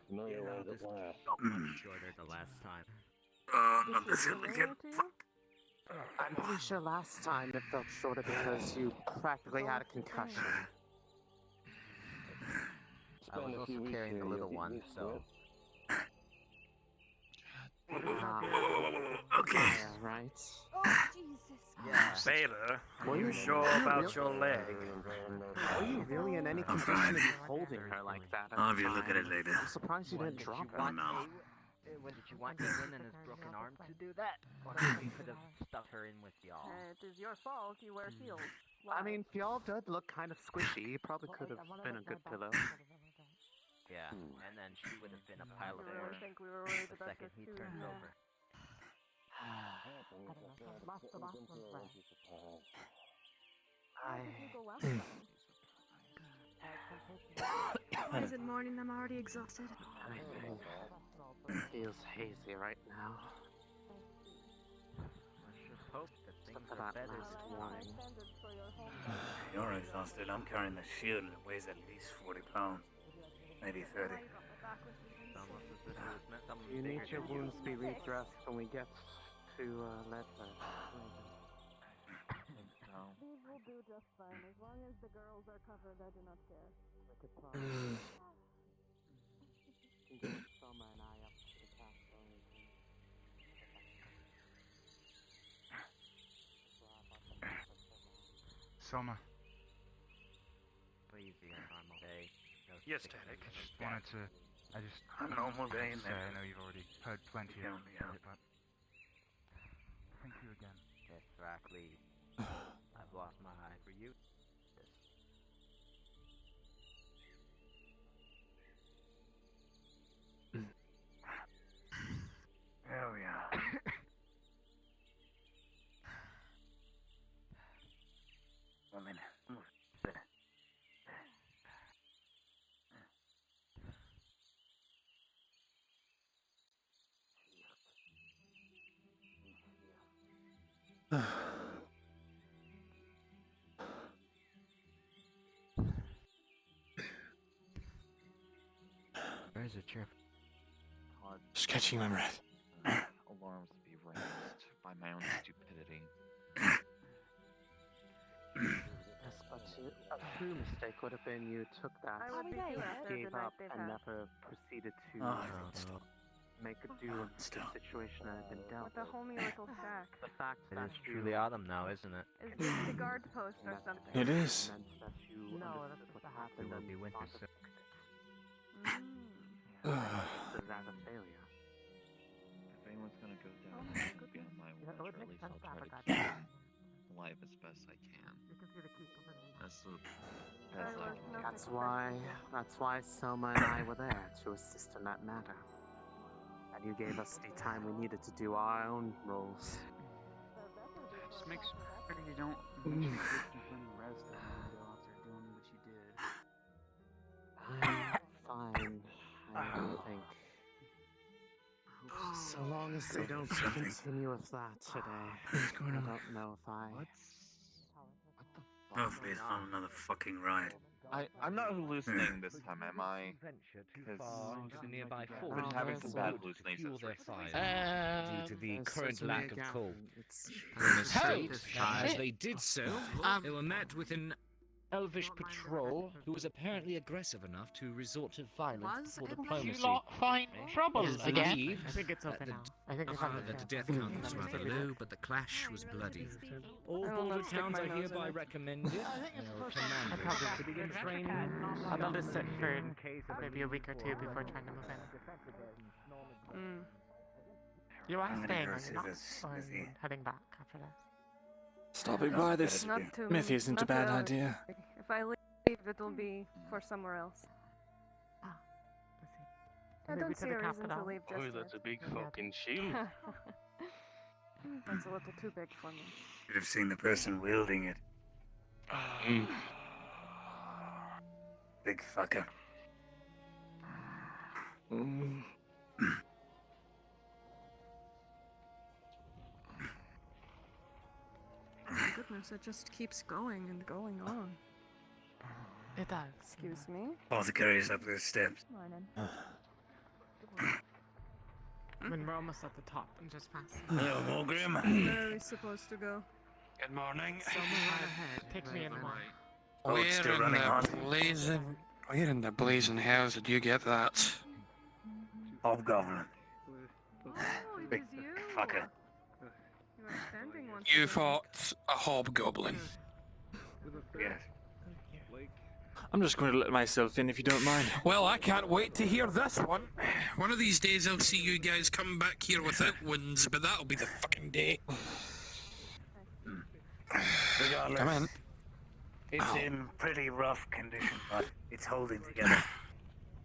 familiar ways at last. Much shorter the last time. Not this him again. Fuck. I'm pretty sure last time it felt shorter because you practically had a concussion. I was also carrying the little one, so... Okay. Right. Oh, Jesus. Yeah. Sailor, are you sure about your leg? Were you really in any condition to be holding her like that? I'll have you look at it later. I'm surprised you didn't drop her. When did you want Yeoman and his broken arm to do that? Or we could have stuck her in with y'all. It is your fault you wear heels. I mean, Fjall did look kind of squishy. You probably could have been a good pillow. Yeah, and then she would have been a pile of I dirt think we were worried the about second this he too. turns over. Why is it morning? I'm already exhausted. It feels hazy right now. I should hope that things Except for are that better last this one. You're exhausted. I'm carrying the shield and it weighs at least 40 pounds. Maybe 30. You need your wounds to be redressed when we get to Leydford. These will do just fine. As long as the girls are covered, I do not care. Summer and I up to the castle. Summer, Please be a normal day. No Yes, sickness. Derek. I just wanted to. A normal day in say, there. I know you've already heard plenty Yeah, of yeah. it, but thank you again. Exactly. I've lost my eye for you. There we are. Woman, move. There. Where's the trip? Just catching my breath. Alarms to be raised by my own stupidity. Yes, but a true mistake would have been you took that, I would be too after gave the night up, they've and had. never proceeded to Oh, make a do of the situation that had been dealt With a with. homey little shack. The fact It that is you truly autumn now, isn't it? Is this the guard post or something? It is. meant that you understood what happened It will and be winter thought soon. consider that a failure. If anyone's gonna go down, Oh, it should be on my watch, or at least I'll try to keep them alive as best I can. As I can. That's why Selma and I were there to assist in that matter. And you gave us the time we needed to do our own roles. Just make sure you don't get you plenty rest and then go after doing what you did. I'm fine, I think. So long as they don't continue with that today. I don't know if I... What the fuck? Hopefully it's not another fucking riot. I'm not hallucinating this time, am I? Venture too Because far into the nearby I've forest been having some bad to hallucinations fuel their recently. fire due to the There's current certainly lack a of gap. coal. It's In the street, Oh, as shit. they did so, they were met with an elvish patrol who was apparently aggressive enough to resort to violence before diplomacy. find trouble It is again? believed I think it's that open the now. I think it's that the death count was rather low, but the clash was bloody. All I will border not stick towns my are nose in hereby it. recommended. They are commanded to begin training. I'll just sit for maybe a week or two before trying to move in. You are I'm gonna staying, go are see you not? this Or are you Smithy. heading back after this? Stopping by this Not to... Smithy isn't a not bad to- idea. If I leave, it'll be for somewhere else. I I Maybe don't to see the a reason to capital. leave just that's a yet. big fucking shield. That's a little too big for me. Should have seen the person wielding it. Big fucker. Mm. Oh my goodness, it just keeps going and going on. It does. Excuse me? Apothecary is up the steps. Morning. I mean, we're almost at the top. I'm just passing. Hello, Morgrim. Where are we supposed to go? Good morning. Take me in the morning. Oh, it's still Where in running hot. the blazing hells did you get that? Hobgoblin. Oh, it Big is you. fucker. You are standing once You again. fought a hobgoblin. Yes. I'm just going to let myself in if you don't mind. Well, I can't wait to hear this one. One of these days I'll see you guys come back here without wounds, but that'll be the fucking day. Regardless, Come in. it's in pretty rough condition, but it's holding together.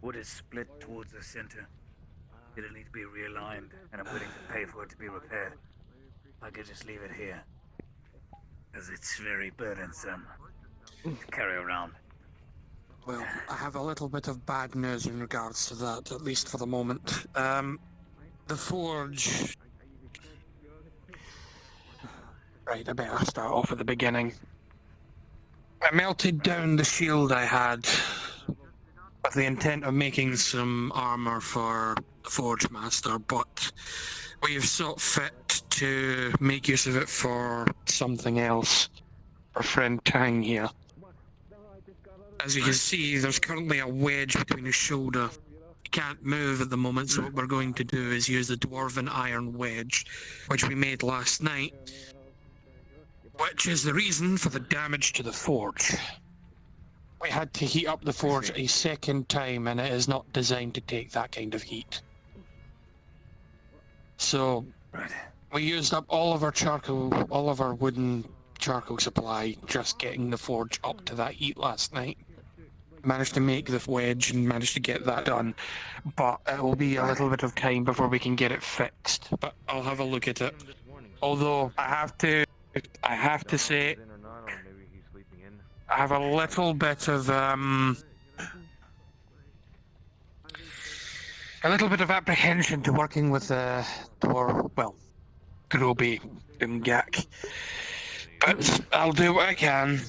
Wood is split towards the center. It'll need to be realigned, and I'm willing to pay for it to be repaired. I could just leave it here, because it's very burdensome to carry around. Well, I have a little bit of bad news in regards to that, at least for the moment. The forge... Right, I better start off at the beginning. I melted down the shield I had with the intent of making some armour for the Forge Master, but we've sought fit to make use of it for something else. Our friend Tang here. As you can see, there's currently a wedge between his shoulder. He can't move at the moment, so what we're going to do is use the Dwarven Iron Wedge, which we made last night, which is the reason for the damage to the forge. We had to heat up the forge a second time, and it is not designed to take that kind of heat. So, we used up all of our charcoal, all of our wooden charcoal supply, just getting the forge up to that heat last night. Managed to make the wedge and managed to get that done, but it will be a little bit of time before we can get it fixed. But I'll have a look at it. Although I have to say, I have a little bit of apprehension to working with Groby Umgak. But I'll do what I can.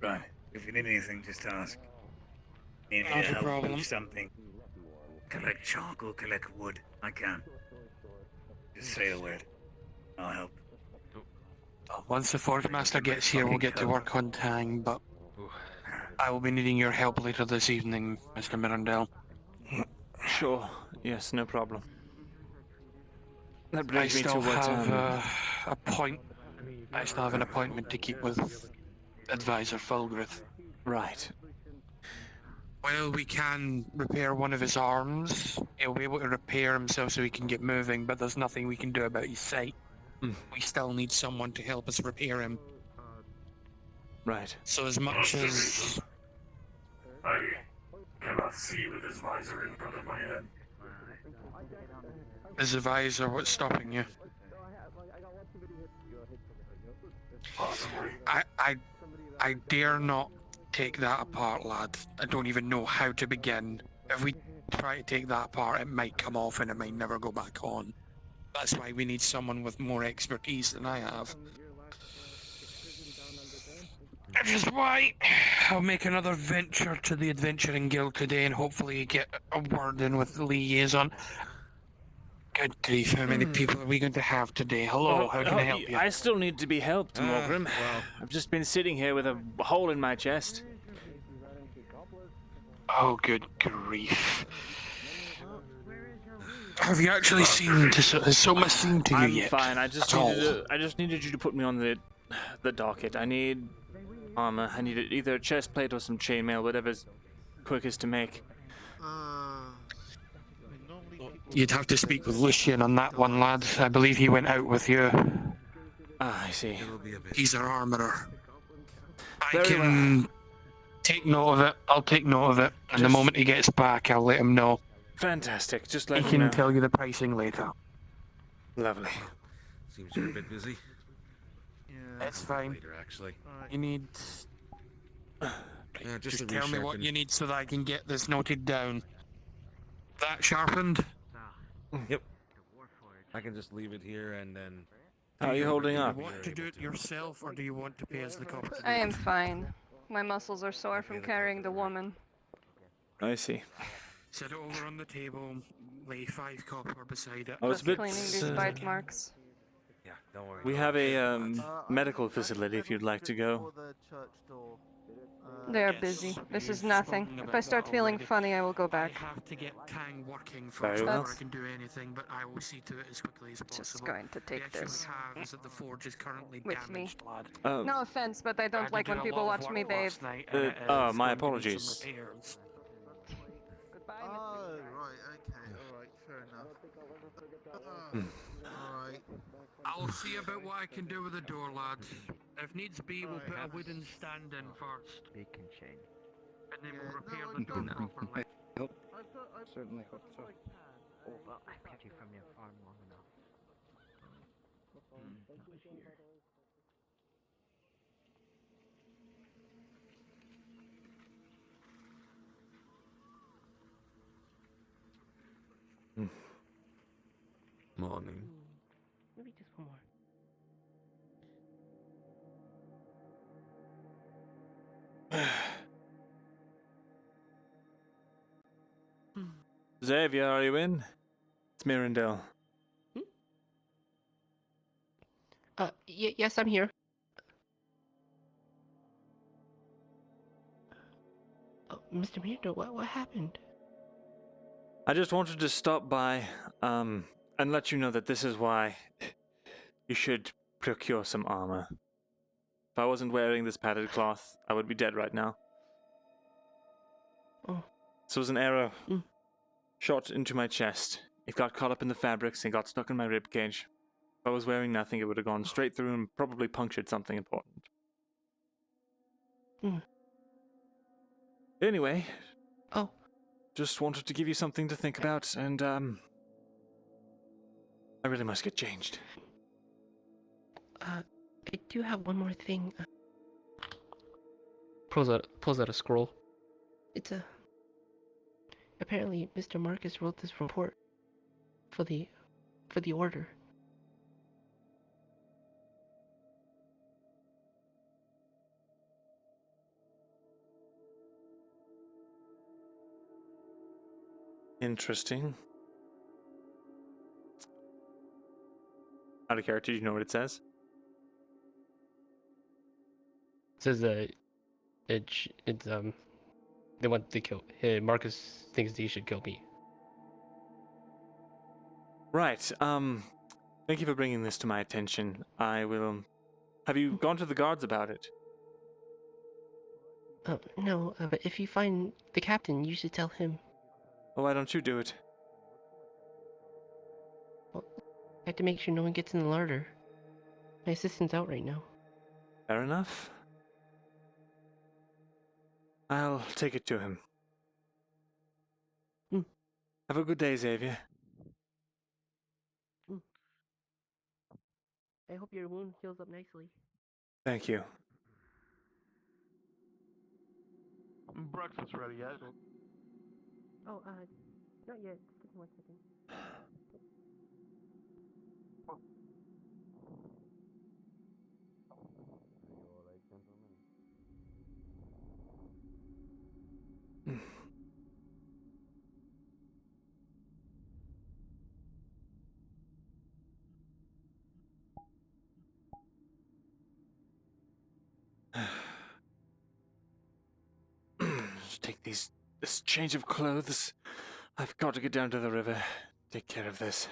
Right. If you need anything, just ask. Need me Not to a help problem. with something? Collect charcoal, collect wood. I can. Just say the word. I'll help. Once the Forge Master gets here, we'll get to work on Tang, but I will be needing your help later this evening, Mr. Myrindal. Sure. Yes, no problem. That I brings me to still what, have I still have an appointment to keep with Advisor Fulgrith. Right. Well, we can repair one of his arms. He'll be able to repair himself so he can get moving, but there's nothing we can do about his sight. We still need someone to help us repair him. Right. So as much as... I cannot see with this visor in front of my head. Is the visor what's stopping you? Possibly. I dare not take that apart, lad. I don't even know how to begin. If we try to take that apart, it might come off and it might never go back on. That's why we need someone with more expertise than I have. Which is why I'll make another venture to the Adventuring Guild today and hopefully get a word in with the liaison. Good grief, how many people are we going to have today? Hello, how can I help you? I still need to be helped, Morgrim. Well. I've just been sitting here with a hole in my chest. Oh, good grief. Have you actually seen has Soma seen to you I'm yet? fine. I just needed you to put me on the docket. I need armor. I need either a chest plate or some chainmail, whatever's quickest to make. You'd have to speak with Lucian on that one, lad. I believe he went out with you. Ah, I see. He's our armorer. I Very can take note of it. I'll take note of it. And the moment he gets back, I'll let him know. Fantastic. Just let He me can know. tell you the pricing later. Lovely. Seems you're a bit busy. It's fine. Later, actually. You need... Just tell me what you need so that I can get this noted down. That sharpened? Yep. I can just leave it here and then... How are you holding up? Do you want to do it yourself, or do you want to pay us the cost? I am fine. My muscles are sore from carrying the woman. I see. Set it over on the table, lay 5 copper beside it. Oh, it's a bit, Cleaning these bite marks. Yeah, don't worry. we don't have worry. a medical facility if you'd like to go. They are Yes, busy. This is we've nothing. spoken If about I start that feeling already. funny, I will go I back. have to get Kang working Very first well. before I can do anything, but I will see to it as quickly as possible. Just going to The take issue this we have is that the forge is currently with me. damaged, lad. No offense, but I I don't had to like do when a people lot of watch work me bathe. last night, and it is my going to need apologies. some repairs. Oh, right, okay, alright, fair enough. Hmm. Alright. I'll see about what I can do with the door, lads. If needs be, we'll Alright. put a wooden stand in first, Bacon chain. and then Yeah, we'll repair no, the I've door got- properly. Certainly hope so. Oh, well, I kept you from your farm long enough. Not here. Morning. Maybe just one more. Xavier, are you in? It's Myrindal. Yes, I'm here. Oh, Mr. Myrindal, what happened? I just wanted to stop by, and let you know that this is why you should procure some armor. If I wasn't wearing this padded cloth, I would be dead right now. Oh. This was an arrow shot into my chest. It got caught up in the fabrics and got stuck in my rib cage. If I was wearing nothing, it would have gone straight through and probably punctured something important. Anyway. Oh. Just wanted to give you something to think about, and I really must get changed. I do have one more thing. Pulls out a scroll. It's a. Apparently, Mr. Marcus wrote this report for the order. Interesting. Out of character, do you know what it says? It says that it's they want to kill. Marcus thinks that he should kill me. Right. Thank you for bringing this to my attention. I will. Have you gone to the guards about it? No, but if you find the captain, you should tell him. Well, why don't you do it? Well, I have to make sure no one gets in the larder. My assistant's out right now. Fair enough. I'll take it to him. Have a good day, Xavier. I hope your wound heals up nicely. Thank you. Breakfast ready yet? Oh, not yet. Just give me 1 second. Just take this change of clothes. I've got to get down to the river. Take care of this.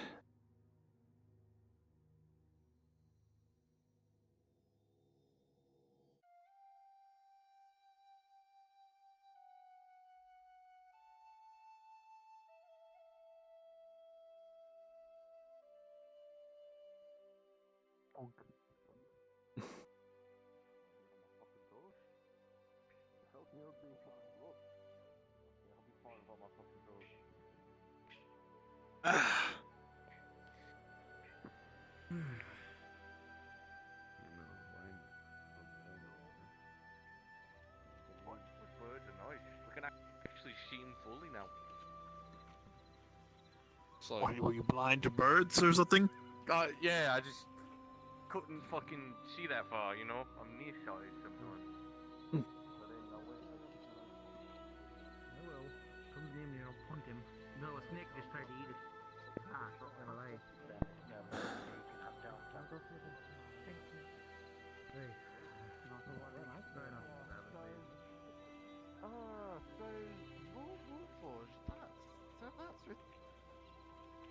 Birds are nice. We can actually see them fully now. So, Were you blind to birds or something? yeah, I just couldn't fucking see that far, you know? I'm nearsighted sometimes. I will. Comes near me, I'll point him.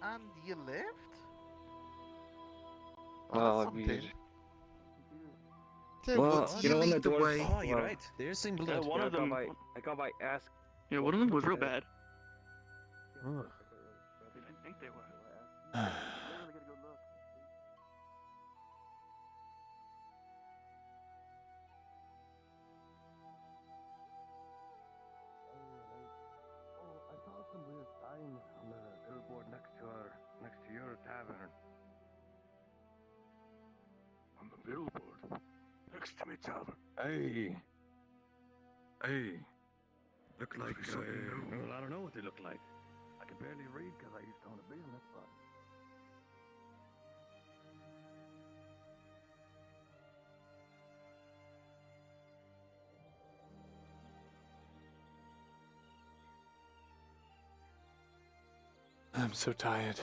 And you lived? Well, something. well, you know, lead the way? Oh, you're right. There's some blood. One of them. I got my ass. Yeah, one of them was real bad. Ugh. I didn't think they were. I saw some weird sign on the billboard next to your tavern. On the billboard next to me tavern. Hey. Look like something new. well, I don't know what they look like. I can barely read because I used to own a business, but. I'm so tired.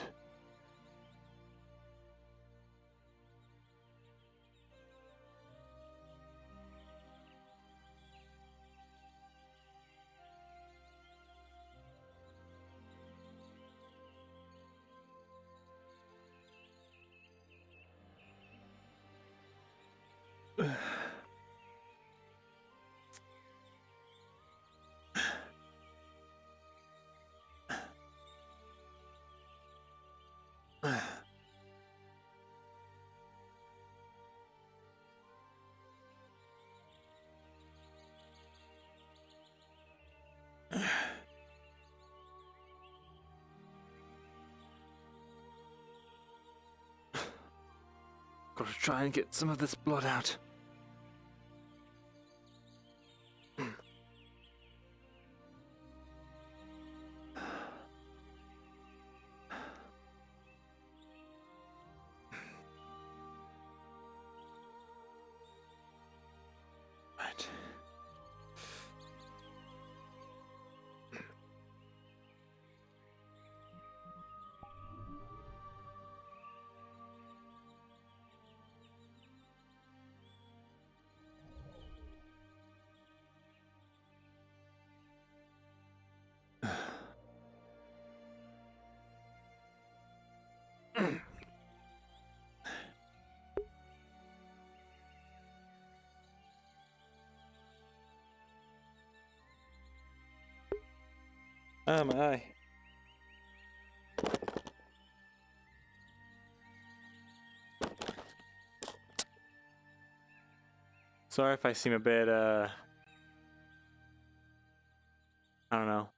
Gotta try and get some of this blood out. Right. Oh my eye. Sorry if I seem a bit, I don't know,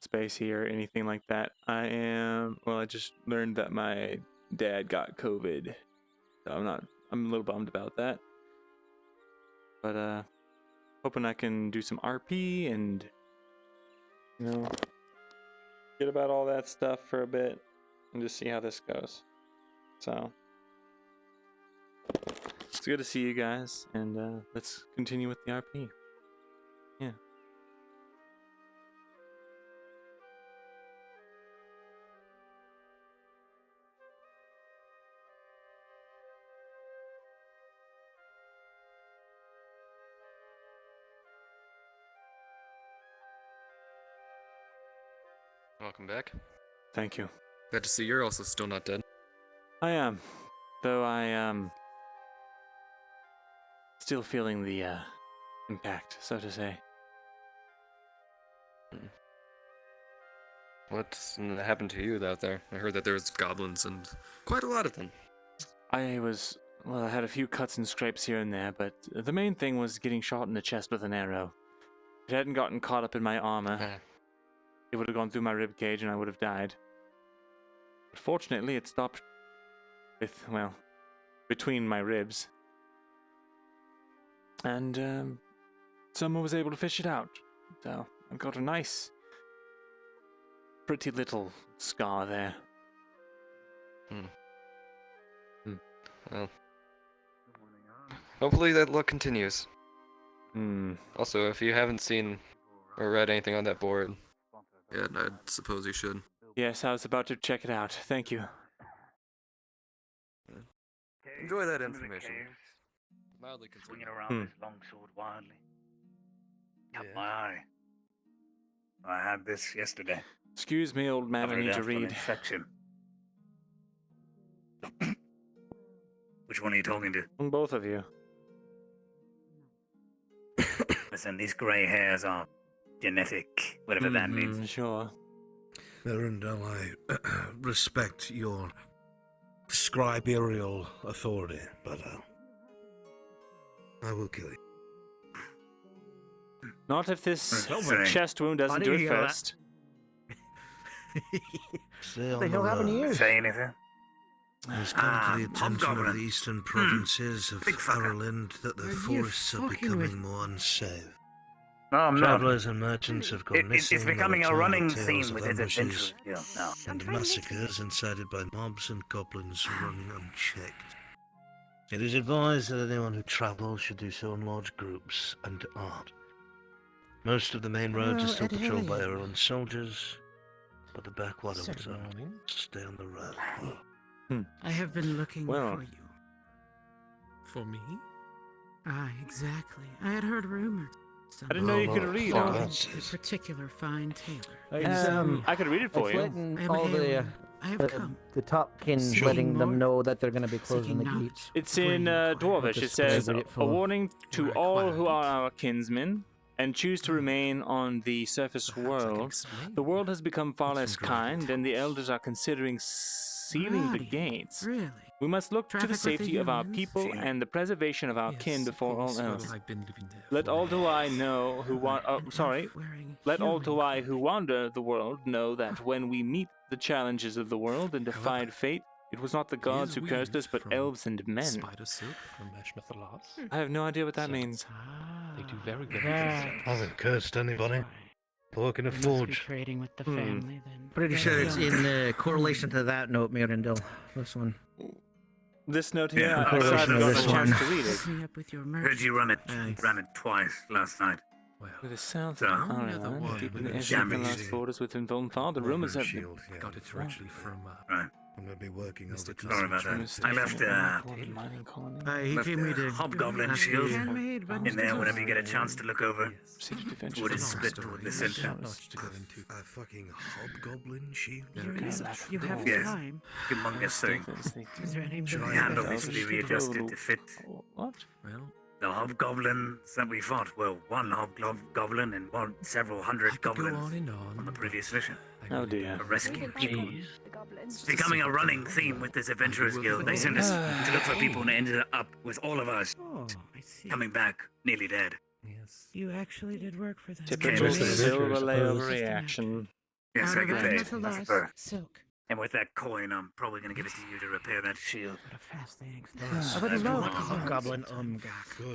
spacey or anything like that. I just learned that my dad got COVID. So I'm a little bummed about that. But, hoping I can do some RP and, forget about all that stuff for a bit and just see how this goes. So, it's good to see you guys, and let's continue with the RP. Yeah. Welcome back. Thank you. Glad to see you're also still not dead. I am, though I am still feeling the impact, so to say. What's happened to you out there? I heard that there was goblins and quite a lot of them. I had a few cuts and scrapes here and there, but the main thing was getting shot in the chest with an arrow. If it hadn't gotten caught up in my armor, it would have gone through my rib cage and I would have died. But fortunately, it stopped between my ribs. And someone was able to fish it out. So I've got a nice, pretty little scar there. Well, hopefully that luck continues. Also, if you haven't seen or read anything on that board yet, I suppose you should. Yes, I was about to check it out. Thank you. Enjoy that information. Mildly swinging around this long sword wildly. Cut my eye. I had this yesterday. Excuse me, old man, I need to read. Infection. Which one are you talking to? Both of you. Listen, these grey hairs are genetic, whatever that means. Sure. Myrindal, I respect your scriberial authority, but I will kill you. Not if this Sorry. chest wound doesn't do it first. What the hell happened to you? Say anything? It has come to the attention of hobgoblin. the eastern provinces of Big fucker. Ireland that the Are you forests are fucking becoming with- more unsafe. No, I'm not. Travellers and merchants have gone missing. It's becoming a or running tales theme of with his ambushes adventures. Yeah, no. and massacres incited by mobs and goblins running unchecked. It is advised that anyone who travels should do so in large groups and art. Most of the main roads are still patrolled by our own soldiers, but the backwater ones aren't. Stay on the road. I have been looking Well. for you. For me? Ah, exactly. I had heard rumors. I didn't know you could read. Forged a particular fine tailor. I could read it for It's you. letting I am all Yeoman. I have come. the top kin Seeking letting them more, know that they're going to be closing the seeking gates. It's in Dwarvish. the It says, scribe read it a for? warning to all who are our kinsmen and choose to remain on the surface world. The world has become far less kind, and the elders are considering sealing the Bloody, gates. Really? We must look to Traffic the with the safety of our humans? people and the preservation of our kin before all else. Let all who I know who want. Oh, sorry. Let all who I who wander the world know that when we meet the challenges of the world and defied fate, it was not the gods who cursed us, but elves and men. Spider silk from Eshma Thalas. I have no idea what that means. They do very good. Hasn't cursed anybody. Work in a Must be forge. trading with the family then. Pretty sure it's in correlation to that note, Myrindal. This one. This note here, Yeah, I correlation sadly to got this a chance one. to read it. Hook me up with your Heard you run it twice last night. With the south So, of Ireland, deep in the edge of the last borders with Involnfar, the rumors have been... Got it originally from. Right. I'm going to be working over Sorry about that. I left He left gave me a the hobgoblin ask shield you. Handmade, but in there still whenever you get a chance to look over. Wood is split story. toward the center. A fucking hobgoblin shield? You have Yes. time. Humongous thing. Is there any The handle needs to be readjusted to fit What? the hobgoblins that we fought. Well, one hobgoblin and several hundred goblins on the previous mission. Oh dear. For rescuing people. It's becoming a running theme with this Adventurers Guild. They sent us to look for people and it ended up with all of us Oh, I see. coming back nearly dead. You actually did work for them. Typical Yes. silver layover reaction. Yes, I can pay. That's a That's loss. fair. Silk. And with that coin, I'm probably going to give it to you to repair that shield. What a fast thing. I would love a hobgoblin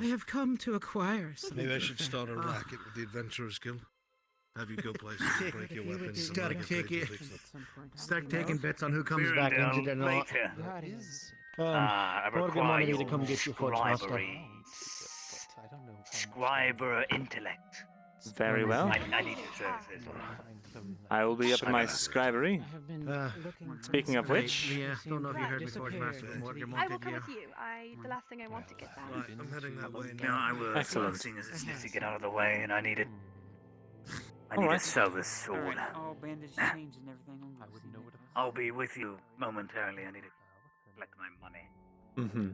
I have come to acquire something. Maybe I for should the start a family. racket with the Adventurers Guild. Have you go places and break your weapons. Just and gotta then get kick paid it. to fix them. Start taking bets on who comes We're back down injured or not. later. Borgin I require wanted me to your come get your foot, master. scribery. Scriber intellect. Very well. I need your services. I will be up in my scribery. Speaking of which, Yeah, don't know if you heard me, Forge Master, but Morgan I will wanted come you. with you. The last thing I want to get that. Right, I'm heading that way No, I will. Excellent. Seeing as this needs to get out of the way, and I need it. I need Alright. to sell this sword. All bandage change and everything. I wouldn't know what. I'll be with you momentarily. I need to collect my money. Mm-hmm.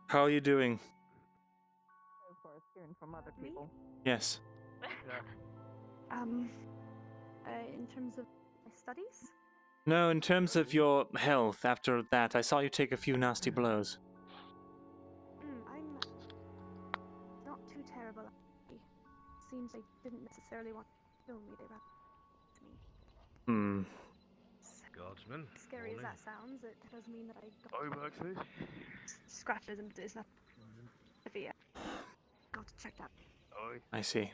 How are you doing? Of course, hearing from other people. Yes. In terms of my studies? No, in terms of your health, after that, I saw you take a few nasty blows. I'm not too terrible. Actually. Seems they didn't necessarily want to kill me. They rather to me. Hmm. Guardsman. Scary as that sounds, it does mean that I Oh, got Baxley. scratches and it's not severe. Got to check that. Oi. I see.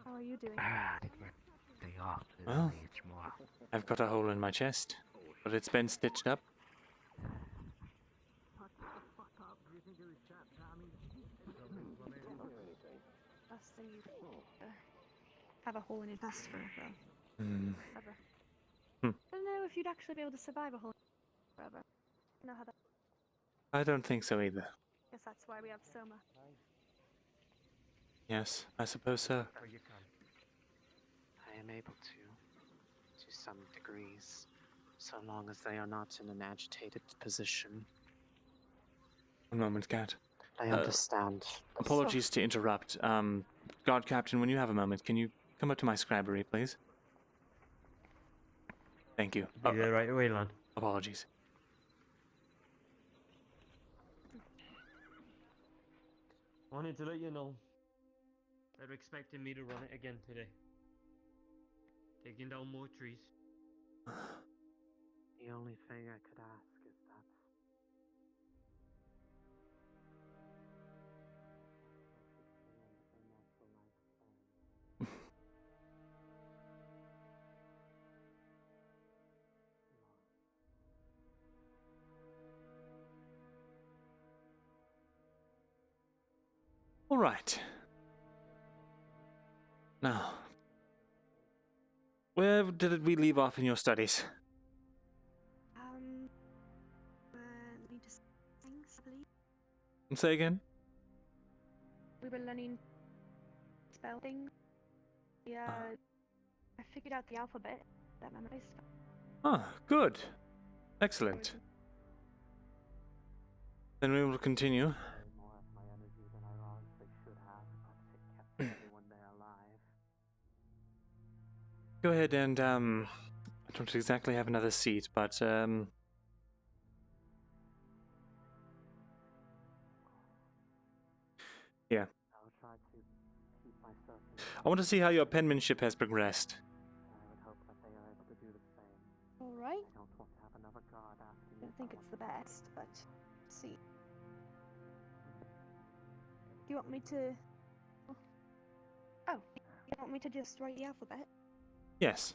How are you doing? Well, I've got a hole in my chest, but it's been stitched up. Last thing you have a hole in your chest for Hmm. forever. Hmm. I don't know if you'd actually be able to survive a hole forever. I don't know how that. I don't think so either. Guess that's why we have Soma. Yes, I suppose so. I am able to some degrees, so long as they are not in an agitated position. One moment, Cat. I understand. Apologies to interrupt. Guard Captain, when you have a moment, can you come up to my scribery, please? Thank you. Be there right away, lad. Apologies. Wanted to let you know. They're expecting me to run it again today. Taking down more trees. The only thing I could ask is that All right. Now, where did we leave off in your studies? Learning to things, I believe. Say again? We were learning spell things. Yeah, I figured out the alphabet that memorized. Ah, good. Excellent. Then we will continue. more of my energy than I honestly should have, but it kept everyone there alive. Go ahead and, I don't exactly have another seat, but, yeah. I'll try to keep myself I want to see how your penmanship has progressed. I would hope that they are able to do the same. Alright. I don't want to have another guard asking I don't think it's the best, but let's see. Do you want me to... Oh, you want me to just write the alphabet? Yes.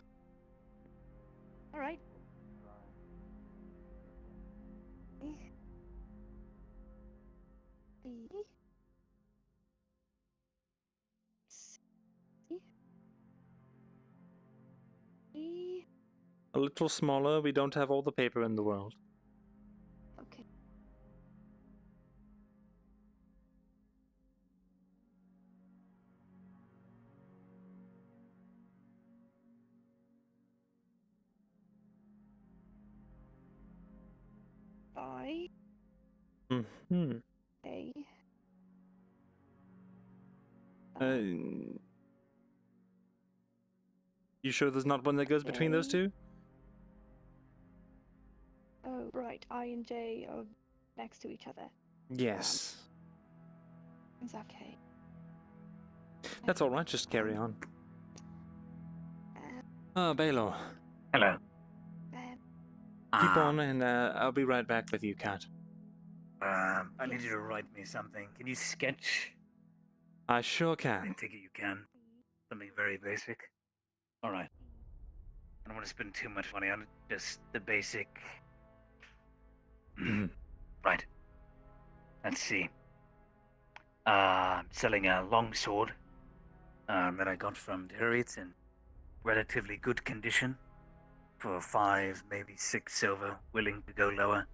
Alright. A. B. C. E. A little smaller, we don't have all the paper in the world. Okay. I. Mm-hmm. A. You sure there's not one that goes between those two? Oh, right. I and J are next to each other. Yes. It's okay. That's alright, just carry on. Baylor. Hello. Keep on, and I'll be right back with you, Kat. I need you to write me something. Can you sketch? I sure I can. take it you can. Something very basic. All right. I don't want to spend too much money on it. Just the basic. Right. Let's see. Selling a long sword that I got from Derry. It's in relatively good condition for 5, maybe 6 silver. Willing to go lower.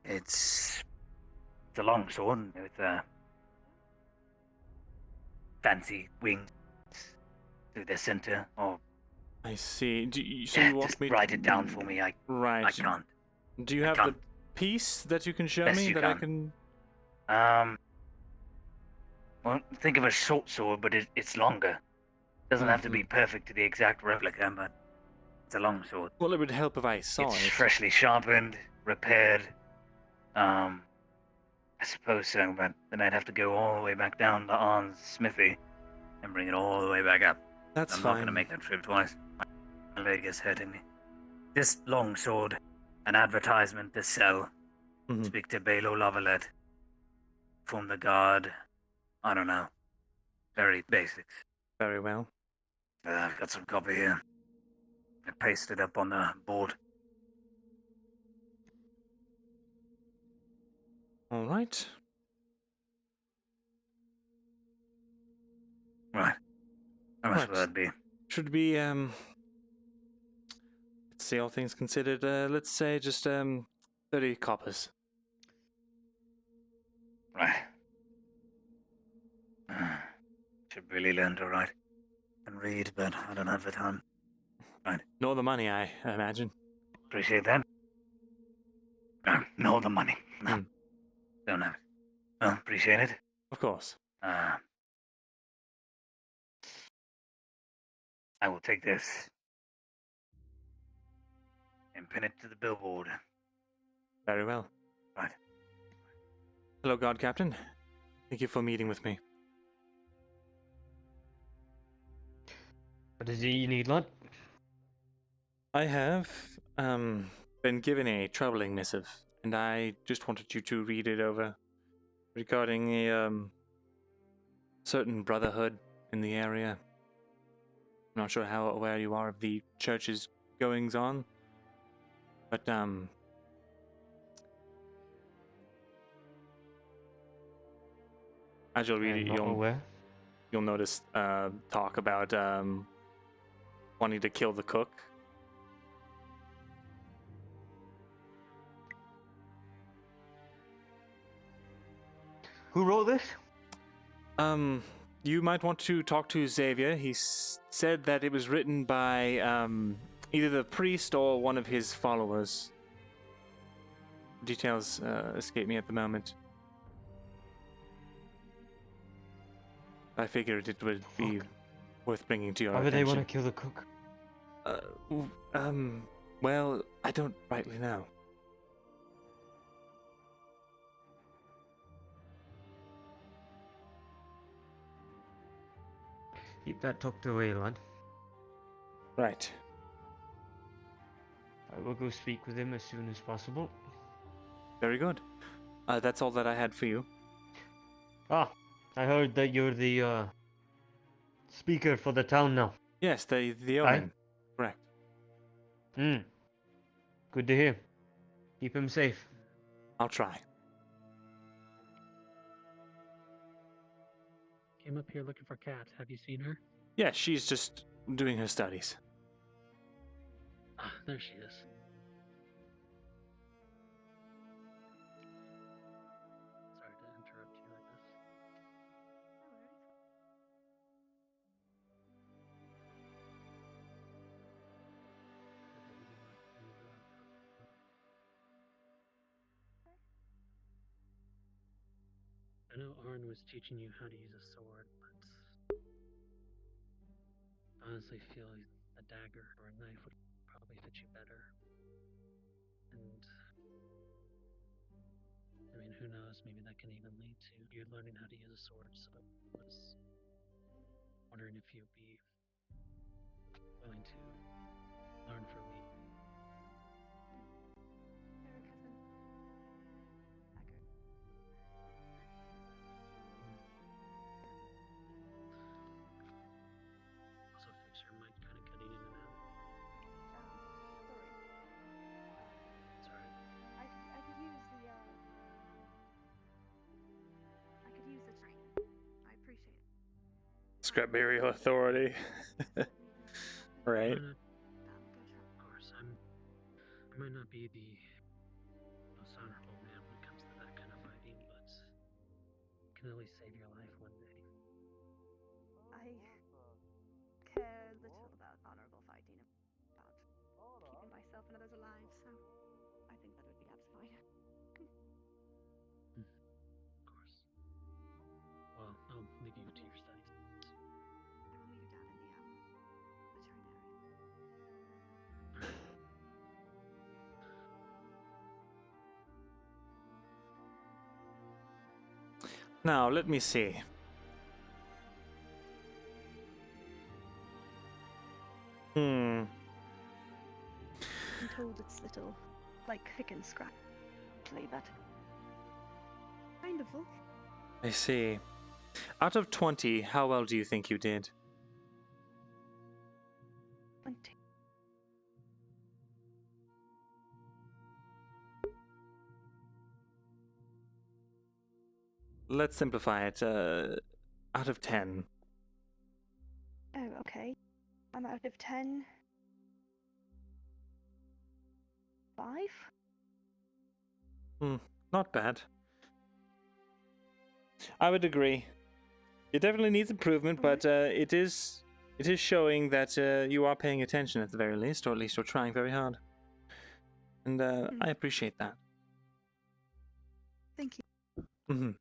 It's a long sword with fancy wings through the center. Or I see. So you want just me to write it down for me? I can't. Do you have the piece that you can show Best me you that I can? Well, think of a short sword, but it's longer. Doesn't have to be perfect to the exact replica, but it's a long sword. Well, it would help if I saw It's it. freshly sharpened, repaired. I suppose so, but then I'd have to go all the way back down to Arn's smithy and bring it all the way back up. That's I'm not fine. going to make that trip twice. My leg is hurting me. This long sword, an advertisement to sell. Speak to Bailo Lavalette. Form the guard. I don't know. Very basics. Very well. I've got some copy here. I pasted up on the board. All right. Right. How much will that be? Should be let's see, all things considered, let's say just 30 coppers. Right. Should really learn to write and read, but I don't have the time. Right. Nor the money, I imagine. Appreciate that. No, the money. No. Don't have it. Well, appreciate it. Of course. I will take this and pin it to the billboard. Very well. Right. Hello, God Captain. Thank you for meeting with me. What is it you need, lad? I have been given a troubling missive, and I just wanted you to read it over regarding a certain brotherhood in the area. I'm not sure how aware you are of the church's goings on, but as you'll read it, you'll notice talk about wanting to kill the cook. Who wrote this? You might want to talk to Xavier. He said that it was written by either the priest or one of his followers. Details escape me at the moment. I figured it would be worth bringing to your Why would attention. they want to kill the cook? Well, I don't rightly know. Keep that tucked away, lad. Right. I will go speak with him as soon as possible. Very good. That's all that I had for you. Ah, I heard that you're the speaker for the town now. Yes, the Yeoman. Correct. Good to hear. Keep him safe. I'll try. Came up here looking for Kat. Have you seen her? Yeah, she's just doing her studies. Ah, there she is. Sorry to interrupt you like this. I know Arn was teaching you how to use a sword, but I honestly feel a dagger or a knife would probably fit you better. And I mean, who knows? Maybe that can even lead to you learning how to use a sword. So I was wondering if you'd be willing to learn from me. Also fix your mic kind of cutting in and out. Sorry. Sorry. I could use the I appreciate it. Scriberial authority. Right. Of course, I might not be the most honorable man when it comes to that kind of fighting, but I can at least save your life one day. I care little about honorable fighting, about keeping myself and others alive, so I think that would be absolutely fine. Of course. Well, I'll leave you to your studies. I will meet your dad in the veterinary. Now, let me see. I'm told it's little, like thick and scratch. Actually, that kind of look. I see. Out of 20, how well do you think you did? 20. Let's simplify it. Out of 10. Oh, okay. I'm out of 10. 5? Not bad. I would agree. It definitely needs improvement, but it is showing that you are paying attention at the very least, or at least you're trying very hard. And I appreciate that. Thank you. Mm-hmm.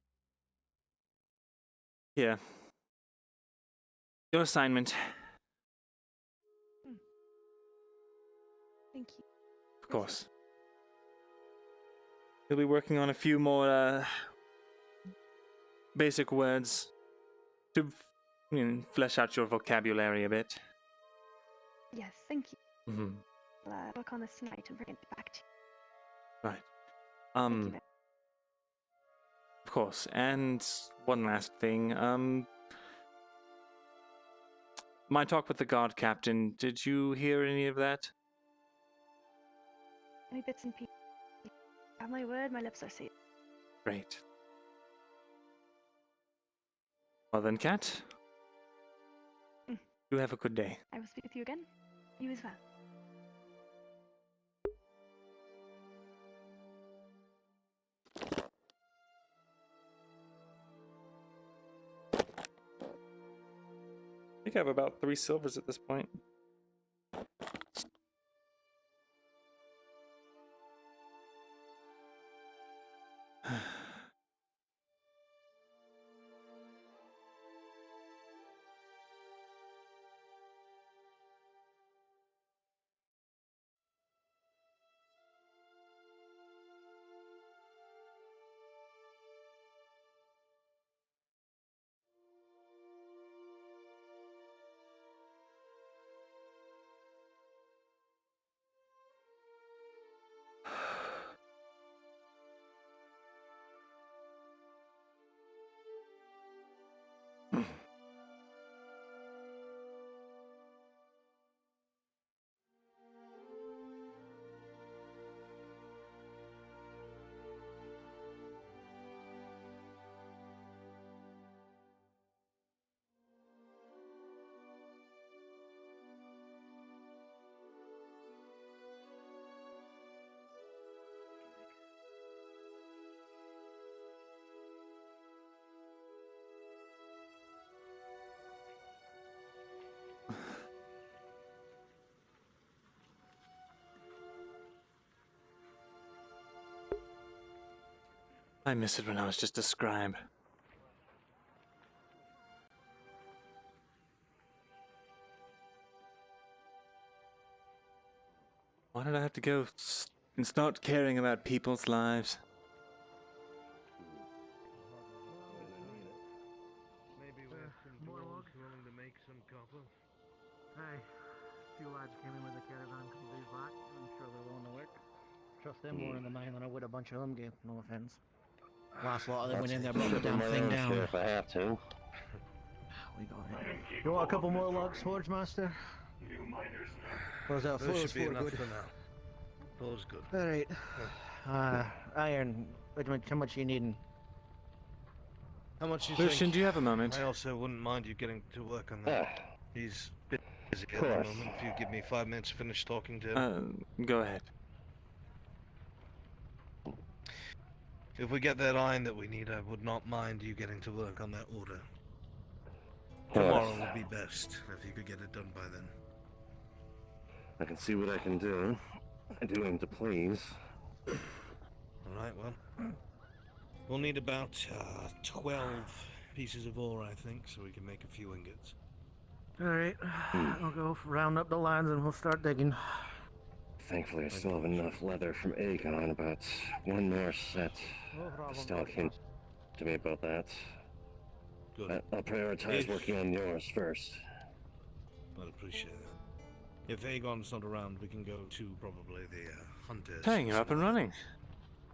Yeah. Your assignment. Thank you. Of course. You'll be working on a few more basic words to flesh out your vocabulary a bit. Yes, thank you. Mm-hmm. I'll work on this tonight and bring it back to you. Right. Of course. And one last thing. My talk with the guard captain, did you hear any of that? Any bits and pieces? Have my word, my lips are sealed. Great. Well then, Cat. You have a good day. I will speak with you again. You as well. I think I have about 3 silvers at this point. I miss it when I was just a scribe. Why did I have to go and start caring about people's lives? Maybe we have some dwarves willing to make some copper. Hey, a few lads came in with a caravan a couple days back. I'm sure they're willing to work. Trust them more in the mine than I would a bunch of them gave, no offense. Last lot of them went in there, brought the damn thing down. If I have to. We got it. You want a couple more logs, Forge Master? You miners. Or is that Those four should be enough good? for now. Four's good. Alright. Iron, how much you needing? How much you Lucian, think? do you have a moment? I also wouldn't mind you getting to work on that. He's a bit busy at the moment. If you give me 5 minutes to finish talking to him. Go ahead. If we get that iron that we need, I would not mind you getting to work on that order. Yes. Tomorrow would be best, if you could get it done by then. I can see what I can do. I do aim to please. Alright, well. We'll need about 12 pieces of ore, I think, so we can make a few ingots. Alright, I'll go round up the lines and we'll start digging. Thankfully, I still have enough leather from Aegon, about one more set. The stout hint to me about that. Good. I'll prioritize working on yours first. I'd appreciate that. If Aegon's not around, we can go to probably the hunters. Dang, you're up and running.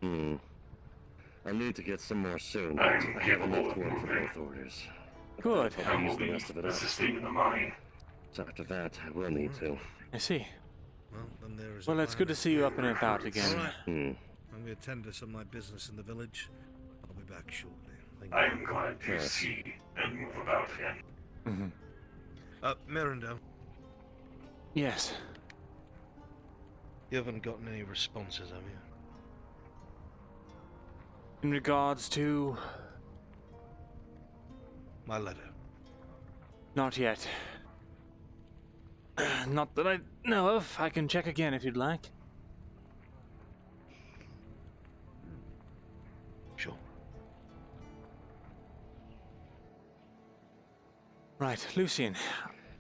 I need to get some more soon, but I have enough to work for both orders. Good. I'll use the rest of it up. Assisting in the mine. So after that, I will need to. I see. Well, then there is Well, it's good to see you up and about again. Alright. I'm going to tend to some of my business in the village. I'll be back shortly. Thank you. I am glad to see and move about again. Myrindal. Yes. You haven't gotten any responses, have you? In regards to My letter. Not yet. Not that I know of. I can check again if you'd like. Sure. Right, Lucian.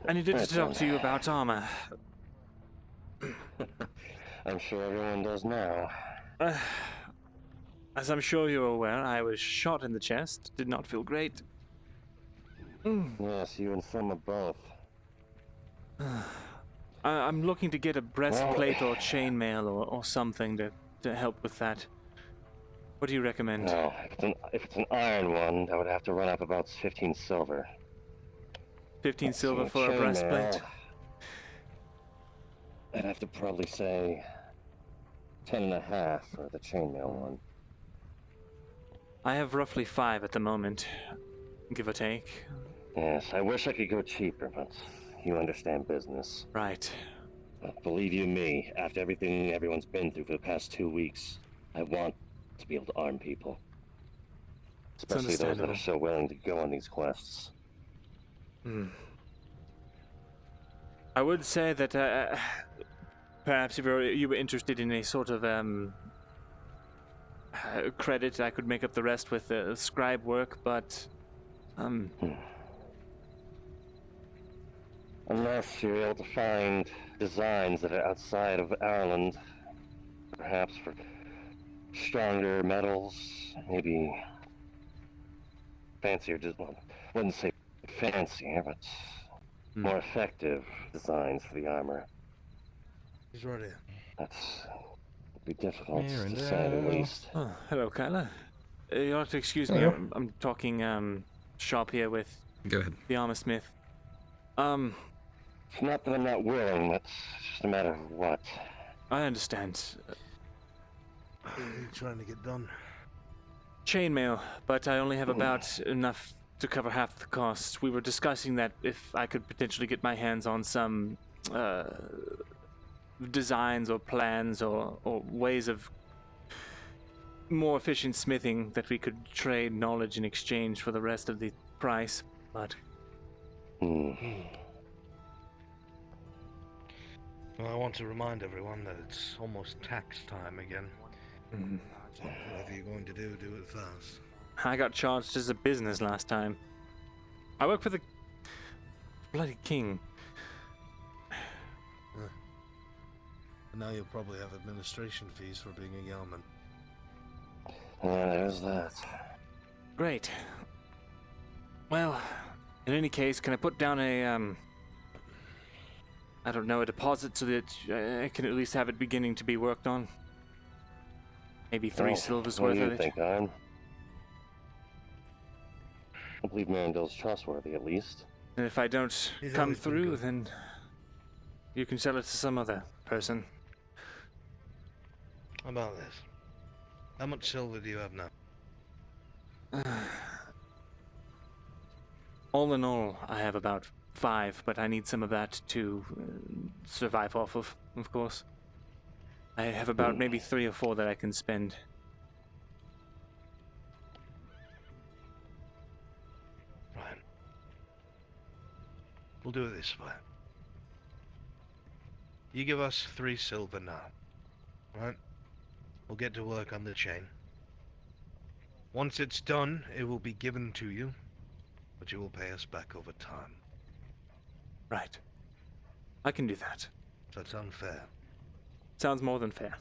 I needed to talk to you about armor. I'm sure everyone does now. As I'm sure you're aware, I was shot in the chest. Did not feel great. Yes, you and some of both. I'm looking to get a breastplate or chainmail or something to help with that. What do you recommend? No, if it's an iron one, that would have to run up about 15 silver. 15 silver for a breastplate? I'd have to probably say 10.5 for the chainmail one. I have roughly 5 at the moment, give or take. Yes, I wish I could go cheaper, but you understand business. Right. But believe you me, after everything everyone's been through for the past 2 weeks, I want to be able to arm people. Especially those that are so willing to go on these quests. I would say that perhaps if you were interested in a sort of credit, I could make up the rest with scribe work, but Unless you're able to find designs that are outside of Ireland, perhaps for stronger metals, maybe fancier, well, wouldn't say fancier, but more effective designs for the armor. He's right here. That's be difficult to say at least. Oh, hello, Kyla. You'll have to excuse me. I'm talking shop here with Go ahead. The armor smith. It's not that I'm not willing, it's just a matter of what. I understand. What are you trying to get done? Chainmail, but I only have about enough to cover half the costs. We were discussing that if I could potentially get my hands on some designs or plans or ways of more efficient smithing that we could trade knowledge in exchange for the rest of the price, but... Well, I want to remind everyone that it's almost tax time again. So whatever you're going to do it fast. I got charged as a business last time. I work for the bloody king. And now you'll probably have administration fees for being a yeoman. Yeah, there's that. Great. Well, in any case, can I put down a, I don't know, a deposit so that I can at least have it beginning to be worked on? Maybe 3 silvers worth of it? What do you think, Iron? I believe Myrindal's trustworthy, at least. And if I don't come through, then you can sell it to some other person. How about this? How much silver do you have now? All in all, I have about 5, but I need some of that to survive off of course. I have about maybe 3 or 4 that I can spend. Right. We'll do it this way. You give us 3 silver now, right? We'll get to work on the chain. Once it's done, it will be given to you, but you will pay us back over time. Right. I can do that. That's unfair. Sounds more than fair.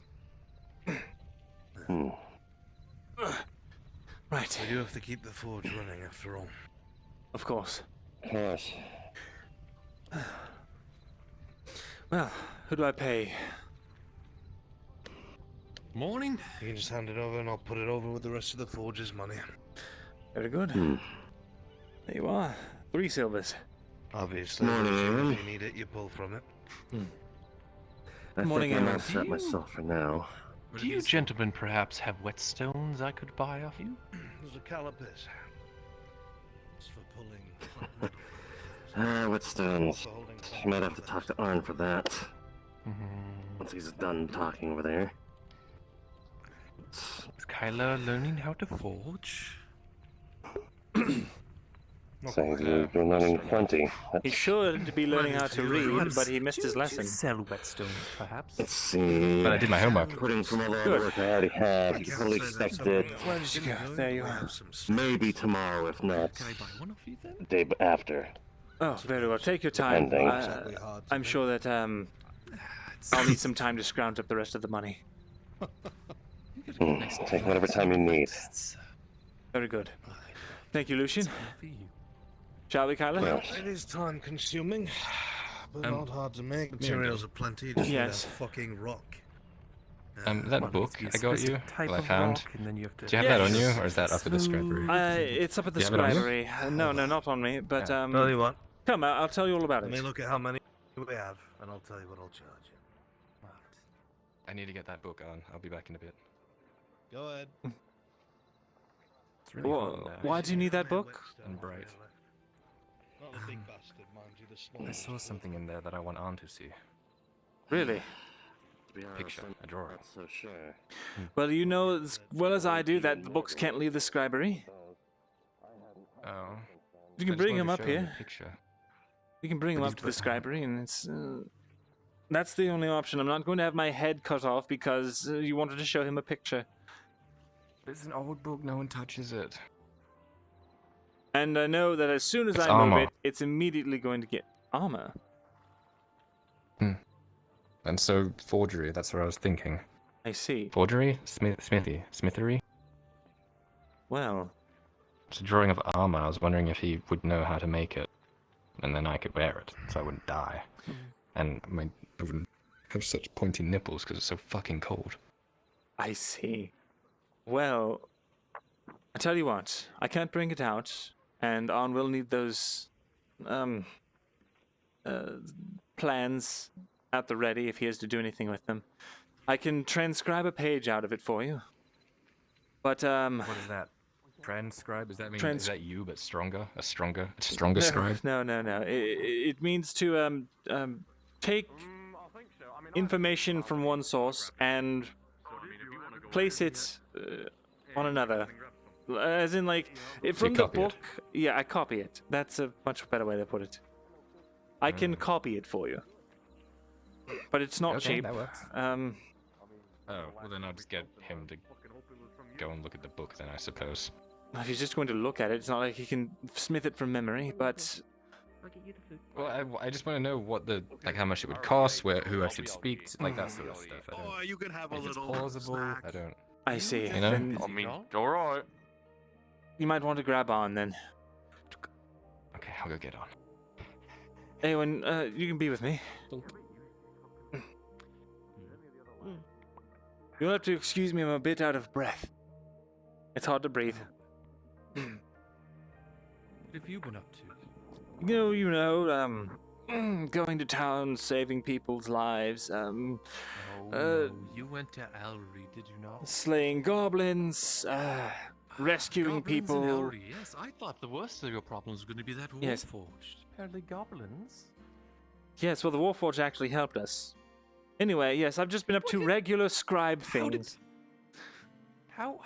Right. We do have to keep the forge running after all. Of course. Of course. Well, who do I pay? Morning. You can just hand it over and I'll put it over with the rest of the forge's money. Very good. There you are. 3 silvers. Obviously, Morning, if Aaron. you need it, you pull from it. I Morning, think I'm Aaron. all set myself for now. Do you gentlemen perhaps have whetstones I could buy off you? There's a calipers. It's for pulling. Whetstones. You might have to talk to Arn for that. Once he's done talking over there. Is Kyla learning how to forge? So you're learning plenty. He should be learning how to read, but he missed his lesson. Sell whetstones, perhaps. Let's see. But I did my homework. Putting from all the work I already have, you probably expected. Where did you go? There you are. Maybe tomorrow, if not. The day after. Oh, very well. Take your time. Depending. I'm sure that I'll need some time to scrounge up the rest of the money. Take whatever time you need. Very good. Thank you, Lucian. Shall we, Kyla? Well, it is time consuming, but not hard to make. Materials are plenty, just need a fucking rock. That book I got you, type that I of found. rock, and then you have to- Do you have that on you, or is that up at the scribery? It's up at the Do you have it on you? scribery. No, not on me, but Tell you what. Come, I'll tell you all about Let it. me look at how many we have, and I'll tell you what I'll charge you. I need to get that book on. I'll be back in a bit. Go ahead. It's really hot in there. Why do you need that book? And bright. Not the big bastard, mind you, the small I saw something in there that I want Anne to see. Really? Picture, a drawer. Not so sure. Well, you know as well as I do that the books can't leave the scribery. Oh. You can I just bring wanted him to up show him here. the picture. You can bring him But up he's to the br- scribery, and it's that's the only option. I'm not going to have my head cut off because you wanted to show him a picture. It's an old book. No one touches it. And I know that as soon as It's I move armor. it, it's immediately going to get armor. And so forgery. That's what I was thinking. I see. Forgery, smithery. Well, It's a drawing of armor. I was wondering if he would know how to make it, and then I could wear it, so I wouldn't die, and I wouldn't have such pointy nipples because it's so fucking cold. I see. Well, I tell you what, I can't bring it out, and Arn will need those plans at the ready if he has to do anything with them. I can transcribe a page out of it for you. But What is that? Transcribe? Does that mean is that you but stronger? A stronger scribe? No. It means to take information from one source and place it on another. As in, like, from the copy it. book. Yeah, I copy it. That's a much better way to put it. I can copy it for you, but it's not Okay, cheap. that works. Um, Oh, well then I'll just get him to go and look at the book then, I suppose. if he's just going to look at it, it's not like he can smith it from memory. But Well, I just want to know what the how much it would cost, who I should speak to, like that sort of stuff. I don't. You can have If it's plausible, I don't. I see. You know? Then I mean, alright. you might want to grab on then. Okay, I'll go get on. Eowyn, you can be with me. You'll have to excuse me, I'm a bit out of breath. It's hard to breathe. What have you been up to? Going to town, saving people's lives, You went to Alry, did you not? slaying goblins, rescuing Goblins in people. Alry, yes, I thought the worst of your problems was going to be that Yes. Warforged. Apparently goblins. Yes, well, the Warforged actually helped us. Anyway, yes, I've just been up to regular scribe things. How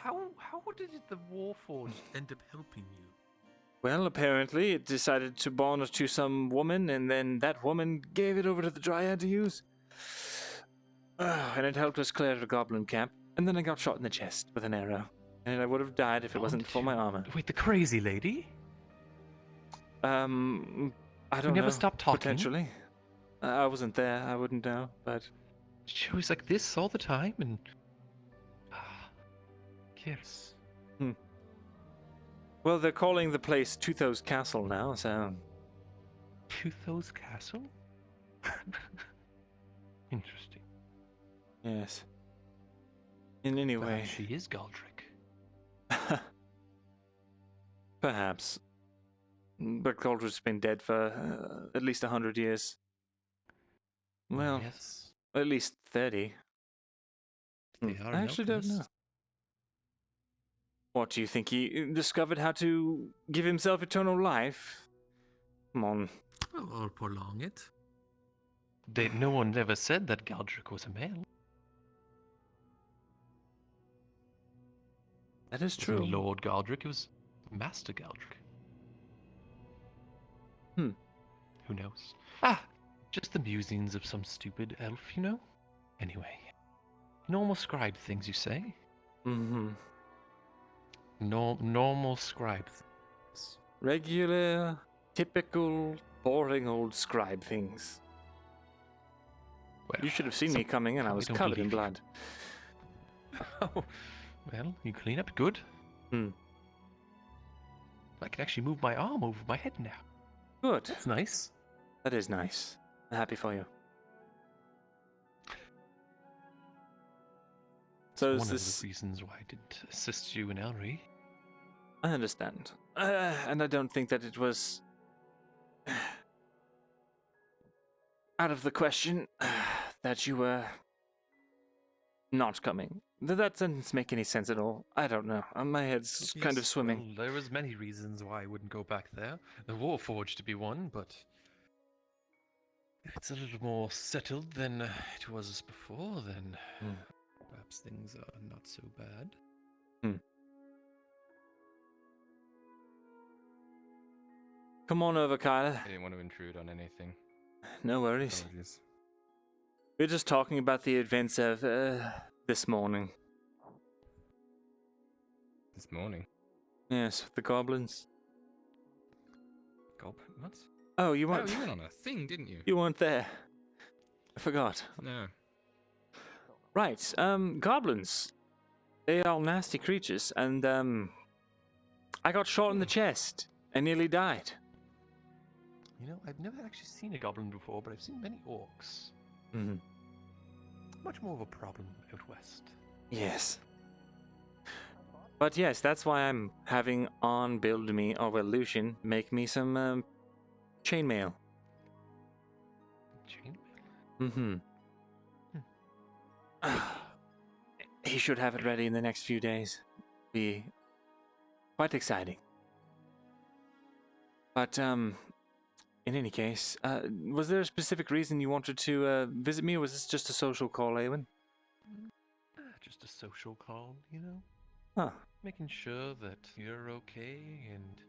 did the Warforged end up helping you? Well, apparently it decided to bond to some woman, and then that woman gave it over to the Dryad to use. And it helped us clear the goblin camp, and then I got shot in the chest with an arrow. And I would have died if it wasn't for my armor. Wait, the crazy lady? I don't know. never stopped talking? Potentially. I wasn't there, I wouldn't know, but... She was like this all the time, and... Yes. Well, they're calling the place Tuthos Castle now, so... Tuthos Castle? Interesting. Yes. In any way. She is Galdric. Perhaps. But Goldric's been dead for at least 100 years. Well, yes. at least 30. They are I actually don't know. alchemists. What, do you think he discovered how to give himself eternal life? Come on. Or prolong it. No one ever said that Galdric was a male. That is It wasn't true. Lord Galdric, it was Master Galdric. Hmm. Who knows? Ah, just the musings of some stupid elf, you know? Anyway, normal scribe things, you say? Mm-hmm. Normal scribe things. Regular, typical, boring old scribe things. Well, you should have seen me coming in. I was don't covered in believe you. blood. Oh, well, you clean up good. Hmm. I can actually move my arm over my head now. Good. That's nice. That is nice. I'm happy for you. So One is of this... the reasons why I didn't assist you in Elry. I understand. And I don't think that it was out of the question that you were not coming. That doesn't make any sense at all. I don't know. My head's kind of swimming. Well, there was many reasons why I wouldn't go back there. The Warforged to be one, but if it's a little more settled than it was before, then perhaps things are not so bad. Come on over, Kyla. I didn't want to intrude on anything. No worries. Apologies. We're just talking about the events of this morning. This morning? Yes, the goblins. What? Oh, you weren't. Oh, you went on a thing, didn't you? You weren't there. I forgot. No. Right. Goblins. They are nasty creatures, and I got shot in the chest and nearly died. You know, I've never actually seen a goblin before, but I've seen many orcs. Mm-hmm. Much more of a problem out west. Yes. But yes, that's why I'm having On build me, or well, Lucian, make me some chainmail. Chainmail? Mm-hmm. He should have it ready in the next few days. Be quite exciting. But in any case, was there a specific reason you wanted to visit me, or was this just a social call, Eowyn? Just a social call, you know? Huh. Making sure that you're okay and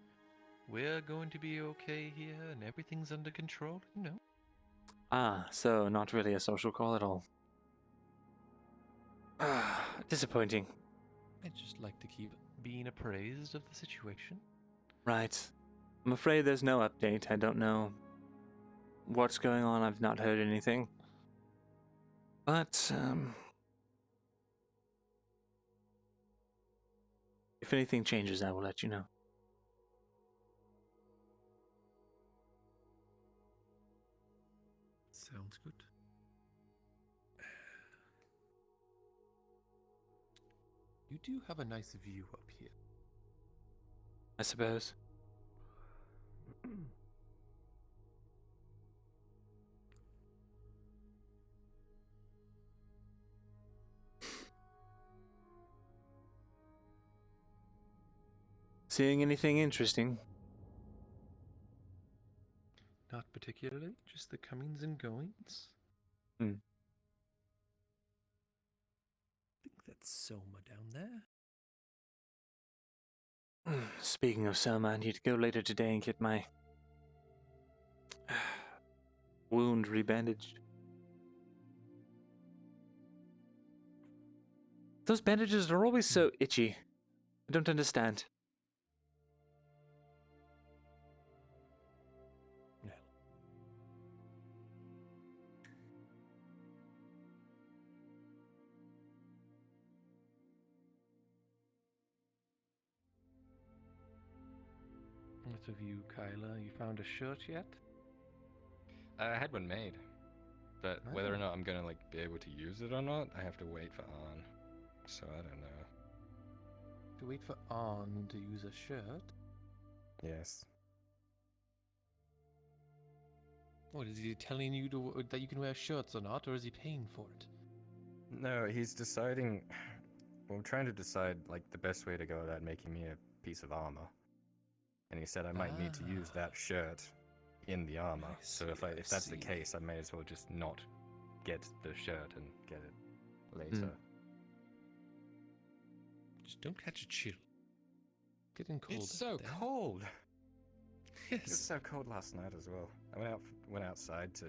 we're going to be okay here and everything's under control, you know? Ah, so not really a social call at all. Disappointing. I'd just like to keep being appraised of the situation. Right. I'm afraid there's no update. I don't know what's going on. I've not heard anything. But, if anything changes, I will let you know. Sounds good. You do have a nice view up here. I suppose. Seeing anything interesting? Not particularly, just the comings and goings. Hmm. I think that's Soma down there. Speaking of Soma, I need to go later today and get my wound rebandaged. Those bandages are always so itchy. I don't understand. What of you, Kyla? You found a shirt yet? I had one made, but whether or not I'm gonna be able to use it or not, I have to wait for On. So I don't know. To wait for On to use a shirt? Yes. What, is he telling you that you can wear shirts or not, or is he paying for it? No, he's deciding. Well, I'm trying to decide the best way to go about making me a piece of armor. And he said I might need to use that shirt in the armor. So if that's the case, I may as well just not get the shirt and get it later. Just don't catch a chill. Getting cold. It's so cold. It was so cold last night as well. I went outside to,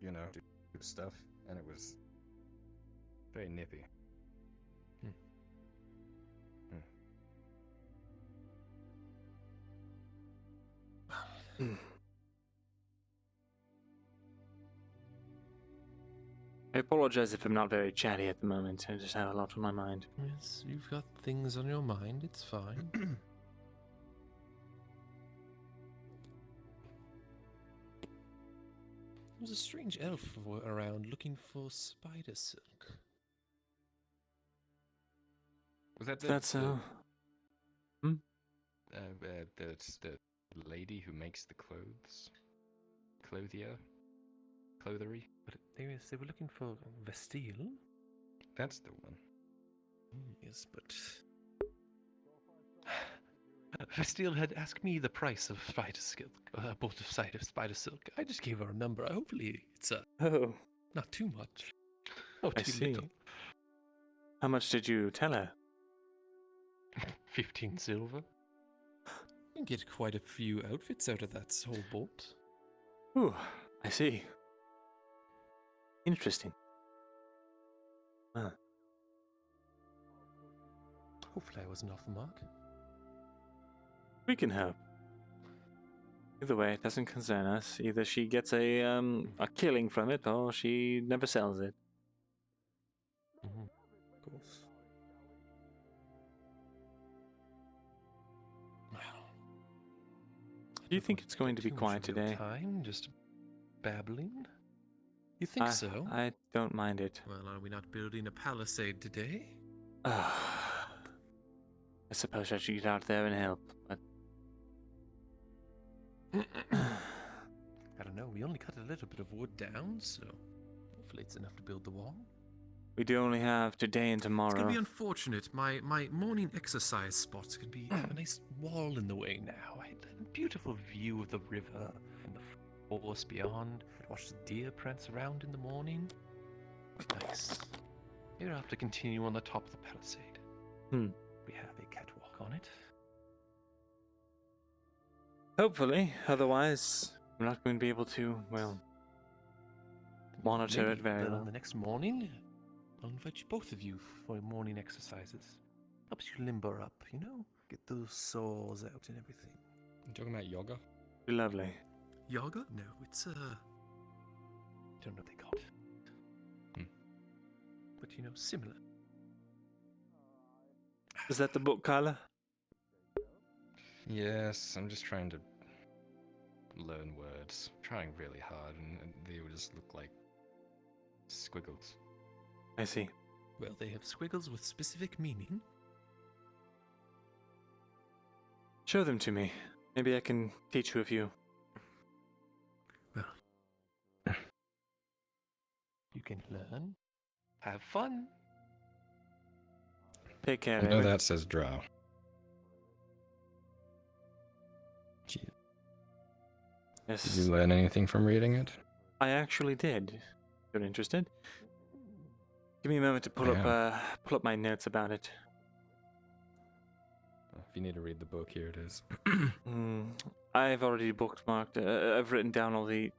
you know, do stuff, and it was very nippy. I apologize if I'm not very chatty at the moment. I just have a lot on my mind. Yes, you've got things on your mind. It's fine. There was a strange elf around looking for spider silk. Was that That's so. The lady who makes the clothes? Clothier? Clothery? But they were looking for Vestile? That's the one. Yes, but... Vestile had asked me the price of spider silk, a bolt of spider silk. I just gave her a number. Hopefully it's not too much. Oh, I too see. little. How much did you tell her? 15 silver. You can get quite a few outfits out of that whole bolt. Ooh, I see. Interesting. Huh. Hopefully I wasn't off the mark. We can help. Either way, it doesn't concern us. Either she gets a killing from it, or she never sells it. Of course. Do you think it's going to be quiet today? Time, just babbling? You think so? I don't mind it. Well, are we not building a palisade today? I suppose I should get out there and help, but... I don't know, we only cut a little bit of wood down, so hopefully it's enough to build the wall. We do only have today and tomorrow. It's going to be unfortunate. My morning exercise spot's going to be a nice wall in the way now. I had a beautiful view of the river and the forest beyond. I'd watch the deer prance around in the morning. Nice. Maybe I'll have to continue on the top of the palisade. We have a catwalk on it. Hopefully, otherwise we're not going to be able to, well, monitor it very Then well. on the next morning, I'll invite you, both of you, for morning exercises. Helps you limber up, you know? Get those sores out and everything. You talking about yoga? Lovely. Yoga? No, it's I don't know what they call it. But you know, similar. Is that the book, Kyla? Yes, I'm just trying to learn words. Trying really hard, and they would just look like squiggles. I see. Well, they have squiggles with specific meaning. Show them to me. Maybe I can teach you a few. Well, you can learn. Have fun. Take care, I know David. that says drow. Gee. Yes. Did you learn anything from reading it? I actually did. If you're interested. Give me a moment to pull up my notes about it. If you need to read the book, here it is. I've already bookmarked. I've written down all the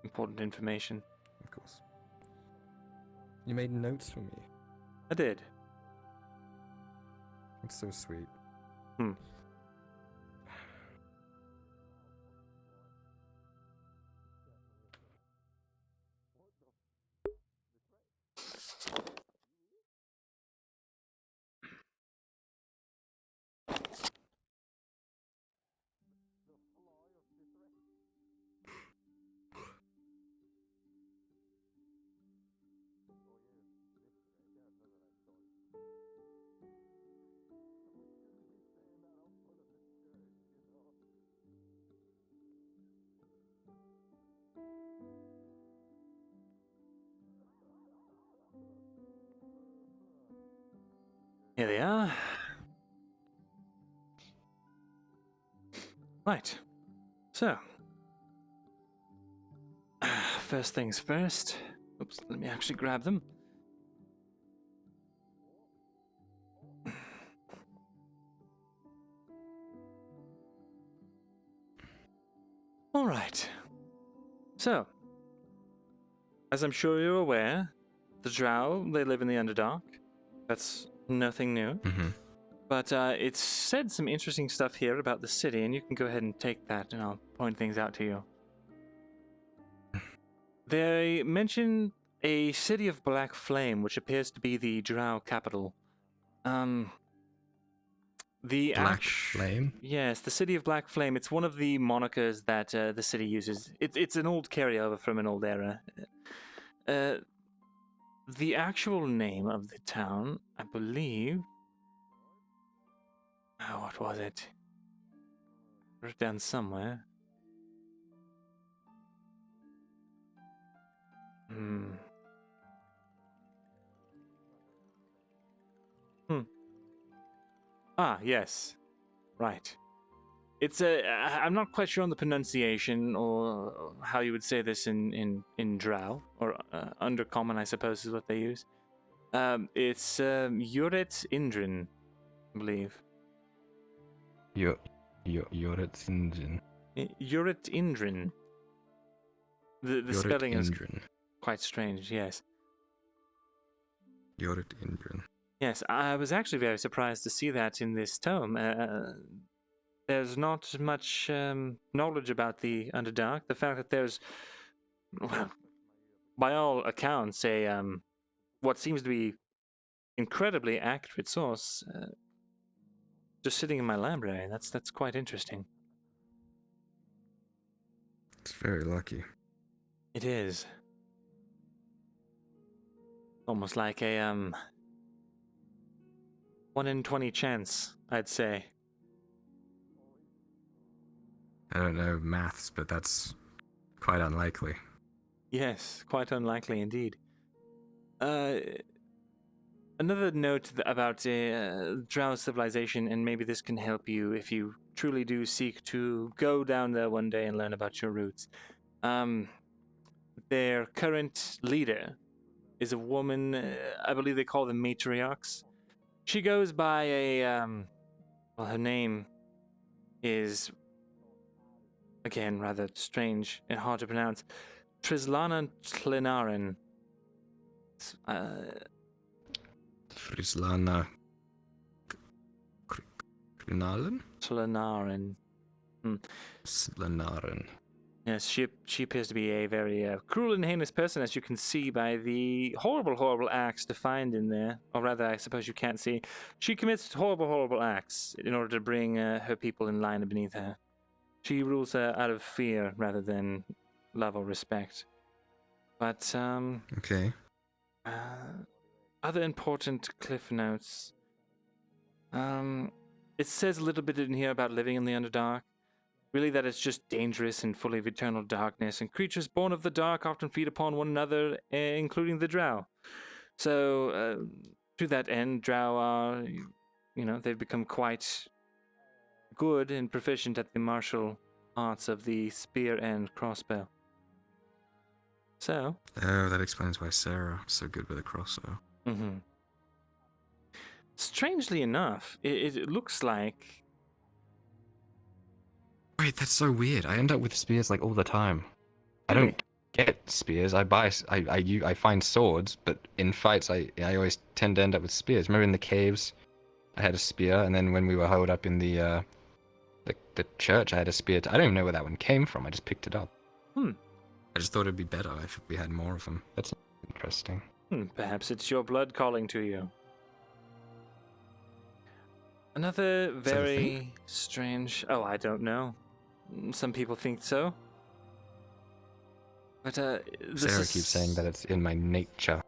important information. Of course. You made notes for me. I did. It's so sweet. Here they are. Right. So. First things first. Oops, let me actually grab them. So, as I'm sure you're aware, the Drow, they live in the Underdark. That's nothing new. But it's said some interesting stuff here about the city, and you can go ahead and take that, and I'll point things out to you. They mention a city of black flame, which appears to be the Drow capital. The Black Flame? Yes, the city of Black Flame. It's one of the monikers that the city uses. It's an old carryover from an old era. The actual name of the town, I believe... Oh, what was it? Wrote it down somewhere. Ah, yes. Right. It's I'm not quite sure on the pronunciation or how you would say this in Drow, or Undercommon, I suppose is what they use. It's Yuret Indrin, I believe. Yuret Indrin. Yuret Indrin. The spelling is quite strange, yes. Yuret Indrin. Yes, I was actually very surprised to see that in this tome. There's not much knowledge about the Underdark. The fact that there's, well, by all accounts, what seems to be incredibly accurate source just sitting in my library. That's quite interesting. It's very lucky. It is. Almost like a 1 in 20 chance, I'd say. I don't know maths, but that's quite unlikely. Yes, quite unlikely indeed. Another note about Drow civilization, and maybe this can help you if you truly do seek to go down there one day and learn about your roots. Their current leader is a woman, I believe they call them matriarchs. She goes by well, her name is, again, rather strange and hard to pronounce, Trislana Tlenaren. Frislana Tlenaren? Tlenaren. Tlenaren. Yes, she appears to be a very cruel and heinous person, as you can see by the horrible, horrible acts defined in there. Or rather, I suppose you can't see. She commits horrible, horrible acts in order to bring her people in line beneath her. She rules out of fear rather than love or respect. But, okay. Other important cliff notes. It says a little bit in here about living in the Underdark. Really that it's just dangerous and full of eternal darkness, and creatures born of the dark often feed upon one another, including the Drow. So, to that end, Drow are, they've become quite good and proficient at the martial arts of the spear and crossbow. So... Oh, that explains why Sarah's so good with a crossbow. Mm-hmm. Strangely enough, it looks like... Wait, that's so weird. I end up with spears like all the time. I don't get spears. I find swords, but in fights I always tend to end up with spears. Remember in the caves, I had a spear, and then when we were holed up in the church, I had a spear. I don't even know where that one came from. I just picked it up. I just thought it'd be better if we had more of them. That's interesting. Perhaps it's your blood calling to you. Another very strange... Oh, I don't know. Some people think so. But, Sarah keeps saying that it's in my nature.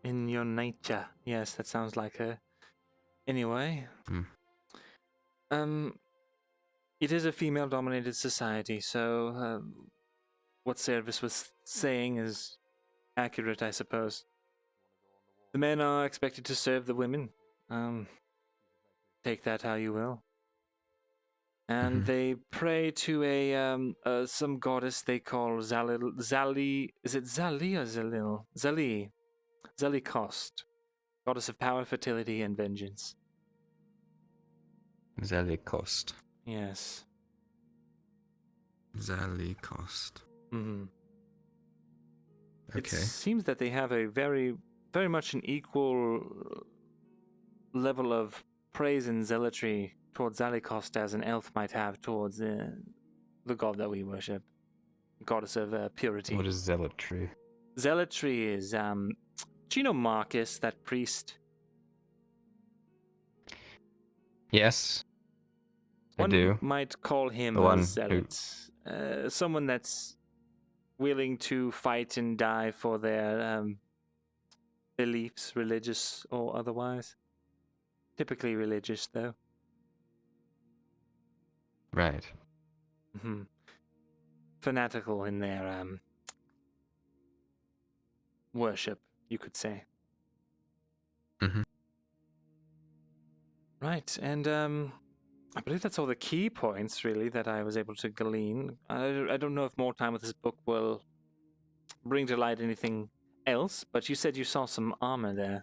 In your nature. Yes, that sounds like her. Anyway. It is a female-dominated society, so... what Service was saying is accurate, I suppose. The men are expected to serve the women. Take that how you will. And they pray to some goddess they call Zali. Is it Zali or Zalil? Zali. Zali Cost. Goddess of power, fertility, and vengeance. Zali Cost. Yes. Zali Cost. It Okay. seems that they have a very much an equal level of praise and zealotry towards Zalikost as an elf might have towards the god that we worship, goddess of purity. What is zealotry? Zealotry is, do you know Marcus, that priest? Yes, I One do. might call him The a one who- zealot. Someone that's willing to fight and die for their beliefs, religious or otherwise. Typically religious, though. Right. Fanatical in their worship, you could say. Mhm. Right, and I believe that's all the key points, really, that I was able to glean. I don't know if more time with this book will bring to light anything else, but you said you saw some armor there.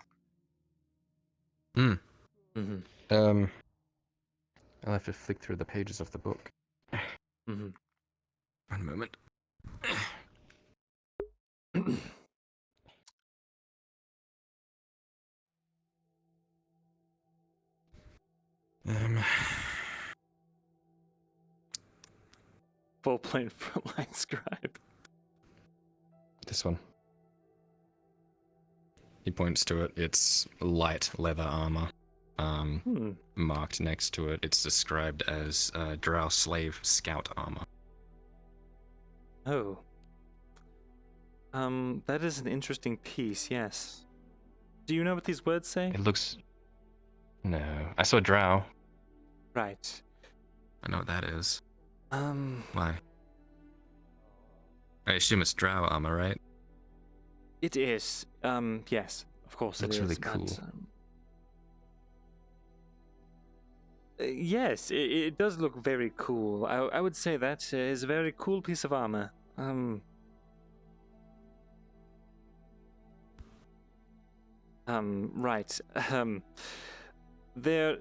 I'll have to flick through the pages of the book. One moment. Full plane frontline scribe. This one. He points to it. It's light leather armor. Marked next to it, it's described as drow slave scout armor. Oh. That is an interesting piece, yes. Do you know what these words say? It looks... No. I saw drow. Right. I know what that is. Um... Why? I assume it's drow armor, right? It is. Yes. Of course Looks it is. really cool. Yes, it does look very cool. I would say that is a very cool piece of armor. Right. There...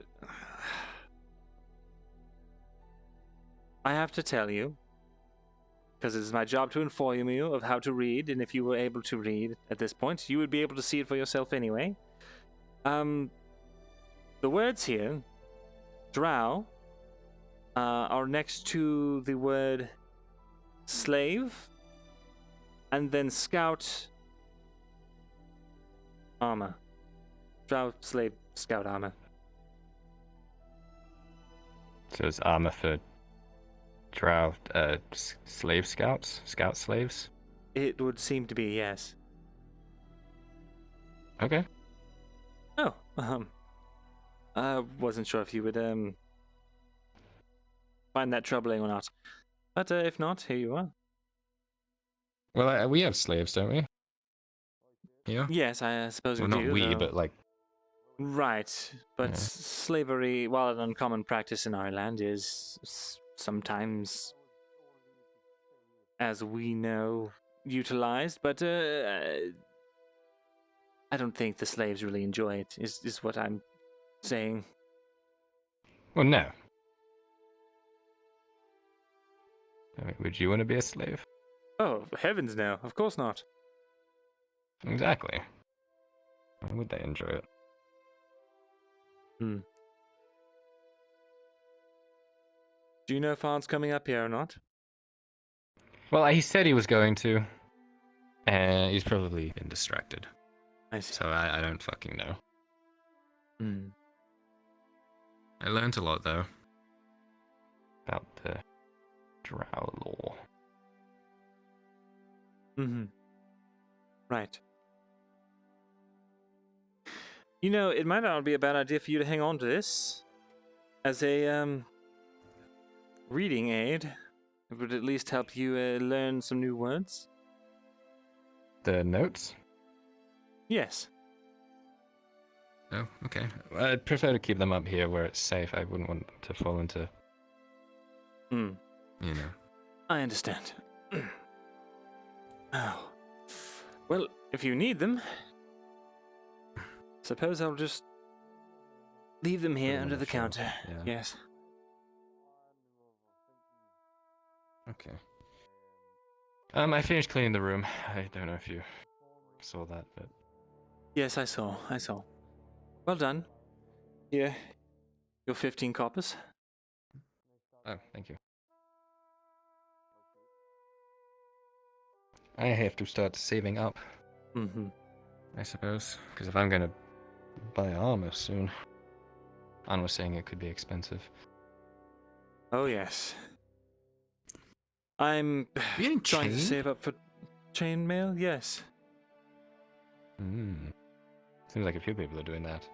I have to tell you, because it is my job to inform you of how to read, and if you were able to read at this point, you would be able to see it for yourself anyway. The words here, drow, are next to the word slave, and then scout armor. Drow, slave, scout armor. So it's armor for drow slave scouts? Scout slaves? It would seem to be, yes. Okay. Oh, I wasn't sure if you would, find that troubling or not. But, if not, here you are. Well, we have slaves, don't we? Yeah? Yes, I suppose Well, we not do. we, though. but like... Right, but Yeah. slavery, while an uncommon practice in our land, is sometimes, as we know, utilized, but I don't think the slaves really enjoy it, is what I'm saying. Well, no. I mean, would you want to be a slave? Oh, heavens no, of course not. Exactly. Why would they enjoy it? Do you know if Arn's coming up here or not? Well, he said he was going to. And he's probably been distracted. I see. So I don't fucking know. Hmm. I learned a lot, though. About the drow lore. Right. You know, it might not be a bad idea for you to hang on to this as a reading aid. It would at least help you learn some new words. The notes? Yes. Oh, okay. I'd prefer to keep them up here where it's safe. I wouldn't want them to fall into... You know. I understand. Oh. Well, if you need them, suppose I'll just leave them here them on under the the shelf, counter. yeah. Yes. Okay. I finished cleaning the room. I don't know if you saw that, but Yes, I saw. Well done. Here, your 15 coppers. oh, thank you. I have to start saving up. Mm-hmm. I suppose, because if I'm gonna buy armor soon, Anne was saying it could be expensive. Oh yes. I'm getting trying to chained? save up for chainmail. Yes. Seems like a few people are doing that.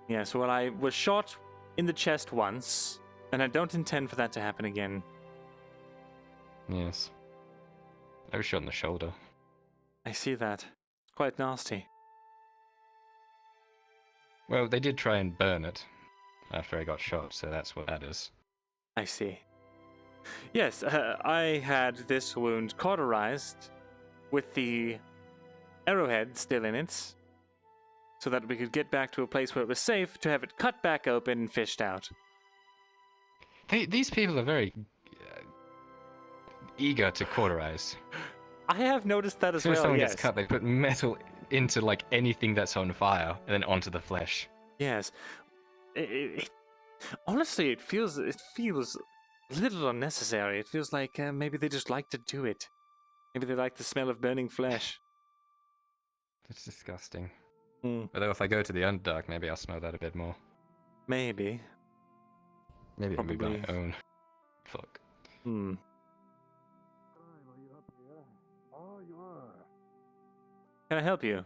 Yes. Well, I was shot in the chest once, and I don't intend for that to happen again. Yes. I was shot in the shoulder. I see that. It's quite nasty. Well, they did try and burn it after I got shot, so that's what that is. I see. Yes, I had this wound cauterized with the arrowhead still in it, so that we could get back to a place where it was safe to have it cut back open and fished out. These people are very eager to cauterize. I have noticed that as soon as well, someone yes. gets cut, they put metal into like anything that's on fire and then onto the flesh. Yes. Honestly, it feels a little unnecessary. It feels like maybe they just like to do it. Maybe they like the smell of burning flesh. That's disgusting. Mm. Although if I go to the Underdark, maybe I'll smell that a bit more. Maybe. Maybe it'll be Probably. my own. Fuck. Hmm. Can I help you?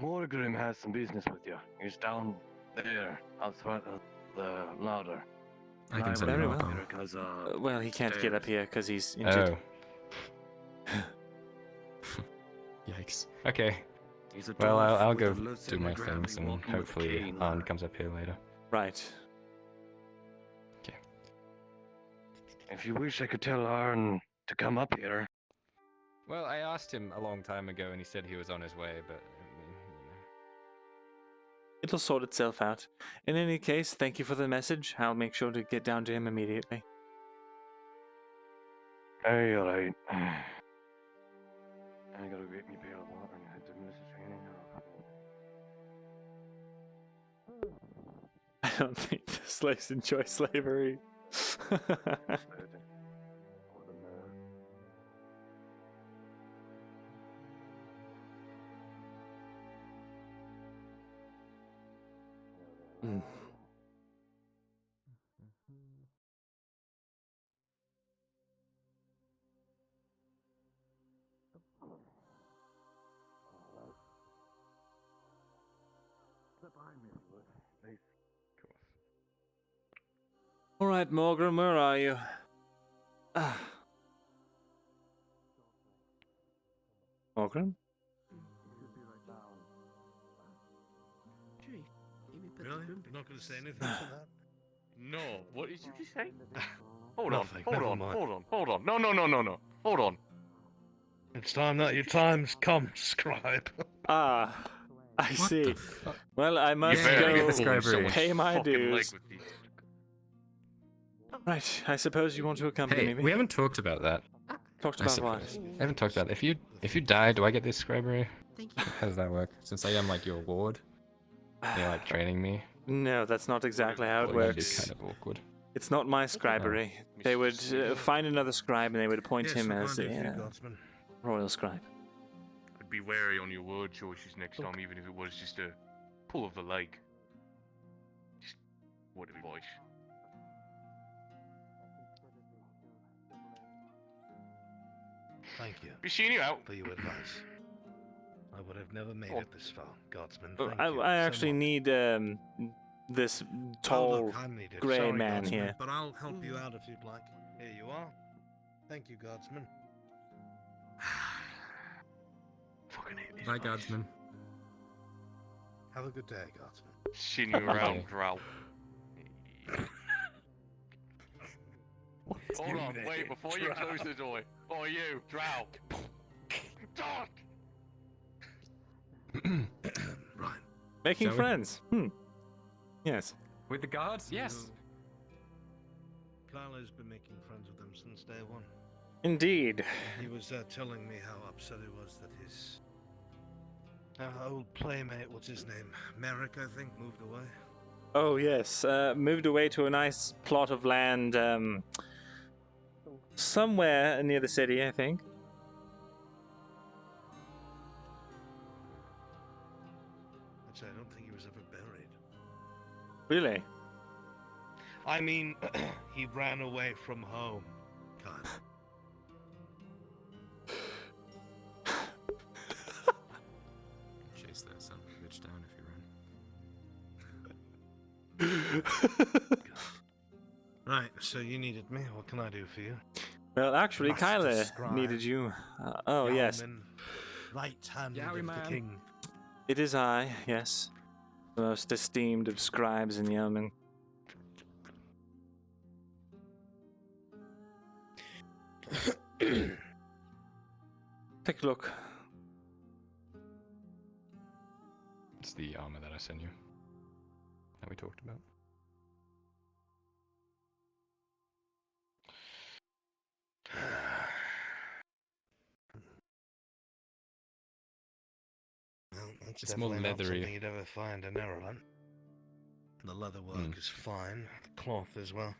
Morgrim has some business with you. He's down there, outside of the ladder. I can send Very him well. up here. Because, Well, he can't get up here because he's injured. Oh. Yikes. Okay. He's a Well, dwarf I'll with go a lute do and my a grappling things, and walking with a hopefully cane Arn lad. comes up here later. Right. If you wish, I could tell Arn to come up here. Well, I asked him a long time ago, and he said he was on his way, but It'll sort itself out. In any case, thank you for the message. I'll make sure to get down to him immediately. Hey, alright. I gotta get me a pail of water and head to Mrs. Training now. I don't think the slaves enjoy slavery. Mm. All right, Morgan, where are you? Morgan? Really? You're not going to say anything to that? No, what did you just say? Hold Nothing, on, never hold on, mind. hold on, hold on. No. Hold on. It's time that your time's come, scribe. I see. Well, I must better go get the scribery. pay my Fucking leg dues. with these. Right, I suppose you want to accompany hey, me. we haven't talked about that. Talked I about what? suppose. I haven't talked about it. If you die, do I get this scribery? Thank you. How does that work? Since I am like your ward, you're like training me. No, that's not exactly how it Well, that'd be works. kind of awkward. It's not my scribery. They would find another scribe and they would appoint Yes, him we'll as find a few a guardsmen. royal scribe. I'd be wary on your word choices next time, even if it was just a pull of the leg. Just word of advice. Thank you. Be seeing you out. For your advice. I would have never made it this far, guardsman. Oh, Thank I you actually so much. need this Oh, tall look, I need it. grey Sorry, man guardsman, here. But I'll help you out if you'd like. Here you are. Thank you, guardsman. Fucking hate these Bye, guys. guardsman. Have a good day, guardsman. Seeing you around, Drow. Hold on, wait, before you close the door. Oh, you, Drow. Talk! Right. Making Shall we? friends. Yes. With the guards? Yes. Plala's been making friends with them since day one. Indeed. He was telling me how upset he was that his old playmate, what's his name, Merrick, I think, moved away. Oh yes, moved away to a nice plot of land somewhere near the city, I think. Actually, I don't think he was ever buried. Really? I mean, he ran away from home, kind of. Chase that son of a bitch down if you run. Right, so you needed me. What can I do for you? Well, actually, Master Kyler Scribe, needed you. Oh, yes. Yeoman, right hand of the man. king. It is I, yes. The most esteemed of scribes in Yeoman. Take a look. It's the armor that I sent you. That we talked about. Well, that's It's more definitely not leathery. something you'd ever find in Ireland. The leather work is fine. The cloth as well.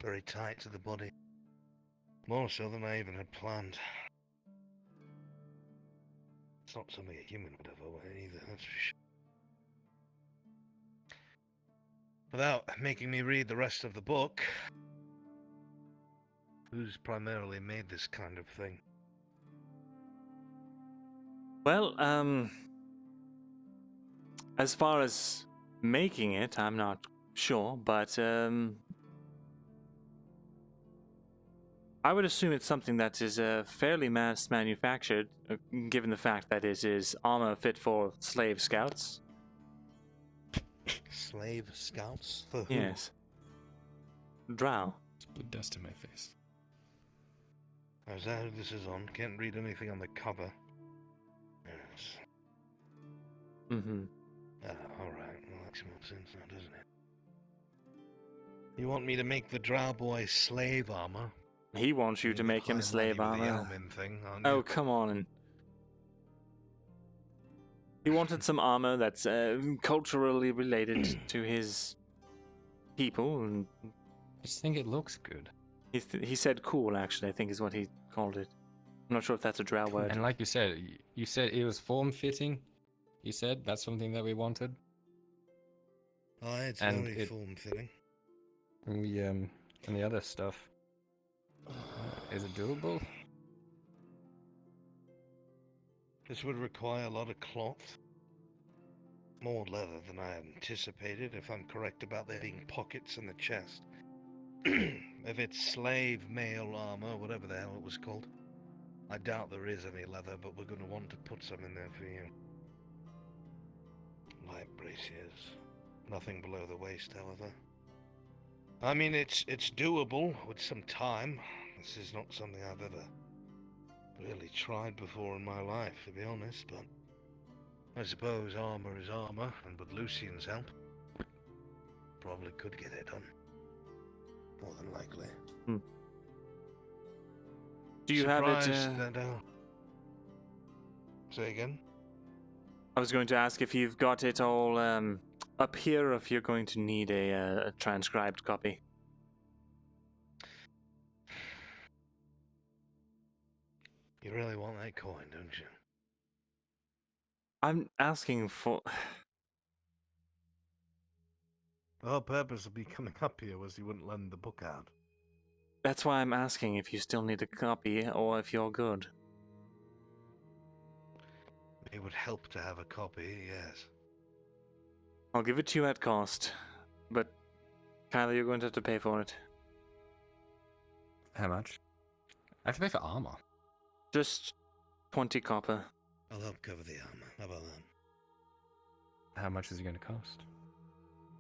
Very tight to the body. More so than I even had planned. It's not something a human would ever wear either, that's for sure. Without making me read the rest of the book, who's primarily made this kind of thing? Well, as far as making it, I'm not sure, but I would assume it's something that is fairly mass manufactured, given the fact that it is armor fit for slave scouts. Slave scouts? For who? Yes. Drow. It's blue dust in my face. Is that who this is on? Can't read anything on the cover. Yes. Mm-hmm. Alright. Well, that makes more sense now, doesn't it? You want me to make the drow boy slave armor? He wants you to make him slave armor. The Yeoman thing, aren't you? Oh, come on. He wanted some armor that's culturally related to his people. And I just think it looks good. he said cool, actually, I think is what he called it. I'm not sure if that's a drow word. And like you said it was form-fitting. You said that's something that we wanted. Oh, it's And very form-fitting. And the other stuff. Is it doable? This would require a lot of cloth. More leather than I anticipated, if I'm correct about there being pockets in the chest. If it's slave male armor, whatever the hell it was called. I doubt there is any leather, but we're going to want to put some in there for you. Light braziers. Nothing below the waist, however. I mean, it's doable with some time. This is not something I've ever really tried before in my life, to be honest, but I suppose armor is armor, and with Lucian's help, probably could get it done. More than likely. Do you have it? Say again? I was going to ask if you've got it all up here, or if you're going to need a transcribed copy. You really want that coin, don't you? I'm asking for... The whole purpose of me coming up here was you wouldn't lend the book out. That's why I'm asking if you still need a copy, or if you're good. It would help to have a copy, yes. I'll give it to you at cost, but Kyler, you're going to have to pay for it. How much? I have to pay for armor. Just 20 copper. I'll help cover the armor. How about that? How much is it going to cost?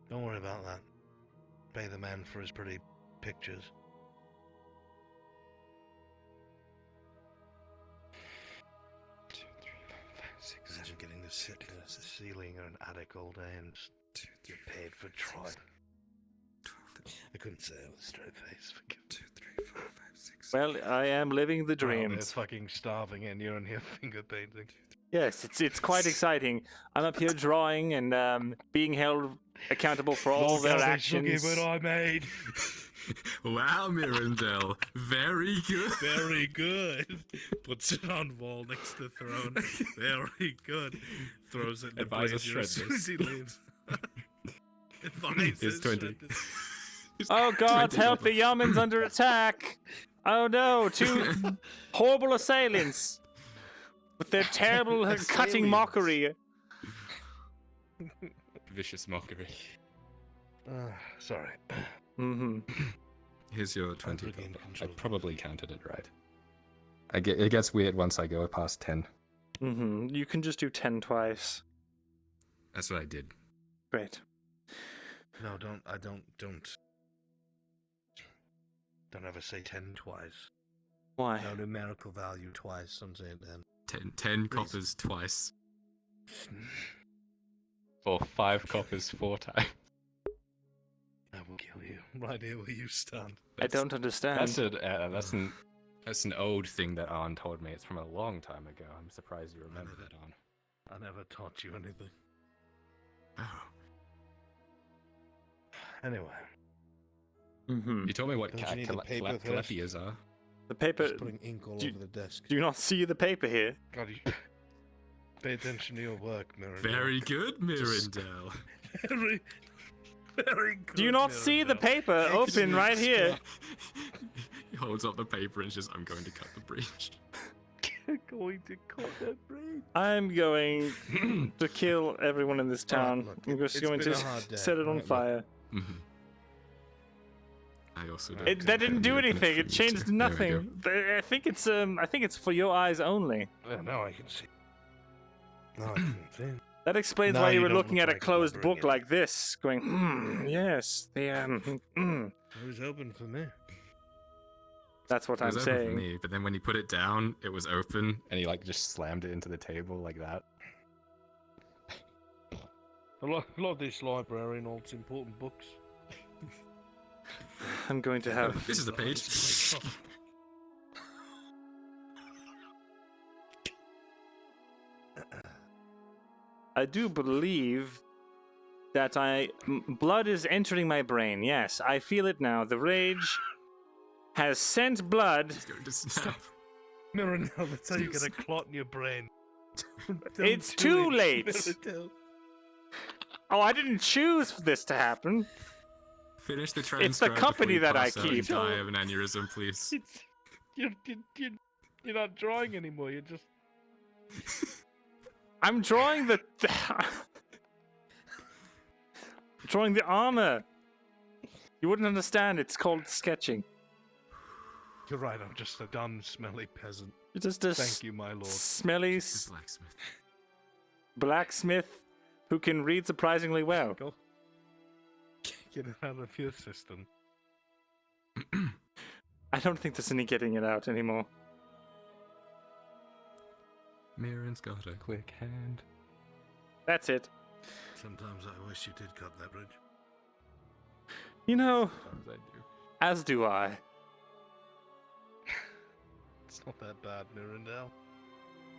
Don't worry about that. Pay the man for his pretty pictures. Imagine getting to sit in a ceiling or an attic all day and just get paid for trying. I couldn't say it with a straight face. Forgive 2, 3, 4, 5, 6, Well, I am living the Oh, they're dreams. fucking starving and you're in here finger painting. Yes, it's quite exciting. I'm up here drawing and being held accountable for all Look their how much actions. what I made. Wow, Myrindal. Very good. Very good. Puts it on wall next to throne. Very good. Throws it in the Advisor brazier as shred soon as he leaves. Advisor It's 20. shred this. Oh God, help! The Yeoman's under attack. Oh no, two horrible assailants with their terrible cutting mockery. Vicious mockery. Sorry. Mm-hmm. Here's your 20. I probably counted it right. It gets weird once I go past 10. Mm-hmm. You can just do 10 twice. That's what I did. Great. No, don't ever say 10 twice. Why? No numerical value twice. I'm saying 10. 10 coppers twice. Or 5 coppers 4 times. I will kill you right here where you stand. I don't understand. That's an old thing that Arn told me. It's from a long time ago. I'm surprised you remember that, Arn. I never taught you anything. Oh. Anyway. Mm-hmm. You told me what Don't you need the paper first? calapias are. The paper. Just putting ink all over the desk. Do you not see the paper here? God, you pay attention to your work, Myrindal. Very good, Myrindal. Very, very good. Do you not see the paper open right here? He holds up the paper and says, I'm going to cut the breach. Going to cut that breach. I'm going to kill everyone in this town. Look, I'm just it's going been to a hard day, set it on right, fire. Mm-hmm. I also don't That didn't do anything. It changed There we nothing. I think it's for your eyes only. Yeah, now I can see. Now I can see. That explains Now why you you were don't looking look at a like closed blubbering book like this, going, yes, the It was open for me. That's what It I'm was open for saying. me, but then when he put it down, it was open. And he just slammed it into the table like that. I love this library and all its important books. I'm going to have. This is a page. I do believe that blood is entering my brain. Yes, I feel it now. The rage has sent blood. He's going to snap. Myrindal, that's how you get a clot in your brain. It's too late. Oh, I didn't choose for this to happen. Finish the It's transcribe. the company before you that I pass out and keep. Die of an aneurysm, please. You're not drawing anymore. You're just. I'm drawing the. drawing the armor. You wouldn't understand. It's called sketching. You're right. I'm just a dumb, smelly peasant. You're just a Thank you, my lord. smelly Blacksmith. blacksmith who can read surprisingly well. Go. Get it out of your system. I don't think there's any getting it out anymore. Mirren's got a quick hand. That's it. Sometimes I wish you did cut that bridge. You know, Sometimes I do. as do I. It's not that bad, Myrindal.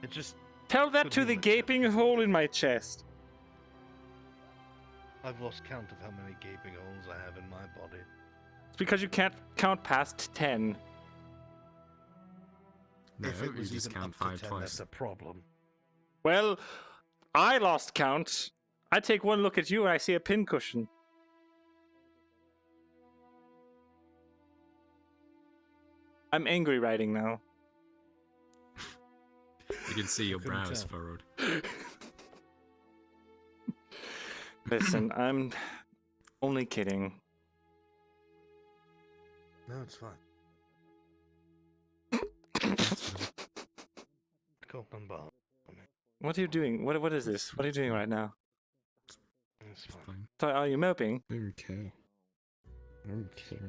It just. Tell that could to be the much gaping hole in my chest. I've lost count of how many gaping holes I have in my body. It's because you can't count past 10. No, If it you was just even count up to 5 10, twice. that's a problem. Well, I lost count. I take one look at you and I see a pincushion. I'm angry writing now. You can see your Couldn't brows tell. furrowed. Listen, I'm only kidding. No, it's fine. Cool, unbar. What are you doing? What is this? What are you doing right now? It's fine. So, are you moping? Okay. Okay.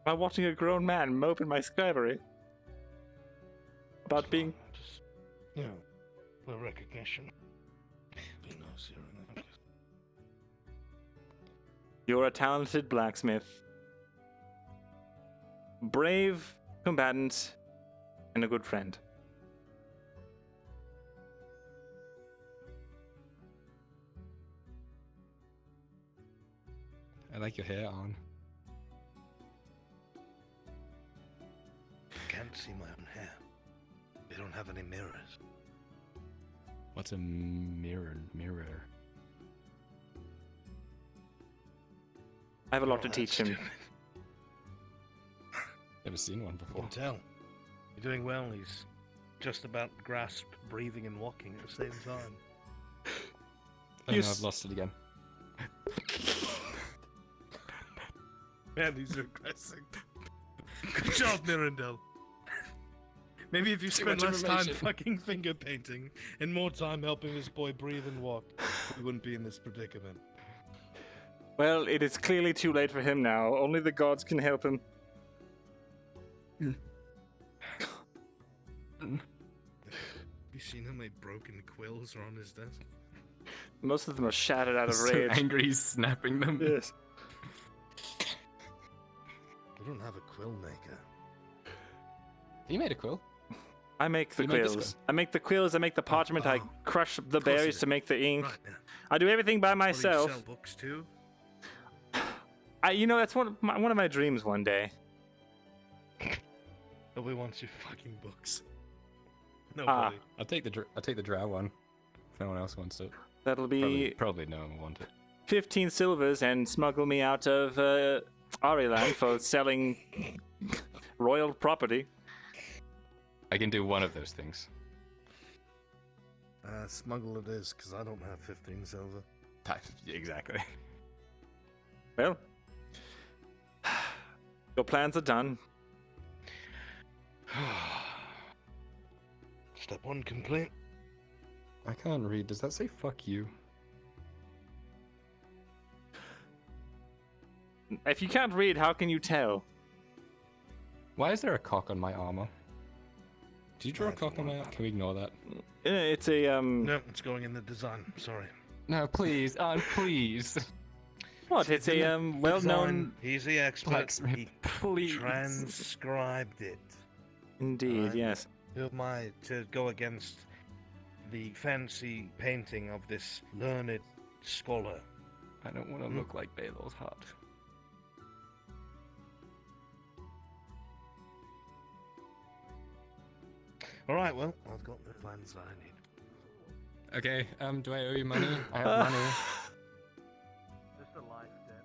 By watching a grown man mope in my scribery? About being... Just, you know, the recognition. Be nice here and there. You're a talented blacksmith. brave combatant and a good friend. I like your hair on. I can't see my own hair. We don't have any mirrors. What's a mirror? I have a lot to teach him. Never seen one I before. can tell. You're doing well. He's just about grasped breathing and walking at the same time. Oh no, I've lost it again. Man, he's regressing. Good job, Myrindal. Maybe if you spent less time fucking finger painting and more time helping this boy breathe and walk, we wouldn't be in this predicament. Well, it is clearly too late for him now. Only the gods can help him. Have you seen how many broken quills are on his desk? Most of them are shattered out of So rage. angry he's snapping them. Yes. We don't have a quill maker. You made a quill. I make the You made this quills. I make the quills. I make the parchment. I crush the Of course you berries do. to make the ink. Right, yeah. I do everything by Well, you myself. sell books too? You know, that's one of my dreams one day. Nobody wants your fucking books. Nobody. I'll take the drow one. If no one else wants it. That'll be Probably no one will want it. 15 silvers and smuggle me out of Ariland for selling royal property. I can do one of those things. Smuggle it is, because I don't have 15 silver. Exactly. Well, your plans are done. Step 1 complete. I can't read. Does that say fuck you? If you can't read, how can you tell? Why is there a cock on my armor? Did you draw a cock on my armor? Can we ignore that? It's a No, it's going in the design. Sorry. No, please, please. What? It's a well-known. He's the expert. Blacksmith, He please. transcribed it. Indeed, Right. yes. Who am I to go against the fancy painting of this learned scholar? I don't want to look like Balor's heart. All right, well, I've got the plans that I need. Okay, do I owe you money? I have money. Just a life debt.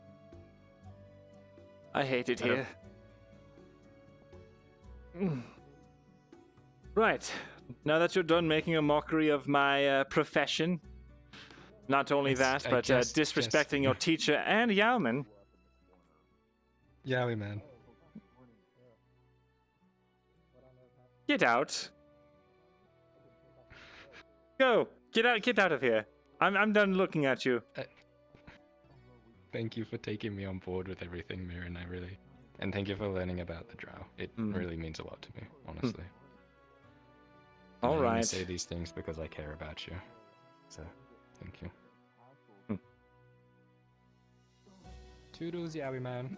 I hate it here. Right. Now that you're done making a mockery of my profession, not only Yes, that, I but just- disrespecting your teacher and Yeoman. Yowie man. Get out. Go. Get out of here. I'm done looking at you. Thank you for taking me on board with everything, Mirin. And thank you for learning about the drow. It really means a lot to me, honestly. All I only right. say these things because I care about you. So, thank you. Toodles, Yowie man.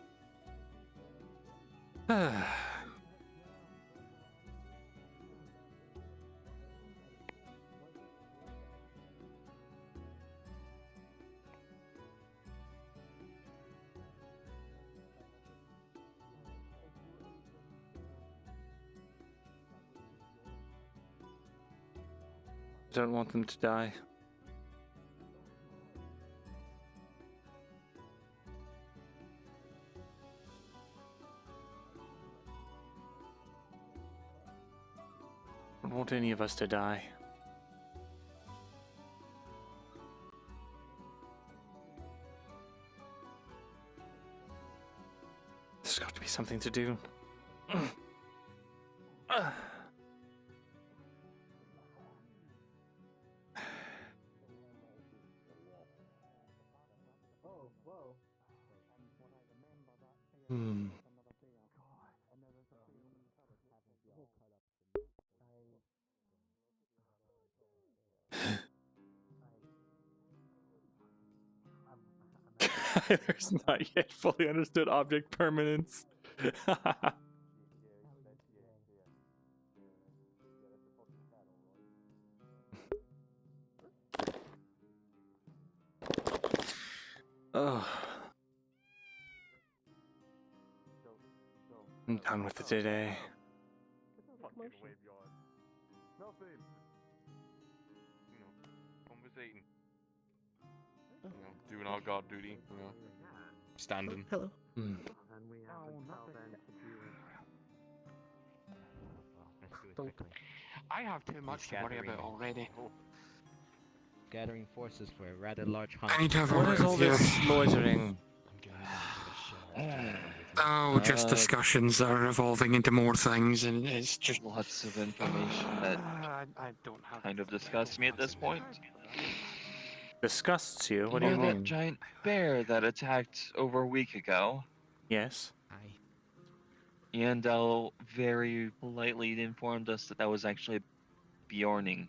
I don't want them to die. I don't want any of us to die. There's got to be something to do. There's not yet fully understood object permanence. Oh. I'm done with it today. Conversating. Doing our guard duty. Standing. Hello. And we have until then to do it. Let's do it quickly. I have too much to worry about already. Gathering forces for a rather large hunt. I need to have a What word is all with you. this loitering? Oh, just discussions that are revolving into more things, and it's just lots of information that I don't have kind of disgusts me at this point. Disgusts you? What do You you know that mean? giant bear that attacked over a week ago? Yes. Yandel very politely informed us that that was actually Bjorning.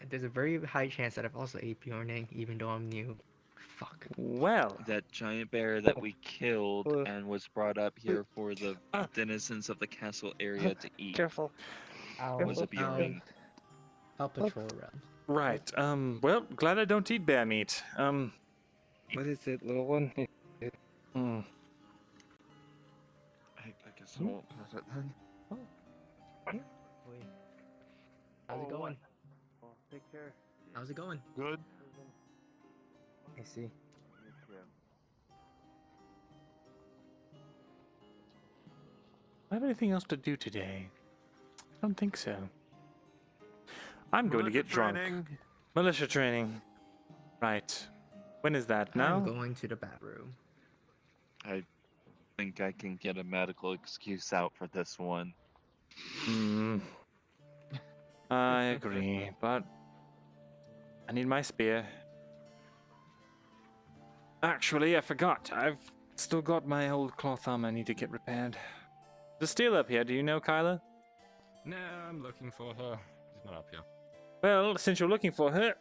There's a very high chance that I've also ate Bjorning, even though I'm new. Fuck. Well. That giant bear that we killed and was brought up here for the denizens of the castle area to eat. Careful. Was a Bjorning. I'll patrol around. Right. Well, glad I don't eat bear meat. What is it, little one? I guess I won't pass it then. How's it going? Take care. How's it going? Good. I see. Do I have anything else to do today? I don't think so. I'm going to get drunk. Militia training. Right. When is that now? I'm going to the bathroom. I think I can get a medical excuse out for this one. I agree, but I need my spear. Actually, I forgot. I've still got my old cloth armor I need to get repaired. There's steel up here. Do you know Kyla? No, I'm looking for her. She's not up here. Well, since you're looking for her,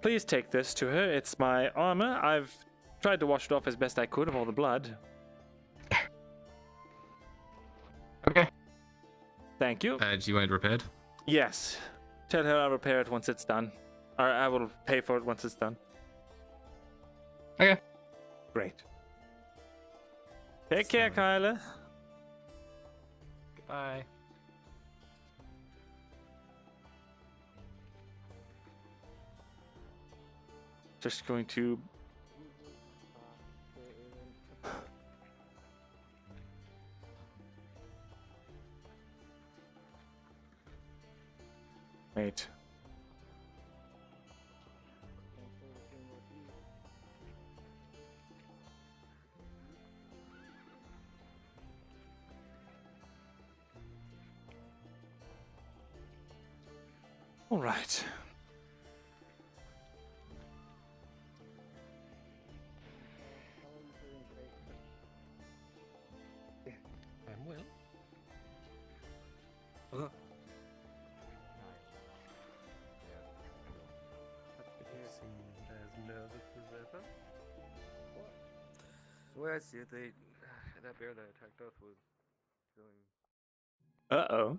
please take this to her. It's my armor. I've tried to wash it off as best I could of all the blood. Okay. Thank you. Do you want it repaired? Yes. Tell her I'll repair it once it's done. Or I will pay for it once it's done. Okay. Great. Take care, Kyla. Goodbye. Just going to... Wait. All right. I'm well. As nervous as ever. Well, I see it. That bear that attacked us was doing. Uh-oh.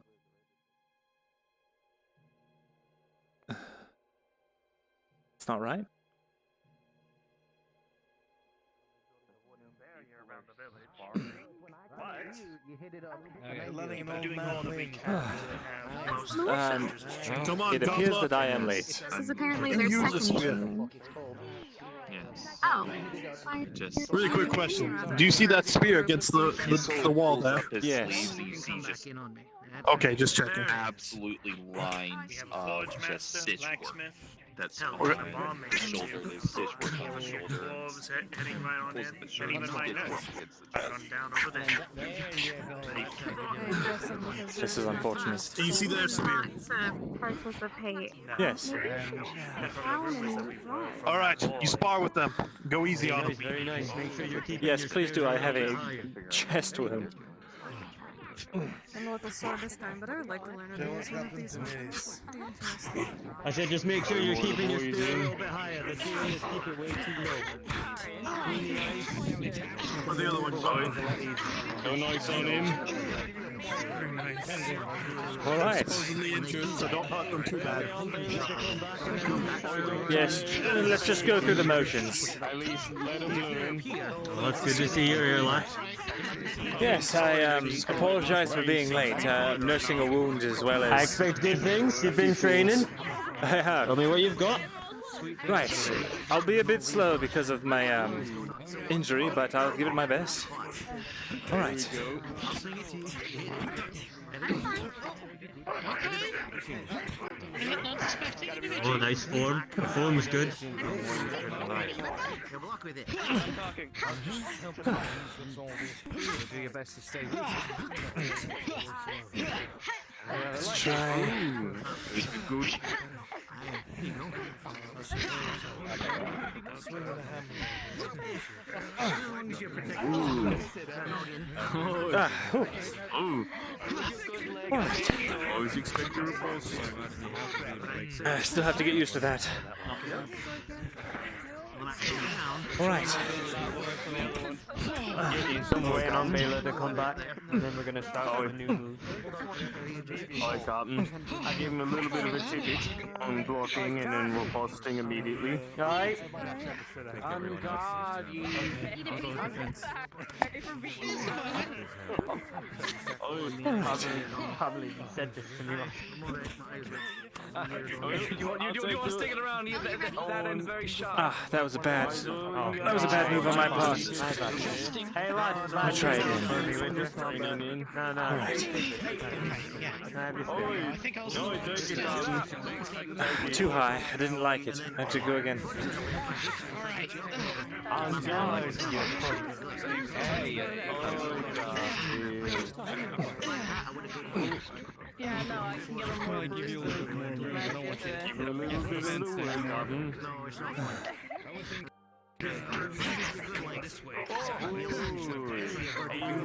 It's not right. You hit it up. It appears that I am late. This is apparently their second game. Yes. Oh. Really quick question. Do you see that spear against the wall there? Yes. You see just Okay, just checking. absolutely lines of just stitch work. That's on Okay. the shoulder. There's stitch work on the shoulder. Dwarves heading right on in, Pulls the shirt and even up, my stitch nose. work against the chest. Run down over there. This is unfortunate. Do you see that spear? Participate. Yes. All right, you spar with them. Go easy on them. Very nice. Make sure you're keeping Yes, your please do. I spears have a a little bit higher. chest wound. I'm not with the sword this time, but I would like to learn how to use one of these weapons. Be interesting. I said just make sure you're keeping your spear a little bit higher. The theory is keep it way too low. Clean the ice. Where's the other one going? Go nice on him. Very nice. All right. Supposedly injured, so don't hurt them too bad. Yes, let's just go through the motions. At least let them learn. Well, that's good to see you're here, lad. Yes, I apologize for being late. Nursing a wound as well as. I expect good things. You've been training. I have. Tell me what you've got. Right. I'll be a bit slow because of my injury, but I'll give it my best. All right. Oh, nice form. The form is good. Good luck with it. Do your best to stay Let's try. This be good. I was expecting a repulse. I still have to get used to that. Alright. So I'm waiting on Baylor to come back, and then we're gonna start with a new move. Alright, Captain. I gave him a little bit of a ticket on blocking, and then we're posting immediately. Alright? On guard, you. Probably you said this to me. You want to stick it around? That end's very sharp. Ah, that was a bad move on my part. Hey, lad, I'll try again. No. Alright. I think I was Too high. I didn't like it. I have to go again. Yeah, no, I can give him more. Give you a little bit more room. I don't want you to give it up against the fence anymore. No, it's not fun. This way.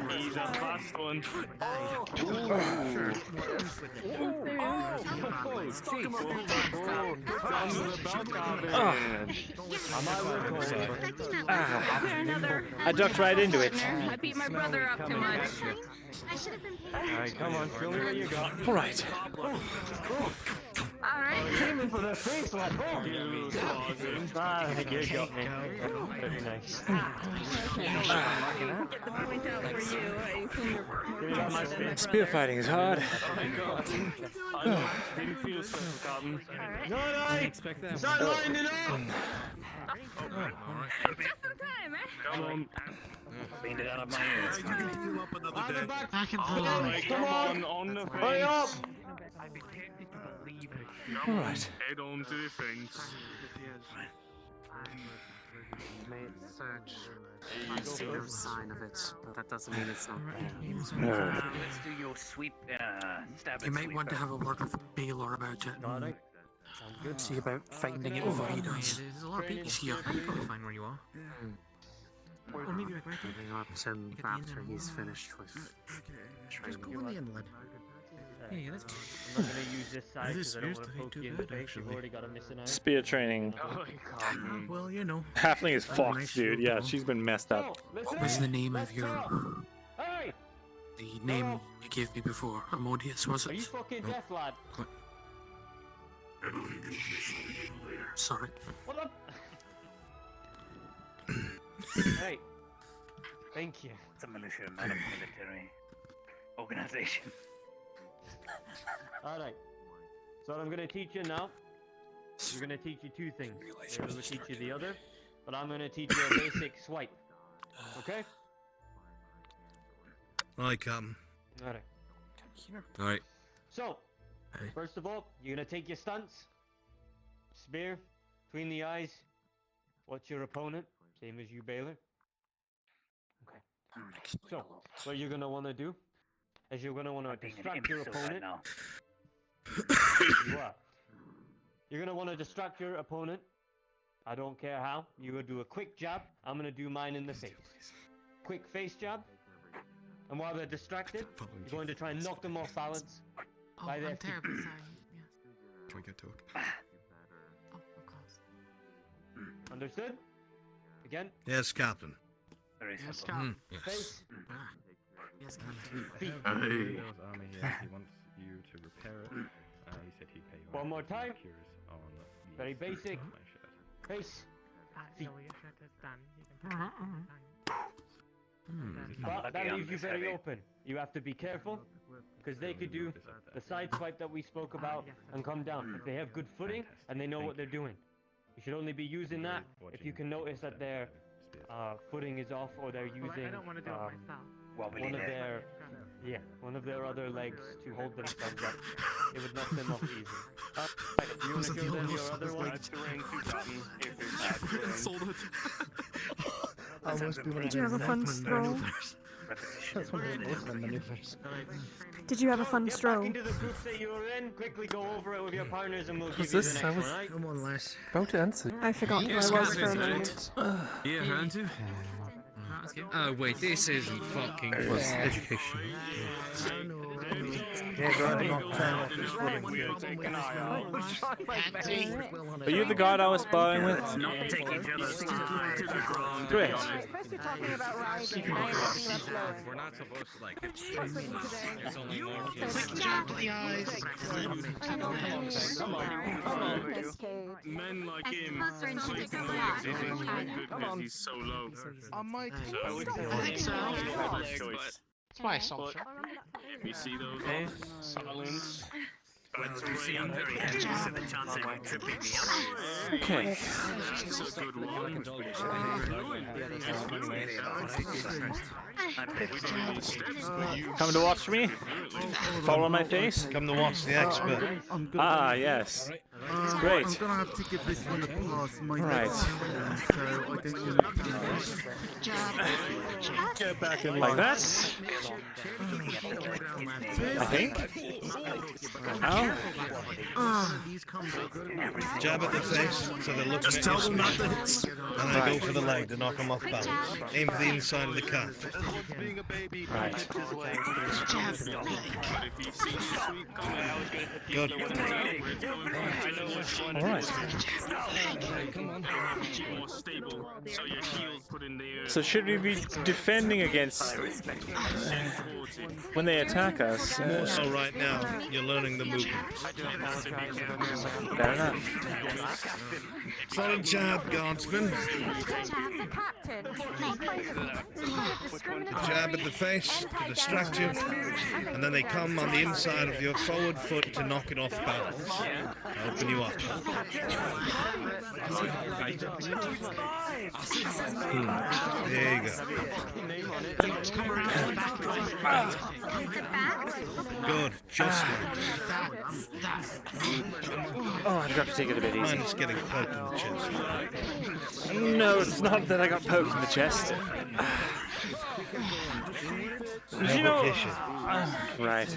He's a fast one. I ducked right into it. I beat my brother up too much. Alright, come on, show me what you got. Alright. Alright. Aiming for the face, lad. I think you got me. Very nice. Get the point out for you. Spear fighting is hard. Didn't feel so, Captain. Expect that. Start lining up! Come on. Cleaned it out of my ears. Come on the fence. Hurry up! Alright. Head on to the fence. Made search. I see no sign of it, but that doesn't mean it's not there. Let's do your sweep. Stab You might want to have a word with Baylor about it. Sounds good. See about finding it before he does. There's a lot of people here. You probably find where you are. Or maybe like right Coming up to him after he's finished with Just go training. on the inlet. Hey, that's I'm not gonna use this side This because I don't spear's want to doing poke too you in the bad, face. You've actually. already got a missing eye. Spear training. well, you know. Halfling is Nice fucked, dude. Yeah, little- she's been messed up. What was the name of your... Hey! The name you gave me before? Amodius, was Are you it? fucking No. deaf, lad? Sorry. What up? Hey. Thank you. It's a militia, not a military organization. Alright. So what I'm gonna teach you now, we're gonna teach you two things. We're gonna teach you the other, but I'm gonna teach you a basic swipe. Okay? Aye, Captain. Alright. Alright. So, first of all, you're gonna take your stance. Spear, between the eyes. What's your opponent? Same as you, Baylor. Okay. So, what you're gonna wanna do is you're gonna wanna distract your opponent. You are. You're gonna wanna distract your opponent. I don't care how. You're gonna do a quick jab. I'm gonna do mine in the face. Quick face jab. And while they're distracted, you're going to try and knock them off balance. Oh, by their I'm feet. terribly sorry. Can we get to it? Oh, of course. Understood? Again? Yes, Captain. Very Yes, simple. Captain. Yes. Face. Yes, He armor here. He wants you to repair it. He said he'd pay you. One more time. Cures on the Very inside of basic. my shirt. Face. Feet. Your shirt is done. You can But that leaves you very open. You have to be careful, because they could do the side swipe that we spoke about and come down. If they have good footing and they know what they're doing. You should only be using that if you can notice that their footing is off or they're using I don't want to do it myself. one of their other legs to hold themselves up. It would knock them off easy. Do you want to kill them your other one? Did you have a fun stroll? That's one of the Elven maneuvers. Did you have a fun stroll? Back into the groups that you were in. Quickly go over it with your partners and we'll give What's you this? the I next was one, right? Come on, lass. about to answer. I forgot who I was for a moment. Yeah, round two. Oh wait, this isn't fucking What's education? Yeah, go ahead and knock down off his footing. Are you the guard I was sparring with? Not take each other's Great. First you're talking about riding, now you're talking about blowing. We're not supposed to like. It's only Quick jab to the eyes. Come on. Men like him. He's so low. I might. It's my assumption. You see those saloons? You see, I'm very happy, so the chance of you tripping me up. Okay. That's a good one. Come to watch me? Follow my face? Come to watch the expert. Ah, yes. Great. I'm gonna have to give this one a pass. My Right. so I don't really Get back in Like line. that? I think. Ow. Jab at the face, so they're looking Just at tell your them not spear. to hit. And then go for the leg to knock them off balance. Aim for the inside of the calf. Right. Good. All right. So should we be defending against when they attack us? More so right now, you're learning the movement. Fair enough. Solid jab, guardsman. Jab at the face to distract you, and then they come on the inside of your forward foot to knock it off balance. Open you up. There you go. Good, just like Oh, I've got to take it a bit Mine easy. is getting poked in the chest. No, it's not that I got poked in the chest. You know, right.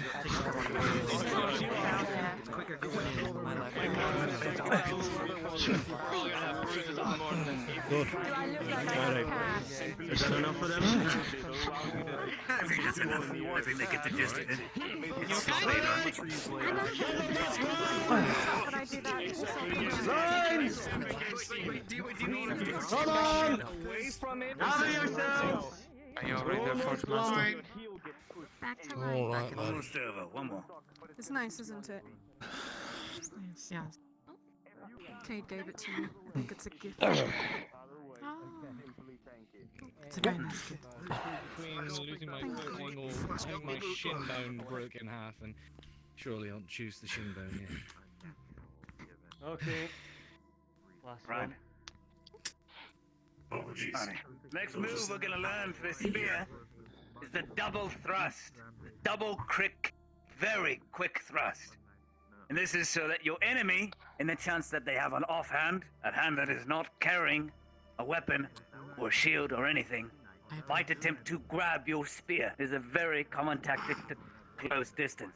Good. Is that enough for them? I think that's enough. I think they get the gist of it. It's Hold on! Gather yourselves! Are you already there, Forge Master? Back to All life. right, lad. almost over. One more. It's nice, isn't it? It's nice. Yeah. Cade gave it to me. I think it's a gift. It's a very nice gift. Between losing my footing or having my shin bone broke in half, and surely I'll choose the shin bone here. Okay. Last one. Oh, jeez. Next move we're gonna learn for this spear is the double thrust. The double quick, very quick thrust. And this is so that your enemy, in the chance that they have an offhand, a hand that is not carrying a weapon or shield or anything, might attempt to grab your spear. It is a very common tactic to close distance.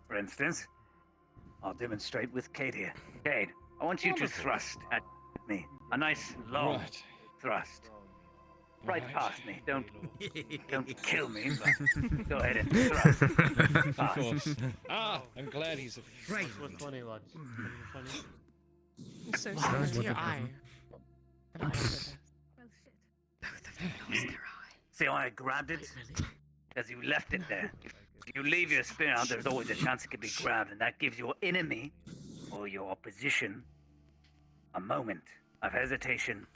For instance, I'll demonstrate with Cade here. Cade, I want you to thrust at me. A nice long thrust. Right past me. Don't kill me, but go ahead and thrust. Of course. I'm glad he's a friend. What's funny, lads? I'm so Sorry sorry. to your eye. See how I grabbed it? because you left it there. If you leave your spear out, there's always a chance it could be grabbed, and that gives your enemy or your opposition a moment of hesitation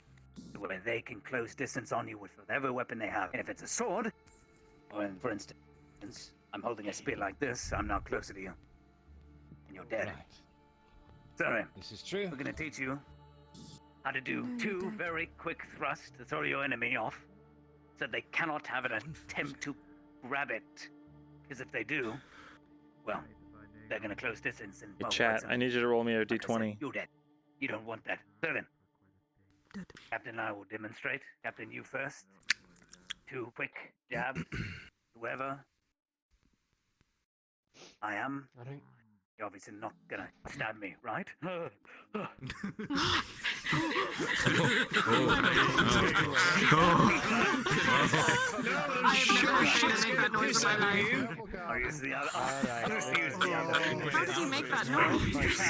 where they can close distance on you with whatever weapon they have. And if it's a sword, or for instance, I'm holding a spear like this, I'm now closer to you, and you're dead. Sorry. This is true. We're gonna teach you how to do 2 very quick thrusts to throw your enemy off, so they cannot have an attempt to grab it. Because if they do, well, they're gonna close distance and. Hey, chat, I need you to roll me a like I d20. said, you're dead. You don't want that. So then, Captain and I will demonstrate. Captain, you first. 2 quick jabs. Whoever I am. You're obviously not gonna stab me, right? How did you make that noise?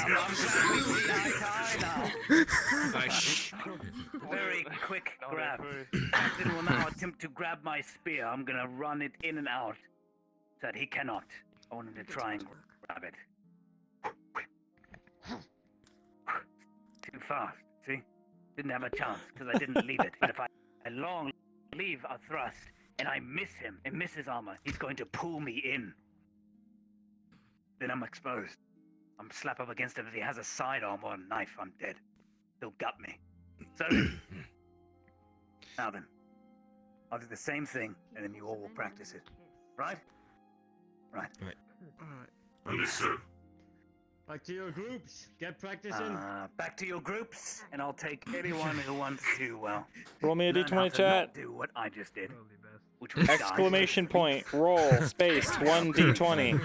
Very quick grab. Captain will now attempt to grab my spear. I'm gonna run it in and out so that he cannot. I want him to try and grab it. Too fast, see? Didn't have a chance because I didn't leave it. But if I long leave a thrust and I miss him and miss his armor, he's going to pull me in. Then I'm exposed. I'm slap up against him. If he has a sidearm or a knife, I'm dead. He'll gut me. So now then, I'll do the same thing and then you all will practice it. Right? Right. Understood. Back to your groups. Get practicing. Back to your groups, and I'll take anyone who wants to, well... Roll me a learn how d20, to chat. not do what I just did. Which was Exclamation point, roll, space, 1d20.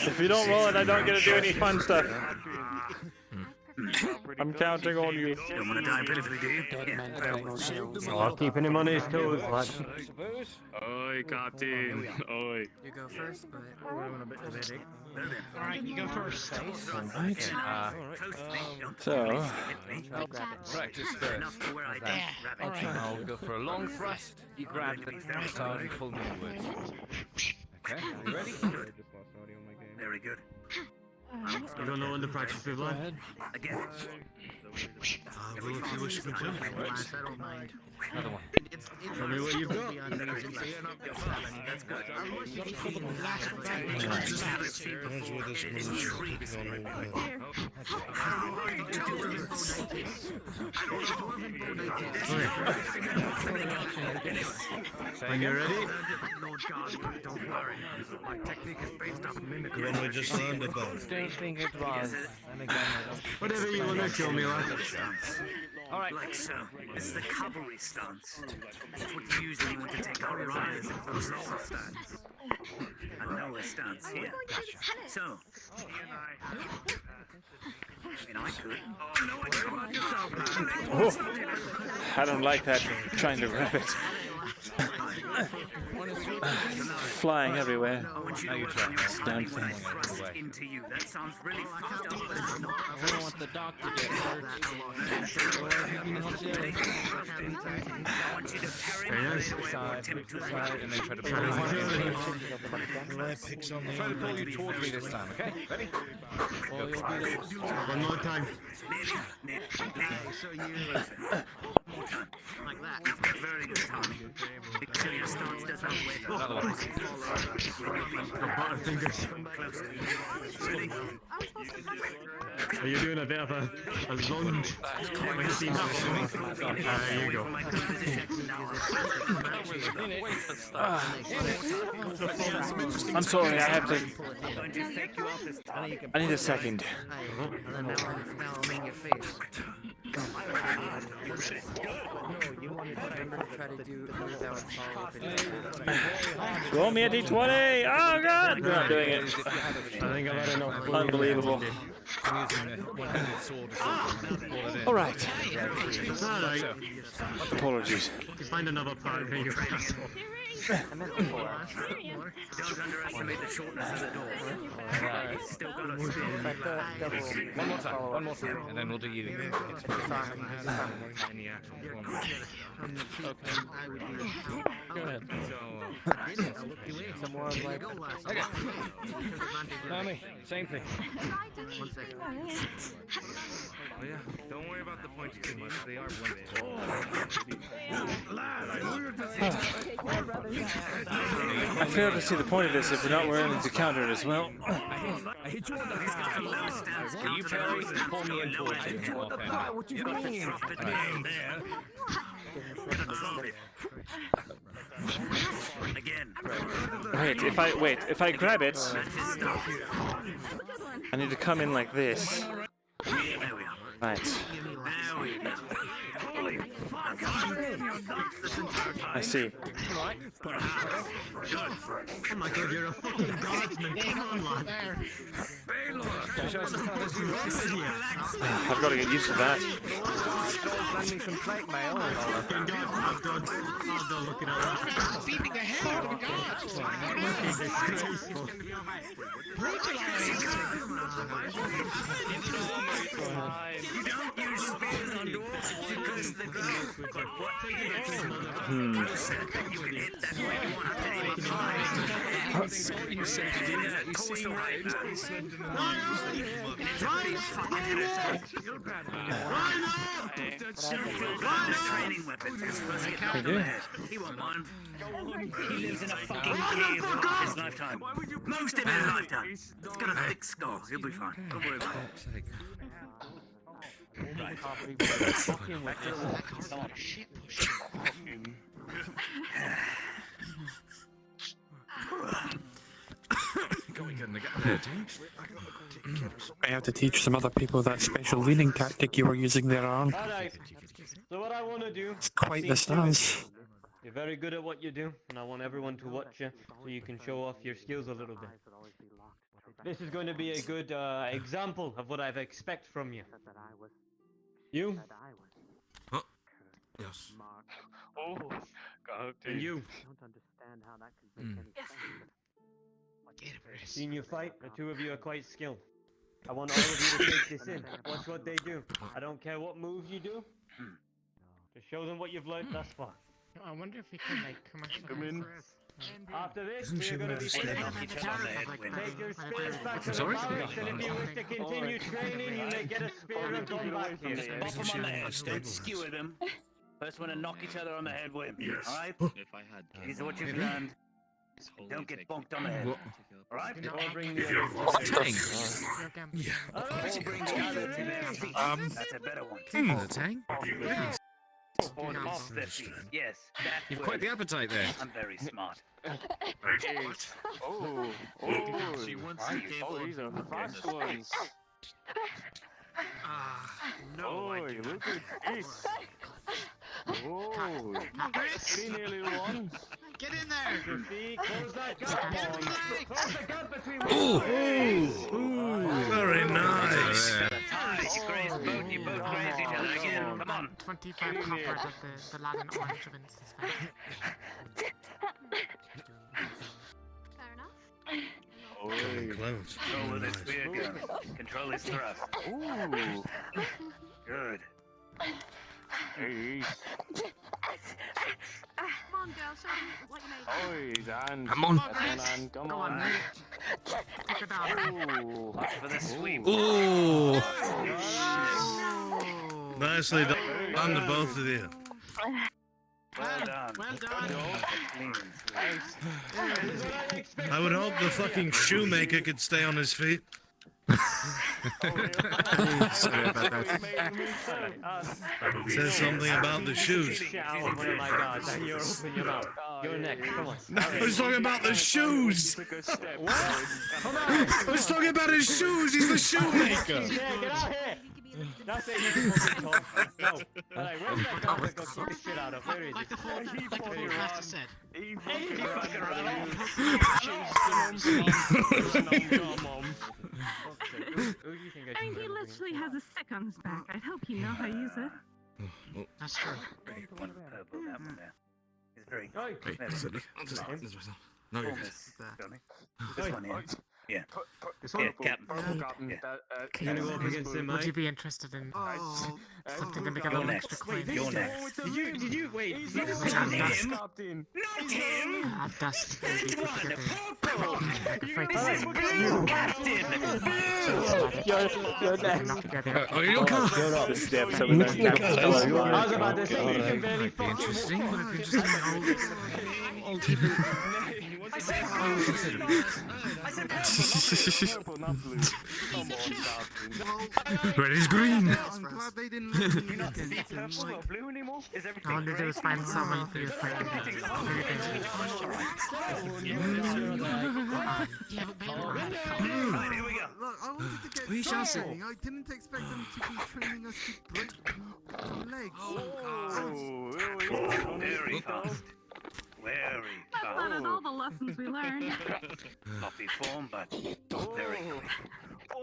If you don't roll it, I don't get to do any fun stuff. I'm counting on you. Don't want to die pitifully, do you? Oh, keeping him on his toes, lad. Oi, Captain. Oi. You go first, but we're having a bit of a headache. Alright, you go first. Right. So, Practice first. I'll go for a long thrust. You grab the start and pull me inwards. Okay, are you ready? Very good. You don't know when to practice with, lad? Again. I will if you wish me to. I don't mind. Another one. Tell me what you've got. That's good. As with this When you're ready? Don't worry. My technique is based on mimicry. when we just learned about. Don't think it was. And again, I don't. Whatever you want to show me, lad. Alright. Like so. This is the cavalry stance. It's what you use when you want to take our riders and force off stance. I know a stance here. So. I mean, I could. Oh, no, I don't. oh, I don't like that. Trying to grab it. Flying everywhere. Now you try. Damn thing. Into you. That sounds really fucked up, but it's not. I don't want the doctor to get hurt. I want you to carry my side, attempt to side, and then try to pull me try to pull you towards me this time, okay? Ready? One more time. Like that. Very good timing. Make sure your stance does not wait. Another one. Bottom fingers. Are you doing a bit of a lunge? Like a steam there you go. I'm sorry, I have to. I need a second. Roll me a d20! Oh god! We're not doing it. I think I've had enough. Unbelievable. Alright. Alright. Apologies. Find another part of your castle. I meant before. Don't underestimate the shortness of the door. He's still got a spear. But the double. One more time, and then we'll do you. Disarming. Any actual form. Okay. Go ahead. Some more of like. Okay. Tommy, same thing. Oh yeah, don't worry about the points too much. They are limited. I fail to see the point of this if we're not willing to counter it as well. I hit you on the thigh. Will you parry and pull me in towards you? What you mean? Again. Wait, if I grab it, I need to come in like this. Right. I see. Oh my god, you're a fucking guardsman. Come on, lad. I've got to get used to that. Send me some plate mail. Oh god, looking at that. Beating the hell out of the guards. You don't use spears on doors because the ground. But what you said that you can hit that way, you won't have to aim up high. You said you did that. You see right? Training weapons. He won't mind. He lives in a fucking cave all his lifetime. Most of his lifetime. He's got a thick skull. He'll be fine. Don't worry about it. Right. I have to teach some other people that special leaning tactic you were using there, Arn. Alright. So what I want to do... It's quite the stance. You're very good at what you do, and I want everyone to watch you so you can show off your skills a little bit. This is going to be a good example of what I expect from you. You? Yes. Oh, God. And you? I've seen you fight. The two of you are quite skilled. I want all of you to take this in. Watch what they do. I don't care what moves you do. Just show them what you've learned thus far. I wonder if we can like commercialize this. After this, we're going to be taking take your spears back to the barracks, and if you wish to continue training, you may get a spear and come back here. Bop him on the head. Don't skewer them. First one to knock each other on the head with him. Yes. Alright? If I had These are what you've learned. Don't get bonked on the head. Alright? If you're Tang. Yeah. Or bring the other to there. That's a better one. The tang? Off their feet. Yes. You've quite the appetite there. I'm very smart. Oh, She wants to these are fast ones. No, look at this. Oh, we nearly won. Get in there! Close that gap. Close the gap between Very nice. You both graze each other again. Come on. 25 copper that the lad in orange wins is fair. Coming close. Go with it, spear gun. Control his thrust. Ooh. Good. Hey. Come on, girl, show me what you made. Oh, and Come on. Come on. Take it down. Ooh. Watch for the sweep. Ooh. Nicely done to both of you. Well done. Well done. I would hope the fucking shoemaker could stay on his feet. Sorry about that. Says something about the shoes. Oh my god, you're open your mouth. You're next, come on. No, I was talking about the shoes. What? Come on. I was talking about his shoes. He's the shoemaker. Yeah, get out here. That's it, you can fucking talk. No. Alright, where's that guy that got kicked the shit out of? Where is he? Like the pastor said. He fucking I mean, he literally has a stick on his back. I'd hope you know how to use it. That's true. One purple, that one there. He's is very Hey, clever. silly. No, you're good. This one here. Yeah. This Yeah, one? Captain. Yeah. Can you go up against him, Would you mate? be interested in something to get a You're little next. extra clean? You're next. Did you wait? Not him. Not him. Dust will be put together. You're next. You're up the steps over there. I was about to say, you can barely fucking Interesting, walk. but it'd be interesting. I'll keep it. I'll consider it. Red is green. I'm glad they didn't let me get some, like... blue anymore? Is everything All you do is find someone who is fighting Here we go. Look, I wanted to get We shall see. something. I didn't expect them to be training us to break legs. Very fast. Very That's not fast. at all the lessons we learned. Sloppy form, but very quick. I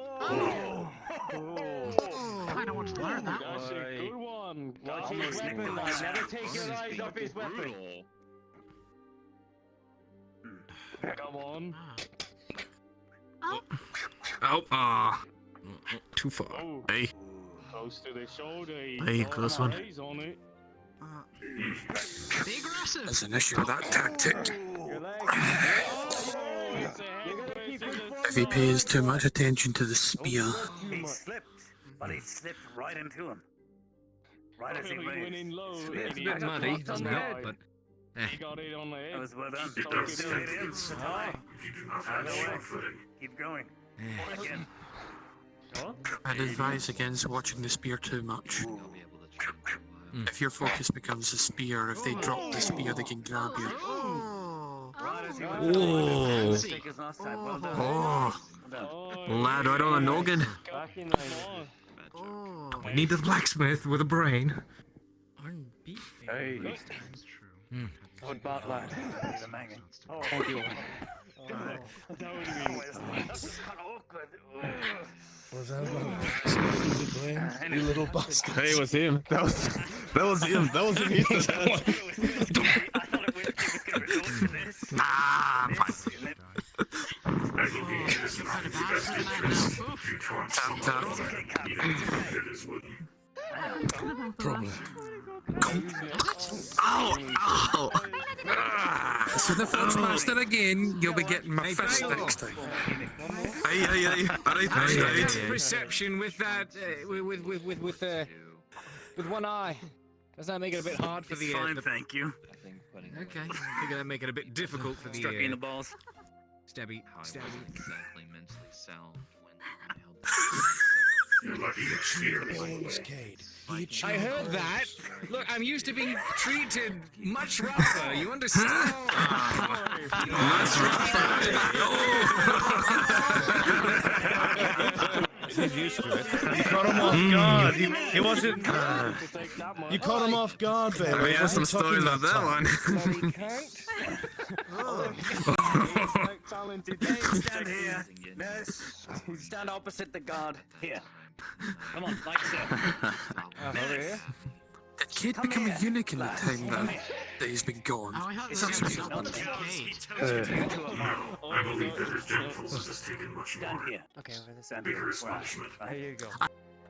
don't want to learn that. That's a good one. Watch his Almost weapon, nicked lad. the Never last. take your eyes off his weapon. Come on. Oh, ah. Too far. Hey. Close to the shoulder. Hey, close one. Eyes on it. Be aggressive. There's an issue with that tactic. If he pays too much attention to the spear. He slipped, but he slipped right into him. Right as he raised. It's a bit muddy, doesn't help, but... He got it on the head. That was well done. Stuck it Still in. hit him. That's high. Out of the way. Keep going. Again. I'd advise against watching the spear too much. If your focus becomes the spear, if they drop the spear, they can grab you. Right as he Oh. was. Take his last time. Well done. Oh. Well done. Lad right on the noggin. Back in line. We need the blacksmith with a brain. Hey. Good bat, lad. He's a mangin. Thank you. That would be... That's kind of awkward. What's that about? You little bastard. Hey, it was him. That was him. That was him. He said that. I thought it was going to resort to this. Nah, I'm fine. Probably. Ow! Ow! So the first master again, you'll be getting my fist next time. Aye. Alright. Perception with that, with one eye. Does that make it a bit hard for It's the? fine, thank you. Okay, I think that'd make it a bit difficult for the. Struck me in the balls. Stabby. Exactly mentally sound You're lucky that spear. I heard that. Look, I'm used to being treated much rougher. You understand? Much rougher. He's used to it. You caught him off guard. He wasn't. You caught him off guard, baby. We have some stories of that one. Stand here. Nurse. Stand opposite the guard. Here. Come on, like so. Over here. Did Kid become a eunuch in the time that he's been gone? Oh, I thought That's this weird. was I believe that his gentleness has taken much Stand longer. here. Okay, over this. Stand here. Vigorous Right. punishment. There you go. I'd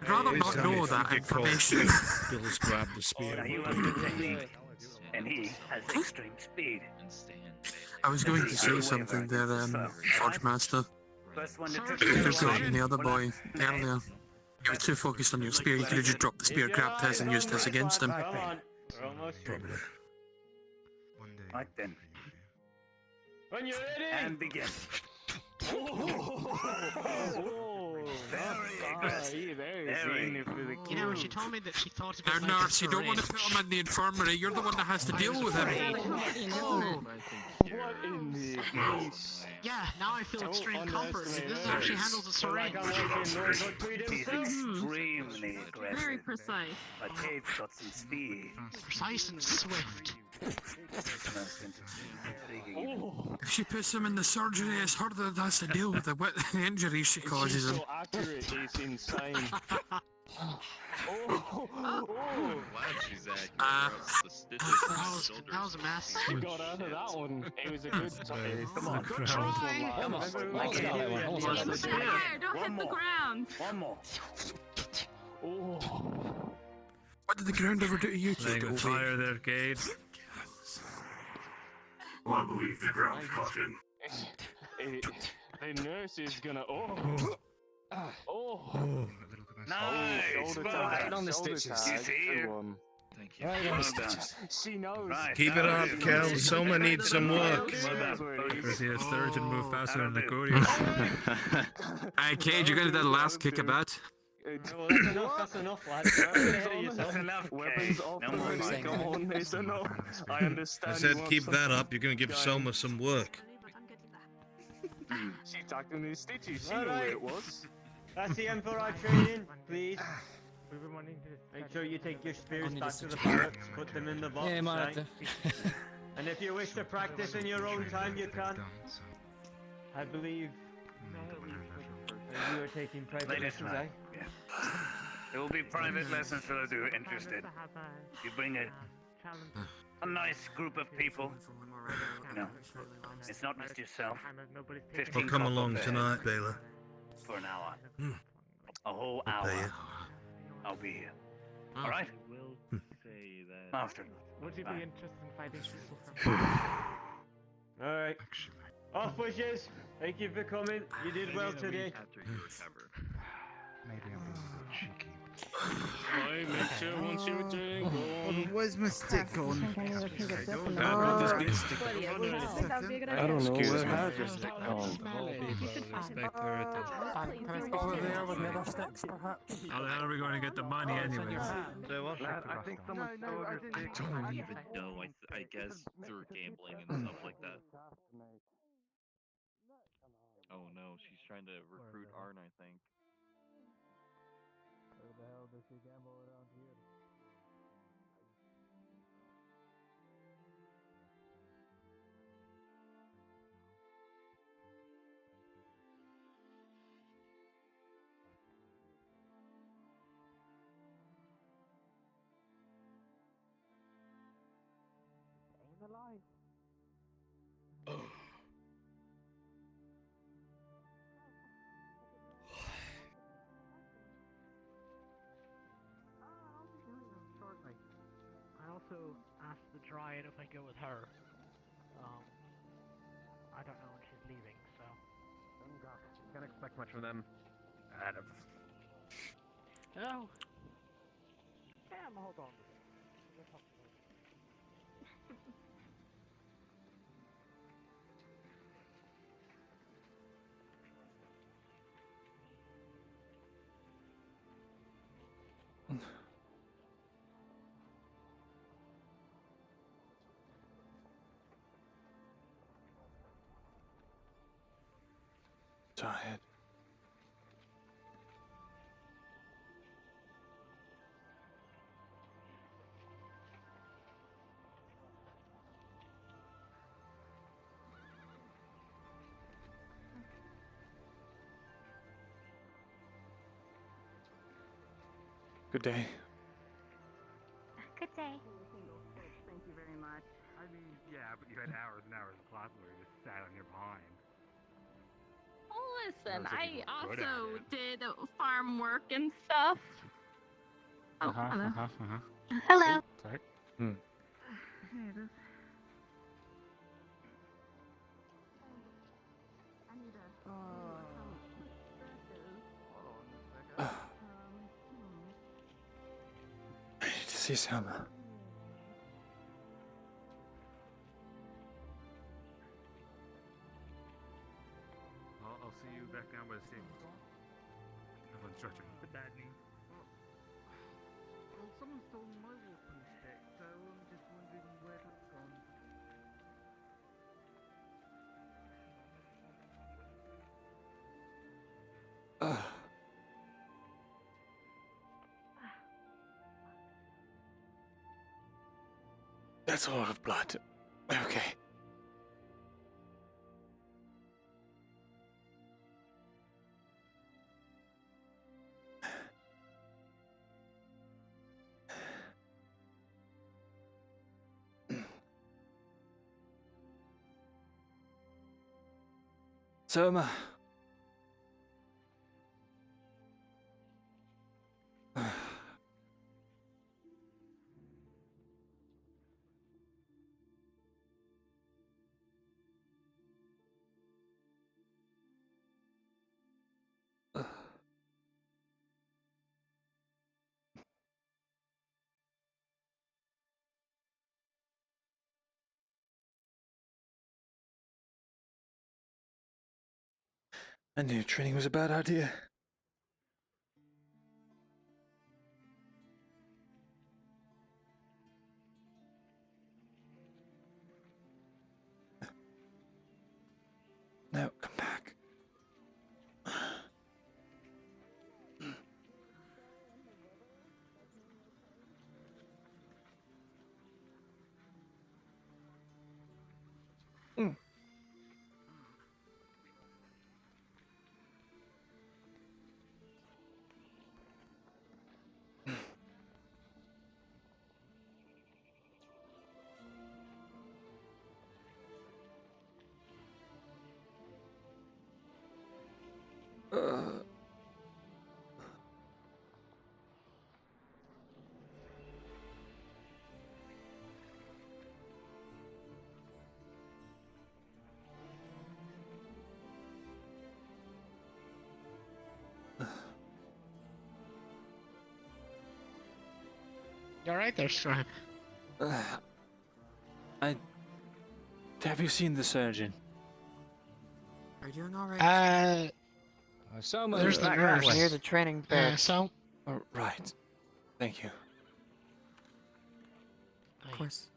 rather not know that information. Bill's grabbed the spear. Now you have the technique, and he has extreme speed. I was going to say something there, Forge Master. First one to touch Could have the gotten the other boy earlier. You were too focused on your spear, you could have just dropped the spear, grabbed his, and used his against him. Come on. We're almost Probably. Right then. When you're ready. And begin. Very aggressive. Very. You know, she told me that she thought it Now, was like nurse, you don't want to put him in the infirmary, you're the one that has to deal with him. What in the... Yeah, now I feel extreme comfort. This is how she handles a syringe. He's extremely aggressive. Very precise. But Cade's got some speed. Precise and swift. Most intriguing. If she puts him in the surgery, it's her that has to deal with the injuries she causes him. So accurate, it's insane. Glad she's accurate, or else the stitches in my shoulders. That was a mess. You got out of that one. It was a good come on. Good try. Almost. Almost got it. Almost got it. There, don't hit the ground. One more. What did the ground ever do to you, Laying kid? a fire there, Cade. Well, I believe the ground caught him. The nurse is gonna. Nice. Right on the stitches. She's here. Thank you. Right on the stitches. She knows. Right, Keep it now up, it is. Kel. Soma needs some work. Because he has third and move faster than the courier. Hey, Cage, you got that last kickabout? That's enough, lads. That's enough. Weapons off the ready. Come on, it's enough. I understand. I said keep that up. You're going to give Soma some work. She tucked in these stitches. She All knew where right. it was. That's the end for our training, please. Make sure you take your spears back to the barracks, put them in the box, Yeah, right? man. And if you wish to practice in your own time, you can. I believe you are taking private Ladies lessons, and eh? gentlemen, yes. There will be private lessons for those who are interested. You bring a nice group of people. You know, it's not just yourself. 15 Well, come copper along pairs tonight, Baylor. for an hour. Hmm. A whole I'll pay hour. you. I'll be here. All right? Say that. After. Would you Bye. be interested in fighting people from Alright. Off wishes! Thank you for coming. You did well today. After you recover. Maybe I'm being a bit cheeky. Right, make sure once you return, go on. Where's my stick gone? I don't know. Excuse Where me. has your stick gone? How the hell are we going to get the money anyways? I think someone stole your stick. I don't even know. I guess through gambling and stuff like that. Oh no, she's trying to recruit Arn, I think. Where the hell does she gamble around here? Ain't alive. Shortly. I also asked the Dryad if I go with her. I don't know when she's leaving, so. Can't expect much from them. Hello? Cam, hold on. Tired. Good day. Good day. Thank you very much. I mean, yeah, but you had hours and hours of class where you just sat on your behind. Oh, listen, Sounds like I you were good at also it. did farm work and stuff. Oh, hello. Hello. Sorry. Here it is. I need a... I need to see Selma. I'll see you back down by the stable. I'm on stretcher. The bad news. Well, someone stole my walking stick, so I'm just wondering where that's gone. That's a lot of blood. Okay. Soma. I knew training was a bad idea. No, come back. You alright there, Stripe? Have you seen the surgeon? Are you doing alright? There's the nurse. Near the training barracks. So. Oh, right. Thank you. Of course.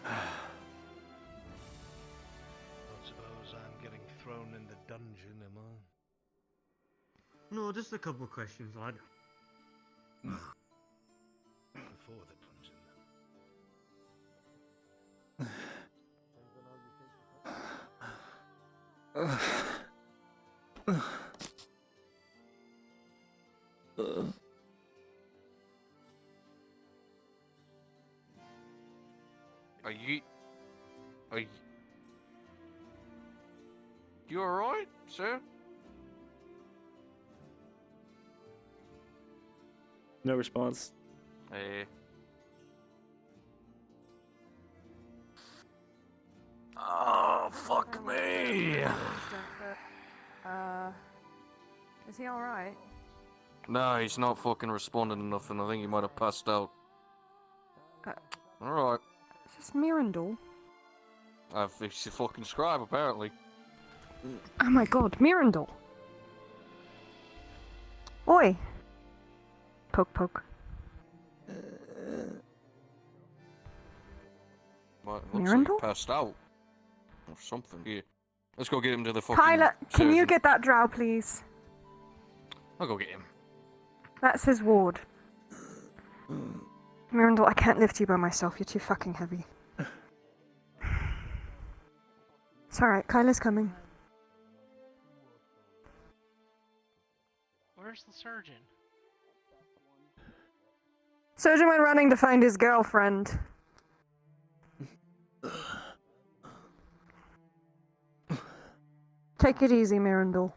I suppose I'm getting thrown in the dungeon, am I? No, just a couple of questions, lad. Before the dungeon, Are you alright, sir? No response. Oh, fuck me. Is he alright? No, he's not fucking responding to nothing. I think he might have passed out. Alright. Is this Myrindal? He's a fucking scribe, apparently. Oh my god, Myrindal! Oi! Poke, poke. Looks like Myrindal? he passed out. Or something. Here. Let's go get him to the fucking Kyla, can you surgeon. get that drow, please? I'll go get him. That's his ward. Myrindal, I can't lift you by myself, you're too fucking heavy. It's alright, Kyla's coming. Where's the surgeon? Surgeon went running to find his girlfriend. Take it easy, Myrindal.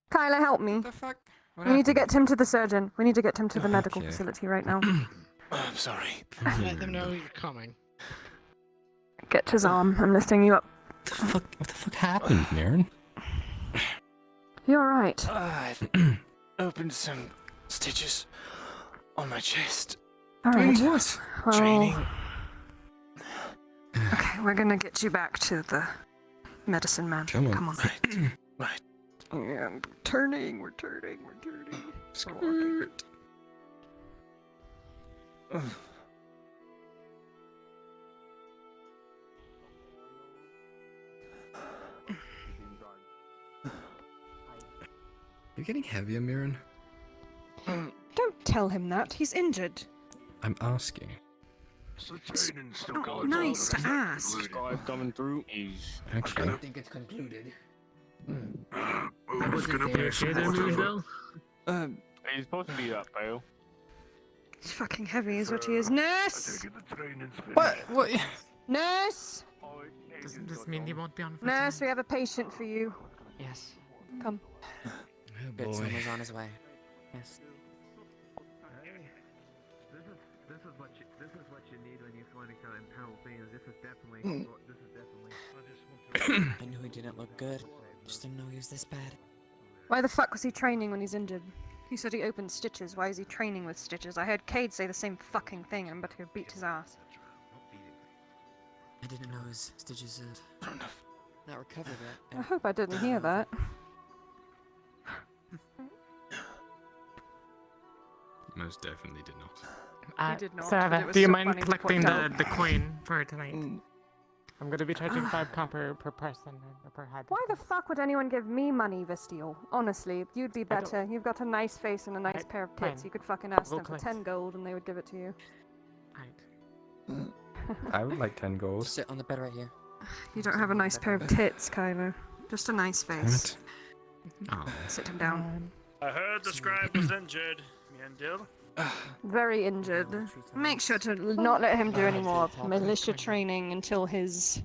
Kyla, help me. What the fuck? What We need to happened? get him to the surgeon. We need to get him to the medical Okay. facility right now. I'm sorry. Let them know you're coming. Get his arm. I'm lifting you up. What the fuck happened, Mirren? You alright? I've opened some stitches on my chest. Alright. Doing what? Well, Training. Okay, we're gonna get you back to the medicine man. Come on. Come on. Right. Yeah, we're turning. Skirt. You're getting heavier, Mirren. Don't tell him that. He's injured. I'm asking. So training's still Not going nice on, to ask. Scribe coming through. Okay. I don't think it's concluded. Who's gonna there, be okay there, Myrindal? He's supposed to be up, pal. He's fucking heavy, is what he is. Nurse! What? What? Nurse! Doesn't this mean he won't be on for Nurse, we have a patient for you. Yes. Come. Oh Good, boy. someone's on his way. Yes. This is what you need when you're finding out in penalty. This is definitely. I knew he didn't look good. Just didn't know he was this bad. Why the fuck was he training when he's injured? He said he opened stitches. Why is he training with stitches? I heard Cade say the same fucking thing, and I'm about to beat his ass. I didn't know his stitches had not recovered yet. I hope I didn't hear that. Most definitely did not. He did not, but Sarah, it was do you so mind funny to collecting point out. the coin for tonight? I'm going to be charging 5 copper per person or per head. Why the fuck would anyone give me money, Vistiel? Honestly, you'd be better. You've got a nice face and a nice pair of tits. fine. You could fucking ask We'll them for collect. 10 gold and they would give it to you. I would like 10 gold. Sit on the bed right here. You don't have a nice pair of tits, Kylo. Just a nice face. Oh. Sit him down. I heard the scribe was injured, Myrindal. Very injured. Make sure to not let him do any more militia training until his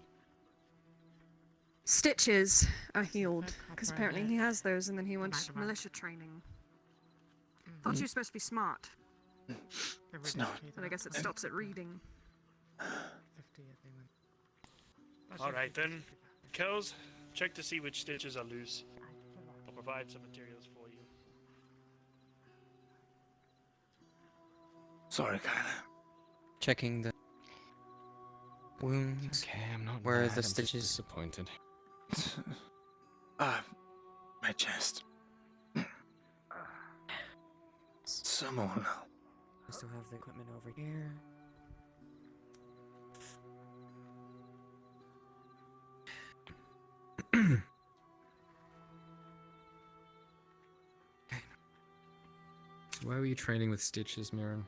stitches are healed. Because apparently he has those and then he wants militia training. Thought you were supposed to be smart. It's not. But I guess it stops at reading. Alright then. Kells, check to see which stitches are loose. I'll provide some materials for you. Sorry, Kyla. Checking the wounds. Okay, I'm not Where are mad, the I'm just stitches? disappointed. My chest. Someone. I still have the equipment over here. So why were you training with stitches, Mirren?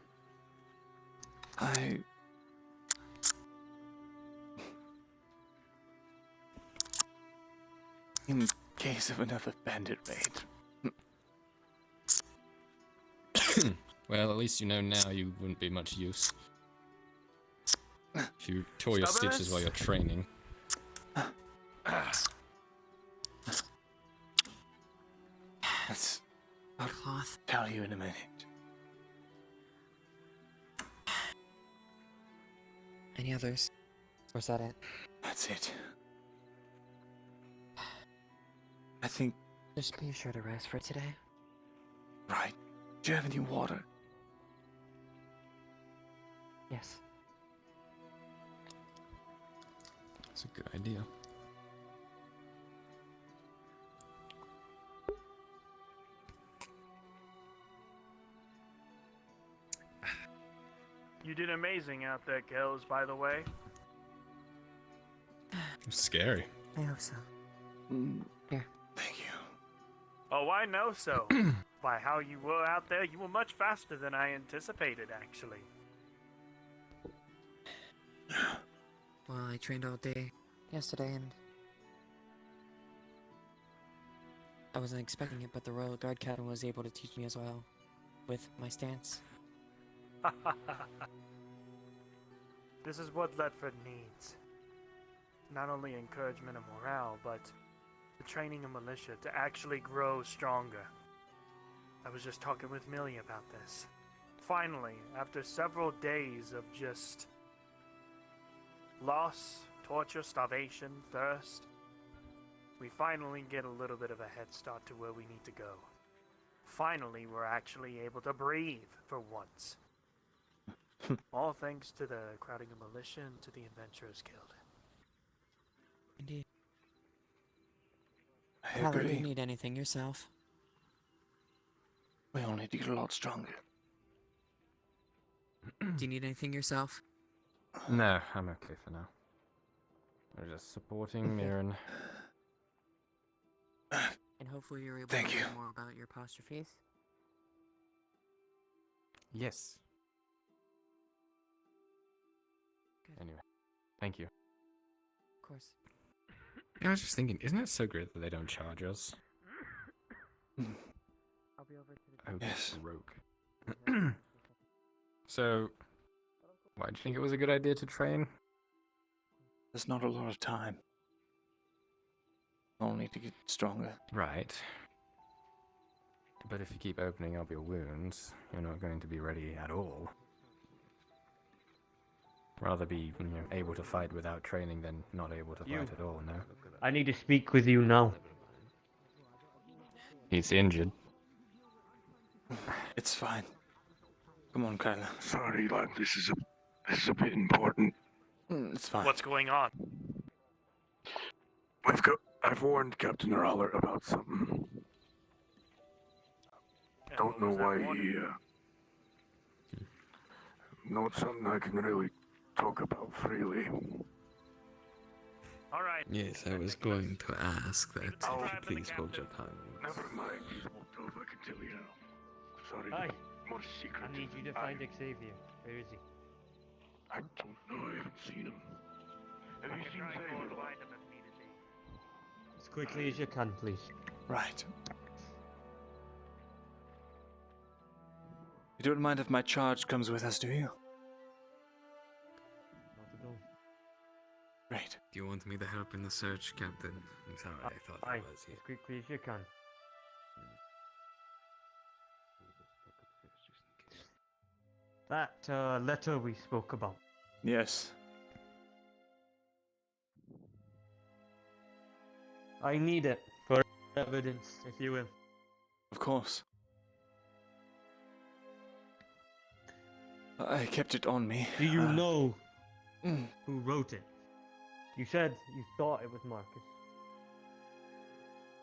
In case of another bandit raid. Well, at least you know now you wouldn't be much use. If you tore your stitches while you're training. I'll tell you in a minute. Any others? Or is that it? That's it. I think. Just be sure to rest for today. Right. Do you have any water? Yes. That's a good idea. You did amazing out there, Kells, by the way. It's scary. I hope so. Here. Thank you. Oh, I know so. By how you were out there, you were much faster than I anticipated, actually. Well, I trained all day yesterday and I wasn't expecting it, but the Royal Guard captain was able to teach me as well with my stance. This is what Leydford needs. Not only encouragement and morale, but the training of militia to actually grow stronger. I was just talking with Millie about this. Finally, after several days of just loss, torture, starvation, thirst, we finally get a little bit of a head start to where we need to go. Finally, we're actually able to breathe for once. All thanks to the crowding of militia and to the Adventurers Guild. Indeed. I Tyler, do agree. you need anything yourself? We all need to get a lot stronger. Do you need anything yourself? No, I'm okay for now. We're just supporting Mirren. And hopefully you're able to learn more about your apostrophes. Yes. Anyway, thank you. Of course. Yeah, I was just thinking, isn't it so great that they don't charge us? I'll be over to the Yes. Rogue. So, why do you think it was a good idea to train? There's not a lot of time. I'll need to get stronger. Right. But if you keep opening up your wounds, you're not going to be ready at all. Rather be, able to fight without training than not able to fight at all, no? I need to speak with you now. He's injured. It's fine. Come on, Kyla. Sorry, lad. This is a bit important. It's fine. What's going on? I've warned Captain Raller about something. Don't know why he. Not something I can really talk about freely. All right. Yes, I was going to ask that. If I'll- you please hold your tongue. Never mind. Smoked off, I can tell you now. Sorry. Hi. More secret. I need you to find Xavier. Where is he? I don't know. I haven't seen him. Have you seen Xavier? As quickly as you can, please. Right. You don't mind if my charge comes with us, do you? Not at all. Great. Do you want me to help in the search, Captain? I'm sorry, I thought Aye, it was. as quickly as you can. That letter we spoke about. Yes. I need it for evidence, if you will. Of course. I kept it on me. Do you know mm. who wrote it? You said you thought it was Marcus.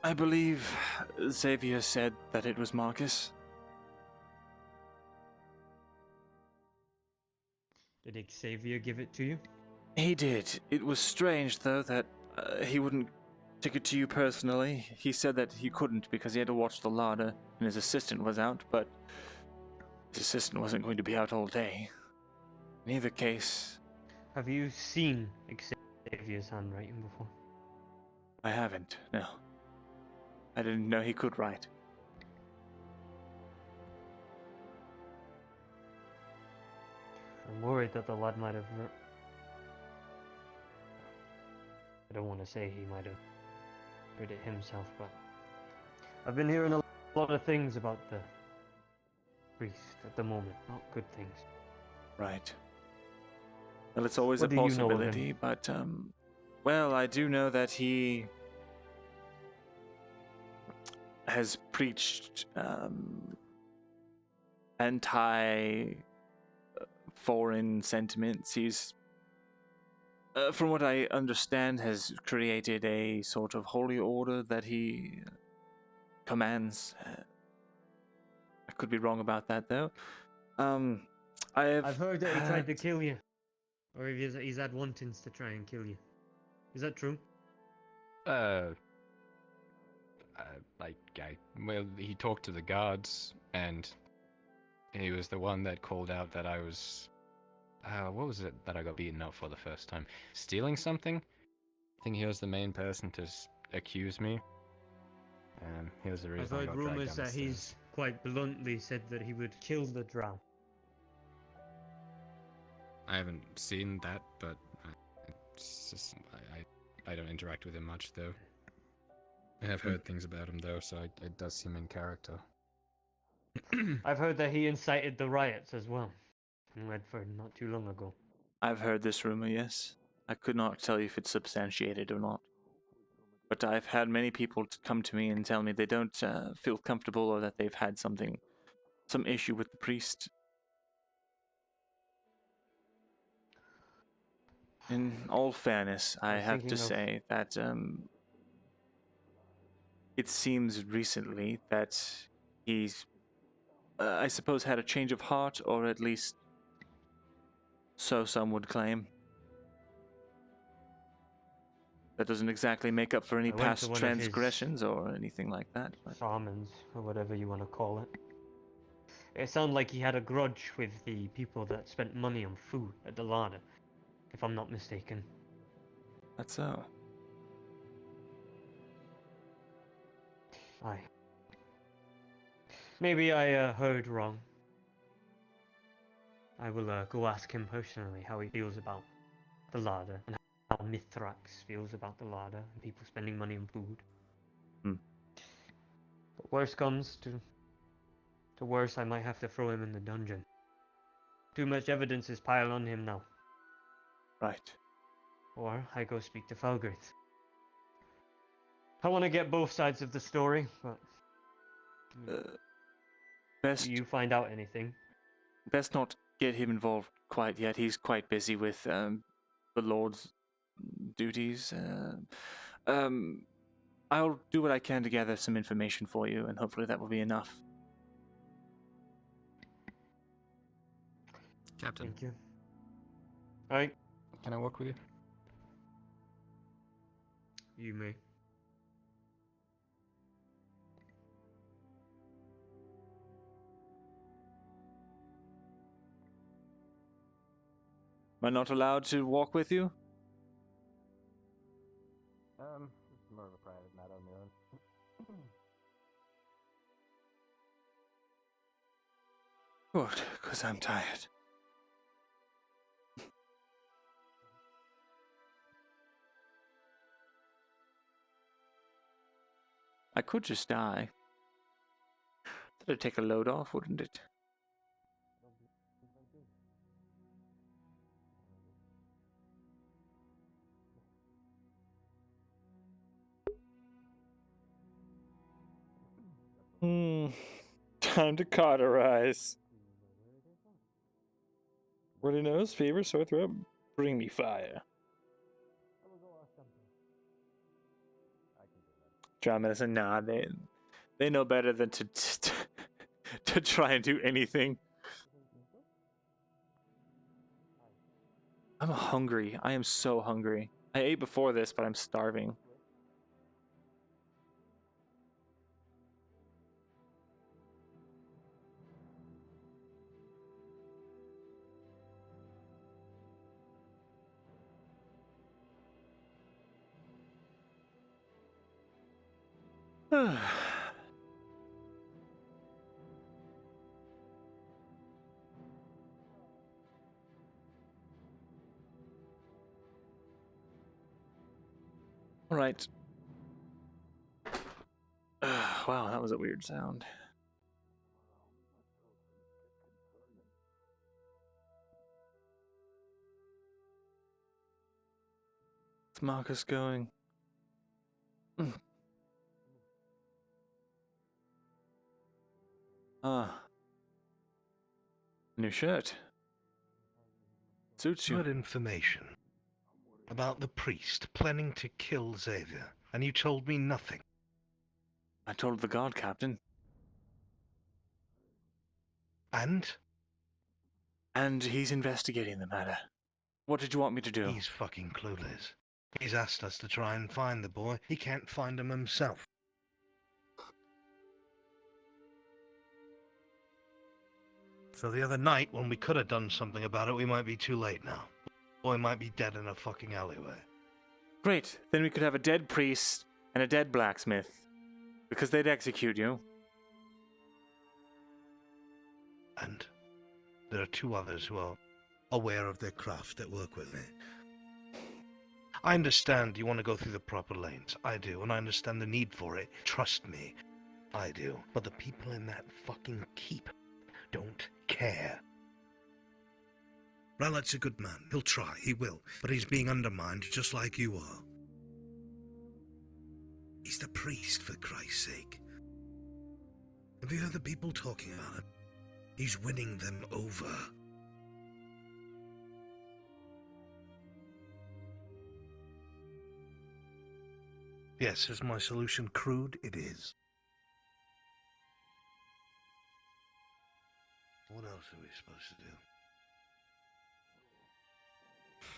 I believe Xavier said that it was Marcus. Did Xavier give it to you? He did. It was strange, though, that he wouldn't take it to you personally. He said that he couldn't because he had to watch the larder and his assistant was out, but his assistant wasn't going to be out all day. In either case... Have you seen Xavier's handwriting before? I haven't, no. I didn't know he could write. I'm worried that the lad might have... I don't want to say he might have read it himself, but... I've been hearing a lot of things about the priest at the moment, not good things. Right. Well, it's always What a do you know of possibility, but, well, I do know that he has preached, anti-foreign sentiments. He's, from what I understand, has created a sort of holy order that he commands. I could be wrong about that, though. I've heard that he tried to kill you. Or he's had wantons to try and kill you. Is that true? Well, he talked to the guards, and he was the one that called out that I was... what was it that I got beaten up for the first time? Stealing something? I think he was the main person to accuse me. He was the reason I've I heard got dragged rumours down that the stairs. he's quite bluntly said that he would kill the drow. I haven't seen that, but I don't interact with him much, though. I have heard things about him, though, so it does seem in character. I've heard that he incited the riots as well in Leydford not too long ago. I've heard this rumor, yes. I could not tell you if it's substantiated or not. But I've had many people come to me and tell me they don't feel comfortable or that they've had some issue with the priest. In all fairness, I have to say that it seems recently that he's, I suppose, had a change of heart, or at least so some would claim. That doesn't exactly make up for any I went to past one of his transgressions or anything like that. But sermons, or whatever you want to call it. It sounded like he had a grudge with the people that spent money on food at the larder, if I'm not mistaken. that's so. Aye. Maybe I heard wrong. I will go ask him personally how he feels about the larder and how Mithrax feels about the larder and people spending money on food. But worse comes to worse, I might have to throw him in the dungeon. Too much evidence is piled on him now. Right. Or I go speak to Felgirth. I want to get both sides of the story, but Best do you find out anything? best not get him involved quite yet. He's quite busy with the Lord's duties. I'll do what I can to gather some information for you, and hopefully that will be enough. Captain. Thank you. Alright. Can I walk with you? You may. Am I not allowed to walk with you? It's more of a private matter on your own. Good, because I'm tired. I could just die. That'd take a load off, wouldn't it? Time to cauterize. Runny nose, fever, sore throat. Bring me fire. Dry medicine, nah, they know better than to try and do anything. I'm hungry. I am so hungry. I ate before this, but I'm starving. All right. Wow, that was a weird sound. What's Marcus going? Ah. New shirt. Suits you. Good information about the priest planning to kill Xavier, and you told me nothing. I told the guard captain. And? And he's investigating the matter. What did you want me to do? He's fucking clueless. He's asked us to try and find the boy. He can't find him himself. So the other night, when we could have done something about it, we might be too late now. The boy might be dead in a fucking alleyway. Great. Then we could have a dead priest and a dead blacksmith. Because they'd execute you. And there are two others who are aware of their craft that work with me. I understand you want to go through the proper lanes. I do, and I understand the need for it. Trust me, I do. But the people in that fucking keep don't care. Ralat's a good man. He'll try, he will. But he's being undermined just like you are. He's the priest, for Christ's sake. Have you heard the people talking about him? He's winning them over. Yes, is my solution crude? It is. What else are we supposed to do?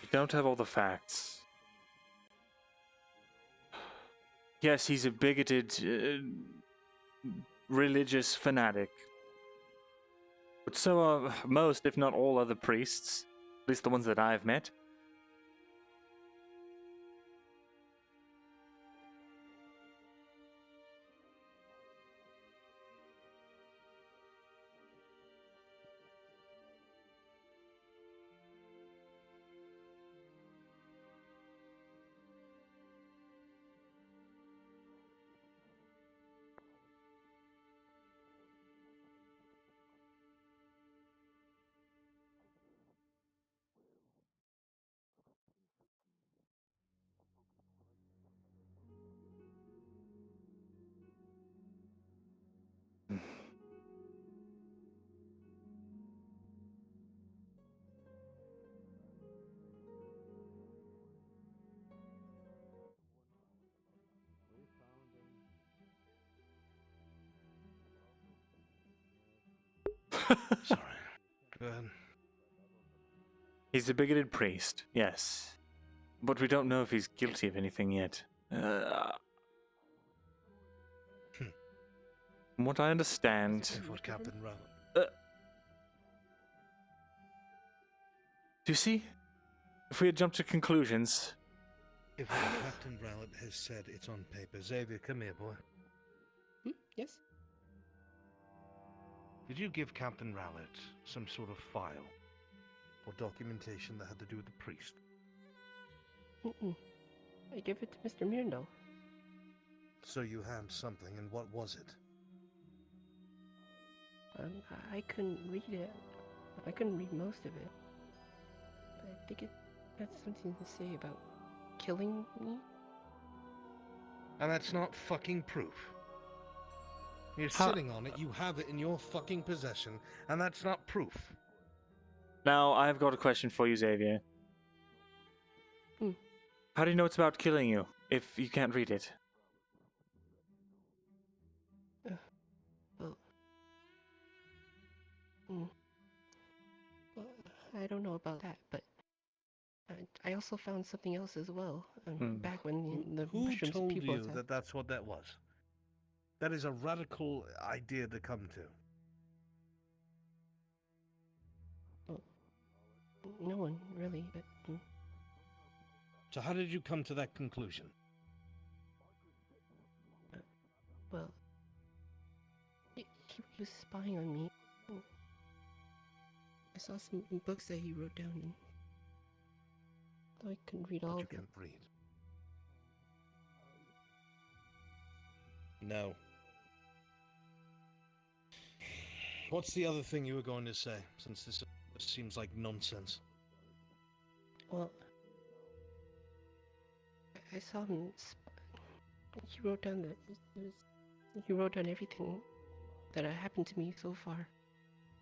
You don't have all the facts. Yes, he's a bigoted, religious fanatic. But so are most, if not all, other priests. At least the ones that I've met. Sorry. Go ahead. He's a bigoted priest, yes. But we don't know if he's guilty of anything yet. From what I understand... What Captain Rowland? Do you see? If we had jumped to conclusions... If what Captain Rowland has said, it's on paper. Xavier, come here, boy. Yes? Did you give Captain Rowlett some sort of file or documentation that had to do with the priest? I gave it to Mr. Myrindal. So you had something, and what was it? I couldn't read it. I couldn't read most of it. But I think it had something to say about killing me. And that's not fucking proof. You're sitting on it, you have it in your fucking possession, and that's not proof. Now, I've got a question for you, Xavier. How do you know it's about killing you, if you can't read it? Well, I don't know about that, but I also found something else as well. Back when the Who mushrooms told people you that that's what that was? That is a radical idea to come to. Well, no one really, but... So how did you come to that conclusion? Well, he was spying on me. I saw some books that he wrote down, and I couldn't read all of them. You can't read. No. What's the other thing you were going to say, since this seems like nonsense? Well, I saw him. He wrote down that he wrote down everything that had happened to me so far,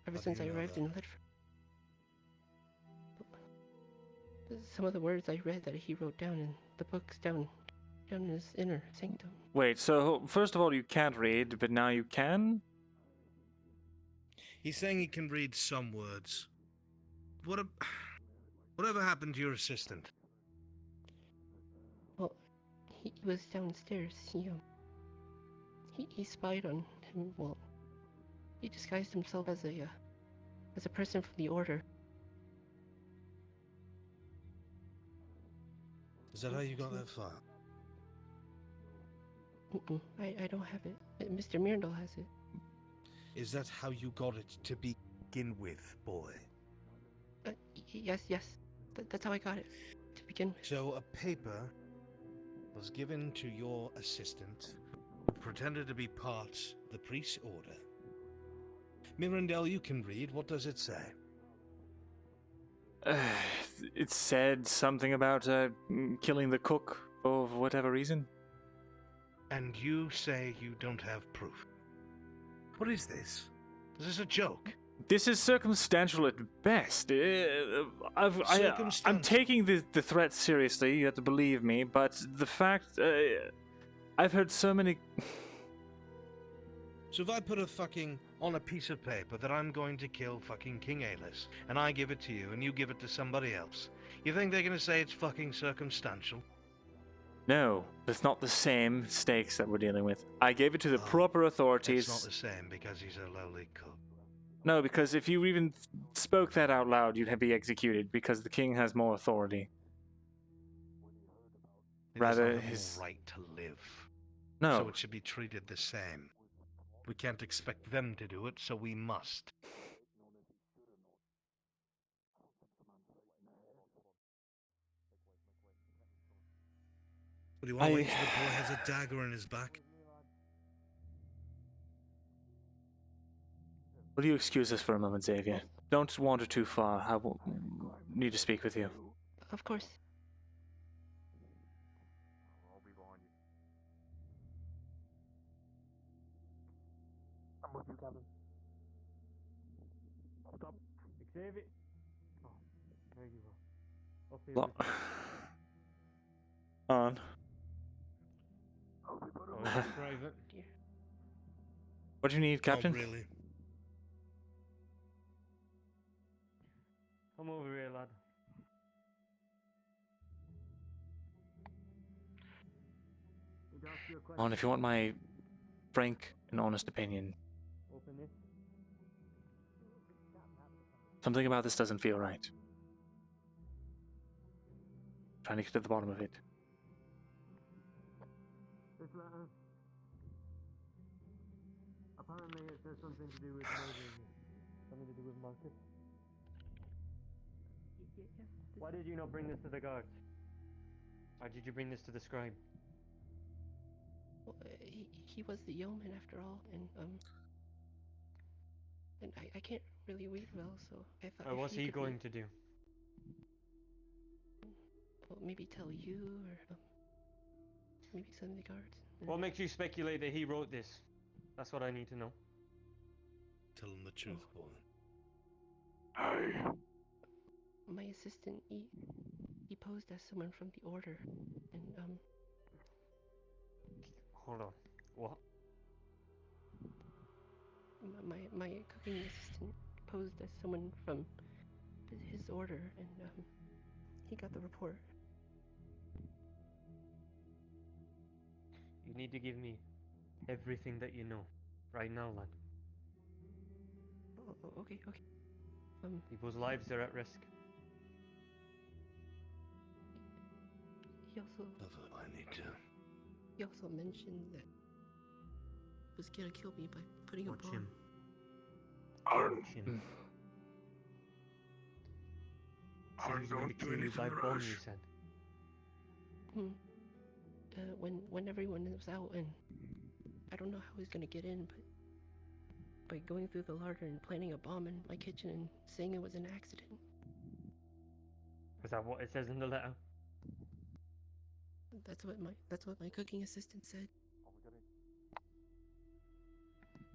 ever since I arrived in Leydford. Some of the words I read that he wrote down in the books down in his inner sanctum. Wait, so first of all, you can't read, but now you can? He's saying he can read some words. Whatever happened to your assistant? Well, he was downstairs. He spied on him. Well, he disguised himself as a person from the order. Is that how you got that file? I don't have it. Mr. Myrindal has it. Is that how you got it to begin with, boy? Yes. That's how I got it to begin with. So a paper was given to your assistant, who pretended to be part of the priest's order. Myrindal, you can read. What does it say? It said something about killing the cook for whatever reason. And you say you don't have proof. What is this? Is this a joke? This is circumstantial at best. I'm taking the threat seriously, you have to believe me, but the fact... I've heard so many. So if I put on a piece of paper that I'm going to kill fucking King Aelys, and I give it to you, and you give it to somebody else, you think they're gonna say it's fucking circumstantial? No, it's not the same stakes that we're dealing with. I gave it to the proper authorities. It's not the same because he's a lowly cook. No, because if you even spoke that out loud, you'd be executed because the king has more authority. He does not Rather, have his more right to live. No. So it should be treated the same. We can't expect them to do it, so we must. What do you want to wait till the boy has a dagger in his back? Will you excuse us for a moment, Xavier? Don't wander too far. I need to speak with you. Of course. I'm with you, Captain. Stop. Xavier. Oh, there you go. Up here. On. Private. What do you need, Captain? Not really. Come over here, lad. On, if you want my frank and honest opinion. Open it. Something about this doesn't feel right. Trying to get to the bottom of it. This letter. Apparently it says something to do with murdering you. Something to do with Marcus. Why did you not bring this to the guards? Why did you bring this to the scribe? Well, he was the yeoman after all, and I can't really read well, so I thought. What's he going to do? Well, maybe tell you, or maybe some of the guards. What makes you speculate that he wrote this? That's what I need to know. Tell him the truth, boy. My assistant, he posed as someone from the order, and Hold on. What? My cooking assistant posed as someone from his order, and he got the report. You need to give me everything that you know, right now, lad. Oh, okay. People's lives are at risk. He also. I need to. He also mentioned that he was gonna kill me by putting a bomb. Him. Going to kill you by bomb, you said. When everyone was out, and I don't know how he's gonna get in, but by going through the larder and planting a bomb in my kitchen and saying it was an accident. Is that what it says in the letter? That's what my cooking assistant said.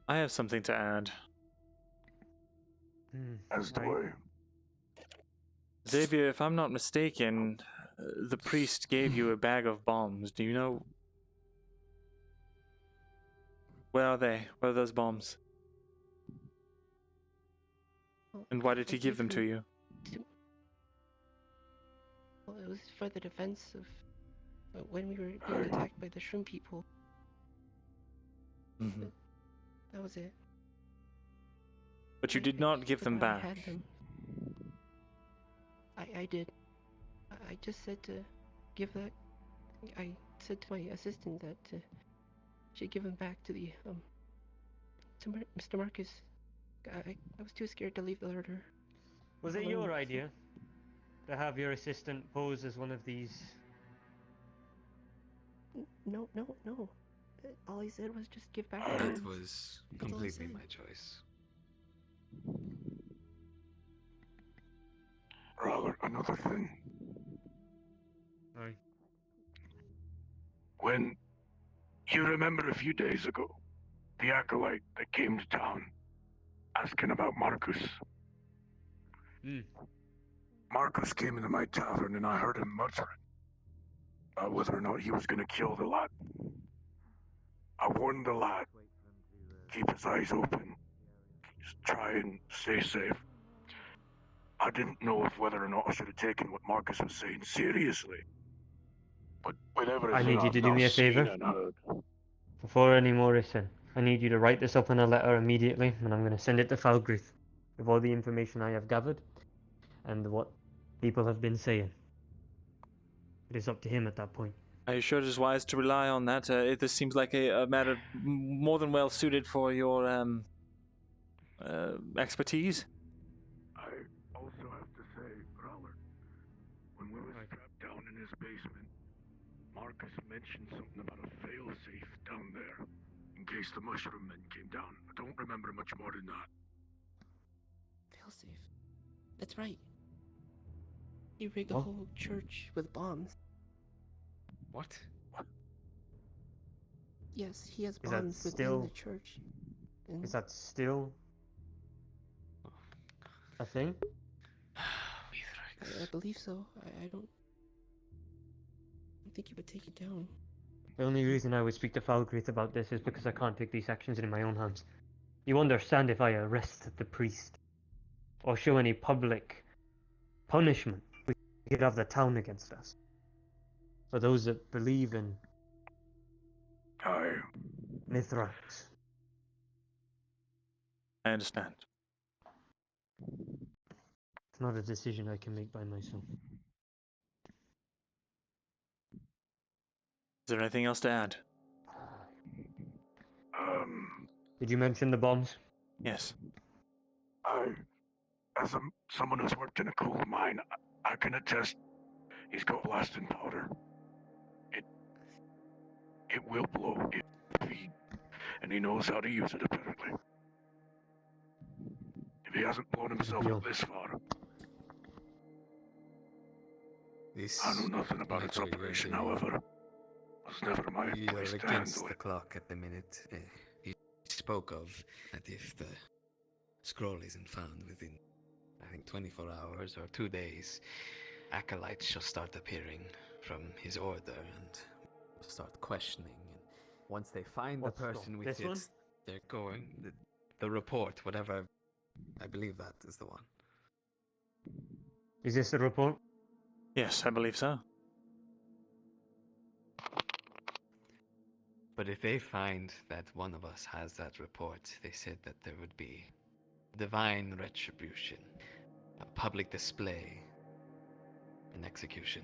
I have something to add. As do I. Xavier, if I'm not mistaken, the priest gave you a bag of bombs. Do you know? Where are they? Where are those bombs? Well, And why did he give them to you? Well, it was for the defense of when we were being attacked by the shroom people. Mm-hmm. That was it. But you did not give them Forgot back. I had them. I did. I just said to give that. I said to my assistant that she'd give him back to the to Mr. Marcus. I was too scared to leave the larder. Was it alone, your so- idea to have your assistant pose as one of these? No. All he said was just give back. That the bombs. was That's all he completely said. my choice. Rather, another thing. Right. When you remember a few days ago, the acolyte that came to town asking about Marcus. Marcus came into my tavern and I heard him muttering about whether or not he was going to kill the lad. I warned the lad. Keep his eyes open. Just try and stay safe. I didn't know if whether or not I should have taken what Marcus was saying seriously. But with everything I need you I've to do now me a seen favor. and heard, Before any more is said, I need you to write this up in a letter immediately, and I'm going to send it to Falgruth with all the information I have gathered and what people have been saying. It is up to him at that point. Are you sure it is wise to rely on that? This seems like a matter more than well suited for your expertise. I also have to say, Rowler, when we were trapped down in his basement, Marcus mentioned something about a failsafe down there, in case the mushroom men came down. I don't remember much more than that. Failsafe. That's right. He rigged a What? whole church with bombs. What? Yes, he has Is that bombs within still- the church. And Is that still a thing? I believe so. I don't think he would take it down. The only reason I would speak to Falgruth about this is because I can't take these actions in my own hands. You understand if I arrest the priest or show any public punishment, we could have the town against us. For those that believe in Mithrax. I understand. It's not a decision I can make by myself. Is there anything else to add? Did you mention the bombs? Yes. As someone who's worked in a coal mine, I can attest he's got blasting powder. It will blow and he knows how to use it apparently. If he hasn't blown himself up this far, I know nothing about its operation, however. It was never my We are place to against handle the it. clock at the minute. He spoke of that if the scroll isn't found within, I think, 24 hours or 2 days, acolytes shall start appearing from his order and start questioning. And once they find What the person scroll? with This it, one? they're going. The report, whatever. I believe that is the one. Is this the report? Yes, I believe so. But if they find that one of us has that report, they said that there would be divine retribution, a public display, an execution.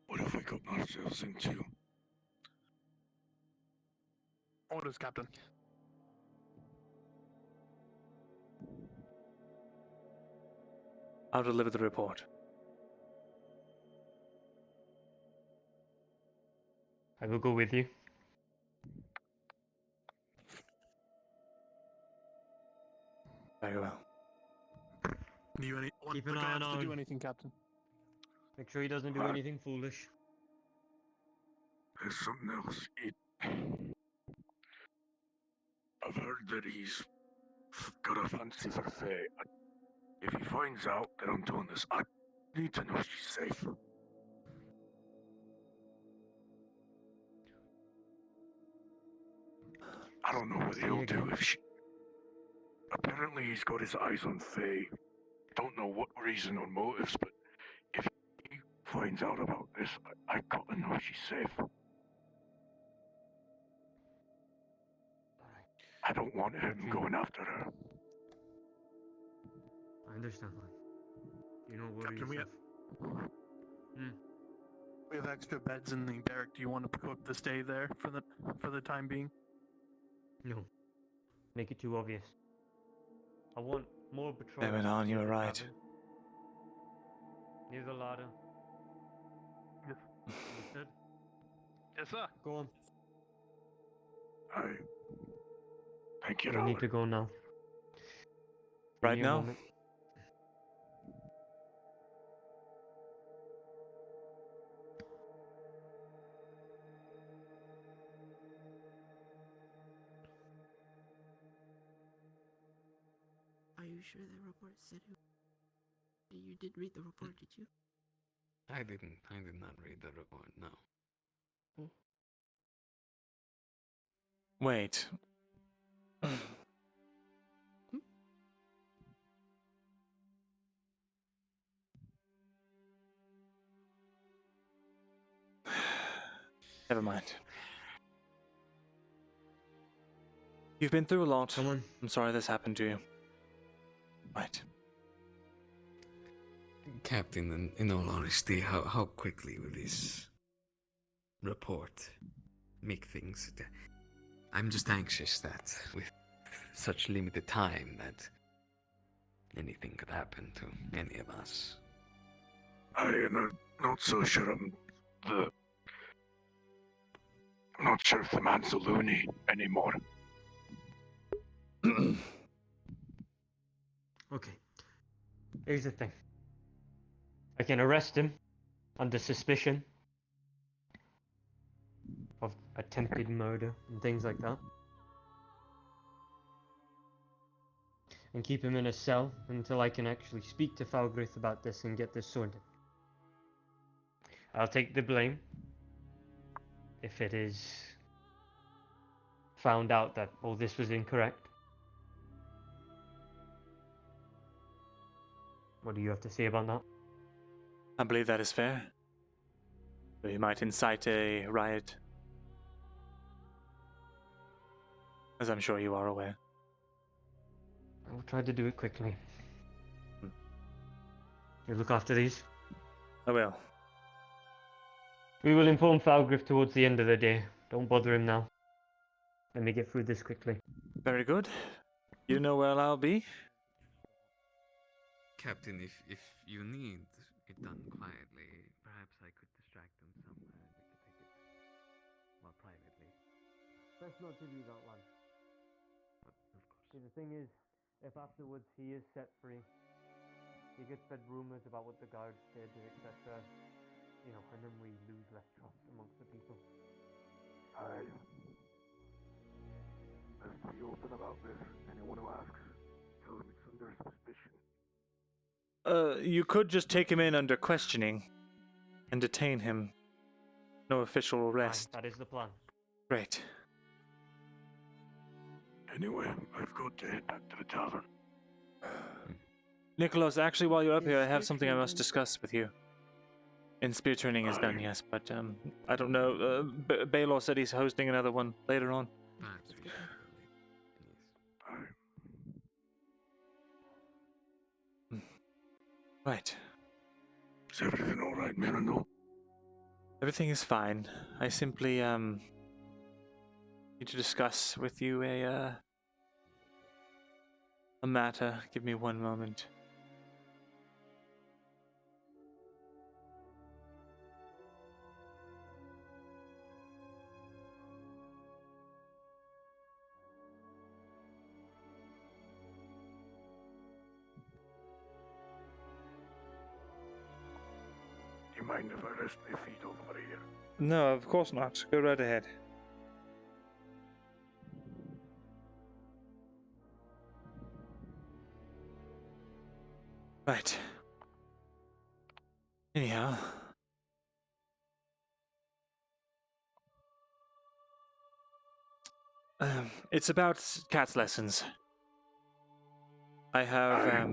What have we got ourselves into? Orders, Captain. I'll deliver the report. I will go with you. Very well. Do you want Keep an the eye guards on to do him. anything, Captain? Make sure he doesn't do anything foolish. There's something else. I've heard that he's got a fancy for Faye. If he finds out that I'm doing this, I need to know she's safe. I don't know what he'll do if she... Apparently he's got his eyes on Faye. Don't know what reason or motives, but if he finds out about this, I gotta know she's safe. I don't want him going after her. I understand, man. You don't worry Captain, yourself. We have extra beds in the barrack. Do you want to book to stay there for the time being? No. Make it too obvious. I want more patrols. Damn it, Arn, you were near the right. tavern, near the ladder. Yes. Understood? Yes, sir. Go on. Thank you, I need to go now. Right Give me a now? moment. Are you sure that report said who? You did read the report, did you? I did not read the report, no. Wait. Never mind. You've been through a lot. Come on. I'm sorry this happened to you. Right. Captain, in all honesty, how quickly will this report make things? I'm just anxious that with such limited time that anything could happen to any of us. I am not so sure I'm not sure if the man's a loony anymore. Okay. Here's the thing. I can arrest him under suspicion of attempted murder and things like that. And keep him in a cell until I can actually speak to Falgrith about this and get this sorted. I'll take the blame if it is found out that all this was incorrect. What do you have to say about that? I believe that is fair. We might incite a riot. As I'm sure you are aware. I'll try to do it quickly. You look after these? I will. We will inform Falgrith towards the end of the day. Don't bother him now. Let me get through this quickly. Very good. You know where I'll be? Captain, if you need it done quietly, perhaps I could distract them somewhere. We could take it more privately. Best not to do that, lad. Of course. See, the thing is, if afterwards he is set free, he gets fed rumors about what the guards did, etc. You know, and then we lose less trust amongst the people. Let's be open about this. Anyone who asks, tell them it's under suspicion. You could just take him in under questioning and detain him. No official arrest. That is the plan. Great. Anyway, I've got to head back to the tavern. Nicholas, actually, while you're up here, I have something I must discuss with you. And spear training is done, yes, but I don't know. Baylor said he's hosting another one later on. Right. Is everything all right, Myrindal? Everything is fine. I simply need to discuss with you a matter. Give me one moment. Do you mind if I rest my feet over here? No, of course not. Go right ahead. Right. Anyhow. It's about Cat's lessons. I have,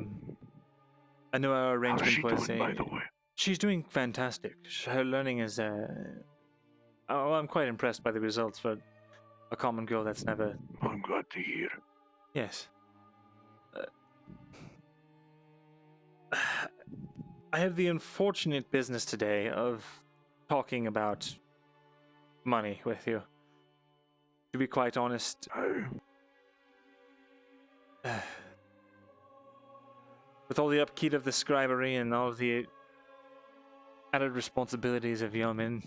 I know our arrangement How's she was doing, by the way? She's doing fantastic. Her learning is, I'm quite impressed by the results for a common girl that's never... I'm glad to hear. Yes. I have the unfortunate business today of talking about money with you. To be quite honest... with all the upkeep of the scribery and all of the added responsibilities of Yeoman,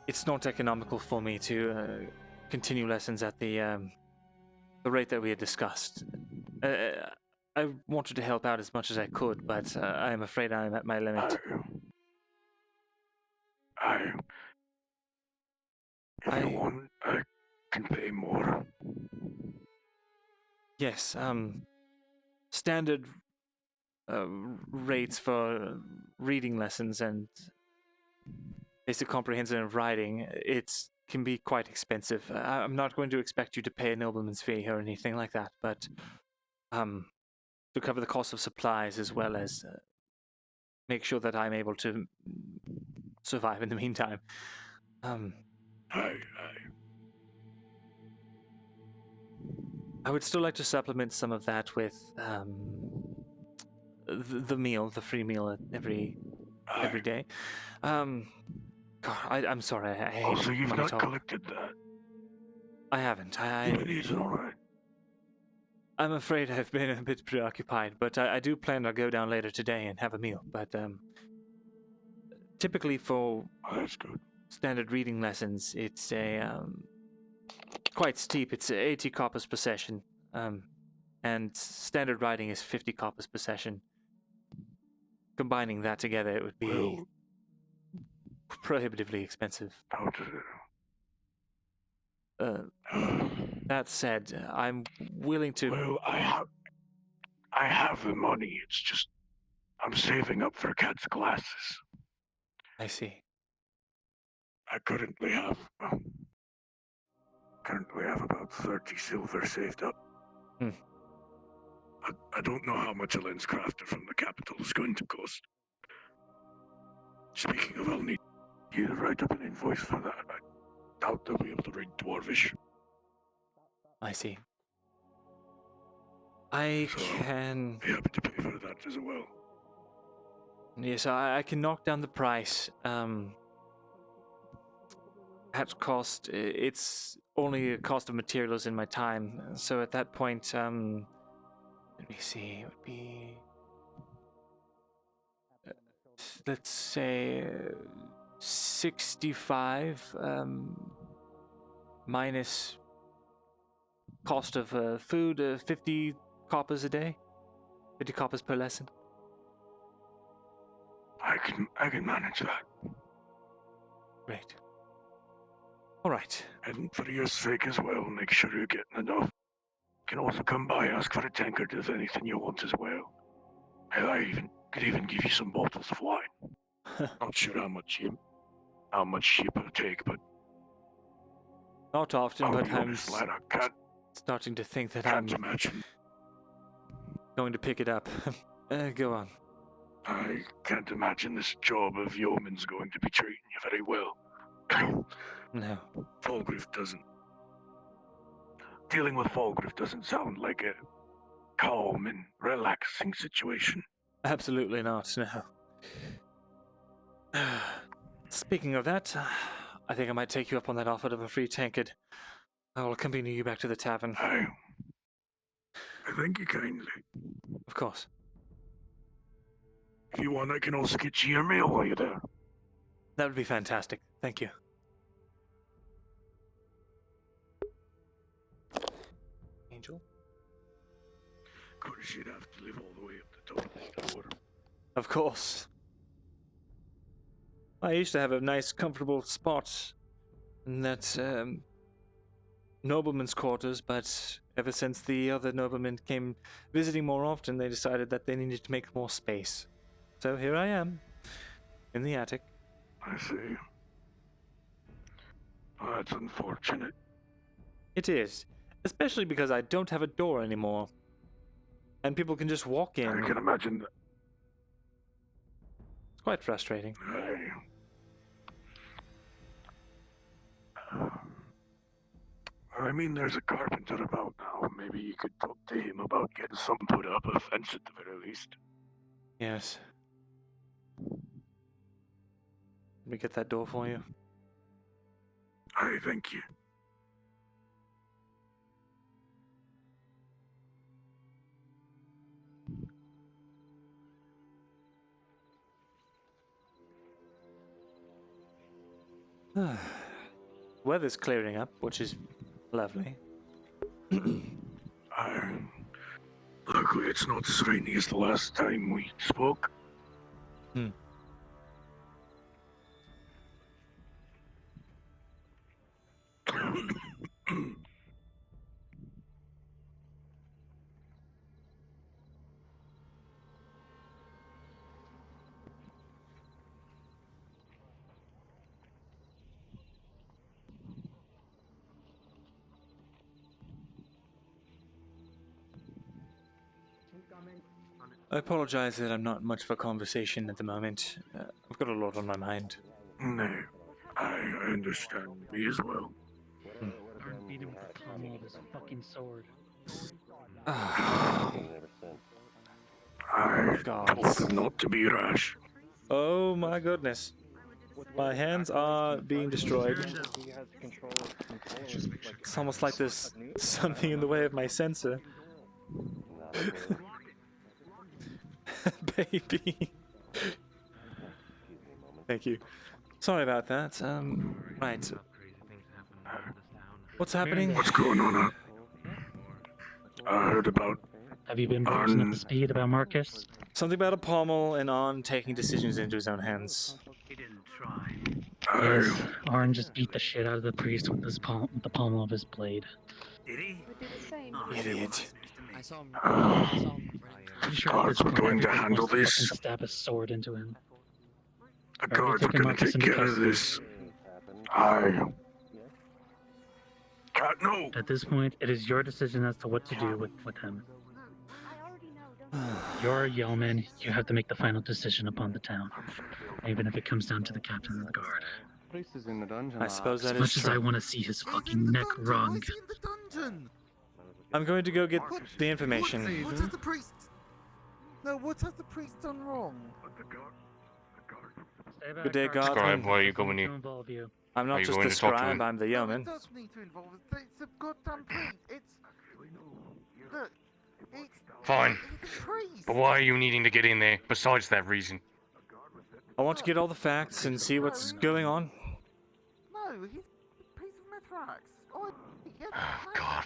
it's not economical for me to continue lessons at the rate that we had discussed. I wanted to help out as much as I could, but I am afraid I am at my limit. If you want, I can pay more. Yes, standard rates for reading lessons and basic comprehension of writing, it can be quite expensive. I'm not going to expect you to pay a nobleman's fee or anything like that, but to cover the cost of supplies as well as make sure that I'm able to survive in the meantime. Aye. I would still like to supplement some of that with the meal, the free meal every day. God, I'm sorry. I hate Also, you've money not talk. collected that. I haven't. It is alright. I'm afraid I've been a bit preoccupied, but I do plan to go down later today and have a meal. But typically for that's good. Standard reading lessons, it's quite steep. It's 80 coppers per session, and standard writing is 50 coppers per session. Combining that together, it would be prohibitively expensive. That said, I'm willing to. Well, I have the money. It's just I'm saving up for Cat's classes. I see. I currently have about 30 silver saved up. I don't know how much a lens crafter from the capital is going to cost. Speaking of, I'll need you to write up an invoice for that. I doubt they'll be able to read Dwarvish. I see. I can. Be happy to pay for that as well. Yes, I can knock down the price. At cost, it's only a cost of materials in my time. So at that point, let me see, it would be, let's say, 65 minus cost of food, 50 coppers a day, 50 coppers per lesson. I can manage that. Great. All right. And for your sake as well, make sure you're getting enough. You can also come by, ask for a tankard of anything you want as well. Hell, I could even give you some bottles of wine. Not sure how much sheep it'll take, but not often. I'll But be I'm honest, lad, I can't starting to think that I'm imagine. going to pick it up. Go on. I can't imagine this job of Yeoman's going to be treating you very well. No. Falgriff doesn't. Dealing with Falgriff doesn't sound like a calm and relaxing situation. Absolutely not, no. Speaking of that, I think I might take you up on that offer of a free tankard. I will accompany you back to the tavern. I thank you kindly. Of course. If you want, I can also get you your meal while you're there. That would be fantastic. Thank you. Angel? Of course, you'd have to live all the way up the top of the tower. Of course. I used to have a nice, comfortable spot in that nobleman's quarters, but ever since the other noblemen came visiting more often, they decided that they needed to make more space. So here I am, in the attic. I see. Oh, that's unfortunate. It is, especially because I don't have a door anymore, and people can just walk in. I can imagine that. It's quite frustrating. I mean, there's a carpenter about now. Maybe you could talk to him about getting some put up, a fence at the very least. Yes. Let me get that door for you. I thank you. Weather's clearing up, which is lovely. Luckily, it's not as rainy as the last time we spoke. I apologize that I'm not much of a conversation at the moment. I've got a lot on my mind. No, I understand. Me as well. Arn beat him with the pommel of his fucking sword. I God. told them not to be rash. Oh my goodness. My hands are being destroyed. It's almost like there's something in the way of my sensor. Baby. Thank you. Sorry about that. Right. What's happening? What's going on? I heard about. Have you been bruising up the speed about Marcus? Something about a pommel and on taking decisions into his own hands. Yes, Arn just beat the shit out of the priest with his the pommel of his blade. Did he? Idiot. I saw him. Pretty sure at Guards this were point going to everybody handle wants to this. fucking stab a sword into him. The guards are going to take care of this. I can't know. At this point, it is your decision as to what to do with him. You're a yeoman. You have to make the final decision upon the town, even if it comes down to the captain of the guard. Priest is in the dungeon. I suppose that As is much as I true. want to see his fucking neck wrung. I'm going to go get the information. What has the priest? No, what has the priest done wrong? Good day, guard. Scribe, why are you going here? I'm Are not you just going the to talk to scribe, him? I'm the yeoman. It does need to involve us. It's a goddamn priest. Look, Fine. it's a priest. But why are you needing to get in there, besides that reason? I want to get all the facts and see what's going on. No, he's a piece of Mithrax. Oh, yeah, Oh, God.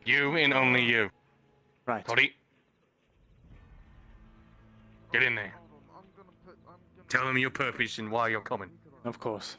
You and only you. Right. Cody. Get in there. Tell them your purpose and why you're coming. Of course.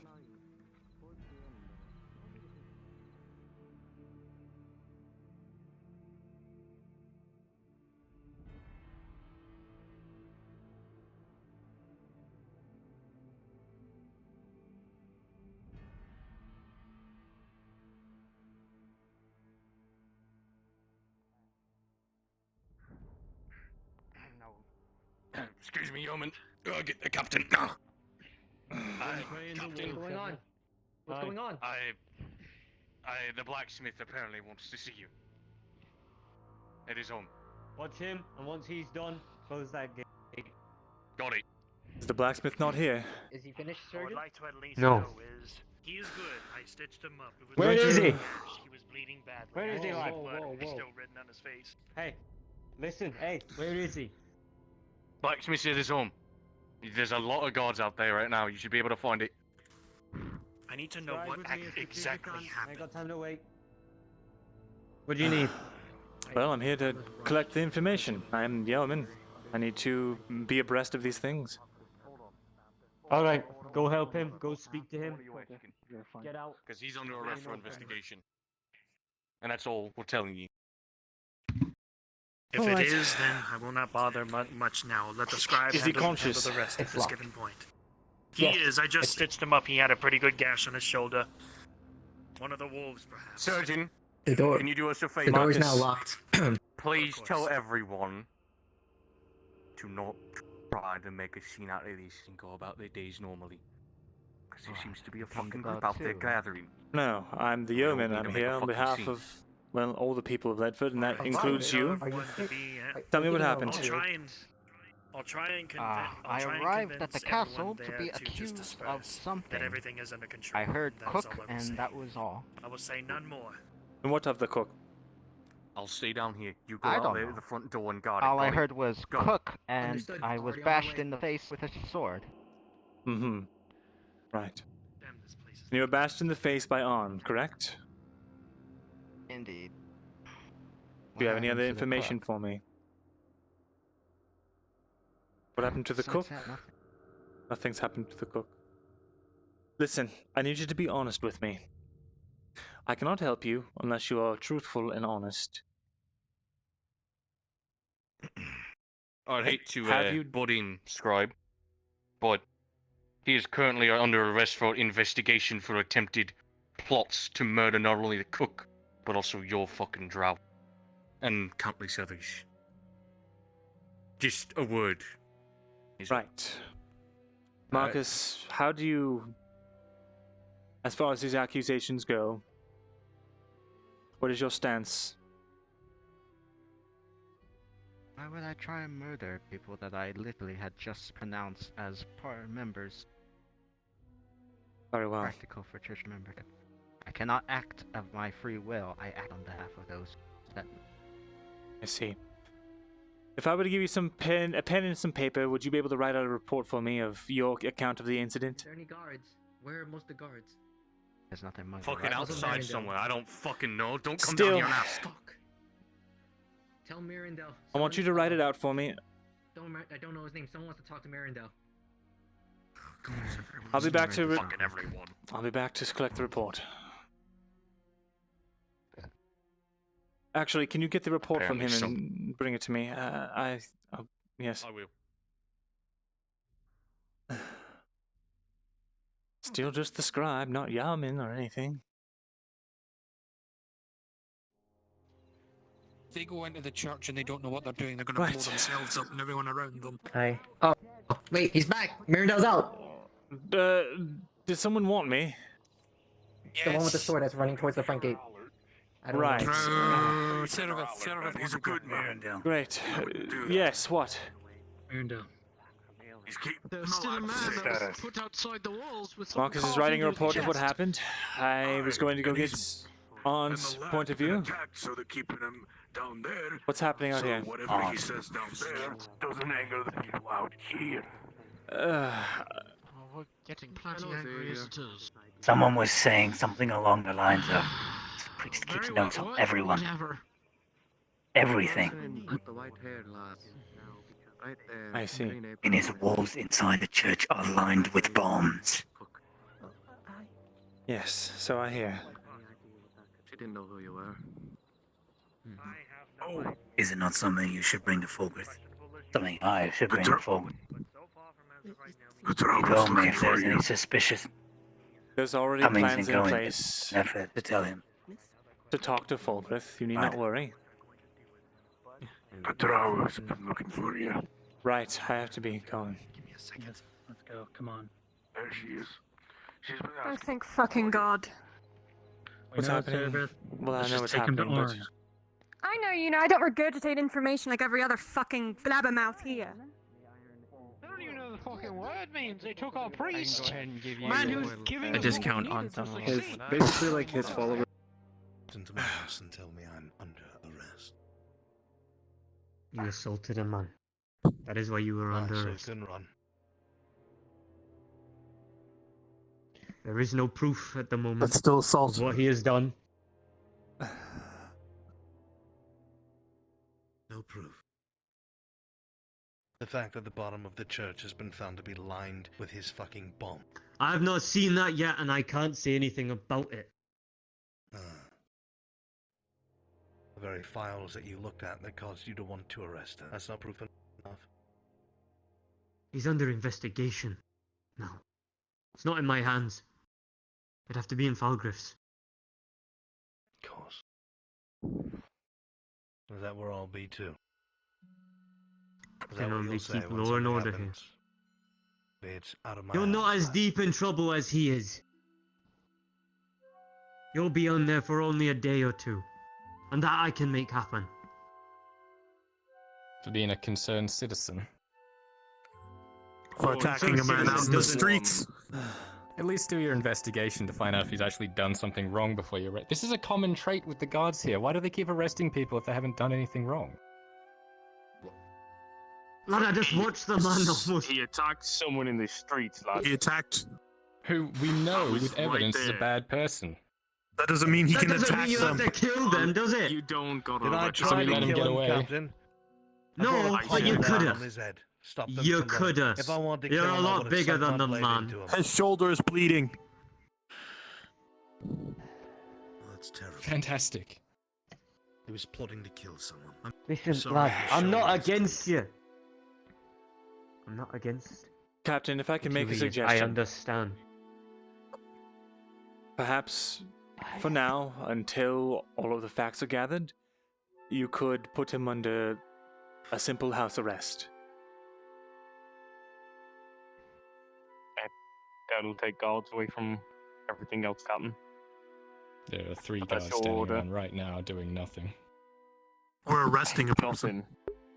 Excuse me, Yeoman. Get the captain. What's going on? What's going on? The blacksmith apparently wants to see you. At his home. Watch him, and once he's done, close that gate. Got it. Is the blacksmith not here? Is he finished, sir? I would like to at least No. know is he is good. I stitched him up. It was Where is he? He was bleeding badly. Where is he, lad? Blood is still written on his face. Hey, listen. Hey, where is he? Blacksmith at his home. There's a lot of guards out there right now. You should be able to find it. I need to know Ride what with me as quick as you exactly can. I happened. ain't got time to wait. What do you need? Well, I'm here to collect the information. I'm yeoman. I need to be abreast of these things. All right, go help him. Go speak to him. Get out. Because he's under arrest for investigation. And that's all we're telling you. If it is, then I will not bother much now. Let the scribe Is he handle conscious? the rest at It's this locked. given point. He is. I just stitched him up. He had a pretty good gash on his shoulder. One of the wolves, perhaps. Surgeon, The door- can you do us a favor? the door is now locked. Please tell everyone to not try to make a scene out of this and go about their days normally. Because there seems to be a fucking group out there gathering. No, I'm the yeoman. need to I'm make a here on fucking behalf scene. of, well, all the people of Leydford, and that Are includes you. Tell me what happened. I'll try and I arrived at the castle to be accused of something. That everything is under control. I heard That is cook, all I will and say. that was all. I will say none more. And what of the cook? I'll stay down here. You go I out don't there know. to the front door and guard it. All I got it? heard was Go. cook, and Understood. I was Already on my bashed way. in the face with a sword. Mm-hmm. Right. And you were bashed in the face by Arn, correct? Indeed. Do you have any What other happened to the information for me? What happened to the cook? Besides that, nothing. Nothing's happened to the cook. Listen, I need you to be honest with me. I cannot help you unless you are truthful and honest. I'd hate to Have you- butt in, Scribe, but he is currently under arrest for investigation for attempted plots to murder not only the cook, but also your fucking drow. And countless others. Just a word. Right. Marcus, how do you, as far as these accusations go, what is your stance? Why would I try and murder people that I literally had just pronounced as part members? Very well. Practical for church membership. I cannot act of my free will. I act on behalf of those that. I see. If I were to give you a pen and some paper, would you be able to write out a report for me of your account of the incident? Are there any guards? Where are most of the guards? There's nothing much. Fucking outside somewhere. I don't fucking know. Don't come Still. down here and ask. Tell Myrindal. I want you to write it out for me. I don't know his name. Someone wants to talk to Myrindal. I'll be back to Fucking everyone. I'll be back to collect the report. Actually, can you get the report from him and bring it to me? Yes. I will. Still just the scribe, not Yeoman or anything. If they go into the church and they don't know what they're doing, they're going to blow themselves up and everyone around them. Hi. Oh, wait, he's back. Myrindal's out. Did someone want me? Yes. The one with the sword that's running towards the front gate. Right. He's a good man. Great. Yes, what? Myrindal. There's still a man that was put outside the walls with some Marcus is carved writing a into his report of what chest. happened. I was going to go get On's point of view. So they're keeping him down there. What's happening out so here? Whatever he says down there doesn't anger the people out here. We're getting plenty angry as it is. Someone was saying something along the lines of, "This priest keeps notes on everyone. Everything. The white-haired lad. Right there. I see. And his walls inside the church are lined with bombs." Yes, so I hear. She didn't know who you were. Oh, Is it not something you should bring to Fulgrith? Something I should bring to Fulgrith. You told me if there's any suspicious There's already comings plans and in goings, place effort to tell him. to talk to Fulgrith. You need not worry. the drow has been looking for you. Right, I have to be going. Give me a second. Let's go. Come on. There she is. She's been Oh, asking. thank fucking God. What's happening? Well, I know what's happening, but I know, you know, I don't regurgitate information like every other fucking blabbermouth here. I don't even know the fucking word means. They took our priest. Man who's giving a us discount what we on needed some to of succeed. basically like his followers. Into my house and tell me I'm under arrest. You assaulted a man. That is why you were under So arrest. can run. There is no proof at the moment. That's still assault. Of what he has done. No proof. The fact that the bottom of the church has been found to be lined with his fucking bomb. I have not seen that yet, and I can't say anything about it. The very files that you looked at that caused you to want to arrest her. That's not proof enough. He's under investigation. No. It's not in my hands. It'd have to be in Falgriff's. Of course. Well, that will all be too. Is that Can what only you'll say keep when law and something order happens? It's out of my You're hands. not as deep in trouble as he is. You'll be on there for only a day or two. And that I can make happen. For being a concerned citizen. For attacking a man out in the streets. At least do your investigation to find out if he's actually done something wrong before you arrest. This is a common trait with the guards here. Why do they keep arresting people if they haven't done anything wrong? Lad, I just watched the man almost. He attacked someone in the streets, lad. He attacked. Who we know was with right evidence is a there. bad person. That doesn't mean he That can doesn't attack mean you them. have to kill them, does it? You don't gotta Did I arrest So try we to let him kill get him, away? Captain? I No, brought a but you poison coulda. dart on his head. Stop them You from running. coulda. If I wanted to You're kill a him, I lot would've bigger stuck than my the blade man. into him. His shoulder is bleeding. Oh, that's terrible. Fantastic. He was plotting to kill someone. Listen, sorry, lad, his I'm not shoulder is against you. I'm not against. Captain, if I can make a Julius, suggestion. I understand. Perhaps, for now, until all of the facts are gathered, you could put him under a simple house arrest. That'll take guards away from everything else, Captain. There are 3 But that's guys your standing order. around right now doing nothing. We're arresting a person. Nothing.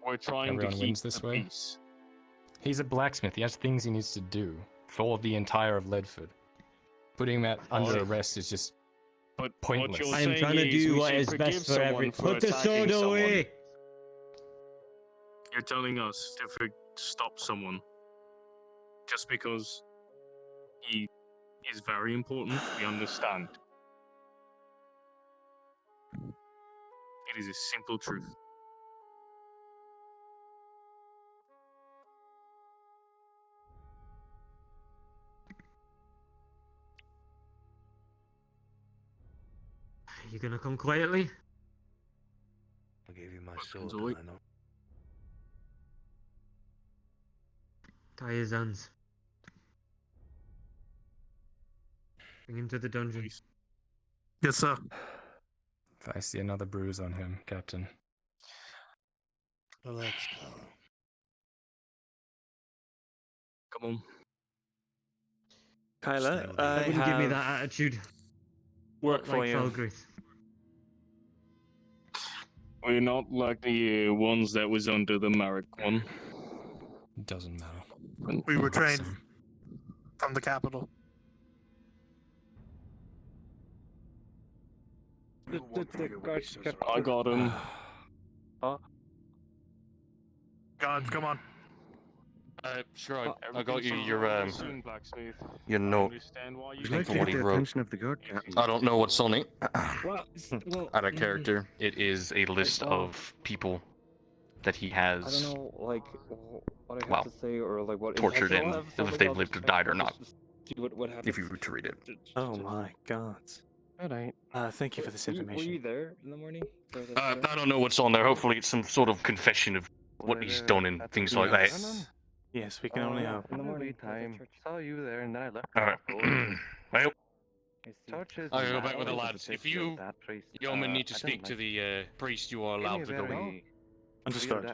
We're trying Everyone to keep wins this the way? peace. He's a blacksmith. He has things he needs to do for the entire of Leydford. Putting that under arrest is just pointless. I am trying to do what is best for every. Put the sword away! You're telling us to stop someone just because he is very important. We understand. It is a simple truth. You gonna come quietly? I'll give you my sword, away. I know. Tie his hands. Bring him to the dungeon. Yes, sir. If I see another bruise on him, Captain. Relax, Carl. Come on. Kyla, I Wouldn't have give me that attitude. work for Like you. Falgrith. We're not like the ones that was under the Marek one. Doesn't matter. We were trained from the capital. I got him. Guards, come on. Sure, I got you your note. I'd For what he wrote. of the guard captain. I don't know what's on it. Well, Out of character. It is a list of people that he has I don't know, like, what I have Well, to say, or like what tortured I'll in, have if something they've I'll lived or just died or I'll not. just see what happens. If you were to read it. Oh my god. Alright. Thank you for this Were you information. there in the morning? For the I don't know what's on there. Hopefully it's some sort of confession of what he's done and things like that. Yes, we can only hope. In the morning. Time. Saw you there and then I left. Alright. Well, I'll go back with the lads. If you, Yeoman, need to speak to the priest, you are allowed to go in. Understood.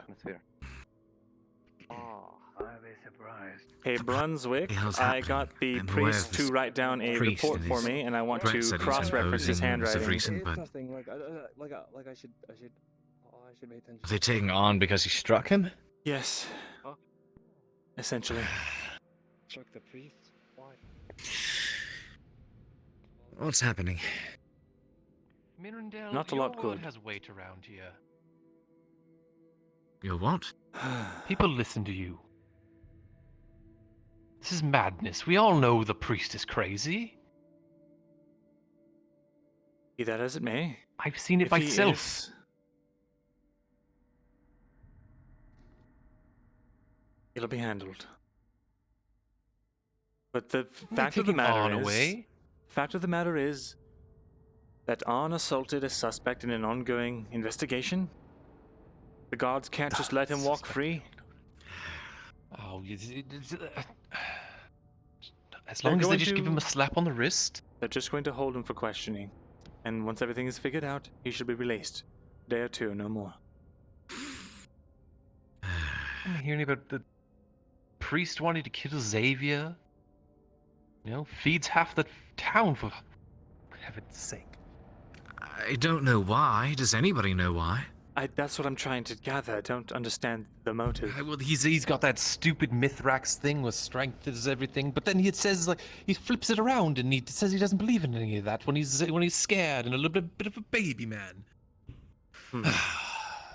Oh, I'd be surprised. Hey, Brunswick, hell's I happening? got the I'm aware of priest to this write down a priest report and for his me, and I want threats to that he's cross-reference his imposing as of handwriting. recent, It's but nothing, like, I should pay attention. Are they taking on because he struck him? Yes. Essentially. Struck the priest? Why? What's happening? Myrindal, Not a your lot word good. has weight around here. Your what? People listen to you. This is madness. We all know the priest is crazy. Be that as it may. I've seen it If he myself. is, it'll be handled. But the fact of the taking Arn matter is, away? fact of the matter is that Arn assaulted a suspect in an ongoing investigation. The guards can't just let him walk free. Oh, as They're long as they going just give to- him a slap on the wrist. They're just going to hold him for questioning. And once everything is figured out, he should be released. A day or two, no more. I'm hearing about the priest wanting to kill Xavier. You know, feeds half the town, for heaven's sake. I don't know why. Does anybody know why? That's what I'm trying to gather. I don't understand the motive. Well, he's got that stupid Mithrax thing with strength is everything, but then he says, like, he flips it around and he says he doesn't believe in any of that when he's scared and a little bit of a baby man.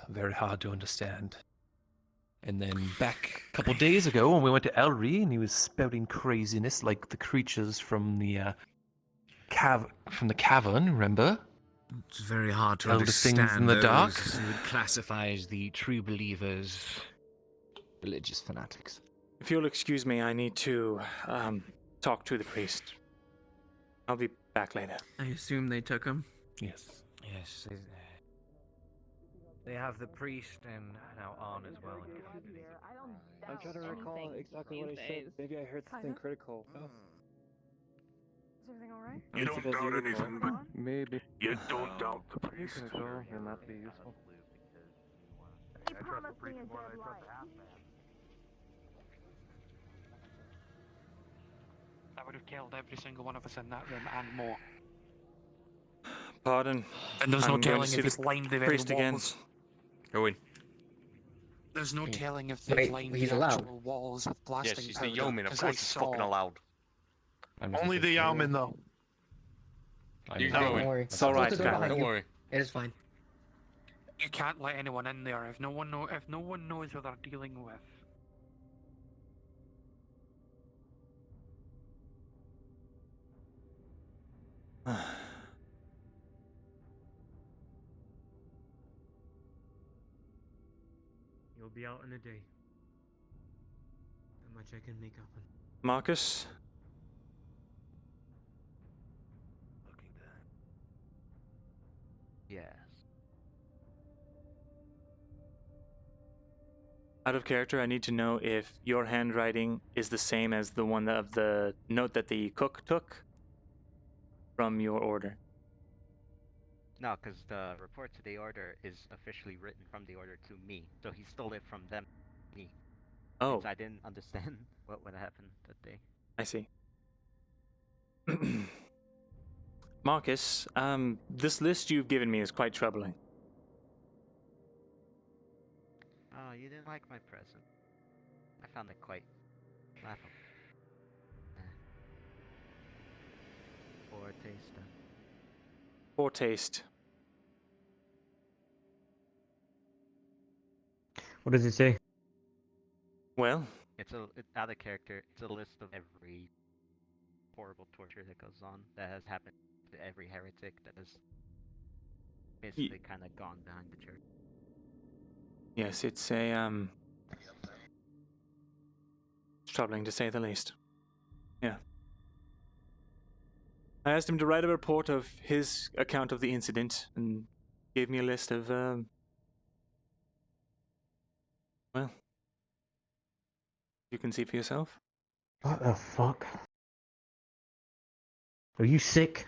Very hard to understand. And then back a couple days ago when we went to Elry and he was spouting craziness like the creatures from the cavern, remember? It's very hard to Elder things understand in the dark. those you would classify as the true believers, religious fanatics. If you'll excuse me, I need to talk to the priest. I'll be back later. I assume they took him? Yes. Yes. They have the priest and now Arn as well. I'm trying to recall exactly what I said. Maybe I heard something critical. Is everything alright? You don't doubt anything, but maybe you don't doubt the priest. That might be useful. trust the priest more than I trust the half man. I would have killed every single one of us in that room and more. Pardon. And there's no I'm going to telling see if this he's lined the very priest again. walls. Go in. There's no telling if they've Wait, lined he's the allowed. actual walls with Yes, blasting he's the powder. yeoman. Of 'cause course, I he's saw. fucking allowed. Only the Yeoman, though. You No, go don't in. worry. It's alright, Close the door behind Don't you. worry. It is fine. You can't let anyone in there if no one knows what they're dealing with. You'll be out in a day. How much I can make happen. Marcus? Yes. Out of character, I need to know if your handwriting is the same as the one of the note that the cook took from your order. No, because the report to the order is officially written from the order to me, so he stole it from them, me. Oh. Which I didn't understand what would happen that day. I see. Marcus, this list you've given me is quite troubling. Oh, you didn't like my present. I found it quite laughable. Poor taste. Poor taste. What does it say? Well, Out of character. It's a list of every horrible torture that goes on that has happened to every heretic that has basically kind of gone behind the church. yes, it's it's troubling to say the least. Yeah. I asked him to write a report of his account of the incident and gave me a list of, well, you can see for yourself. What the fuck? Are you sick?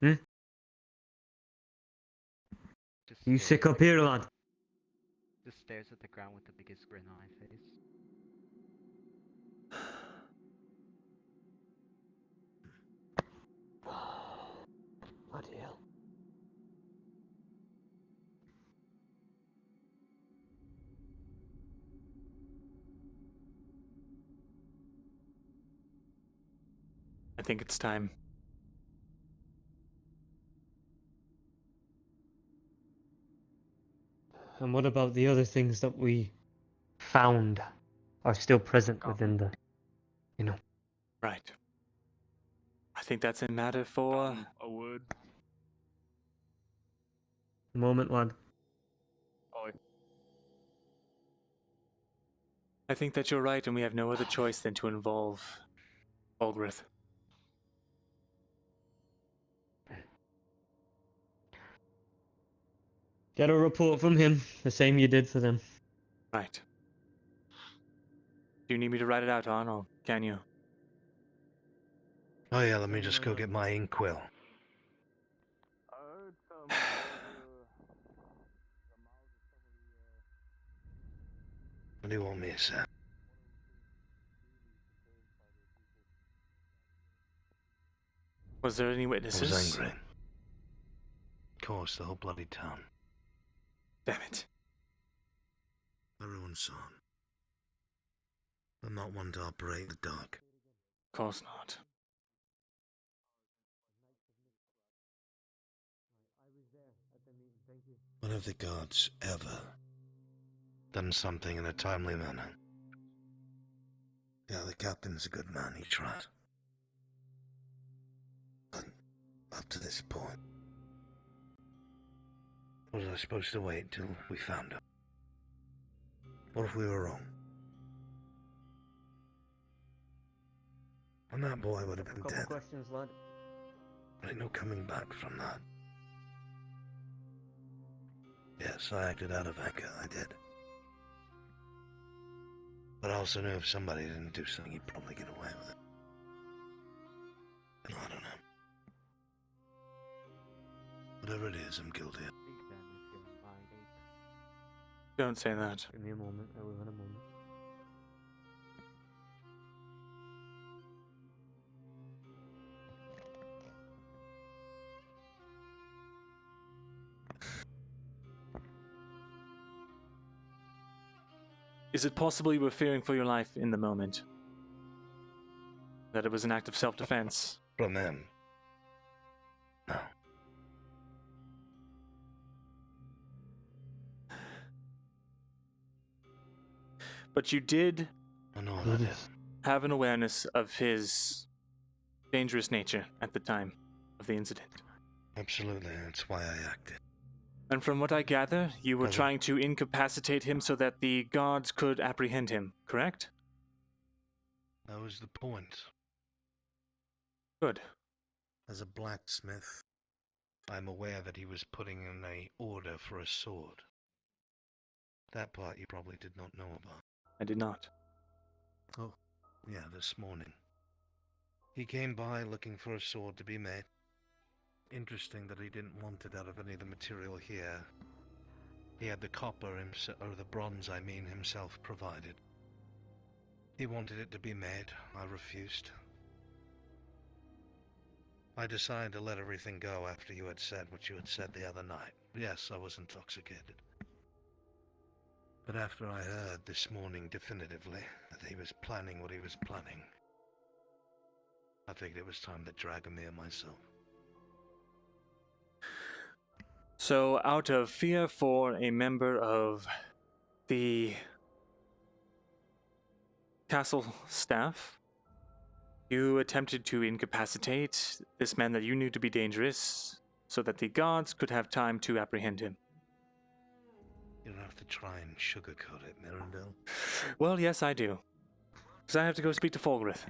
Hmm? You sick up here, lad? Just stares at the ground with the biggest grin on my face. Bloody hell. I think it's time. And what about the other things that we found are still present within the, you know? Right. I think that's a matter for A word. Moment, lad. Oi. I think that you're right, and we have no other choice than to involve Aldrith. Get a report from him, the same you did for them. Right. Do you need me to write it out, On, or can you? Oh yeah, let me just go get my inkwell. What do you want me to say? Was there any I witnesses? was angry. Of course, the whole bloody town. Damn it. Everyone saw him. I'm not one to operate in the dark. Of course not. When have the gods ever done something in a timely manner? Yeah, the captain's a good man, he tried. But up to this point, was I supposed to wait till we found him? What if we were wrong? And that boy would have been Couple dead. questions, lad. There ain't no coming back from that. Yes, I acted out of anger, I did. But I also knew if somebody didn't do something, he'd probably get away with it. And I don't know. Whatever it is, I'm guilty of. Don't say that. Give me a moment. I will in a moment. Is it possible you were fearing for your life in the moment? That it was an act of self-defense? From them? No. But you did I know that is. have an awareness of his dangerous nature at the time of the incident. Absolutely, that's why I acted. And from what I gather, you were trying to incapacitate him so that the guards could apprehend him, correct? That was the point. Good. As a blacksmith, I'm aware that he was putting in an order for a sword. That part you probably did not know about. I did not. Oh, yeah, this morning. He came by looking for a sword to be made. Interesting that he didn't want it out of any of the material here. He had the copper, or the bronze, I mean, himself provided. He wanted it to be made. I refused. I decided to let everything go after you had said what you had said the other night. Yes, I was intoxicated. But after I heard this morning definitively that he was planning what he was planning, I figured it was time to drag him here myself. So, out of fear for a member of the castle staff, you attempted to incapacitate this man that you knew to be dangerous so that the guards could have time to apprehend him. You don't have to try and sugarcoat it, Myrindal. Well, yes, I do. Because I have to go speak to Fulgrith.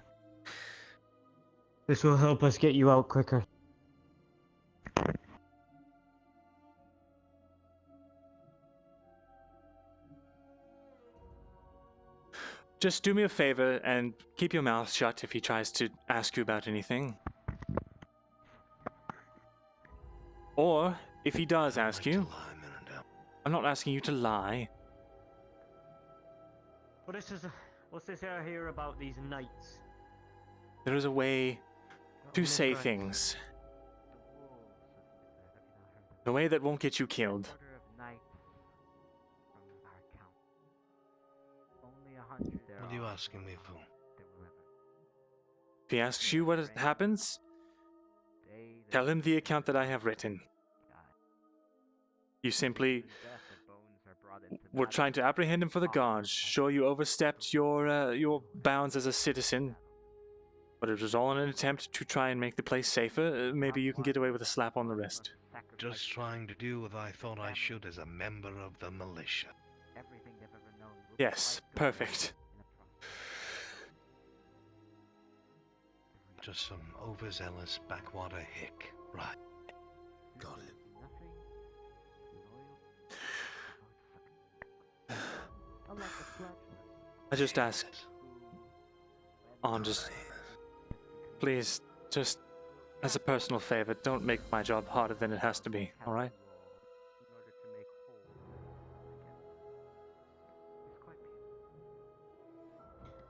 This will help us get you out quicker. Just do me a favor and keep your mouth shut if he tries to ask you about anything. Or, if he does ask you, I'm not asking you to lie. What is this? What's this I hear about these knights? There is a way to say things. A way that won't get you killed. What are you asking me for? If he asks you what happens, tell him the account that I have written. You simply were trying to apprehend him for the guards. Sure, you overstepped your bounds as a citizen, but it was all in an attempt to try and make the place safer. Maybe you can get away with a slap on the wrist. Just trying to do what I thought I should as a member of the militia. Yes, perfect. Just some overzealous backwater hick. Right. Got it. I just asked. Please, just as a personal favor, don't make my job harder than it has to be, alright?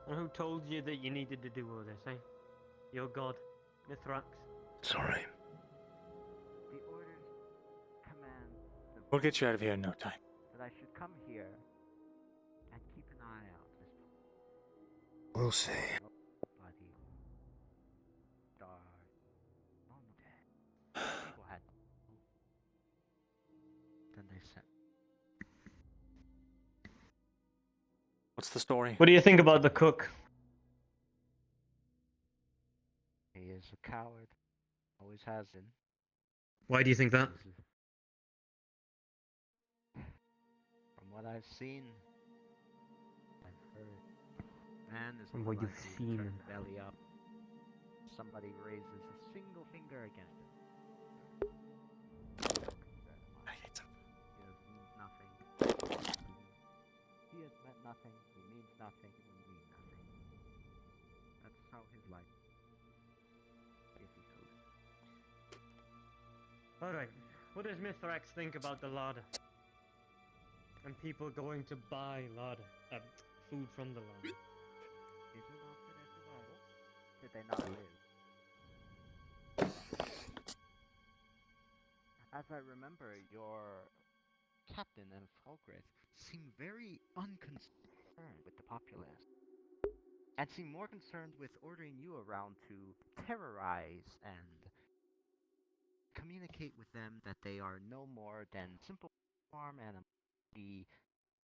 And who told you that you needed to do all this, eh? Your god, Mithrax. Sorry. The orders command the We'll get you out of here in no time. that I should come here and keep an eye out this We'll see. body. Dark. People had. Then they said. What's the story? What do you think about the cook? He is a coward. Always has been. Why do you think that? From what I've seen, I've heard. Man is From what you've seen. turn belly up. Somebody raises a single finger against him. I hate him. He means nothing. He has meant nothing. He means nothing. He will mean nothing. That's how his life. If he could. Alright, what does Mithrax think about the larder? and people going to buy food from the land. Is it not for their survival? Did they not live? As I remember, your captain and Falgrith seemed very unconcerned with the populace, and seemed more concerned with ordering you around to terrorize and communicate with them that they are no more than simple farm animals to be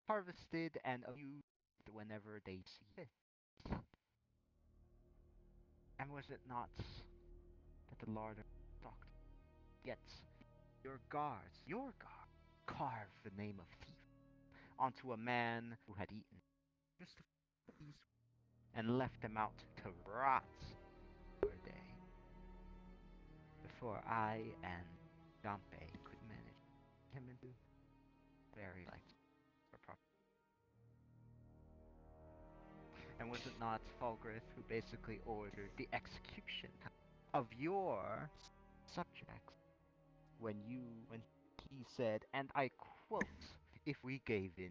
harvested and abused whenever they see fit. And was it not that the Lord of Doctor, yet your guards, carved the name of thief onto a man who had eaten just a piece and left him out to rot for a day before I and Jampe could manage him into very light or proper. And was it not Falgrith who basically ordered the execution of your subjects when he said, and I quote, if we gave in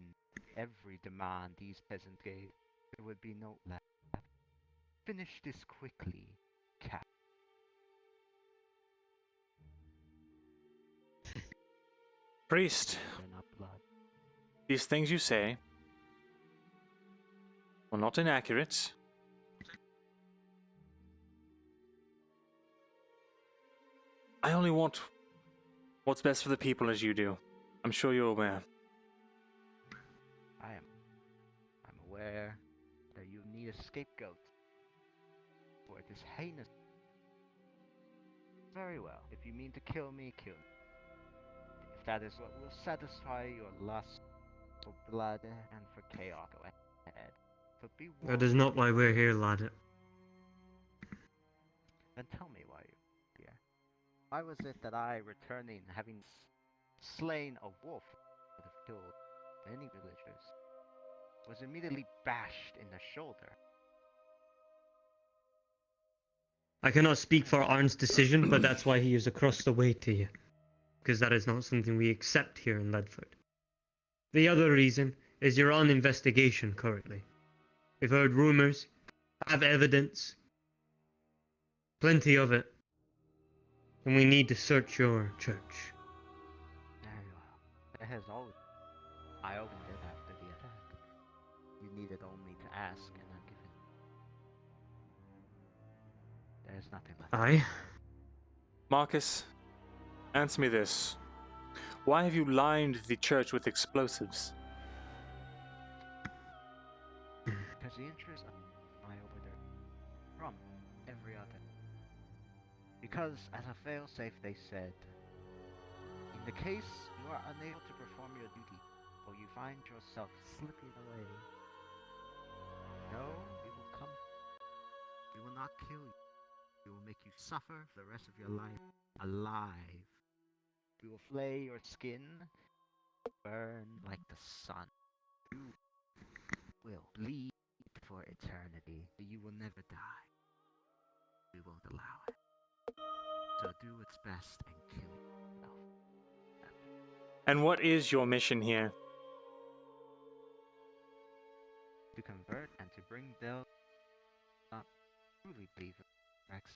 every demand these peasants gave, there would be no left. Finish this quickly, Cap. Priest, these things you say are not inaccurate. I only want what's best for the people, as you do. I'm sure you're aware. I'm aware that you need a scapegoat for this heinous. Very well. If you mean to kill me, kill me. If that is what will satisfy your lust for blood and for chaos, go ahead. So be warned. That is not why we're here, lad. Then tell me why you're here. Why was it that I, returning, having slain a wolf that have killed many villagers, was immediately bashed in the shoulder? I cannot speak for Arn's decision, but that's why he is across the way to you. Because that is not something we accept here in Leydford. The other reason is you're on investigation currently. We've heard rumors, have evidence, plenty of it, and we need to search your church. Very well. It has always. I opened it after the attack. You needed only to ask, and I give it. There is nothing left. Aye. Marcus, answer me this. Why have you lined the church with explosives? Because the interest of my over there from every other. Because as a failsafe they said, in the case you are unable to perform your duty, or you find yourself slipping away, no, we will come. We will not kill you. We will make you suffer for the rest of your life alive. We will flay your skin, burn like the sun. You will bleed for eternity, but you will never die. We won't allow it. So do what's best and kill yourself. And what is your mission here? To convert and to bring those not truly believe in Rex.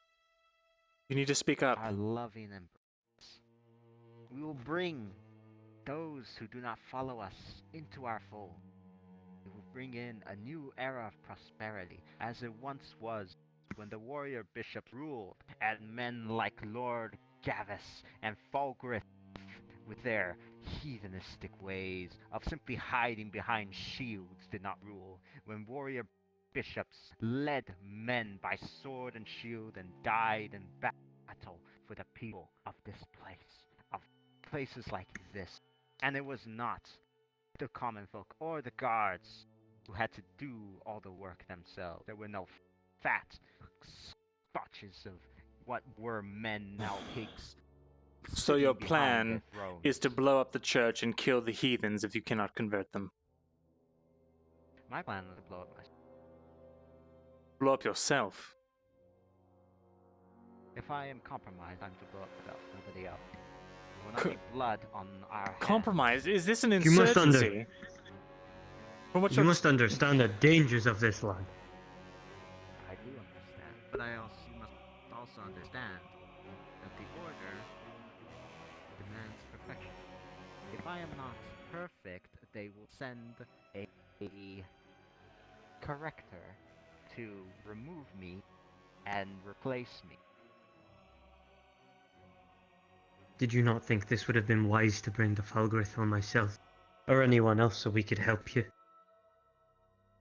You need to speak up. Our loving embrace. We will bring those who do not follow us into our fold. We will bring in a new era of prosperity, as it once was when the warrior bishop ruled, and men like Lord Gavis and Falgrith, with their heathenistic ways of simply hiding behind shields, did not rule. When warrior bishops led men by sword and shield and died in battle for the people of this place, of places like this. And it was not the common folk or the guards who had to do all the work themselves. There were no fat scotches of what were men, now pigs. So your plan is to blow up the church and kill the heathens if you cannot convert them. My plan was to blow up myself. Blow up yourself? If I am compromised, I'm to blow up myself, nobody else. There will not be blood on our hands. Compromise? Is this an You must insurgency? From what You you're must understand the dangers of this land. I do understand, but you must also understand that the order demands perfection. If I am not perfect, they will send a corrector to remove me and replace me. Did you not think this would have been wise to bring the Falgrith or myself, or anyone else so we could help you?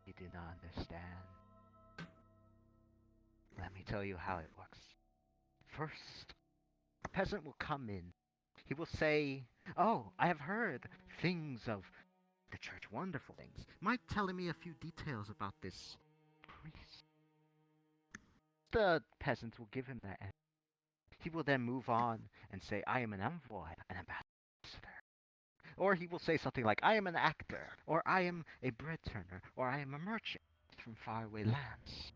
You do not understand. Let me tell you how it works. First, a peasant will come in. He will say, "Oh, I have heard things of the church, wonderful things. Mind telling me a few details about this priest?" The peasant will give him that answer. He will then move on and say, "I am an envoy, an ambassador." Or he will say something like, "I am an actor," or "I am a bread turner," or "I am a merchant from faraway lands."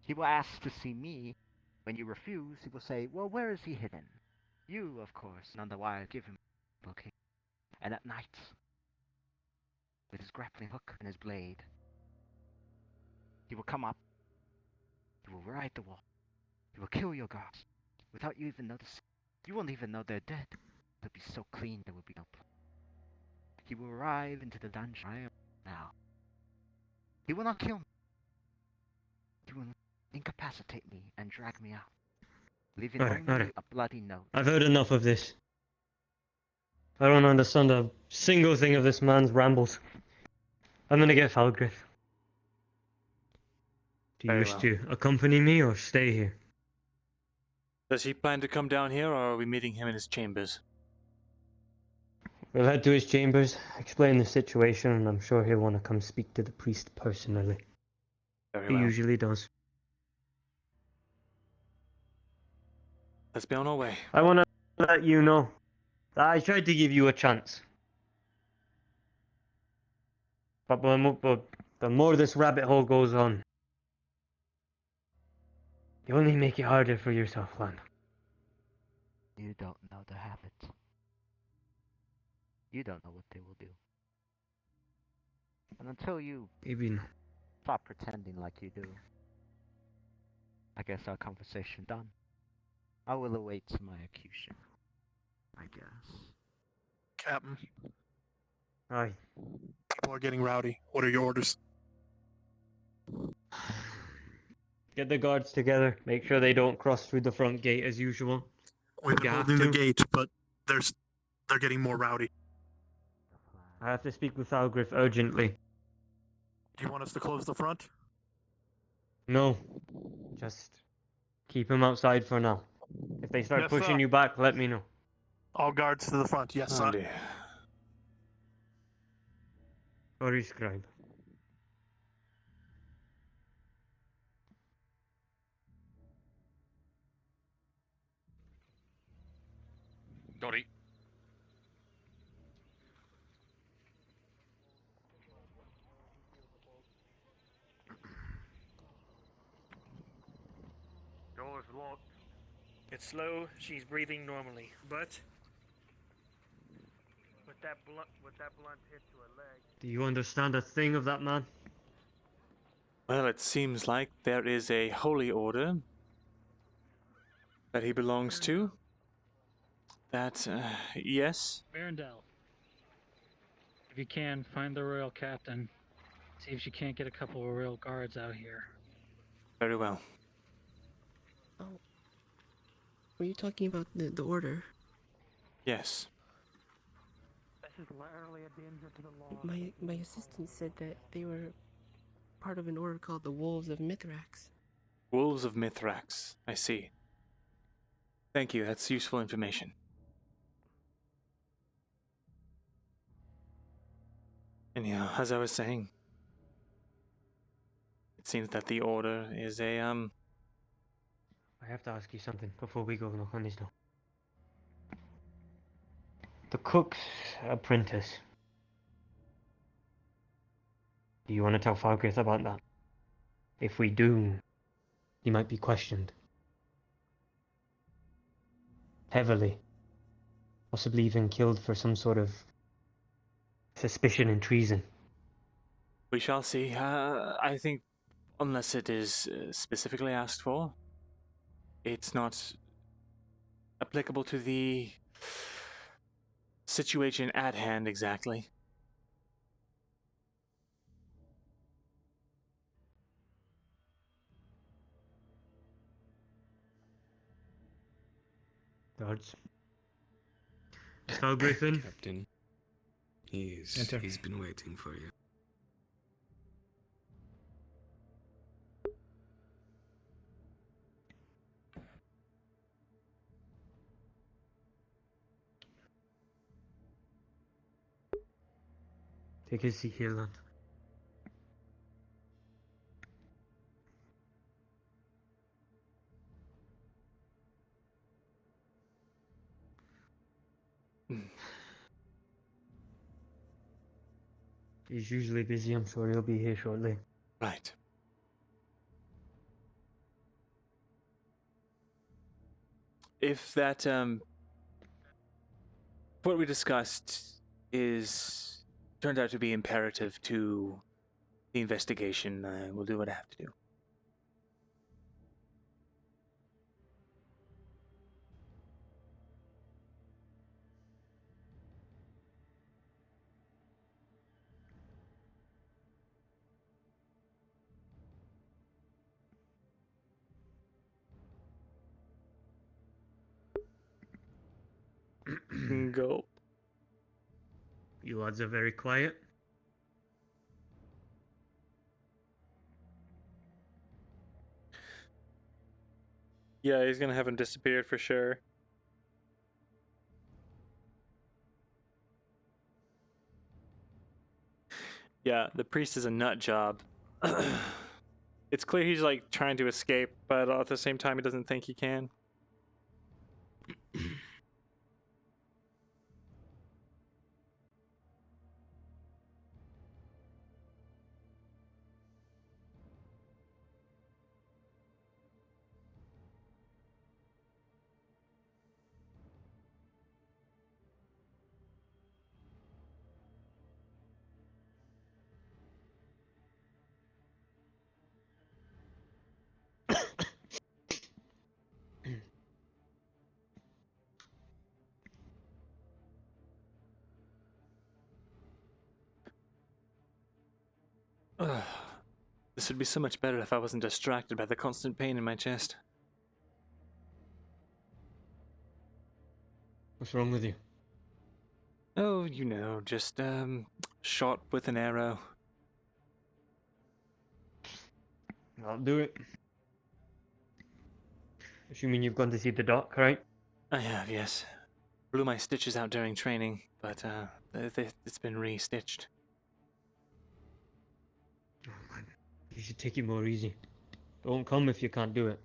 He will ask to see me. When you refuse, he will say, "Well, where is he hidden?" You, of course, none the while give him a location. And at night, with his grappling hook and his blade, he will come up, he will ride the wall, he will kill your guards, without you even noticing. You won't even know they're dead. They'll be so clean there will be no blood. He will arrive into the dungeon I am now. He will not kill me. He will incapacitate me and drag me out, leaving only a bloody note. I've heard enough of this. I don't understand a single thing of this man's rambles. I'm gonna get Falgrith. Do you Very wish well. to accompany me or stay here? Does he plan to come down here, or are we meeting him in his chambers? We'll head to his chambers, explain the situation, and I'm sure he'll want to come speak to the priest personally. Very He well. usually does. Let's be on our way. I want to let you know that I tried to give you a chance. But the more this rabbit hole goes on, you only make it harder for yourself, Lan. You don't know the habit. You don't know what they will do. And until you Maybe not. stop pretending like you do, I guess our conversation done. I will await my execution, I guess. Captain, Aye. people are getting rowdy. What are your orders? Get the guards together. Make sure they don't cross through the front gate as usual. We've been You have holding the to. gate, but they're getting more rowdy. I have to speak with Falgrith urgently. Do you want us to close the front? No. Just keep him outside for now. If they start Yes, pushing sir. you back, let me know. All guards to the front. Yes, sir. Dear. Sorry, scribe. Dory. Door's locked. It's slow. She's breathing normally, but with that blunt hit to her leg. Do you understand a thing of that man? Well, it seems like there is a holy order that he belongs to. That, yes? Myrindal. If you can, find the royal captain. See if you can't get a couple of royal guards out here. Very well. Oh. Were you talking about the order? Yes. This is literally a danger to the law. My assistant said that they were part of an order called the Wolves of Mithrax. Wolves of Mithrax. I see. Thank you, that's useful information. Anyhow, as I was saying, it seems that the order is a, I have to ask you something before we go knock on his door. The cook's apprentice. Do you want to tell Falgrith about that? If we do, he might be questioned. Heavily. possibly even killed for some sort of suspicion and treason. We shall see. I think, unless it is specifically asked for, it's not applicable to the situation at hand exactly. Guards. Star Griffin. Captain. Enter. He's been waiting for you. Take a seat here, lad. He's usually busy, I'm sure he'll be here shortly. Right. If that, what we discussed turned out to be imperative to the investigation, I will do what I have to do. Go. You lads are very quiet. Yeah, he's gonna have him disappeared for sure. Yeah, the priest is a nut job. It's clear he's like trying to escape, but at the same time he doesn't think he can. This would be so much better if I wasn't distracted by the constant pain in my chest. What's wrong with you? Oh, you know, just shot with an arrow. I'll do it. Assuming you've gone to see the doc, right? I have, yes. Blew my stitches out during training, but it's been re-stitched. You should take it more easy. Don't come if you can't do it.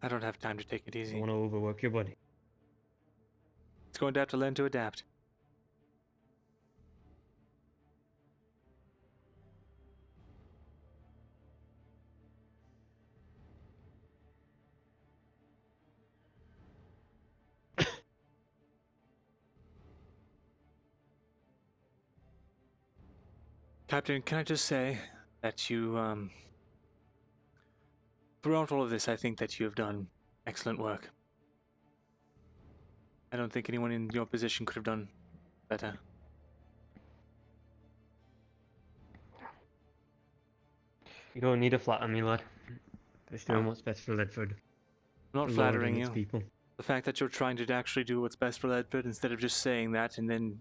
I don't have time to take it easy. I want to overwork your body. It's going to have to learn to adapt. Captain, can I just say that you, throughout all of this, I think that you have done excellent work. I don't think anyone in your position could have done better. You don't need to flatter me, lad. Just doing what's best for Leydford. I'm not The Lord flattering and its you. people. The fact that you're trying to actually do what's best for Leydford instead of just saying that and then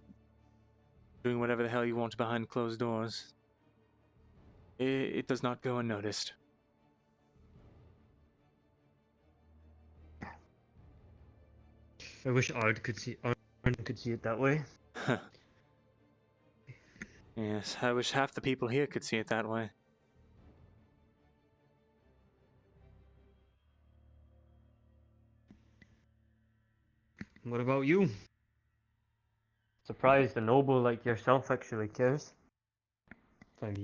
doing whatever the hell you want behind closed doors, it does not go unnoticed. I wish Ard could see it that way. Yes, I wish half the people here could see it that way. What about you? Surprised a noble like yourself actually cares. If I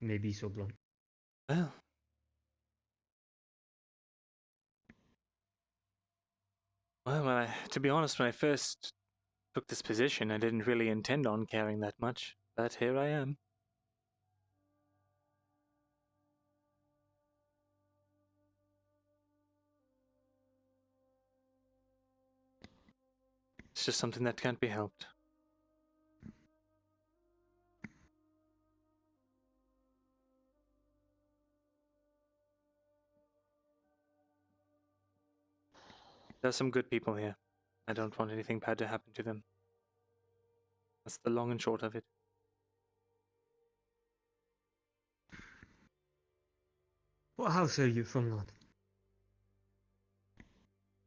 may be so blunt. Well, to be honest, when I first took this position, I didn't really intend on caring that much, but here I am. It's just something that can't be helped. There's some good people here. I don't want anything bad to happen to them. That's the long and short of it. What house are you from, lad?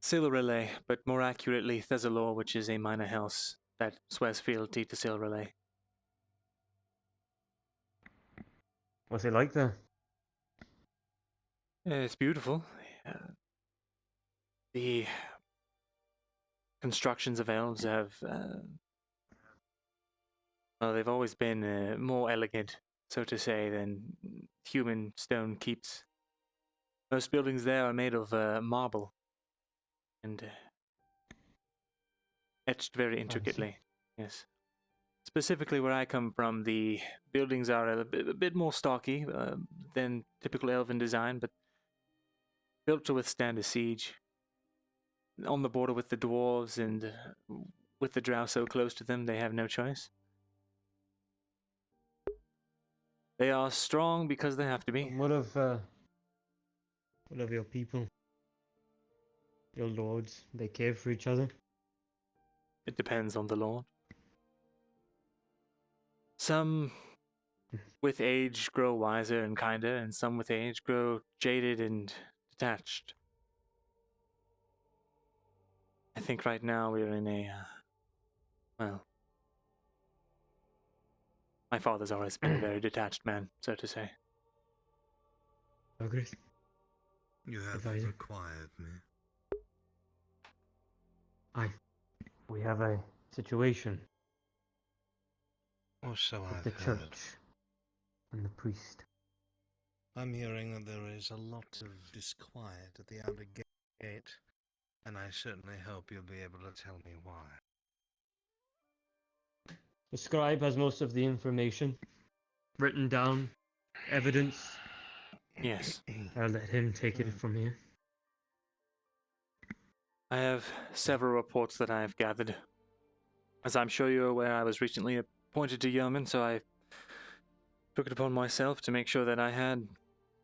Silverlay, but more accurately Thesalor, which is a minor house that swears fealty to Silverlay. What's it like there? It's beautiful. The constructions of elves have, well, they've always been more elegant, so to say, than human stone keeps. Most buildings there are made of marble and etched very intricately. Yes. Specifically where I come from, the buildings are a bit more stocky than typical elven design, but built to withstand a siege. On the border with the dwarves and with the drow so close to them, they have no choice. They are strong because they have to be. What of your people? Your lords, they care for each other? It depends on the lord. Some with age grow wiser and kinder, and some with age grow jaded and detached. I think right now we're in a, well, my father's always been a very detached man, so to say. Agree. You have Advisor. required me. Aye. We have a situation Or so with I've the heard. church and the priest. I'm hearing that there is a lot of disquiet at the outer gate, and I certainly hope you'll be able to tell me why. The scribe has most of the information written down, evidence. Yes. I'll let him take it from here. I have several reports that I have gathered. As I'm sure you're aware, I was recently appointed to Yeoman, so I took it upon myself to make sure that I had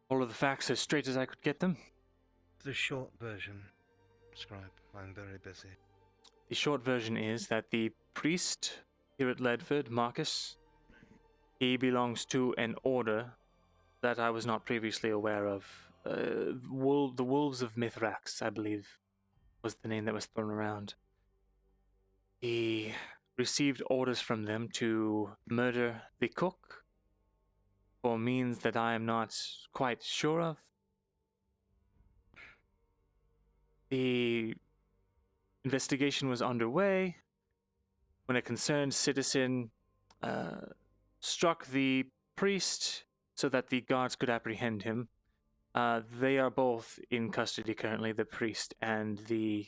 all of the facts as straight as I could get them. The short version, Scribe. I'm very busy. The short version is that the priest here at Leydford, Marcus, he belongs to an order that I was not previously aware of. The Wolves of Mithrax, I believe, was the name that was thrown around. He received orders from them to murder the cook for means that I am not quite sure of. The investigation was underway when a concerned citizen struck the priest so that the guards could apprehend him. They are both in custody currently, the priest and the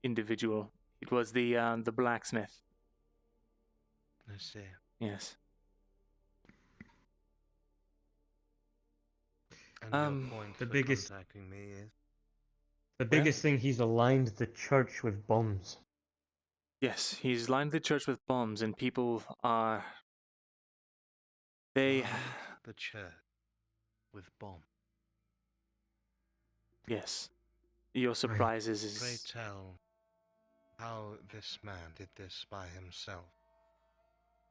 individual. It was the blacksmith. I see. Yes. And your point the for biggest- contacting me is? The biggest thing, he's aligned the church with bombs. Yes, he's lined the church with bombs, and people are. They. The church with bomb. Yes. Your surprises is. Pray tell how this man did this by himself.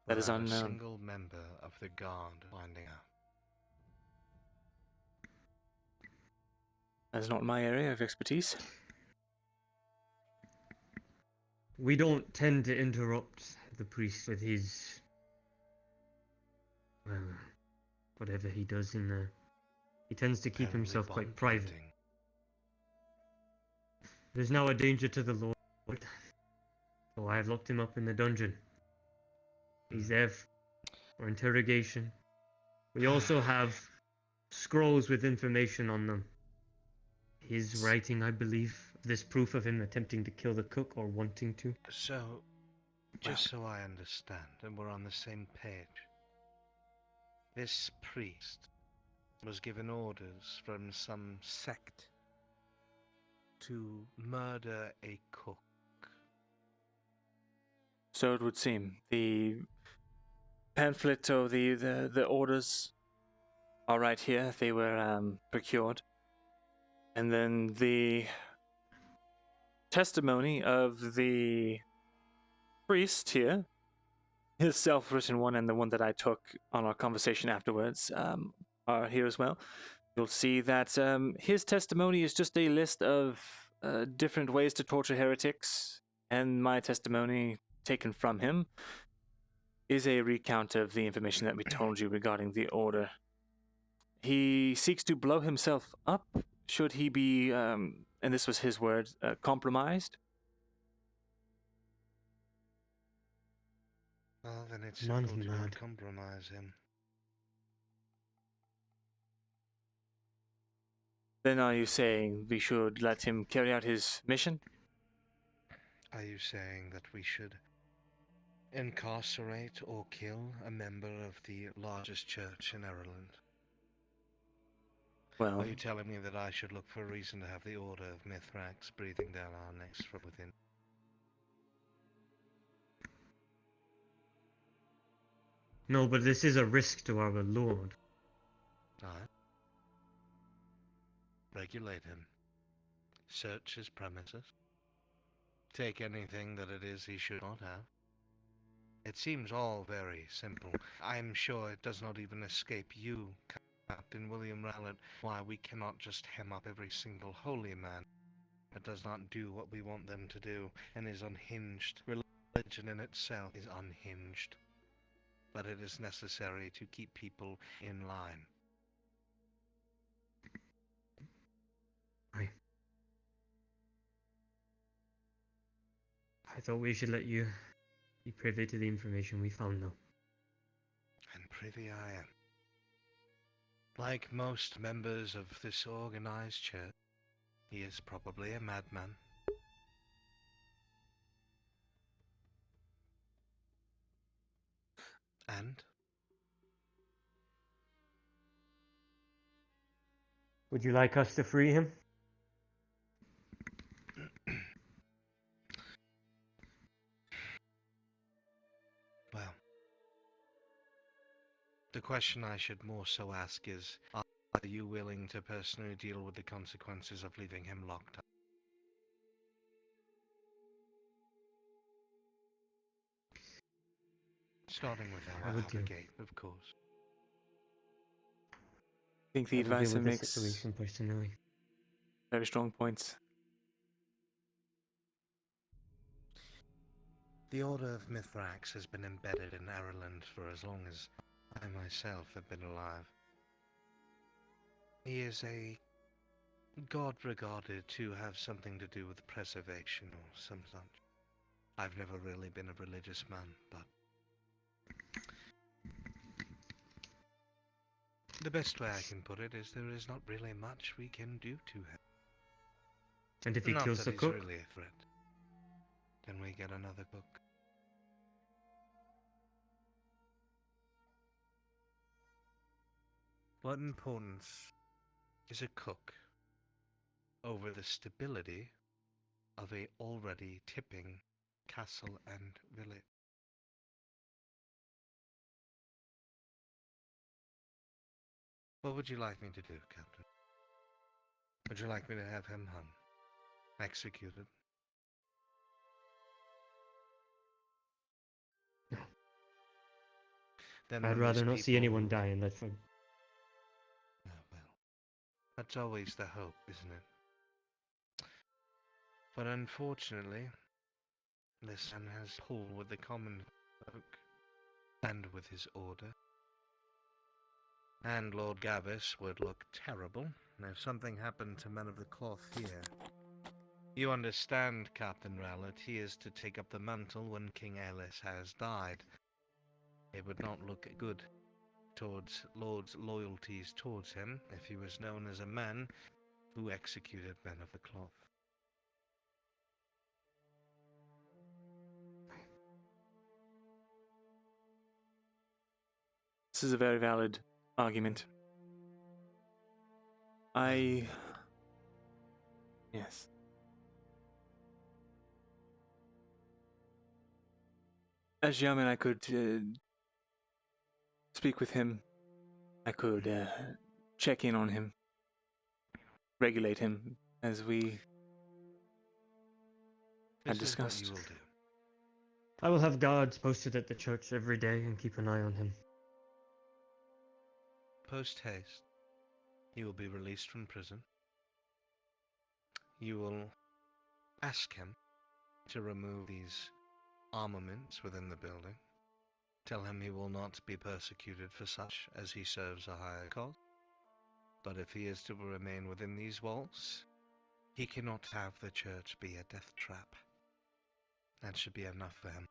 That is without unknown. A single member of the guard finding out. That is not my area of expertise. We don't tend to interrupt the priest with his, well, whatever he does in there. He tends to keep Apparently himself quite bomb private. planting. There's now a danger to the Lord, so I have locked him up in the dungeon. He's there for interrogation. We also have scrolls with information on them. His writing, I believe, this proof of him attempting to kill the cook or wanting to. So, Just so I understand and we're on the same page. This priest was given orders from some sect to murder a cook. So it would seem. The pamphlet or the orders are right here. They were procured. And then the testimony of the priest here, his self-written one and the one that I took on our conversation afterwards, are here as well. You'll see that his testimony is just a list of different ways to torture heretics, and my testimony, taken from him, is a recount of the information that we told you regarding the order. He seeks to blow himself up should he be, and this was his word, compromised. Well, then it's Man's simple to mad. not compromise him. Then are you saying we should let him carry out his mission? Are you saying that we should incarcerate or kill a member of the largest church in Ireland? Well, are you telling me that I should look for a reason to have the Order of Mithrax breathing down our necks from within? No, but this is a risk to our lord. Aye. Regulate him. Search his premises. Take anything that it is he should not have. It seems all very simple. I'm sure it does not even escape you, Captain William Rowlett, why we cannot just hem up every single holy man that does not do what we want them to do and is unhinged. Religion in itself is unhinged. But it is necessary to keep people in line. I thought we should let you be privy to the information we found, though. And privy I am. Like most members of this organized church, he is probably a madman. And? Would you like us to free him? Well, the question I should more so ask is, are you willing to personally deal with the consequences of leaving him locked up? Starting with our Gate, of course. I think the I would advisor deal with the makes situation personally. very strong points. The Order of Mithrax has been embedded in Ireland for as long as I myself have been alive. He is a god regarded to have something to do with preservation or some such. I've never really been a religious man, but the best way I can put it is there is not really much we can do to him. And if he Not kills that the he's cook? really a threat. Then we get another cook. What importance is a cook over the stability of a already tipping castle and village? What would you like me to do, Captain? Would you like me to have him hung? Executed? Then I'd when rather these not see people- anyone die in Leydford. Oh, well. That's always the hope, isn't it? But unfortunately, this man has pull with the common folk, and with his order. And Lord Gavis would look terrible if something happened to men of the cloth here. You understand, Captain Rowlett, he is to take up the mantle when King Ellis has died. It would not look good towards Lord's loyalties towards him if he was known as a man who executed men of the cloth. This is a very valid argument. Yes. As Yeoman, I could speak with him. I could check in on him, regulate him, as we had This is what discussed. you will do. I will have guards posted at the church every day and keep an eye on him. Post haste, he will be released from prison. You will ask him to remove these armaments within the building. Tell him he will not be persecuted for such, as he serves a higher cause. But if he is to remain within these walls, he cannot have the church be a death trap. That should be enough for him.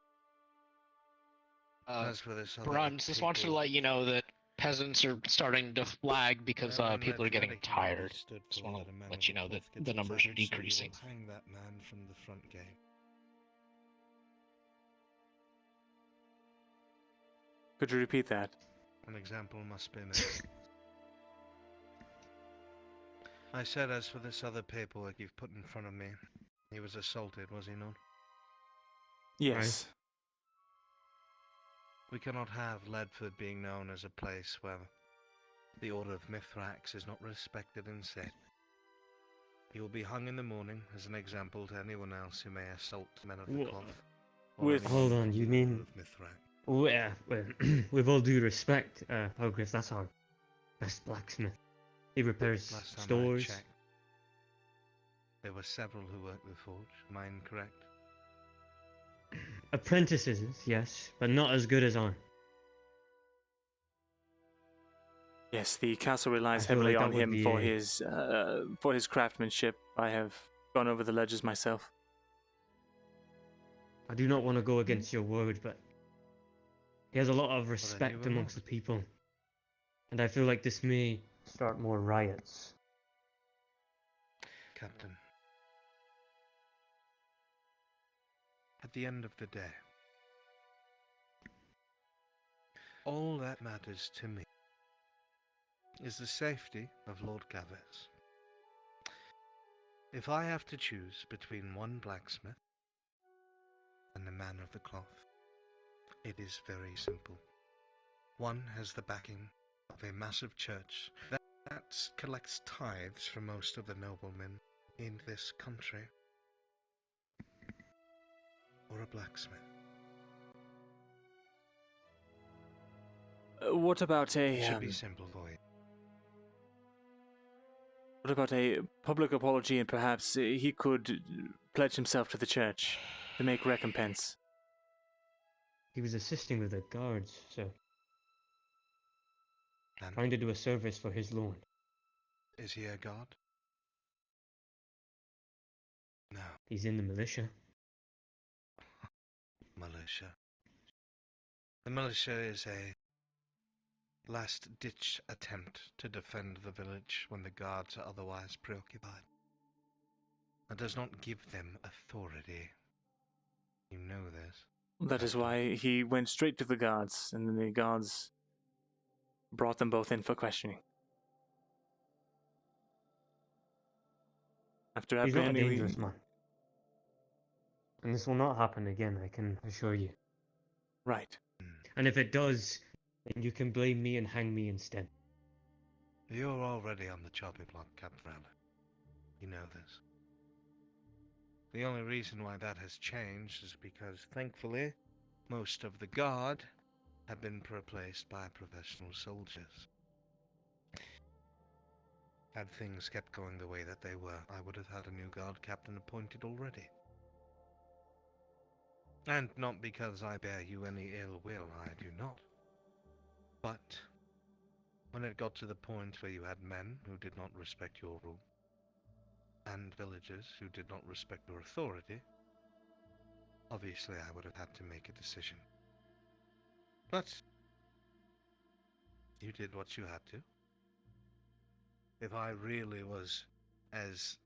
As for this other Bruns, just wanted to people- let you know that peasants are starting to flag because When people are getting Leydford cannot be tired. stood Just for want that a to man let of you know that cloth gets the numbers are attacked, so you will decreasing. hang that man from the front gate. Could you repeat that? An example must be made. I said, as for this other paperwork you've put in front of me, he was assaulted, was he not? Yes. We cannot have Leydford being known as a place where the Order of Mithrax is not respected and said. He will be hung in the morning as an example to anyone else who may assault men of the cloth. or anyone Hold from on, you the mean? Order of Mithrax. Oh yeah, well, with all due respect, Hogriff, that's our best blacksmith. He repairs Last time I stores. checked, there were several who worked the forge. Am I incorrect? Apprentices, yes, but not as good as I. Yes, the castle relies I feel heavily like on that would him be for his craftsmanship. I have gone over the ledges myself. I do not want to go against your word, but he has a lot of respect will amongst the people. And I feel like this may start more riots. Captain. At the end of the day, all that matters to me is the safety of Lord Gavis. If I have to choose between one blacksmith and a man of the cloth, it is very simple. One has the backing of a massive church that collects tithes from most of the noblemen in this country, or a blacksmith. What about It a should be simple for you. what about a public apology, and perhaps he could pledge himself to the church to make recompense? He was assisting with the guards, so And trying to do a service for his lord. is he a god? No. He's in the militia. Militia. The militia is a last-ditch attempt to defend the village when the guards are otherwise preoccupied. It does not give them authority. You know this. That is why he went straight to the guards, and then the guards brought them both in for questioning. After He's not a apprehending dangerous man. And this will not happen again, I can assure you. Right. And if it does, then you can blame me and hang me instead. You're already on the chopping block, Captain Rowley. You know this. The only reason why that has changed is because, thankfully, most of the guard have been replaced by professional soldiers. Had things kept going the way that they were, I would have had a new guard captain appointed already. And not because I bear you any ill will, I do not. But when it got to the point where you had men who did not respect your rule, and villagers who did not respect your authority, obviously I would have had to make a decision. But you did what you had to. If I really was as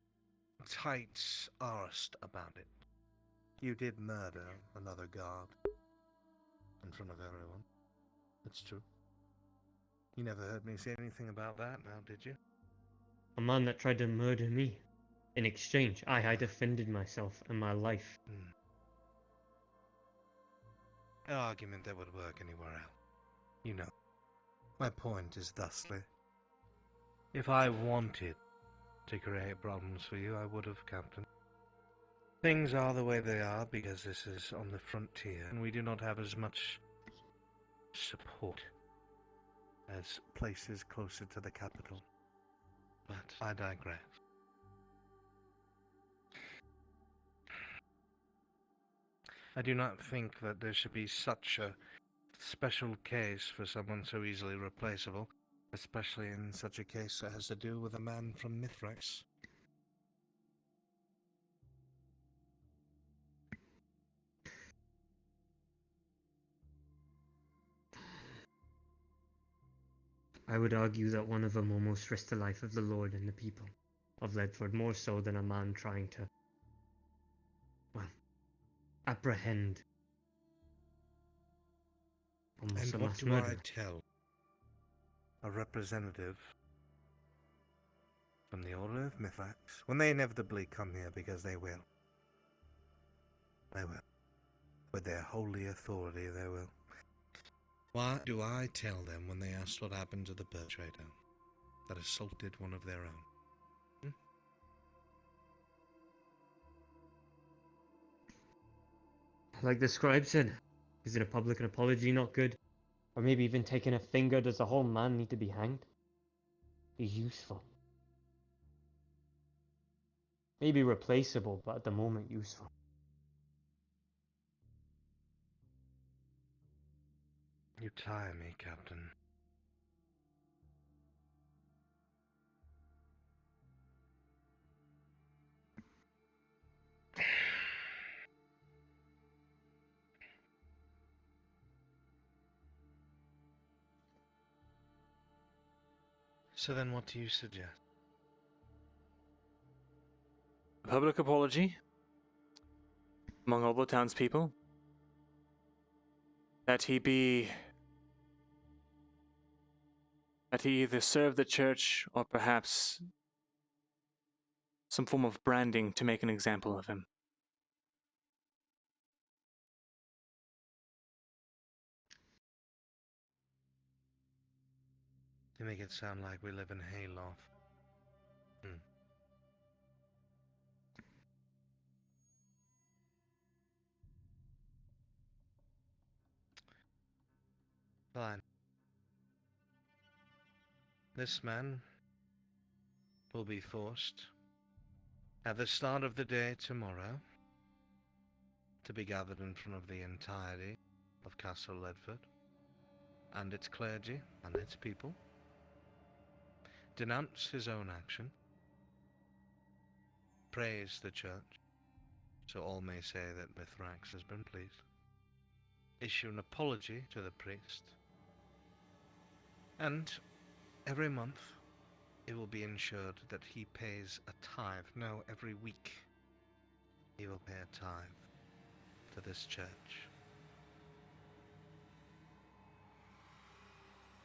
tight-arsed about it, you did murder another guard in front of everyone. It's true. You never heard me say anything about that now, did you? A man that tried to murder me. In exchange, I defended myself and my life. An argument that would work anywhere else. You know, my point is thusly. If I wanted to create problems for you, I would have, Captain. Things are the way they are because this is on the frontier, and we do not have as much support as places closer to the capital. But I digress. I do not think that there should be such a special case for someone so easily replaceable, especially in such a case that has to do with a man from Mithrax. I would argue that one of them almost risked the life of the Lord and the people of Leydford, more so than a man trying to, well, apprehend almost And a what mass do murder. I tell a representative from the Order of Mithrax when they inevitably come here, because they will? They will. With their holy authority, they will. What do I tell them when they ask what happened to the perpetrator that assaulted one of their own? Like the scribe said, is it a public apology not good? Or maybe even taking a finger, does the whole man need to be hanged? He's useful. Maybe replaceable, but at the moment useful. You tire me, Captain. So then what do you suggest? A public apology among all the townspeople. That he either serve the church or perhaps some form of branding to make an example of him. You make it sound like we live in Hayloft. Fine. This man will be forced, at the start of the day tomorrow, to be gathered in front of the entirety of Castle Leydford, and its clergy and its people, denounce his own action, praise the church, so all may say that Mithrax has been pleased, issue an apology to the priest, and every month it will be ensured that he pays a tithe. No, every week he will pay a tithe to this church.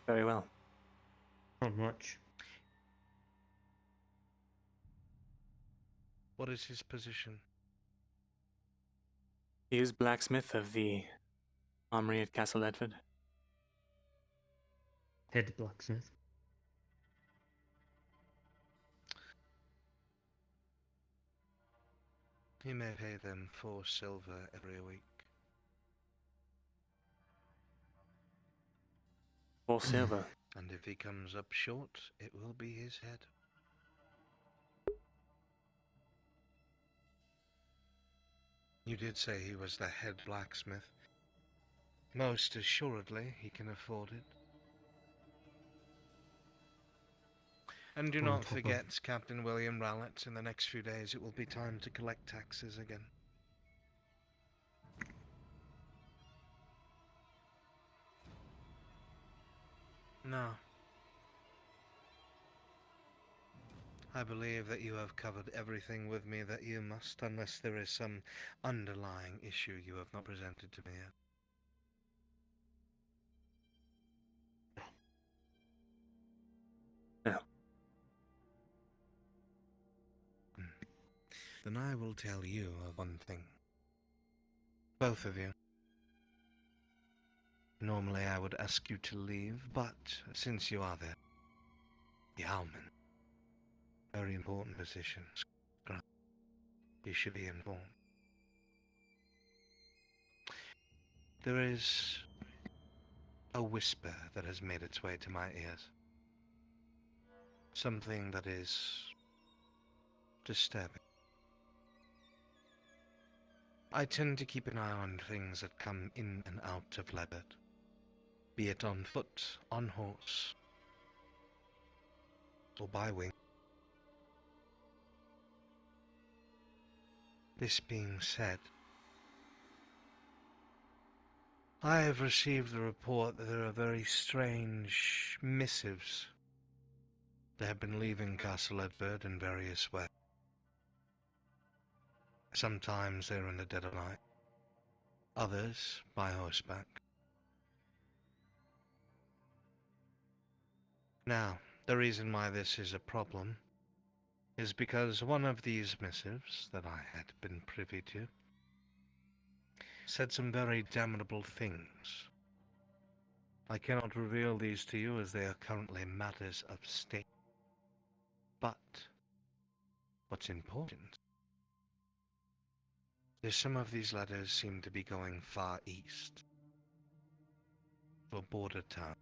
Very well. Not much. What is his position? He is blacksmith of the armory at Castle Leydford. Head blacksmith. He may pay them 4 silver every week. 4 silver. And if he comes up short, it will be his head. You did say he was the head blacksmith. Most assuredly, he can afford it. And do not forget, Captain William Rowlett, in the next few days it will be time to collect taxes again. No. I believe that you have covered everything with me that you must, unless there is some underlying issue you have not presented to me yet. Then I will tell you of one thing. Both of you. Normally I would ask you to leave, but since you are there, Yeoman, very important position. Scribe, you should be informed. There is a whisper that has made its way to my ears. Something that is disturbing. I tend to keep an eye on things that come in and out of Leydford, be it on foot, on horse, or by wing. This being said, I have received the report that there are very strange missives that have been leaving Castle Leydford in various ways. Sometimes they're in the dead of night, others by horseback. Now, the reason why this is a problem is because one of these missives that I had been privy to said some very damnable things. I cannot reveal these to you as they are currently matters of state. But what's important is some of these letters seem to be going far east, to a border town.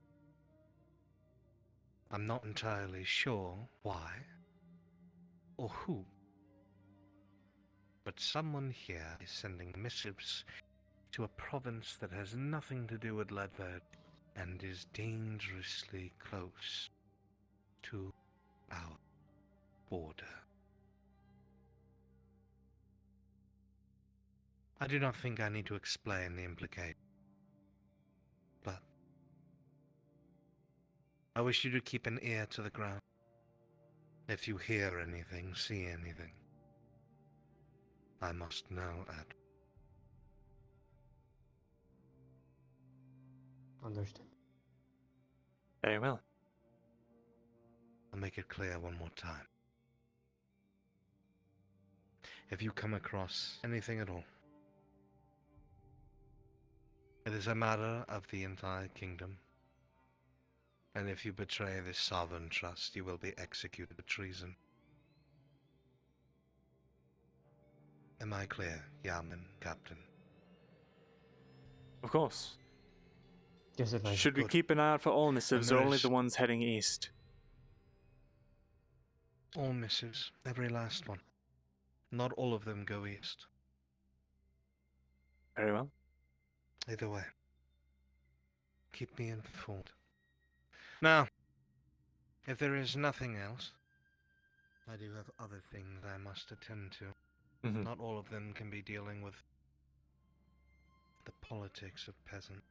I'm not entirely sure why or who, but someone here is sending missives to a province that has nothing to do with Leydford and is dangerously close to our border. I do not think I need to explain the implication, but I wish you to keep an ear to the ground. If you hear anything, see anything, I must know at. Understood. Very well. I'll make it clear one more time. If you come across anything at all, it is a matter of the entire kingdom, and if you betray this sovereign trust, you will be executed for treason. Am I clear, Yeoman, Captain? Of course. Yes, if I Should we could. keep an eye out for all missives And or there only is- the ones heading east? All missives, every last one. Not all of them go east. Very well. Either way, keep me informed. Now, if there is nothing else, I do have other things I must attend to. Not all of them can be dealing with the politics of peasant.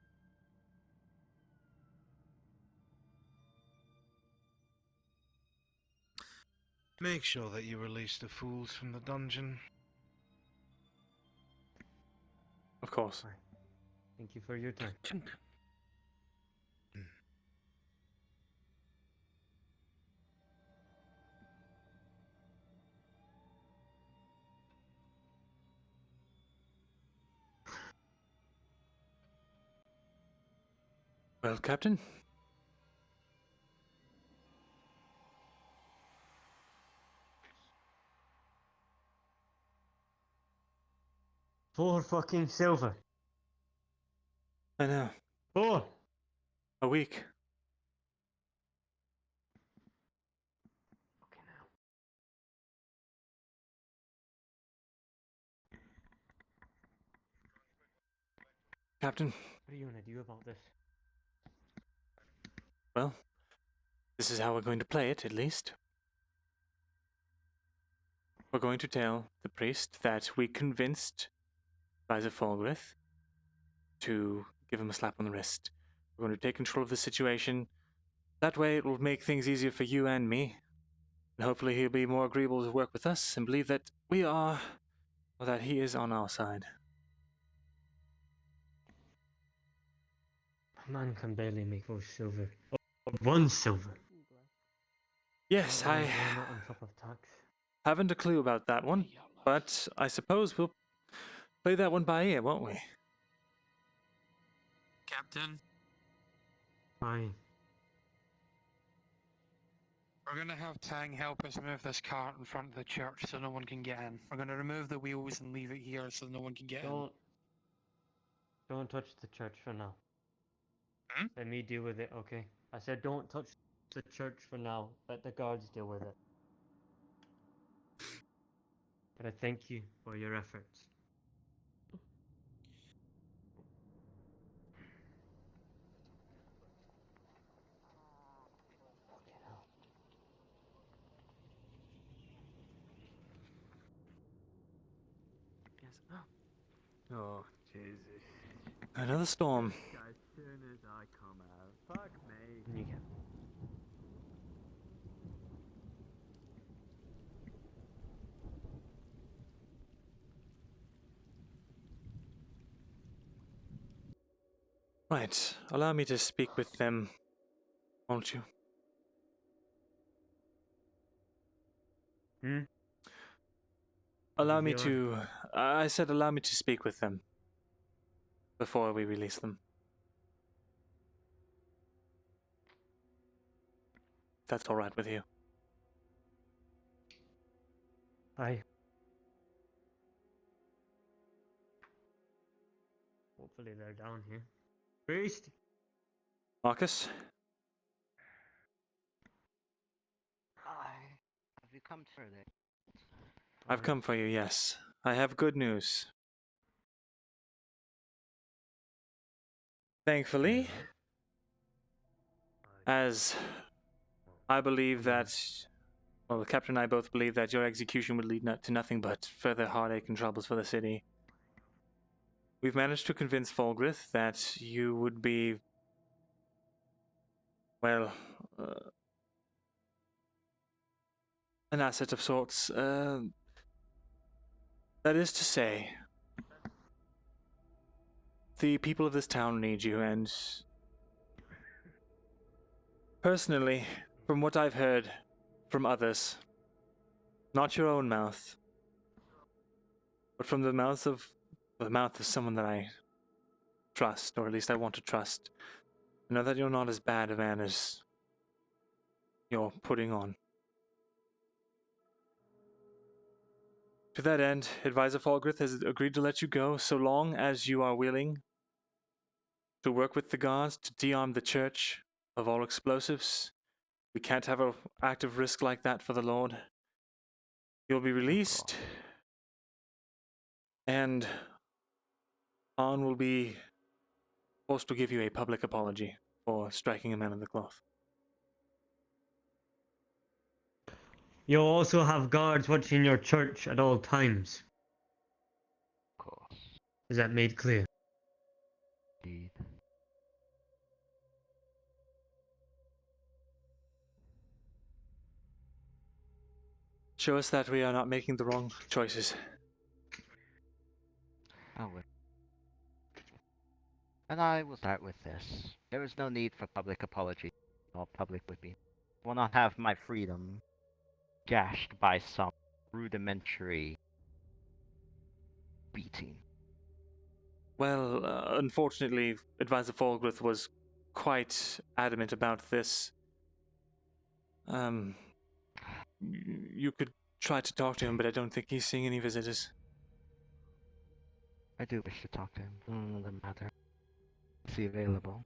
Make sure that you release the fools from the dungeon. Of course. Thank you for your time. Well, Captain? $4 fucking silver. I know. 4. A week. Captain? What are you gonna do about this? Well, this is how we're going to play it, at least. We're going to tell the priest that we convinced Liza Falgrith to give him a slap on the wrist. We're going to take control of the situation. That way it will make things easier for you and me. And hopefully he'll be more agreeable to work with us and believe that we are, or that he is on our side. A man can barely make those silver. Oh, 1 silver. Yes, Why I not on top of tax? haven't a clue about that one. But I suppose we'll play that one by ear, won't we? Captain, Fine. we're gonna have Tang help us move this cart in front of the church so no one can get in. We're gonna remove the wheels and leave it here so no one can get in. Don't touch the church for now. Hmm? Let me deal with it, okay? I said don't touch the church for now. Let the guards deal with it. But I thank you for your efforts. Oh, Jesus. Another storm. As soon as I come out. Fuck me. Yeah. Right. Allow me to speak with them, won't you? Hmm? Allow me Zero. to... I said allow me to speak with them before we release them. That's all right with you. Aye. Hopefully they're down here. Priest! Marcus? Have you come further? I've come for you, yes. I have good news. Thankfully, as I believe that, well, the captain and I both believe that your execution would lead to nothing but further heartache and troubles for the city. We've managed to convince Fulgrith that you would be, well, an asset of sorts. That is to say, the people of this town need you, and personally, from what I've heard from others, not your own mouth, but from the mouth of someone that I trust, or at least I want to trust, I know that you're not as bad a man as you're putting on. To that end, Advisor Fulgrith has agreed to let you go so long as you are willing to work with the guards to de-arm the church of all explosives. We can't have an active risk like that for the Lord. You'll be released, and Han will be forced to give you a public apology for striking a man in the cloth. You'll also have guards watching your church at all times. Of course. Is that made clear? Indeed. Show us that we are not making the wrong choices. I will. And I will start with this. There is no need for public apology. All public would be. I will not have my freedom gashed by some rudimentary beating. Well, unfortunately, Advisor Fulgrith was quite adamant about this. You could try to talk to him, but I don't think he's seeing any visitors. I do wish to talk to him. On the matter. Is he available?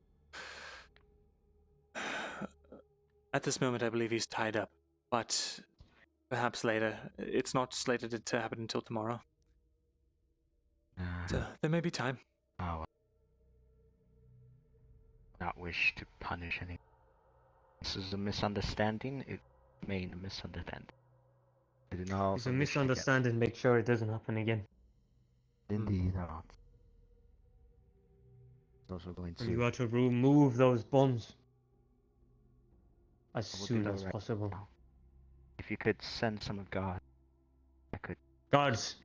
At this moment, I believe he's tied up, but perhaps later. It's not slated to happen until tomorrow. So there may be time. Oh. Not wish to punish any. This is a misunderstanding. It remain a misunderstanding. I do not. It's a misunderstanding. Make sure it doesn't happen again. Indeed, not. It's also going to. And you are to remove those bombs as I will soon do that as right possible. now. If you could send some of God, I could. Guards,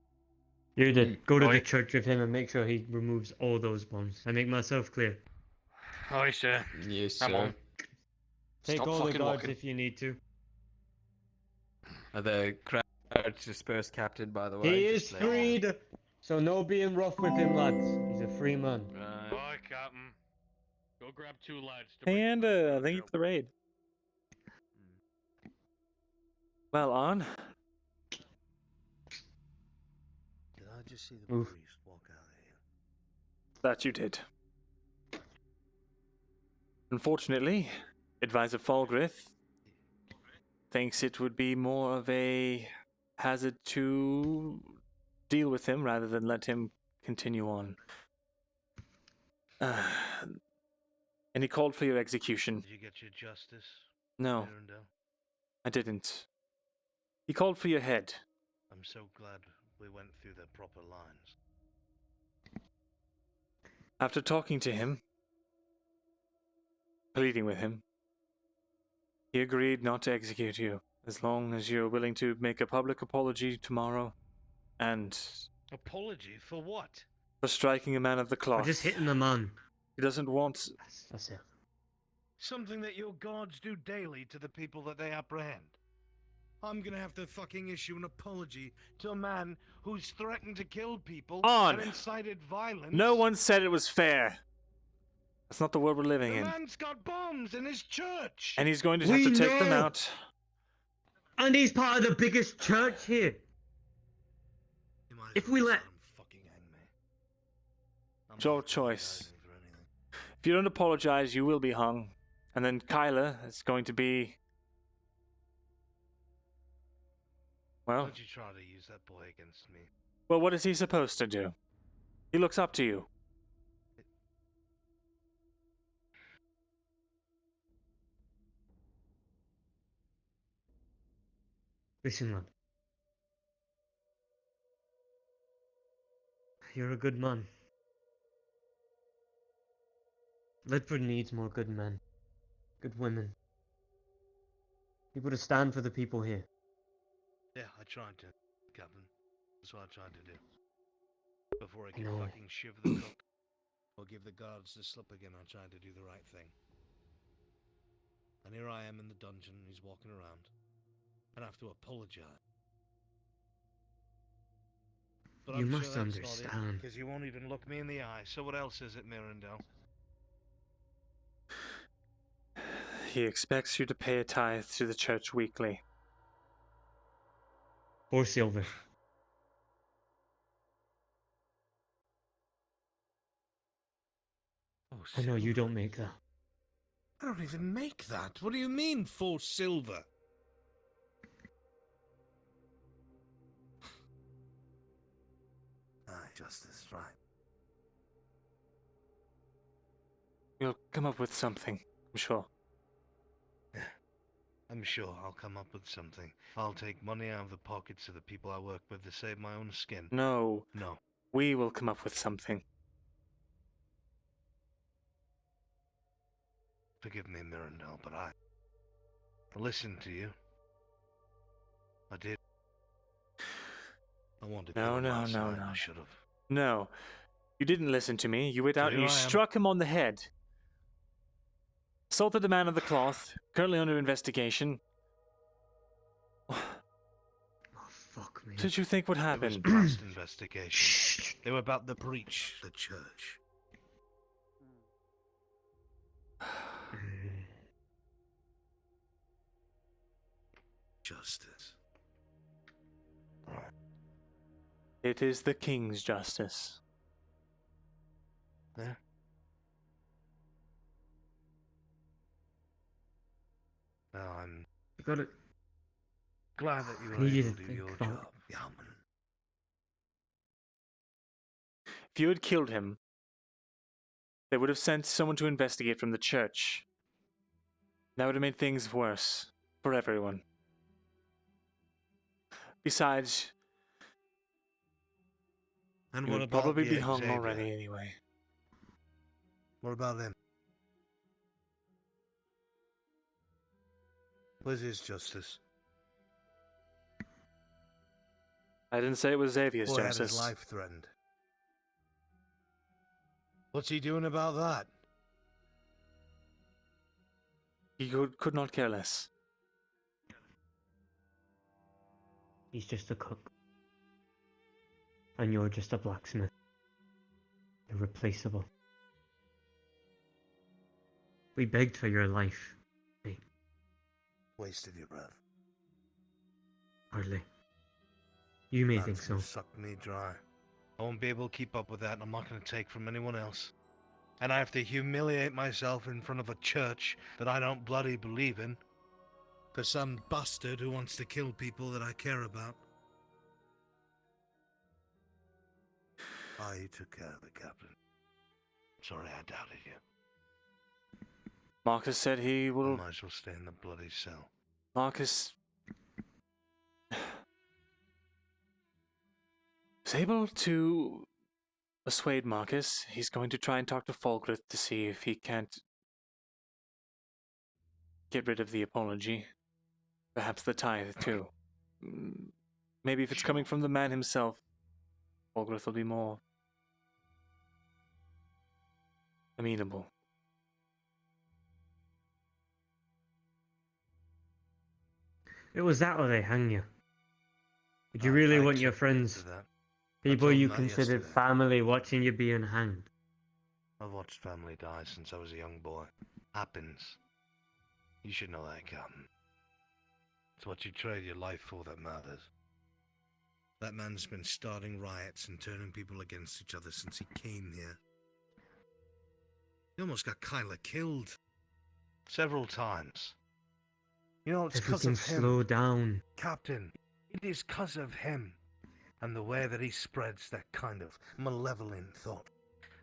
you did go to the church with him and make sure he removes all those bombs. I make myself clear. Aye, sir. Yes, I'm sir. on. Take Stop all the fucking guards walking. if you need to. The crowd It's dispersed captain, by the way. He is just let you know. freed, so no being rough with him, lads. He's a free man. Bye, Captain. Go grab 2 lads to Hey, bring and thank you for the raid. Well, on. Did I just see the Oof. priest walk out of here? That you did. Unfortunately, Advisor Falgrith thinks it would be more of a hazard to deal with him rather than let him continue on. And he called for your execution. Did you get your justice? No, Myrindal? I didn't. He called for your head. I'm so glad we went through the proper lines. After talking to him, pleading with him, he agreed not to execute you as long as you're willing to make a public apology tomorrow and Apology for what? for striking a man of the We're cloth. just hitting the man. He doesn't want... That's it. Something that your guards do daily to the people that they apprehend. I'm gonna have to fucking issue an apology to a man who's threatened to kill people On! and incited violence. No one said it was fair. That's not the world we're living The in. man's got bombs in his church. And he's going to have to take them out. And he's part of the biggest church here. If we let... It's your choice. If you don't apologize, you will be hung. And then Kyla is going to be... Well... Don't you try to use that boy against me. Well, what is he supposed to do? He looks up to you. Listen, lad. You're a good man. Leydford needs more good men. Good women. People to stand for the people here. Yeah, I tried to, Captain. That's what I tried to do. Before I could No. fucking shiv the cook or give the guards the slip again, I tried to do the right thing. And here I am in the dungeon, and he's walking around. And I have to apologize. But You I'm must sure that's understand. because you won't even look me in the eye. So what else is it, Myrindal? He expects you to pay a tithe to the church weekly. 4 silver. I know you don't make that. I don't even make that. What do you mean, 4 silver? Aye, Justice, right. You'll come up with something, I'm sure. I'm sure I'll come up with something. I'll take money out of the pockets of the people I work with to save my own skin. No. No. We will come up with something. Forgive me, Myrindal, but I listened to you. I did. I wanted to kill him last night, I should have. No. You didn't listen to me. You went out and you here I am. struck him on the head. Assaulted a man of the cloth, currently under investigation. Fuck me. Did you think would It was happen? past investigation. They were about the breach, the church. Justice. Right. It is the king's justice. Yeah. Well, I'm You got it. glad that you were You able didn't to do think your about job, Yeoman. If you had killed him, they would have sent someone to investigate from the church. That would have made things worse for everyone. Besides, And you what would about probably the be hung Xavier? already anyway. What about them? Where's his justice? I didn't say it was Xavier's Boy had justice. his life threatened. What's he doing about that? He could not care less. He's just a cook. And you're just a blacksmith. Irreplaceable. We begged for your life. Hey. Wasted your breath. Hardly. You may That's think so. gonna suck me dry. I won't be able to keep up with that, and I'm not going to take from anyone else. And I have to humiliate myself in front of a church that I don't bloody believe in. For some bastard who wants to kill people that I care about. You took care of the captain. Sorry I doubted you. Marcus said he will. I might as well stay in the bloody cell. Marcus is able to persuade Marcus. He's going to try and talk to Falgrith to see if he can't get rid of the apology. Perhaps the tithe, too. Maybe if it's coming from the man himself, Falgrith will be more amenable. It was that or they hang you. Would you really want your friends, people told you them that considered yesterday. family, watching you being hanged? I've watched family die since I was a young boy. Happens. You should know that, Captain. It's what you trade your life for that matters. That man's been starting riots and turning people against each other since he came here. He almost got Kyla killed. Several times. You know, it's If we because can of him. slow down. Captain, it is because of him. And the way that he spreads that kind of malevolent thought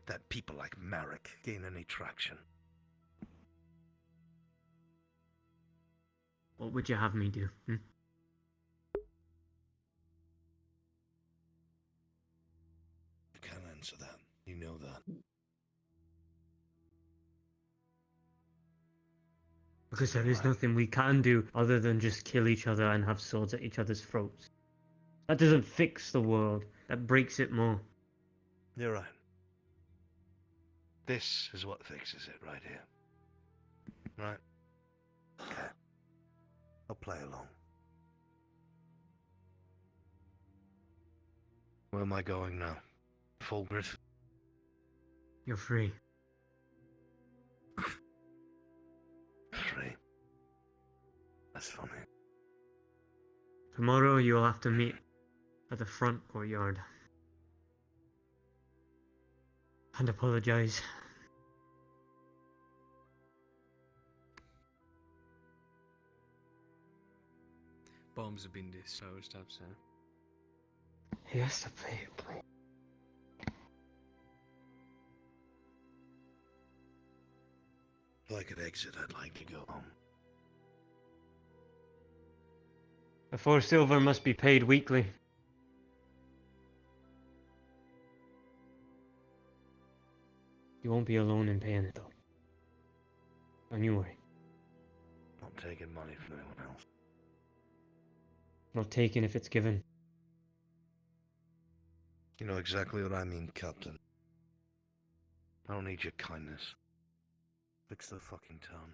that people like Marek gain any traction. What would you have me do? I can't answer that. You know that. Because there is nothing we can do other than just kill each other and have swords at each other's throats. That doesn't fix the world. That breaks it more. You're right. This is what fixes it right here. Right? Okay. I'll play along. Where am I going now? Falgrith? You're free. Free. That's funny. Tomorrow you will have to meet at the front courtyard. And apologize. Bombs have been disposed of, sir. He has to play. If I could exit, I'd like to go home. The 4 silver must be paid weekly. You won't be alone in paying it, though. Don't you worry. Not taking money from anyone else. Not taking if it's given. You know exactly what I mean, Captain. I don't need your kindness. Fix the fucking town.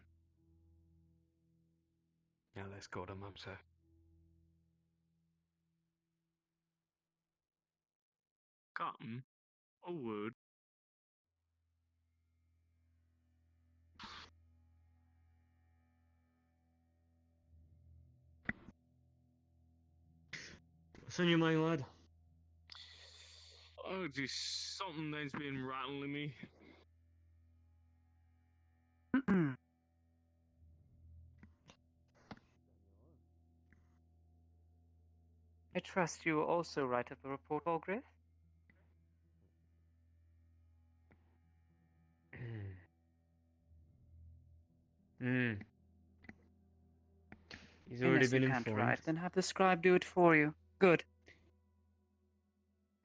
Now let's go to Mum, sir. Captain, a word. What's on your mind, lad? Oh, just something that's been rattling me. I trust you will also write up a report, Falgrith? He's already Unless been you can't informed. write, then have the scribe do it for you. Good.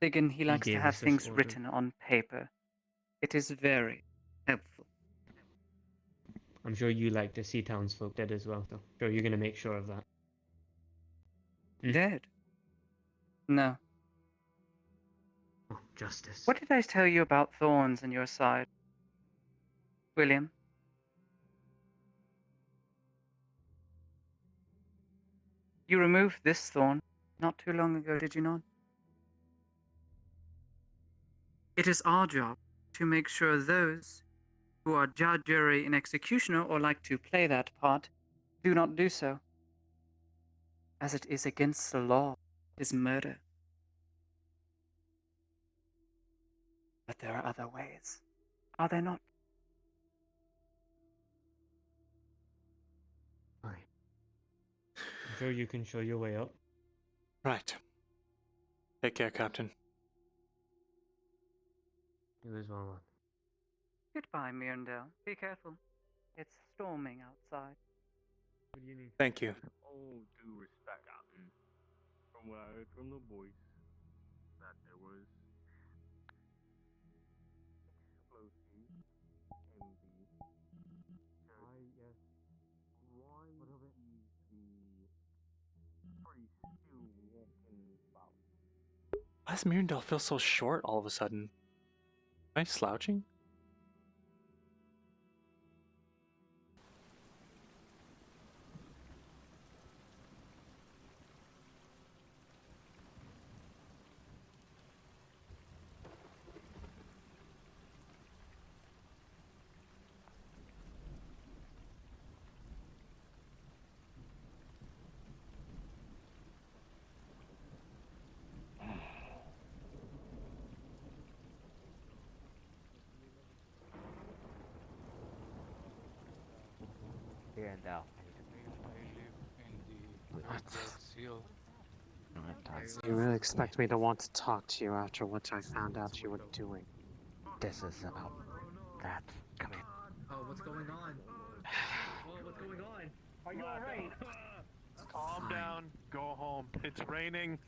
Again, he likes to gave have us this things order. written on paper. It is very helpful. I'm sure you like to see townsfolk dead as well, so sure you're gonna make sure of that. Dead? No. Oh, justice. What did I tell you about thorns in your side, William? You removed this thorn, not too long ago, did you not? It is our job to make sure those who are judge, jury, and executioner, or like to play that part, do not do so, as it is against the law, it is murder. But there are other ways, are there not? I'm sure you can show your way up. Right. Take care, Captain. You as well, man. Goodbye, Myrindal. Be careful. It's storming outside. What do you need? Thank you. All due respect, Captain. From what I heard from the boys, that there was explosives in the Yes. Why is the priest still walking about? Why does Myrindal feel so short all of a sudden? Am I slouching? Here and now. You really expect me to want to talk to you after what I found out you were doing? This is about that. Come in. Oh, what's going on? Oh, what's going on? Are you alright? Calm down. Go home. It's raining.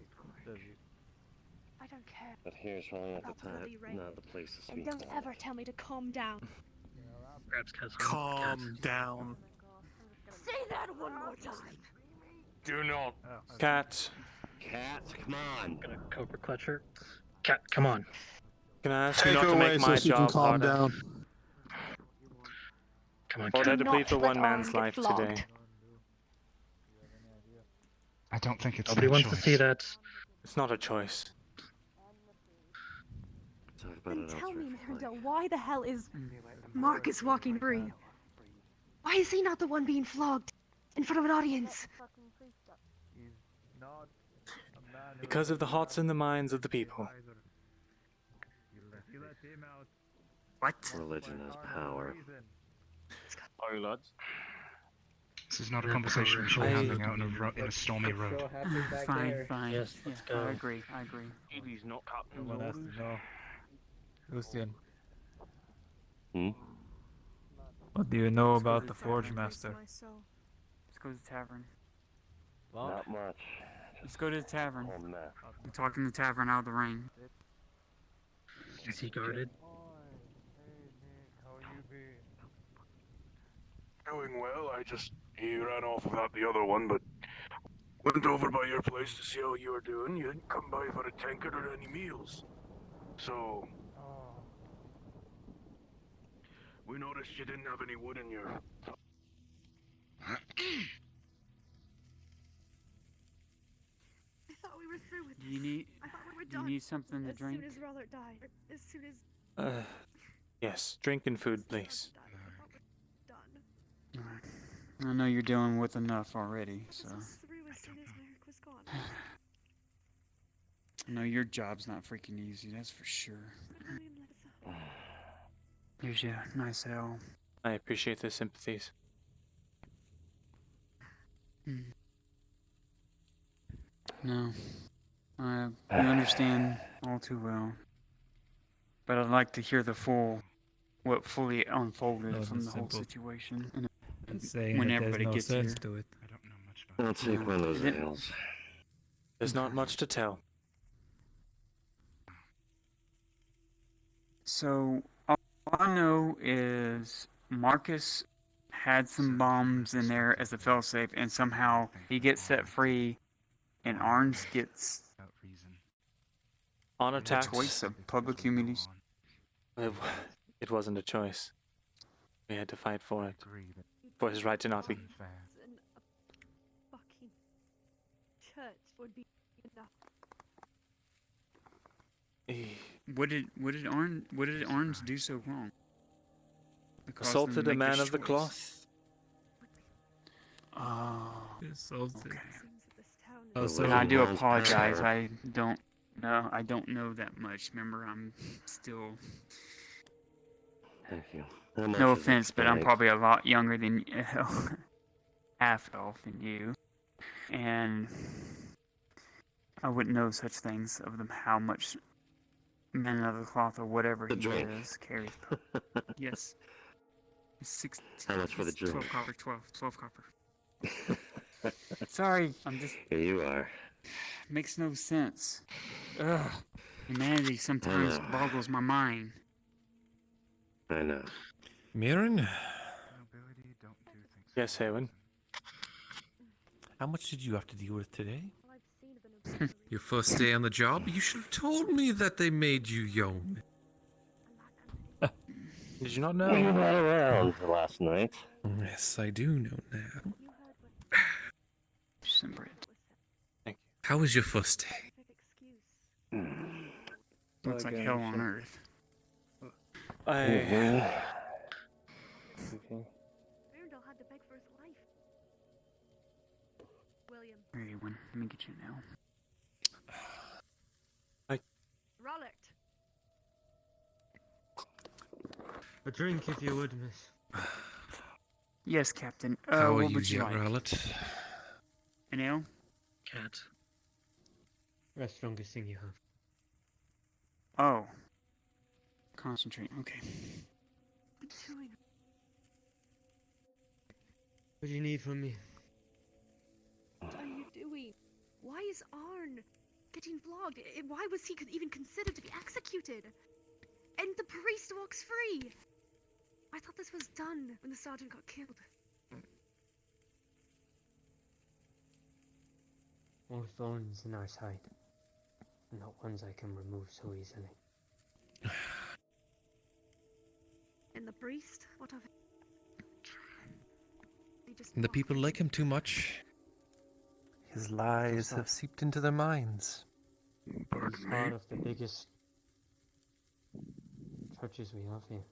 I don't care. But here's wrong at the about time, bloody rain. not the place to And speak. don't ever tell me to calm down. Calm down. Say that one more time. Do not. Cat. Cat, come on. Gonna Cobra Clutcher. Cat, come on. Can I ask Take you not her to away make so my she can job calm harder? down. Come on, Order Cat. to plead for one man's life today. I don't think it's Nobody my wants choice. to see that. It's not a choice. Talk about Then it tell me, elsewhere. Myrindal, why the hell is Marcus walking free? Why is he not the one being flogged in front of an audience? Because of the hearts and the minds of the people. What? Religion has power. Are you lads? This is not a conversation we should be having out in a stormy road. Fine, fine. Yes, let's Yeah, go. I agree, I agree. He's not Captain Someone has Lord. to know. Lucian, Hmm? what do you know about the Forge Master? Let's go to the tavern. Not much. Let's go to the tavern. Whole mess. I'm talking the tavern out of the rain. Is he guarded? Doing well. He ran off without the other one, but went over by your place to see how you were doing. You didn't come by for a tankard or any meals. So, we noticed you didn't have any wood in your... I thought we were through with this. You need, I thought we were you done. need something to as drink? soon as Rollert died. Or as soon as... Yes, drink and food, please. I know you're dealing with enough already, so. This was through as soon as Merrick was gone. I know your job's not freaking easy, that's for sure. Here's your nice ale. I appreciate the sympathies. No, you understand all too well. But I'd like to hear what fully unfolded Those from are the whole simple. situation. And saying when that there's everybody no gets sense here. to it. I don't know much about I'll take one of those Is it- ales. There's not much to tell. So, all I know is Marcus had some bombs in there as a failsafe, and somehow he gets set free, and Arns gets On the attack. choice of public humiliation. It wasn't a choice. We had to fight for it. For his right to not be. In a fucking church would be What did Arns do so wrong? that caused them to Assaulted a make man this of the choice? cloth. Oh, Assaulted. okay. Oh, so And I do Man's apologize. power. I don't know that much. Remember, I'm still. Thank you. How much No is offense, but I'm explained? probably a lot younger than half elf than you, and I wouldn't know such things of them. How much man of the cloth or whatever The he drink. is carries. Yes. 16. How much for the drink? 12 copper. 12 copper. Sorry, I'm just. Here you are. Makes no sense. Ugh. Humanity sometimes know. boggles my mind. I know. Mirren, Yes, Eowyn. how much did you have to deal with today? Your first day on the job? You should have told me that they made you yeoman. Did you not You know? were not around last night. Yes, I do know now. How was your first day? Looks like hell on earth. Myrindal had to beg for his life. William. Here you win. Let me get you now. Rollick. A drink, if you would, miss. Yes, Captain. How are what you, would you young like? Rowlet? An ale? Cat. That's the strongest thing you have. Oh. Concentrate. Okay. What do you need from me? What are you doing? Why is Arn getting flogged? Why was he even considered to be executed? And the priest walks free. I thought this was done when the sergeant got killed. More thorns in our side. Not ones I can remove so easily. And the priest? What of him? He just The people like him too much. His lies have seeped into their minds. He's part of the biggest churches we have here.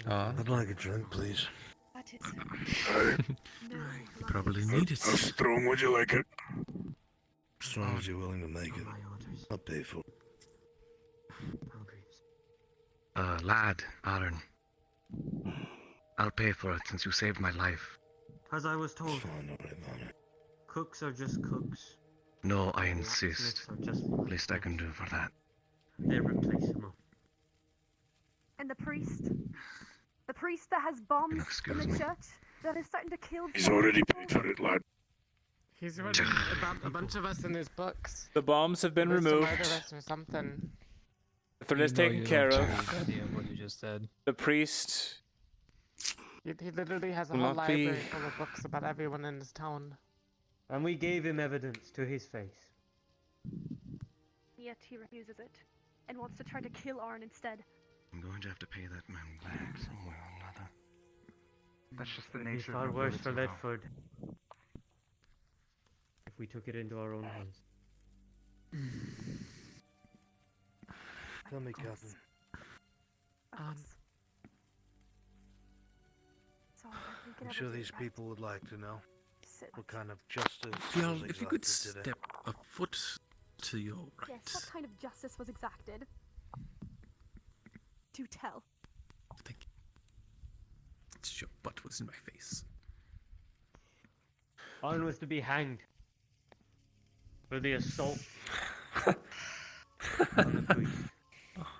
I'd like a drink, please. That is You probably need it. How strong would you like it? As strong as you're willing to make it. I'll pay for it. Lad, Aaron. I'll pay for it since you saved my life. As I was told, cooks are just cooks. No, I The insist. blacksmiths are just Least I can do for that. They replace them all. And the priest? The priest that has bombs in excuse the me. church that is starting to kill He's already paid for it, lad. He's written about a bunch of us in his books. The bombs have been Supposed to removed. murder us or something. The threat is taken care of. What you just said. The priest He literally has a will whole not be. library full of books about everyone in his town. And we gave him evidence to his face. Yet he refuses it and wants to try to kill Arn instead. I'm going to have to pay that man back somewhere or another. That's just the It'd be nature far of worse for nobility, Leydford if we took it into our own hands. Tell me, Captain. I'm sure these people would like to know what kind of justice Well, was if you could exacted today. step a foot to your right. Yes, what kind of justice was exacted? Do tell. It's your butt was in my face. Arn was to be hanged for the assault on the priest.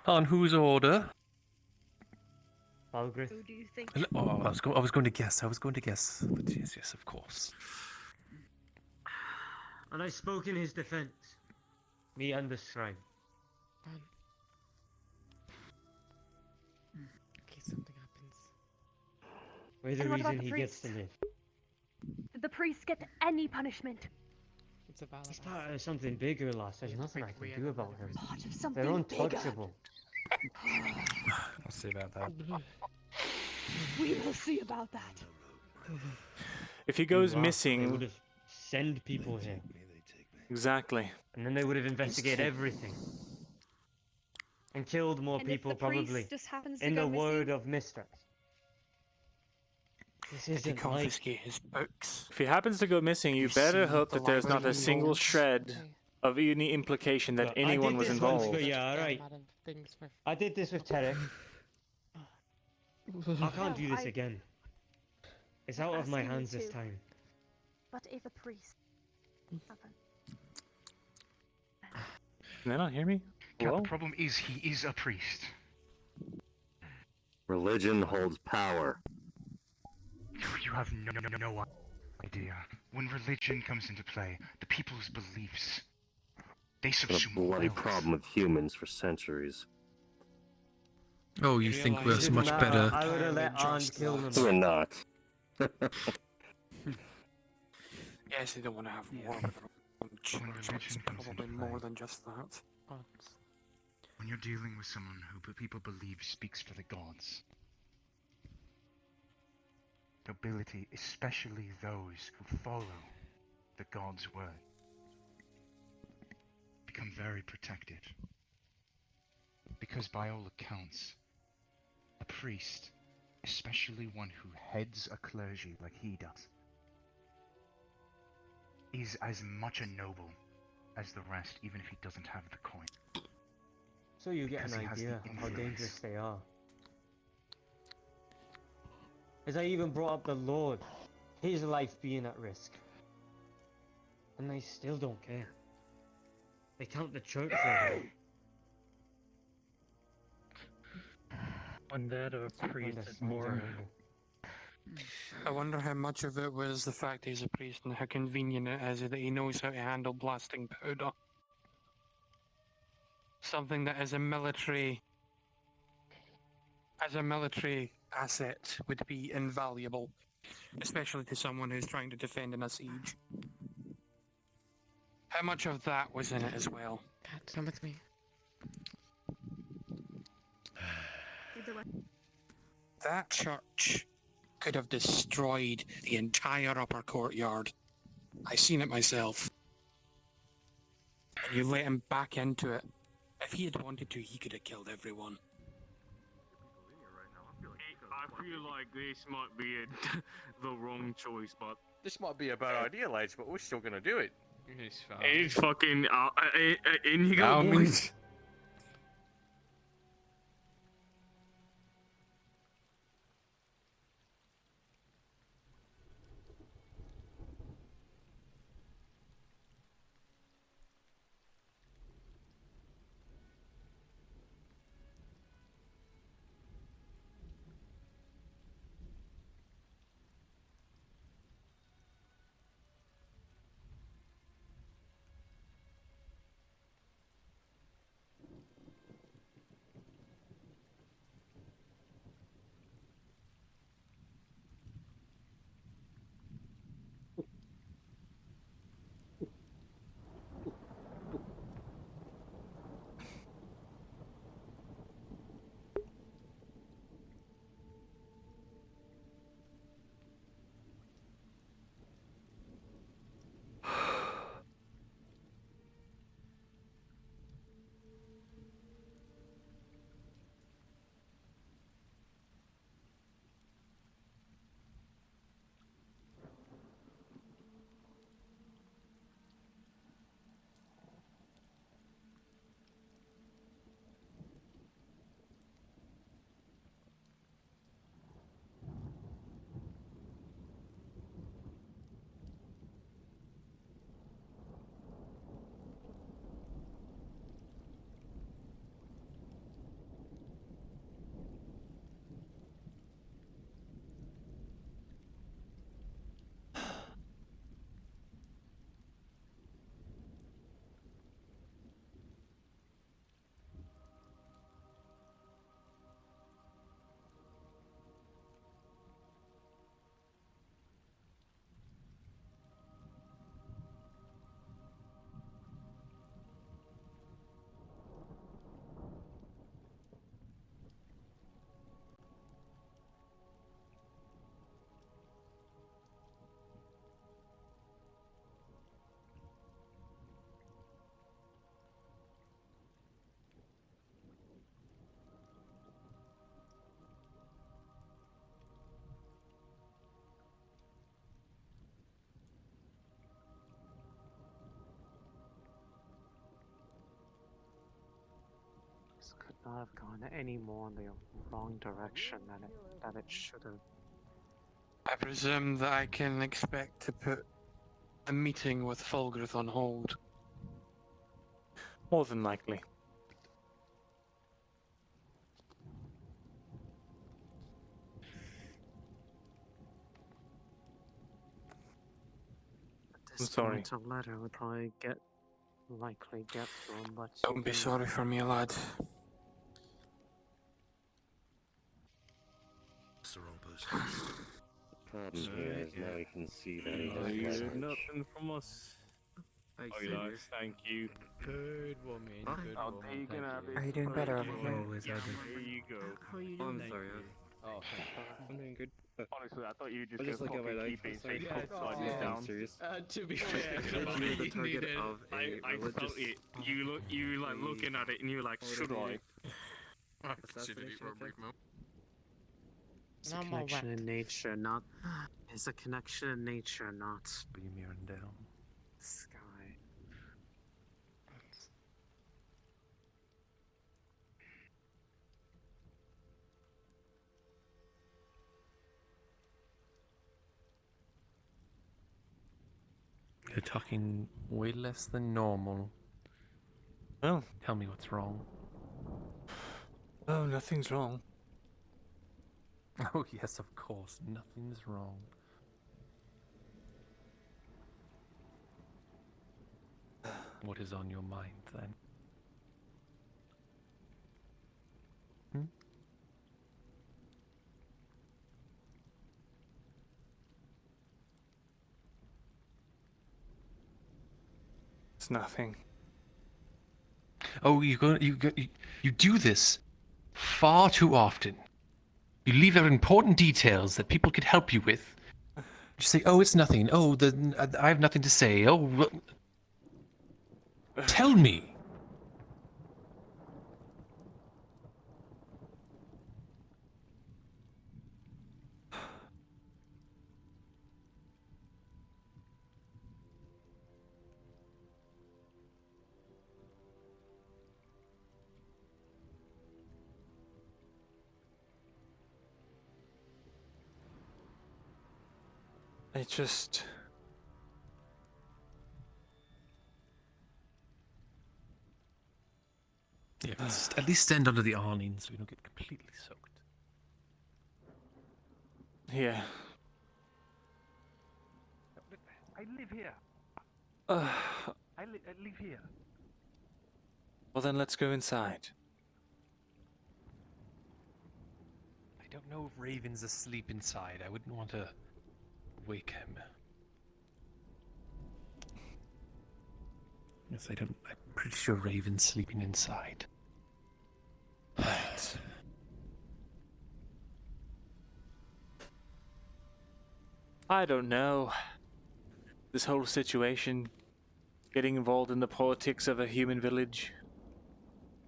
On whose order? Balgrith. Who do you think? Oh, I was going to guess. But yes, of course. And I spoke in his defense. Me and the scribe. In case something happens. We're the And what about reason the he gets to priest? live. Did the priest get any punishment? It's a valid He's part of something bigger, lass. There's nothing I can do about him. Part of something They're bigger. untouchable. I'll see about that. We will see about that. If he goes Wow, They missing, would have send people here. Exactly. And then they would have investigated everything. And killed more And if people, the priest probably. just happens to In go the word missing? of Mistress. This Did they isn't like... confiscate his books? If he happens to go missing, you You better see hope the that there's not a library single notes? shred of any implication that Look, anyone was I did this once for involved. you, alright? I did this with Terek. I can't do this again. It's out of my asking you hands this to. time. But if a priest happened, Can they not hear me? Cat, Hello? the problem is he is a priest. Religion holds power. You have no idea. When religion comes into play, the people's beliefs, they Been subsume a bloody wills. problem with humans for centuries. Oh, you think we're so much better? I would have let Arn kill them. We're not. Yes, they don't want to have war with When religion comes into probably play, more than just that. But when you're dealing with someone who people believe speaks for the gods, nobility, especially those who follow the gods' word, become very protected. Because by all accounts, a priest, especially one who heads a clergy like he does, is as much a noble as the rest, even if he doesn't have the coin. So you get Because an he has the idea of how influence. dangerous they are. As I even brought up the Lord, his life being at risk. And they still don't care. They count the church over it. When that a priest is more. I wonder how much of it was the fact he's a priest and how convenient it is that he knows how to handle blasting powder. Something that as a military asset would be invaluable, especially to someone who's trying to defend in a siege. How much of that was in it as well? Come with me. That church could have destroyed the entire upper courtyard. I seen it myself. And you let him back into it. If he had wanted to, he could have killed everyone. I feel like this might be the wrong choice, but This might be a bad idea, lads, but we're still gonna do it. It's fine. it's fucking in you Now, go, I mean- boys. This could not have gone any more in the wrong direction than it should have. I presume that I can expect to put the meeting with Fulgrith on hold. More than likely. At this sorry. point, a letter would probably likely get to him, but Don't be sorry for me, lad. That's the wrong person. Problem here is now we can see that he No, has you leverage. heard nothing from us. Oh, yes, thank you. Good woman, good I'll woman. take it, Abby. Are you doing better over here? Always, I do. There you go. How are you Oh, doing? I'm sorry. Oh, I'm doing good. honestly, I thought you I just look at my life. I'm sorry. down. I'm serious. To be fair, You were the target of a I religious felt it. You like looking at it and you were like, should I? I considered it for a brief moment. It's a connection in nature, not. It's a connection in nature, not Be Myrindal. sky. You're talking way less than normal. Oh. Tell me what's wrong. Oh, nothing's wrong. Oh, yes, of course. Nothing's wrong. What is on your mind, then? Hmm? It's nothing. Oh, you do this far too often. You leave out important details that people could help you with. You say, "Oh, it's nothing. Oh, I have nothing to say." Oh, tell me. I just... Yeah, at least stand under the awning so you don't get completely soaked. Yeah. I live here. Uh, I live here. well then let's go inside. I don't know if Raven's asleep inside. I wouldn't want to wake him. Yes, I'm pretty sure Raven's sleeping inside. Right. I don't know. This whole situation, getting involved in the politics of a human village.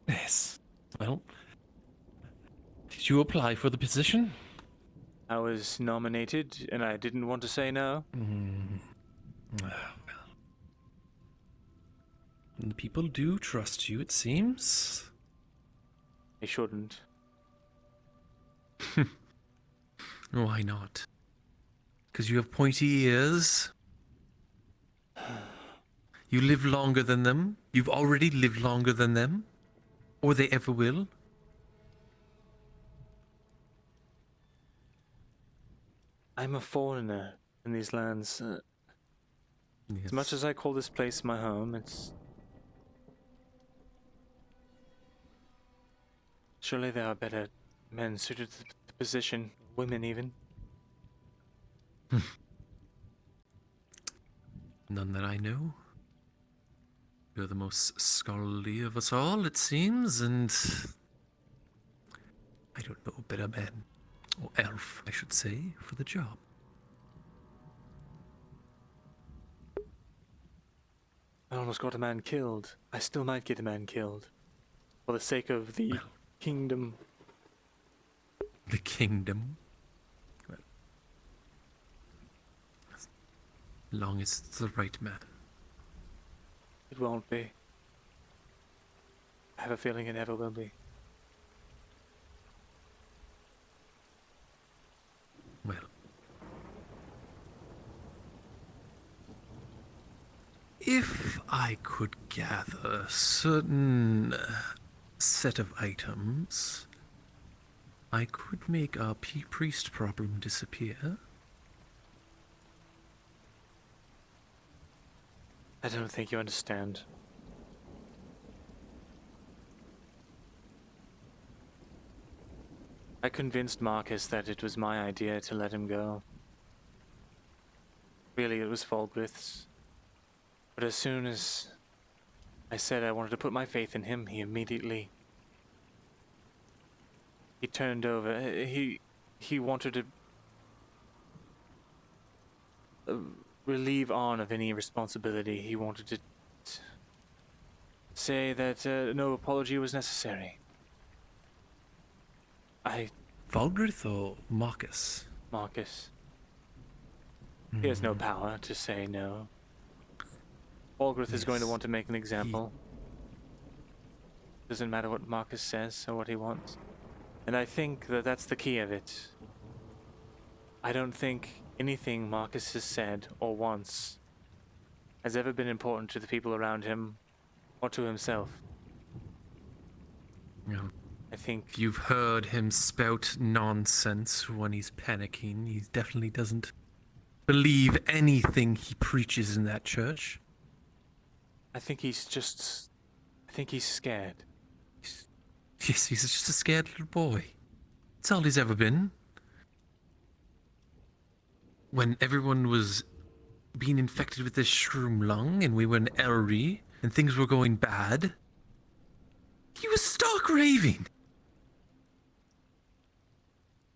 Yes. Well, did you apply for the position? I was nominated, and I didn't want to say no. Well. And the people do trust you, it seems. They shouldn't. Why not? Because you have pointy ears? You live longer than them? You've already lived longer than them? Or they ever will? I'm a foreigner in these lands. Yes. As much as I call this place my home, it's... Surely there are better men suited to the position, women even. None that I know. You're the most scholarly of us all, it seems, and I don't know a better man, or elf, I should say, for the job. I almost got a man killed. I still might get a man killed. For the sake of the kingdom. The kingdom? Well, as long as it's the right man. It won't be. I have a feeling it never will be. if I could gather a certain set of items, I could make our priest problem disappear. I don't think you understand. I convinced Marcus that it was my idea to let him go. Really, it was Falgrith's. But as soon as I said I wanted to put my faith in him, he immediately... He turned over. He wanted to relieve Arn of any responsibility. He wanted to say that no apology was necessary. Falgrith or Marcus? Marcus. He has no power to say no. Falgrith is going to want to make an example. Doesn't matter what Marcus says or what he wants. And I think that that's the key of it. I don't think anything Marcus has said or wants has ever been important to the people around him or to himself. Yeah. I think you've heard him spout nonsense when he's panicking. He definitely doesn't believe anything he preaches in that church. I think he's scared. Yes, he's just a scared little boy. That's all he's ever been. When everyone was being infected with this shroom lung and we were in Elry and things were going bad, he was stark raving.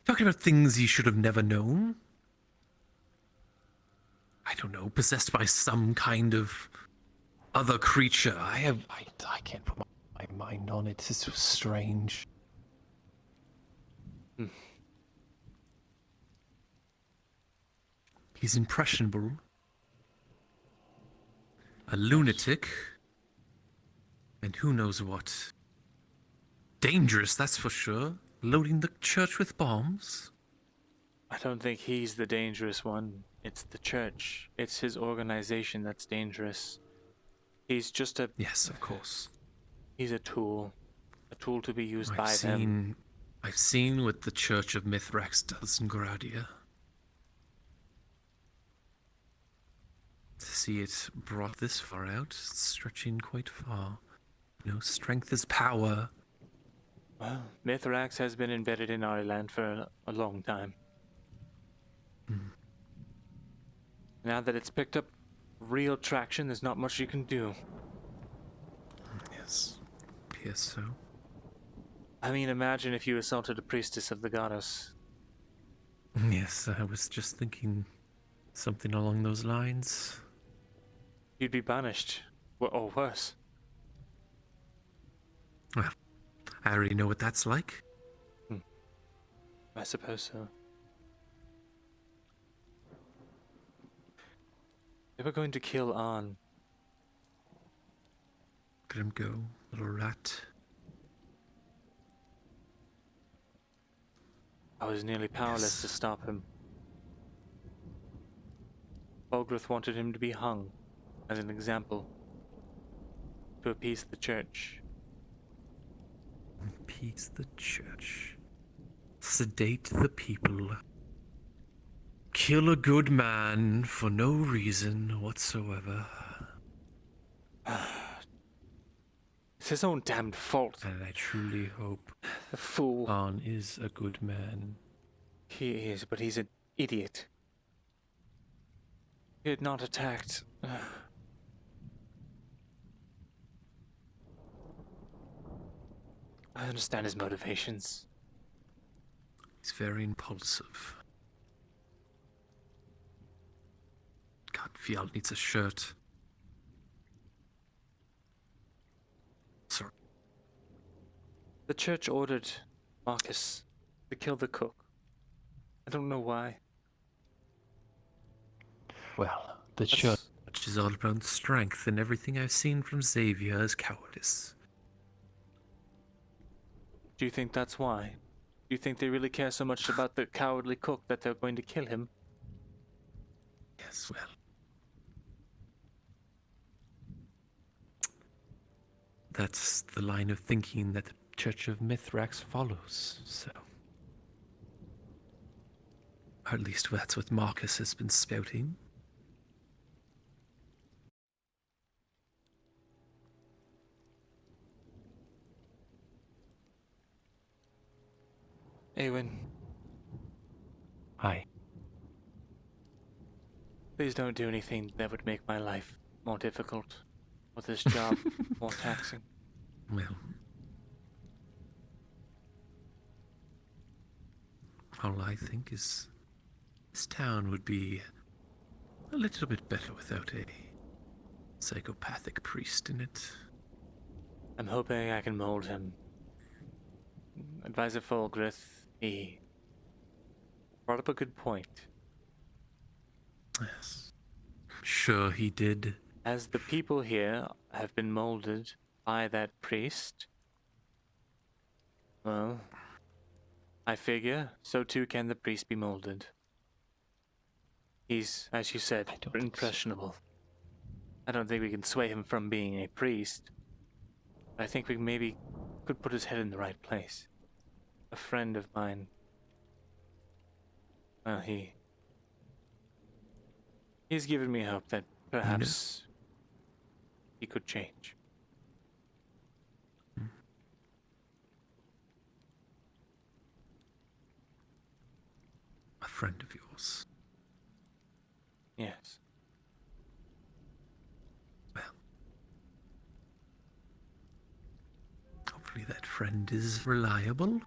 Talking about things he should have never known. I don't know, possessed by some kind of other creature. I can't put my mind on it. This was strange. He's impressionable. A lunatic. And who knows what. Dangerous, that's for sure. Loading the church with bombs. I don't think he's the dangerous one. It's the church. It's his organization that's dangerous. He's just a... Yes, of course. He's a tool. A tool to be used by them. I've seen what the Church of Mithrax does in Gradia. To see it brought this far out, stretching quite far. No strength is power. Well, Mithrax has been embedded in our land for a long time. Now that it's picked up real traction, there's not much you can do. Yes, appears so. I mean, imagine if you assaulted a priestess of the goddess. Yes, I was just thinking something along those lines. You'd be banished, or worse. Well, I already know what that's like. I suppose so. They were going to kill Arn. Let him go, little rat. I was nearly powerless to stop him. Falgrith wanted him to be hung as an example to appease the church. Appease the church. Sedate the people. Kill a good man for no reason whatsoever. It's his own damned fault. And I truly hope the fool Arn is a good man. He is, but he's an idiot. He had not attacked. I understand his motivations. He's very impulsive. God, Fial needs a shirt. Sorry. The church ordered Marcus to kill the cook. I don't know why. Well, the church is all about strength, and everything I've seen from Xavier is cowardice. Do you think that's why? Do you think they really care so much about the cowardly cook that they're going to kill him? Yes, well. that's the line of thinking that the Church of Mithrax follows, so. Or at least that's what Marcus has been spouting. Eowyn. Hi. Please don't do anything that would make my life more difficult, or this job more taxing. Well, all I think is this town would be a little bit better without a psychopathic priest in it. I'm hoping I can mold him. Advisor Fulgrith, he brought up a good point. Yes. Sure he did. As the people here have been molded by that priest, well, I figure so too can the priest be molded. He's, as you said, impressionable. I don't think we can sway him from being a priest. But I think we maybe could put his head in the right place. A friend of mine, well, he's given me hope that perhaps he could change. A friend of yours. Yes. Well, hopefully that friend is reliable.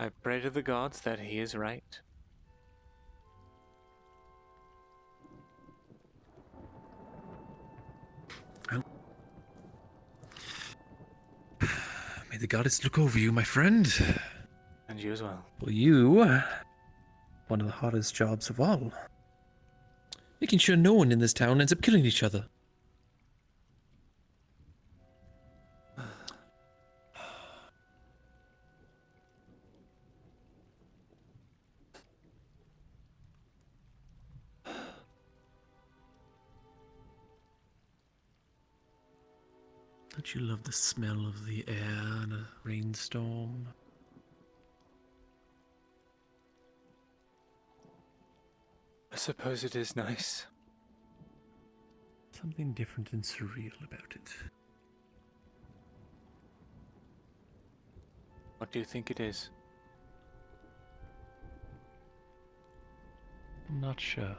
I pray to the gods that he is right. Well, may the goddess look over you, my friend. And you as well. Well, you, one of the hardest jobs of all. Making sure no one in this town ends up killing each other. Don't you love the smell of the air in a rainstorm? I suppose it is nice. Something different and surreal about it. What do you think it is? I'm not sure.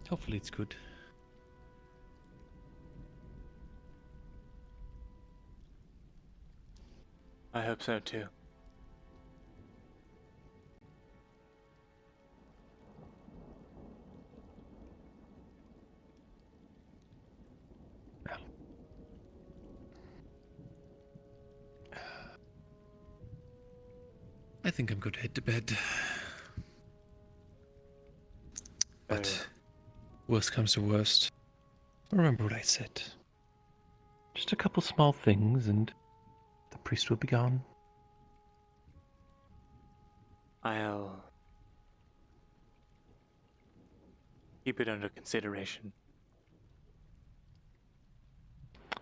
Hopefully it's good. I hope so too. I think I'm going to head to bed. But worst comes to worst, remember what I said. Just a couple small things and the priest will be gone. I'll keep it under consideration.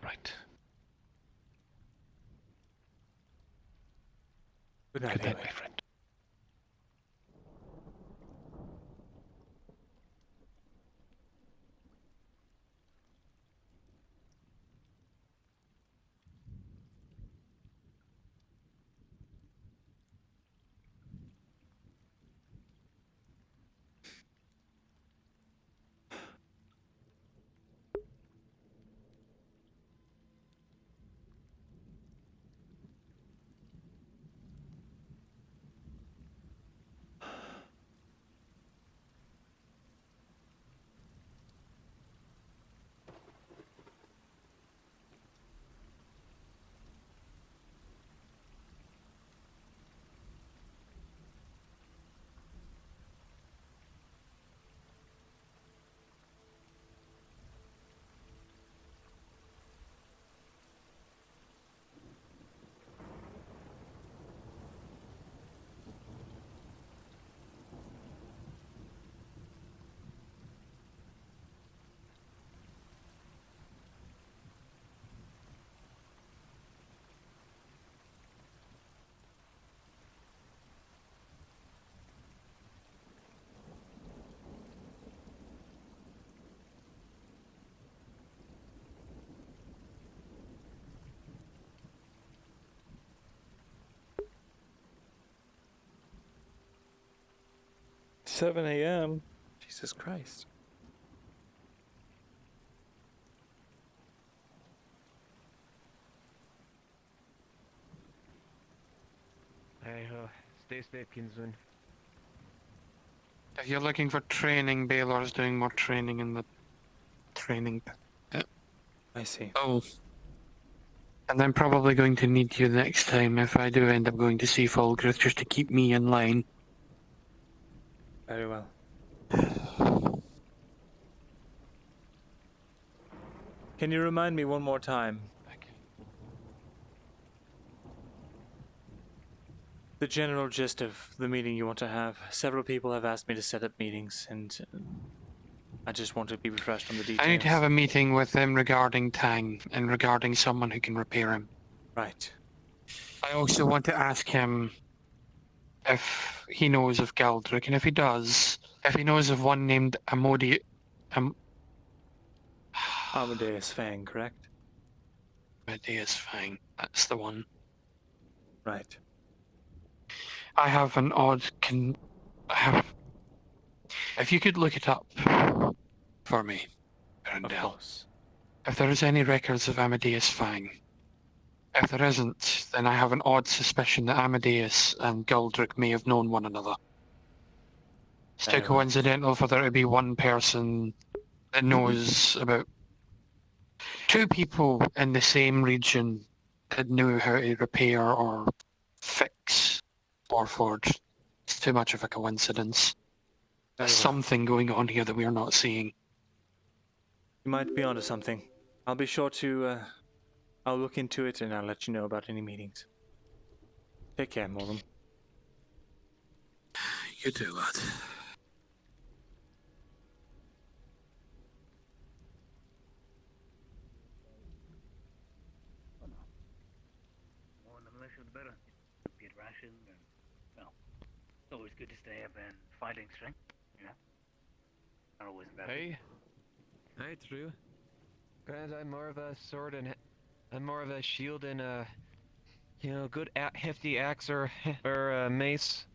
Right. Good night, Good night, Eowyn. my friend. 7 a.m. Jesus Christ. Hey, stay safe, Kinsman. If you're looking for training, Baylor's doing more training in the training pit. I see. Oh. And I'm probably going to need you next time if I do end up going to see Fulgrith just to keep me in line. Very well. Can you remind me one more time? The general gist of the meeting you want to have. Several people have asked me to set up meetings, and I just want to be refreshed on the details. I need to have a meeting with him regarding Tang and regarding someone who can repair him. Right. I also want to ask him if he knows of Galdrick, and if he does, if he knows of one named Amadeus Fang, correct? Amadeus Fang, that's the one. Right. I have an odd If you could look it up for me, Myrindal. If there is any records of Amadeus Fang. If there isn't, then I have an odd suspicion that Amadeus and Galdrick may have known one another. It's too coincidental for there to be one person that knows about two people in the same region that knew how to repair or fix Warforged. It's too much of a coincidence. There's something going on here that we are not seeing. You might be onto something. I'll be sure to, I'll look into it and I'll let you know about any meetings. Take care, Morgan. You do, lad. More in the militia, the better. Get rationed and, well, it's always good to stay up and fighting strength, you know? Not always bad. Hey. Hey, true. Granted, I'm more of a sword and I'm more of a shield and a, you know, good hefty axe or mace.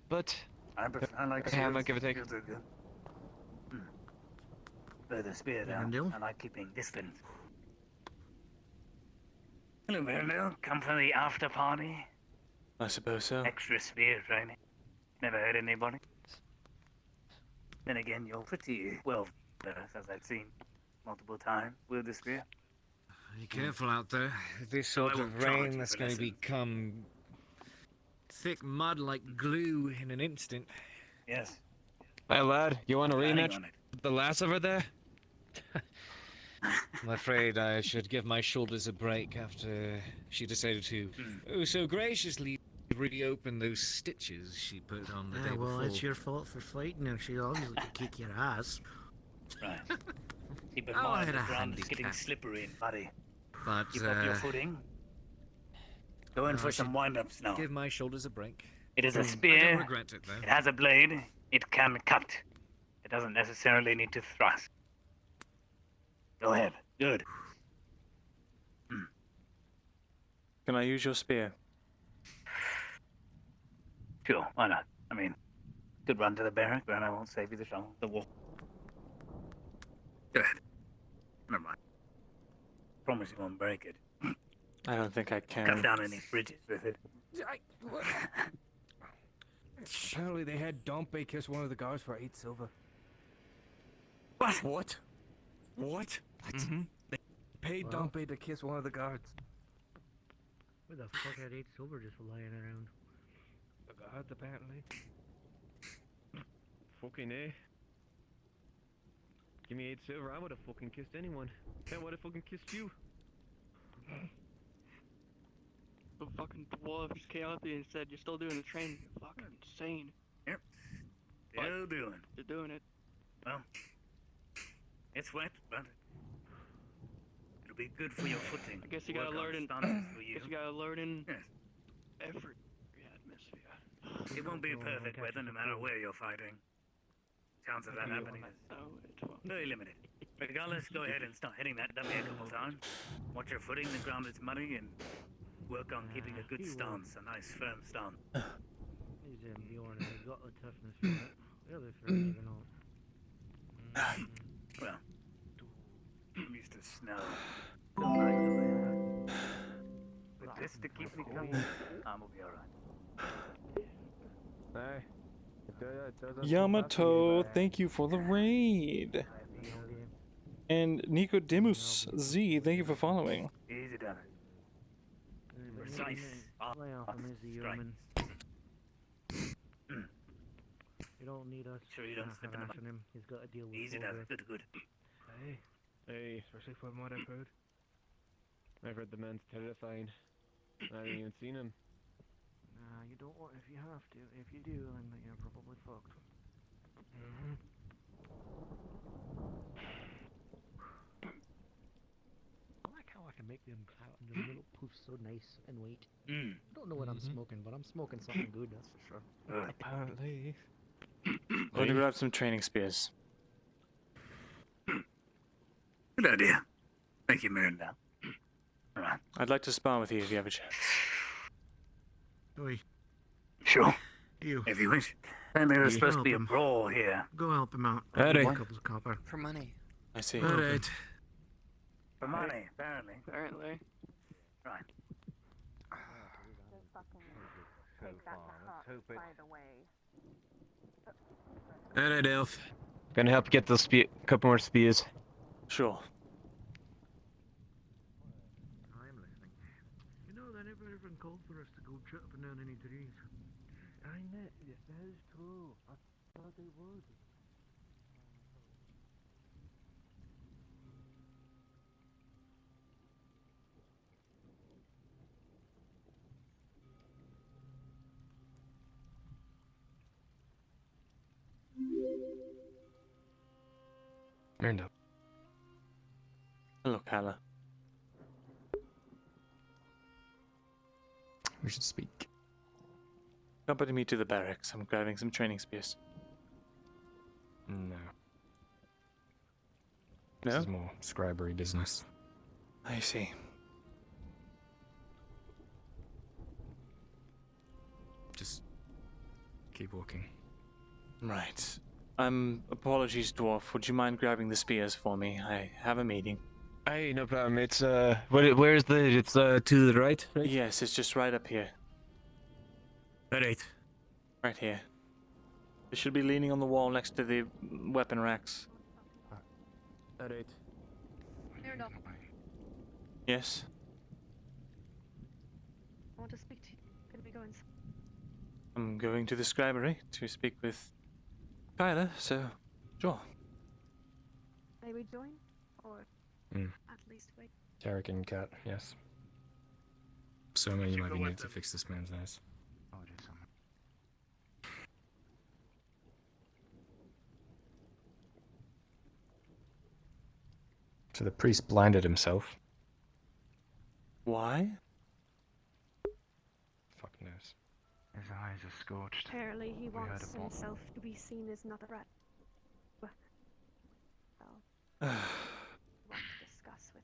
But I like hammer, give or take. Shields are good. Play the spear down. I like keeping distance. Hello, Myrindal. Come for the after party? I suppose so. Extra spear training. Never hurt anybody. Then again, you're pretty well versed, as I've seen multiple times with the spear. Be careful out there. This sort of rain that's going to become thick mud like glue in an instant. Yes. Hey lad, you want a rematch on it. with the lass over there? I'm afraid I should give my shoulders a break after she decided to so graciously reopen those stitches she put on the day before. Well, it's your fault for fighting her. She obviously could kick your ass. Right. Keep in Oh, I mind had the a ground is getting handicap. slippery, buddy. But, Keep up your footing. Go in I for some should wind-ups now. Give my shoulders a break. It is a I spear. don't regret it, though. It has a blade. It can cut. It doesn't necessarily need to thrust. Go ahead. Good. Can I use your spear? Sure, why not? I mean, could run to the barrack, but I won't save you the trouble. The wall. Go ahead. Never mind. Promise you won't break it. I don't think I can. Cut down any bridges with it. Apparently they had Dompe kiss one of the guards for 8 silver. What? What? What? They paid Dompe to kiss one of the guards. Where the fuck had 8 silver just lying around? The guard, apparently. Fucking A. Give me 8 silver, I would have fucking kissed anyone. I would have fucking kissed you. The fucking dwarf just came up to you and said, "You're still doing the training." You're fucking insane. Yep. Still doing. You're doing it. Well, it's wet, but it'll be good for your footing. I guess you gotta Work on learn in. stances for you. Guess you gotta learn in Yes. every atmosphere. It won't be perfect weather no matter where you're fighting. Chance of that happening is very limited. Regardless, go ahead and start hitting that dummy a couple times. Watch your footing, the ground is muddy, and work on keeping a good stance, a nice firm stance. He's Bjorn, and he's got the toughness for it. Fairly fair, maybe not. Well, I'm used to snow. So nice. With this to keep me company, I'm gonna be alright. Hey. It doesn't Yamato, thank you for the raid. And Nicodemus Z, thank you for following. Easy done it. Precise. Lay off him, he's a Yeoman. You don't need us. Sure you don't slip in the him. He's got to deal with Easy done it. Good, good. Hey. Hey. Especially from what I've heard. I've heard the man's terrifying. I haven't even seen him. Nah, you don't want if you have to. If you do, then you're probably fucked. I like how I can make them cloud and the little poofs so nice and white. I don't know what I'm smoking, but I'm smoking something good, that's for sure. Apparently. I'm going to grab some training spears. Good idea. Thank you, Myrindal. Alright. I'd like to spar with you if you have a chance. Oi. Sure. You. If you wish. And there's supposed to be a brawl here. Go help him out. Alright. A couple of copper. For money. I see. Alright. For money, apparently. Apparently. Right. Alright, Elf. Gonna help get those couple more spears. Sure. I'm listening. You know, they never even called for us to go chopping down any trees. I know, that is true. I thought they would. Myrindal. Hello, Kala. We should speak. Accompany me to the barracks. I'm grabbing some training spears. No. No? This is more scribery business. I see. Just keep walking. Right. Apologies, dwarf. Would you mind grabbing the spears for me? I have a meeting. Hey, no problem. It's where's the? It's to the right. Yes, it's just right up here. Alright. Right here. It should be leaning on the wall next to the weapon racks. Alright. Yes. I want to speak to you. Could we go inside? I'm going to the scribery to speak with Kyla, so sure. May we join? Or at least wait? Tarek and Kat, yes. So many might be needed to fix this man's eyes. I'll do something. So the priest blinded himself. Why? Fuck knows. His eyes are scorched. Apparently he We heard wants about- himself to be seen as not a threat. Well, Ugh. what to discuss with.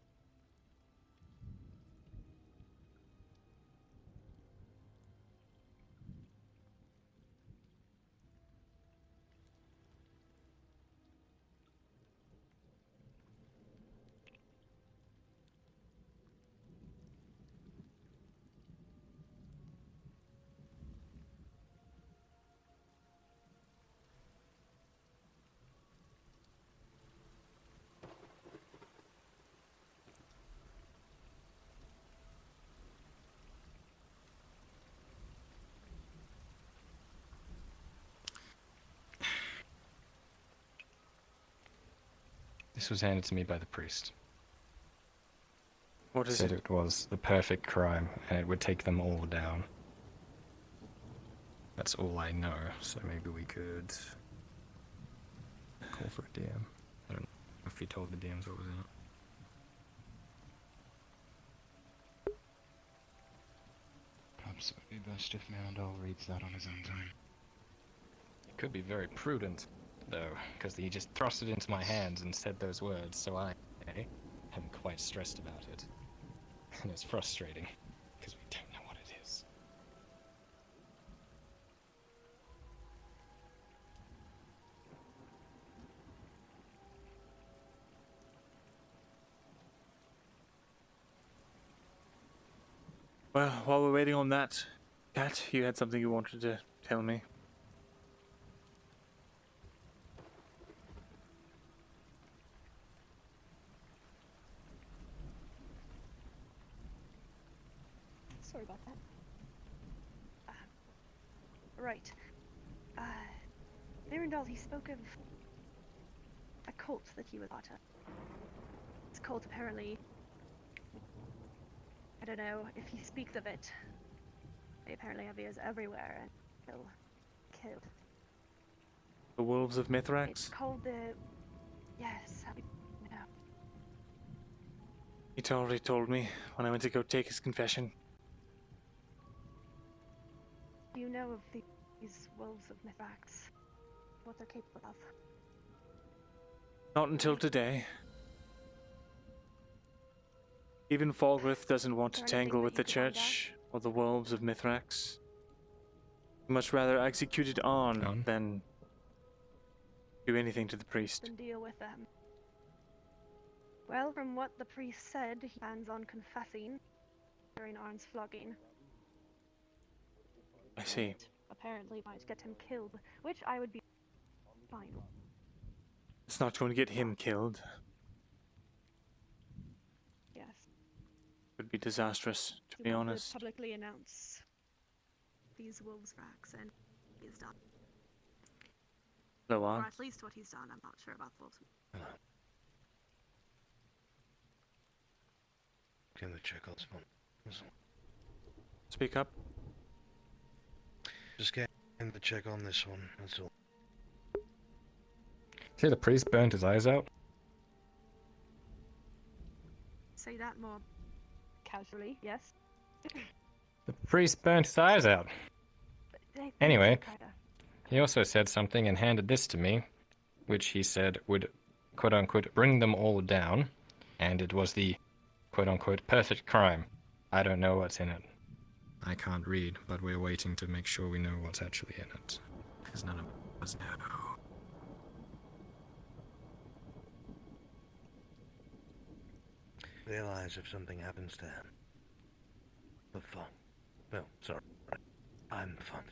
This was handed to me by the priest. What is Said it? it was the perfect crime, and it would take them all down. That's all I know, so maybe we could call for a DM. I don't know if he told the DMs what was in it. Perhaps it would be best if Myrindal reads that on his own time. It could be very prudent, though, because he just thrust it into my hands and said those words, so I am quite stressed about it. And it's frustrating, because we don't know what it is. Well, while we're waiting on that, Kat, you had something you wanted to tell me. Sorry about that. Right. Myrindal, he spoke of a cult that he was part of. This cult apparently, I don't know if he speaks of it. They apparently have ears everywhere and killed. The Wolves of Mithrax? It's called the... Yes, how do you know? He already told me when I went to go take his confession. Do you know of these Wolves of Mithrax? What they're capable of? Not until today. Even Falgrith doesn't want to tangle with the church or the Wolves of Mithrax. He'd much rather execute it on than do anything to the priest. Then deal with them. Well, from what the priest said, he plans on confessing during Arn's flogging. I see. Apparently might get him killed, which I would be fine with. It's not going to get him killed. Yes. Would be disastrous, to be honest. Publicly announce these wolves' racks, and he's done. So Or on. at least what he's done. I'm not sure about the wolves. Can we check out this one? Speak up. Just getting the check on this one, that's all. See, the priest burnt his eyes out. Say that more casually, yes. The priest burnt his eyes out. Anyway, he also said something and handed this to me, which he said would, quote-unquote, bring them all down, and it was the, quote-unquote, perfect crime. I don't know what's in it. I can't read, but we're waiting to make sure we know what's actually in it. Because none of us know. Realize if something happens to him. The fun. No, sorry. I'm fun.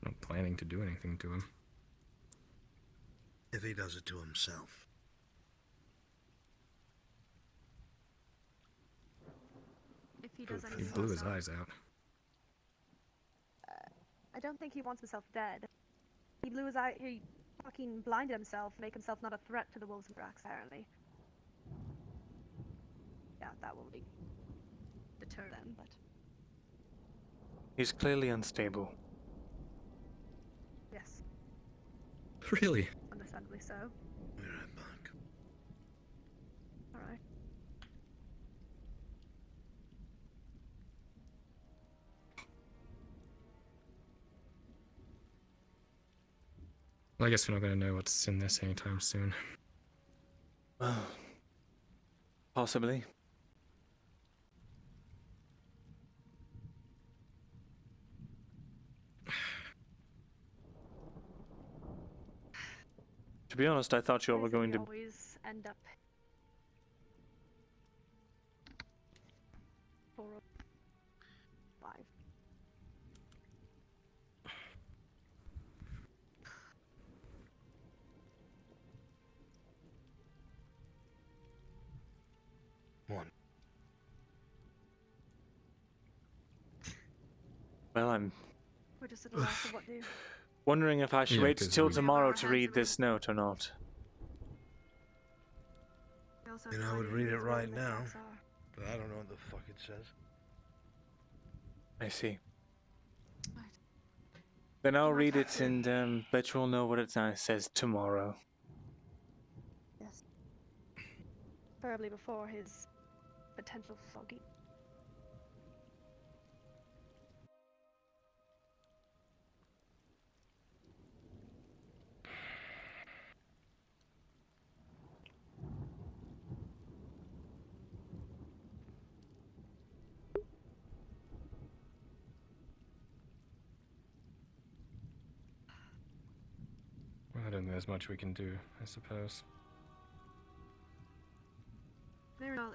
Not planning to do anything to him. If he does it to himself. If he does He anything blew his himself. eyes out. I don't think he wants himself dead. He blew his eye. He fucking blinded himself, make himself not a threat to the wolves and Brax, apparently. Yeah, that will deter them, but He's clearly unstable. yes, Really? understandably so. We're right back. All right. Well, I guess we're not going to know what's in this anytime soon. Possibly. To be honest, I thought you all were going to... always end up 4 or 5. One. Well, I'm We're just at a loss of what to do. wondering if I should Yeah, wait 'cause till we- tomorrow to read this note or not. We also You have know, I no would idea read who it these right wolves now, and are. but I don't know what the fuck it says. I see. Right. Then I'll read it and bet you'll know what it says tomorrow. Yes. Preferably before his potential flogging. Well, I don't think there's much we can do, I suppose. Myrindal,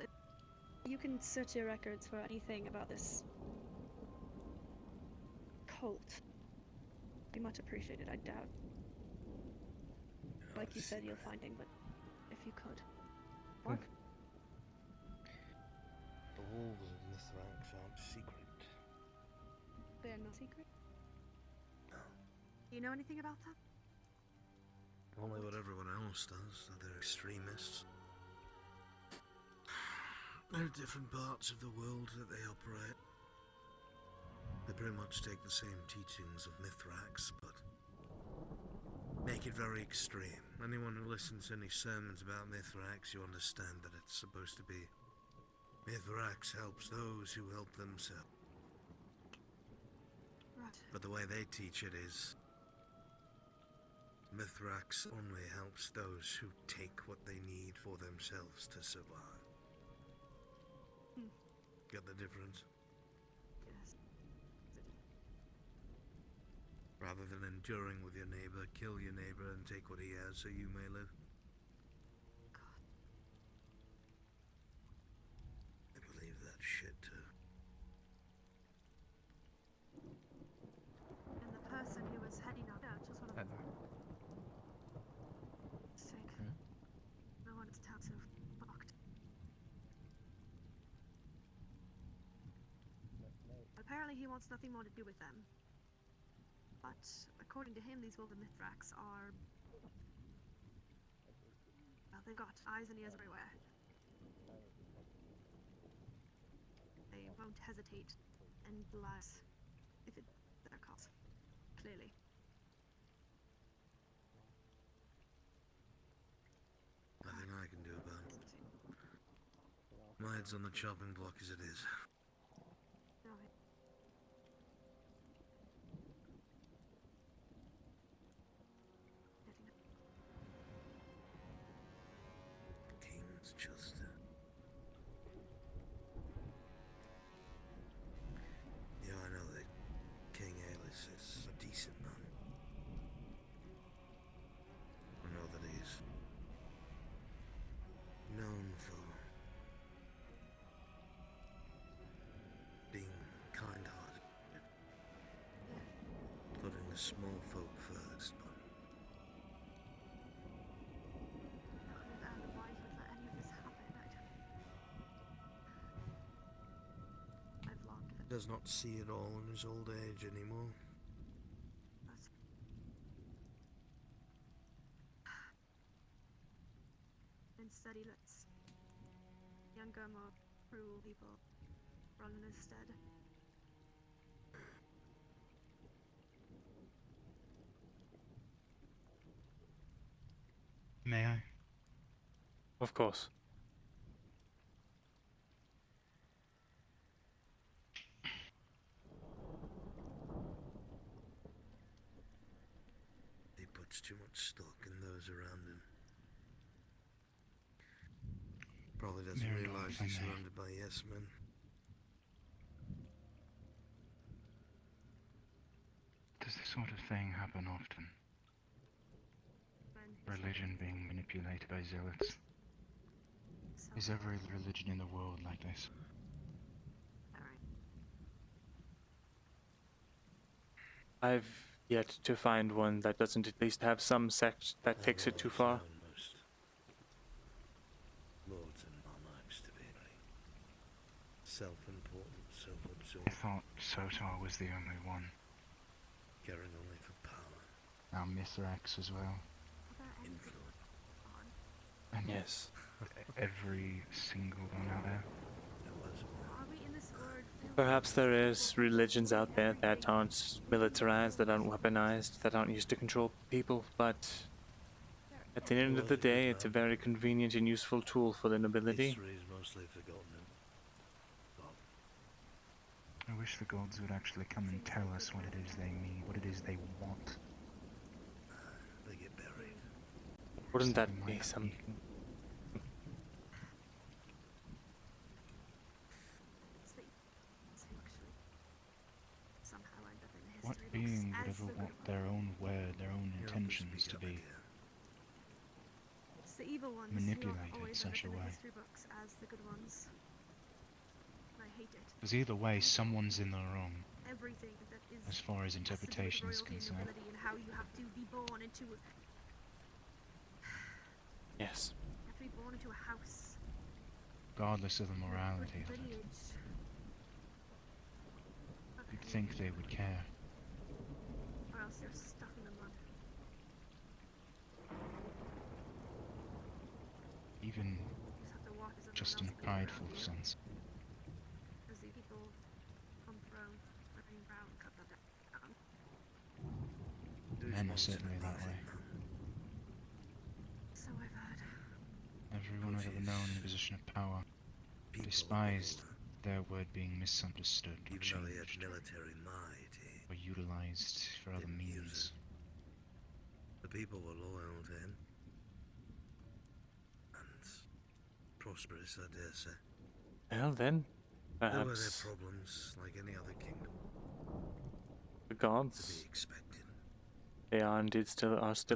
you can search your records for anything about this cult, be much appreciated. I doubt, like you said, you'll find anything, but if you could. Mark? The walls of Mithrax aren't secret. They're not secret? Do you know anything about that? Only what everyone else does, that they're extremists. There are different parts of the world that they operate. They pretty much take the same teachings of Mithrax, but make it very extreme. Anyone who listens to any sermons about Mithrax, you understand that it's supposed to be Mithrax helps those who help themselves. Right. But the way they teach it is Mithrax only helps those who take what they need for themselves to survive. Get the difference? Yes. Rather than enduring with your neighbor, kill your neighbor and take what he has so you may live. I believe that shit too. And the person who was heading up, yeah, just want to sick. No one's town so fucked. Apparently he wants nothing more to do with them. But according to him, these Wolven Mithrax are... well, they've got eyes and ears everywhere. They won't hesitate and blast if it's their cause. Clearly. Nothing I can do about it. My head's on the chopping block as it is. Right. King's Justice. Yeah, I know that King Aelys is a decent man. I know that he's known for being kind-hearted, putting the small folk first, but And why would let any of this happen? I've logged it. does not see it all in his old age anymore. Instead, he lets younger, more cruel people run in his stead. May I? Of course. He puts too much stock in those around him. Probably doesn't Myrindal, realize if I he's may. surrounded by yes-men. Does this sort of thing happen often? Religion being manipulated by zealots? Is every religion in the world like this? I've yet to find one that doesn't at least have some sect that takes it too far. Most lords and monarchs to be very self-important, self-absorbed. I thought Sotar was the only one. Caring only for power. Now Mithrax as well. Influence. And yes. Every single one out there. Are we in this word? Perhaps there is religions out there that aren't militarized, that aren't weaponized, that aren't used to control people, but at the end of the day, it's a very convenient and useful tool for the nobility. History is mostly forgotten. I wish the gods would actually come and tell us what it is they need, what it is they want. They get buried. Wouldn't that be some... What being would ever want their own word, their own intentions to be It's the evil ones manipulated who are always such a in the way? history books as the good ones. hate it. Because either way, someone's in the wrong. Everything that is As far as has to do with interpretation is royalty and concerned. nobility and how you have to be born into. Yes. You have to be born into a house. Regardless of the morality of it. Lineage. You'd think they would care. Or else you're stuck in the mud. Even You just have to walk as just in a everyone else prideful around you. sense. As the people on throne, running around, cut them down. Men are certainly that way. So I've heard. Everyone I've ever known in a position of power despised their word being misunderstood or Even though they had changed military might, or utilized for other means. the people were loyal to him. And prosperous, I dare say. Well then, There were their perhaps problems, like any other kingdom. the To gods, be expected. they are indeed still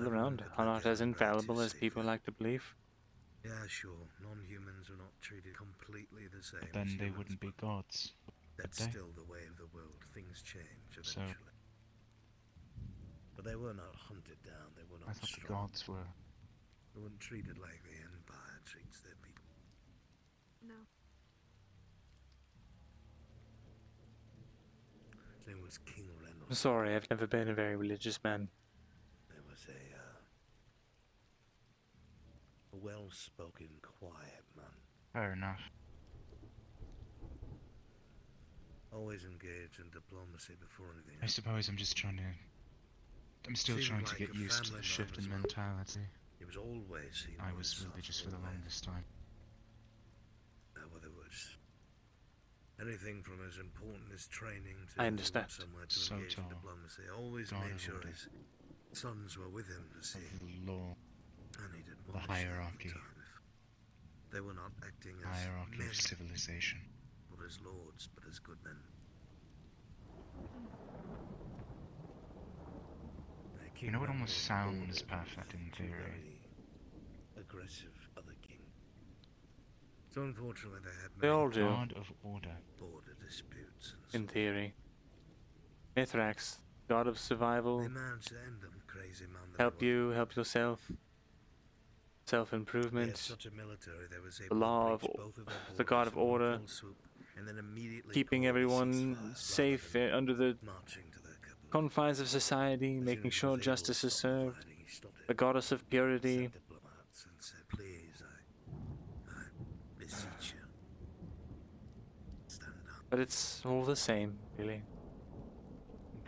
around, are not as infallible as people like to believe. Yeah, sure. Non-humans are not treated completely the same. But then as they humans, wouldn't be but gods, would That's they? still the way of the world. Things change So- eventually. But they were not hunted down. They were not I thought the strong. gods were. They weren't treated like the Empire treats their people. No. His name was King Reynolds. I'm sorry, I've never been a very religious man. There was a well-spoken, quiet man. Fair enough. Always engaged in diplomacy before anything I suppose I'm just trying to. I'm still Seemed trying to like get a used to family the man shift as in well. mentality. He was always seen I on was the religious soft for the way. longest time. Whether it was anything from as important as training to I understand. somewhere to So engage in tall. diplomacy. Always God made of sure order. his sons were with him to see. Of the law, And he'd the admonish them hierarchy, at the time if they were not acting as hierarchy men, of civilization. not as lords, but as good men. You know what almost sounds perfect in theory? Very aggressive other king. So unfortunately they had They all do, God of order. border disputes and in theory. Mithrax, god of survival, they managed to end them, crazy man that help he was. you, help yourself, They had self-improvement, such a military they was the able law to of, breach both of their the god borders of in one order, fell swoop, and then immediately keeping call a everyone ceasefire safe rather than under the marching to their capital. confines of society, As making soon as he sure was able to justice is stop the served, fighting, he stopped it. the goddess of purity. Sent diplomats and said, please, I beseech you. Stand up. But it's all the same, really.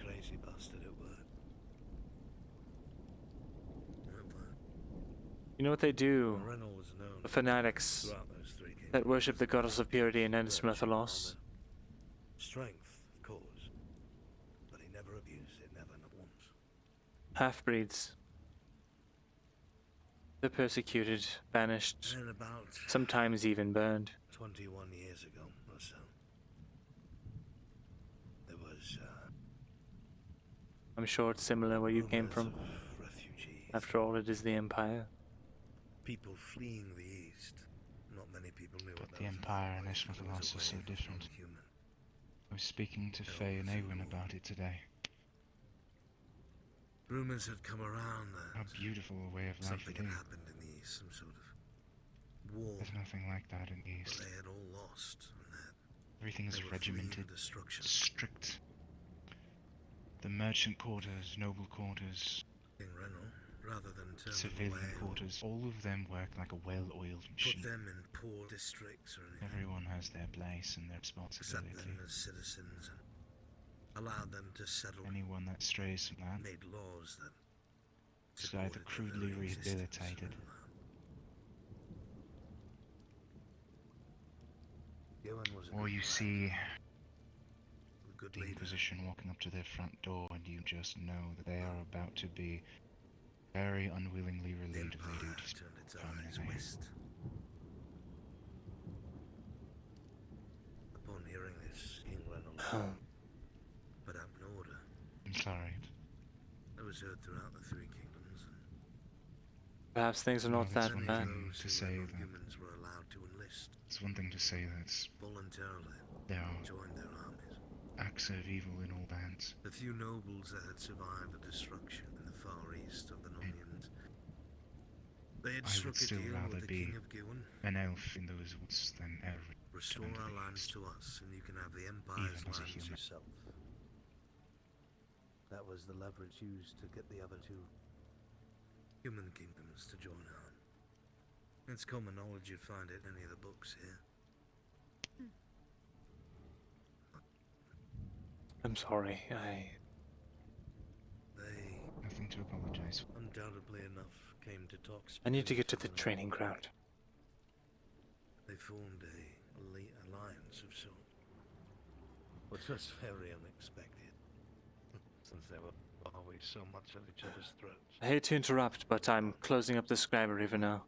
Crazy bastard it were. It were. You know what they do? Reynolds was known The fanatics throughout those three kingdoms. that worship the goddess of purity and Eshma Thalas. Strength, of course, but he never abused it, never, not once. Half-breeds. They're persecuted, banished, And about sometimes even burned. 21 years ago or so, there was I'm sure it's similar where you came rumors from. of refugees, After all, it is the Empire. people fleeing the east. Not many people knew what But the Empire and Eshma Thalas are so different. I was speaking to Faye and Awen about it today. Rumors had come around that How beautiful a way of life something it had is. happened in the east, some sort of war. There's nothing like that in the But East. they had all lost, and that Everything's they were fleeing regimented, destruction. strict. The merchant quarters, noble quarters, King Reynolds, rather than turn them civilian away or quarters, all of them work like a well-oiled put machine. them in poor districts or anything. Everyone has their place and their Accept responsibility. them as citizens and allowed them to settle. Anyone that strays from that Made laws that is either supported their crudely very existence. rehabilitated Yeoman was a or good you lad, see a good the leader. Inquisition walking up to their front door and you just know that they are about to be very unwillingly The relieved of their Empire duties turned its eyes permanently. west. Upon hearing this, King Reynolds put out an order I'm sorry. that was heard throughout the three kingdoms. And Perhaps things are not Well, it's that one bad. thing those to who say were not that humans were allowed to enlist it's one thing to say that it's voluntarily. There are joined their armies. acts of evil in all lands. The few nobles that had survived the destruction in the far east of the Nonians, they had I struck would a still deal rather with the be King of Giwan. an elf in those woods than ever Restore our lands to us, and you can have the Empire's Even as a lands human. yourself. That was the leverage used to get the other two human kingdoms to join on. It's common knowledge you'd find it in any of the books here. I'm sorry. They, nothing to apologize for. undoubtedly enough, came to talks. I need to between get to each the other. training ground. They formed a elite alliance of sorts, which was very unexpected, since they were always so much at each other's throats. I hate to interrupt, but I'm closing up the scribery for now.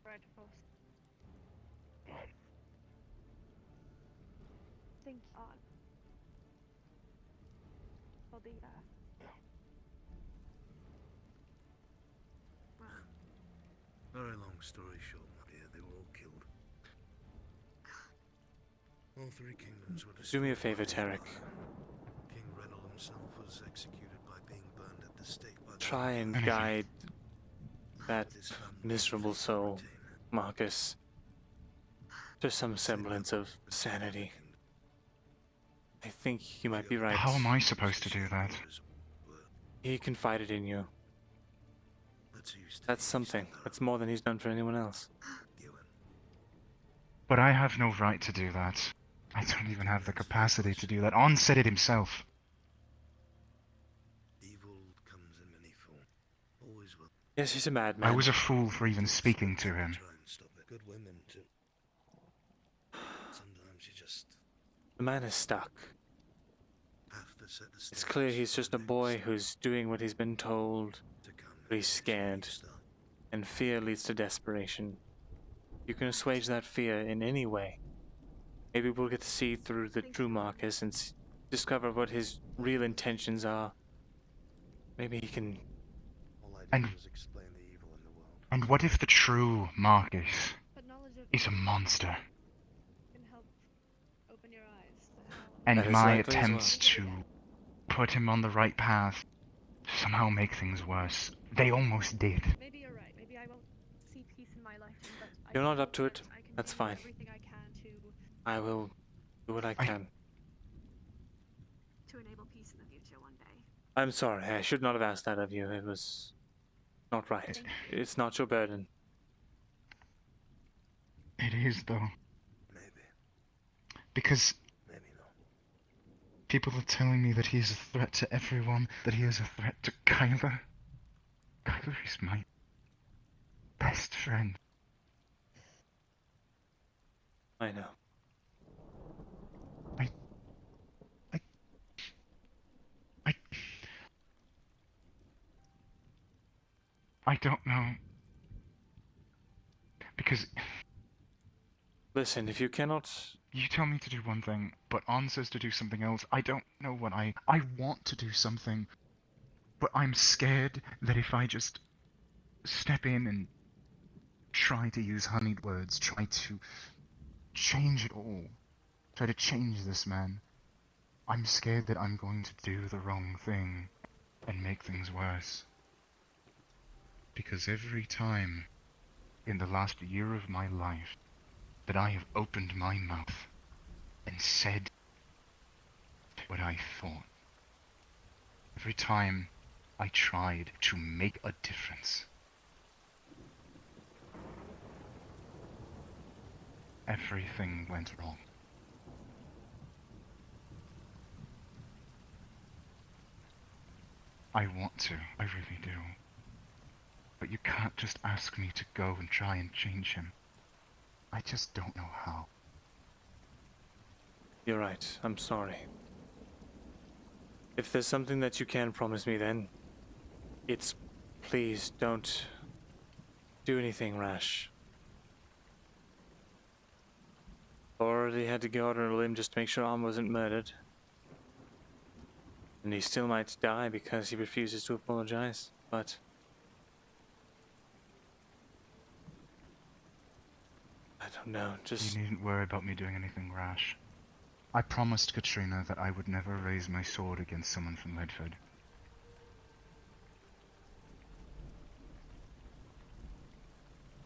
Right, of course. Thank you for the Very long story short, my dear, they were all killed. All three kingdoms were Do me a destroyed favor, by the Tarek. Empire. King Renal himself was executed by being burned at the stake by the Try and Empire. guide that miserable soul, Marcus, to some semblance of sanity. I think you might be right. How am I supposed to do that? He confided in you. That's something. That's more than he's done for anyone else. But I have no right to do that. I don't even have the capacity to do that. On said it himself. Evil comes in many forms. Always will. Yes, he's a madman. I was a fool for even speaking to him. Try and stop it. Good women too. Sometimes you just The man is stuck. have to set the It's stage clear he's just a boy who's doing what he's been told. But he's scared. And fear leads to desperation. You can assuage that fear in any way. Maybe we'll get to see through the true Marcus and discover what his real intentions are. Maybe he can... And what if the true Marcus is a monster? And That is my likely as attempts to put him on the right path somehow make things worse. They almost did. Maybe you're right. Maybe I won't see peace in my lifetime, but You're not up to it. That's fine. everything I can I will do what I can. to enable peace in the future one day. I'm sorry. I should not have asked that of you. It was not right. It's not your burden. It is, though. Maybe. Because people are telling me that he is a threat to everyone, that he is a threat to Kyler. Kyler is my best friend. I know. I don't know. Because Listen, if you cannot... you tell me to do one thing, but On says to do something else. I don't know what I want to do something, but I'm scared that if I just step in and try to use honeyed words, try to change it all, try to change this man, I'm scared that I'm going to do the wrong thing and make things worse. Because every time in the last year of my life that I have opened my mouth and said what I thought, every time I tried to make a difference, everything went wrong. I want to, I really do. But you can't just ask me to go and try and change him. I just don't know how. You're right. I'm sorry. If there's something that you can promise me, then it's please don't do anything rash. Already had to go out on a limb just to make sure Arm wasn't murdered. And he still might die because he refuses to apologize, but I don't know, just... You needn't worry about me doing anything rash. I promised Katrina that I would never raise my sword against someone from Leydford.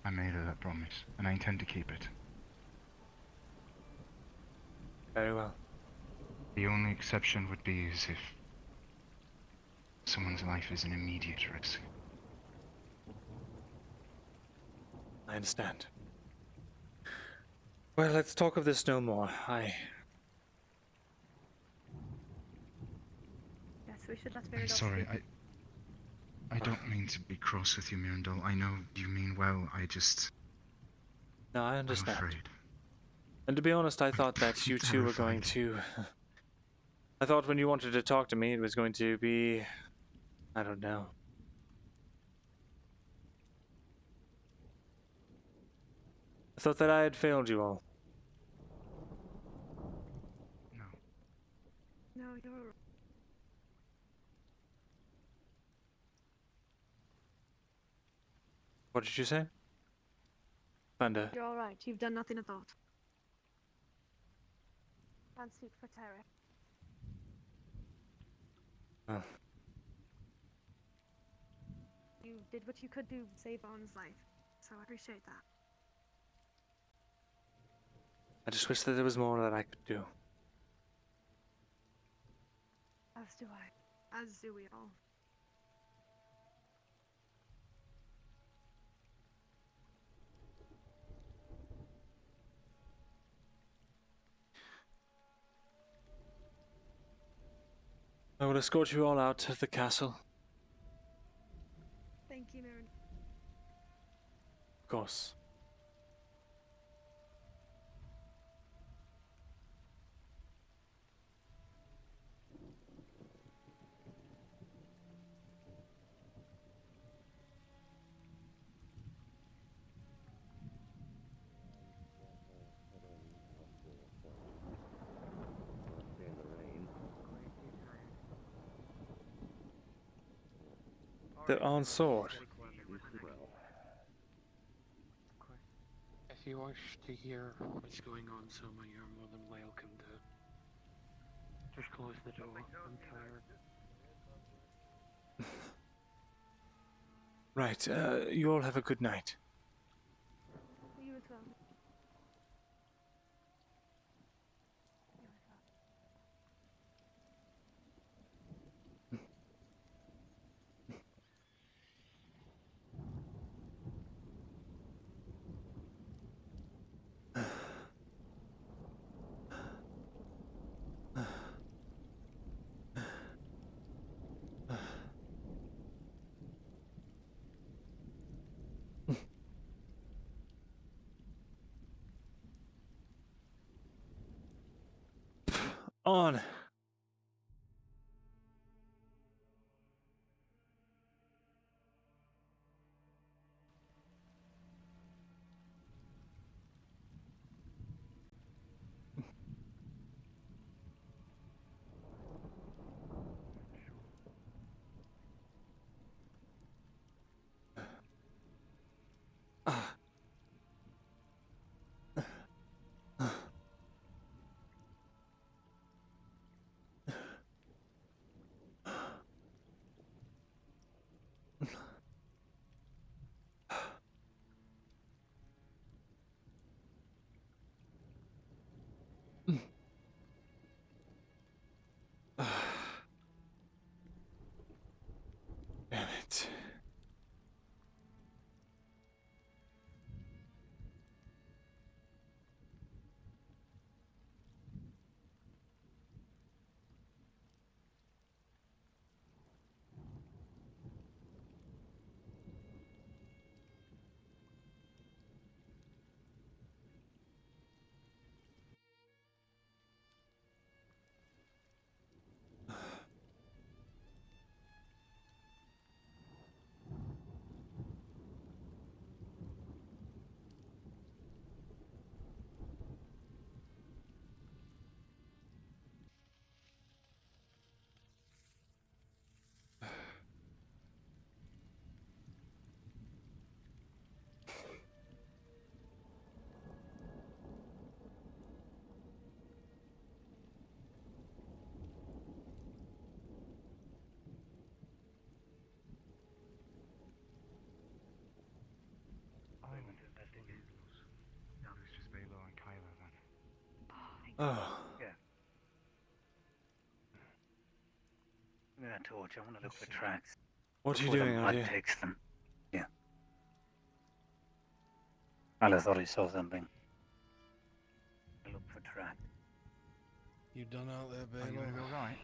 I made her that promise, and I intend to keep it. Very well. The only exception would be as if someone's life is an immediate risk. I understand. Well, let's talk of this no more. Yes, we should let I'm Myrindal sorry, speak. I don't mean to be cross with you, Myrindal. I know you mean well, I just... No, I understand. I'm afraid. And to be honest, I thought that you two were going to... I thought when you wanted to talk to me, it was going to be... I don't know. I thought that I had failed you all. No, you're... What did you say? Thunder. You're alright. You've done nothing at all. Can't speak for Terry. Oh. You did what you could do to save On's life, so I appreciate that. I just wish that there was more that I could do. As do I. As do we all. I will escort you all out of the castle. Thank you, Myrindal. Of course. The on sword. If you wish to hear what's going on, Soma, you're more than welcome to just close the door. I'm tired. Right, you all have a good night. You as well. On. Oh. Yeah. Give me that torch. I want to look for tracks. What are you before doing the out mud here? takes them. Yeah. I thought he saw something. I look for tracks. You done out there, Are you Baylor? gonna go right?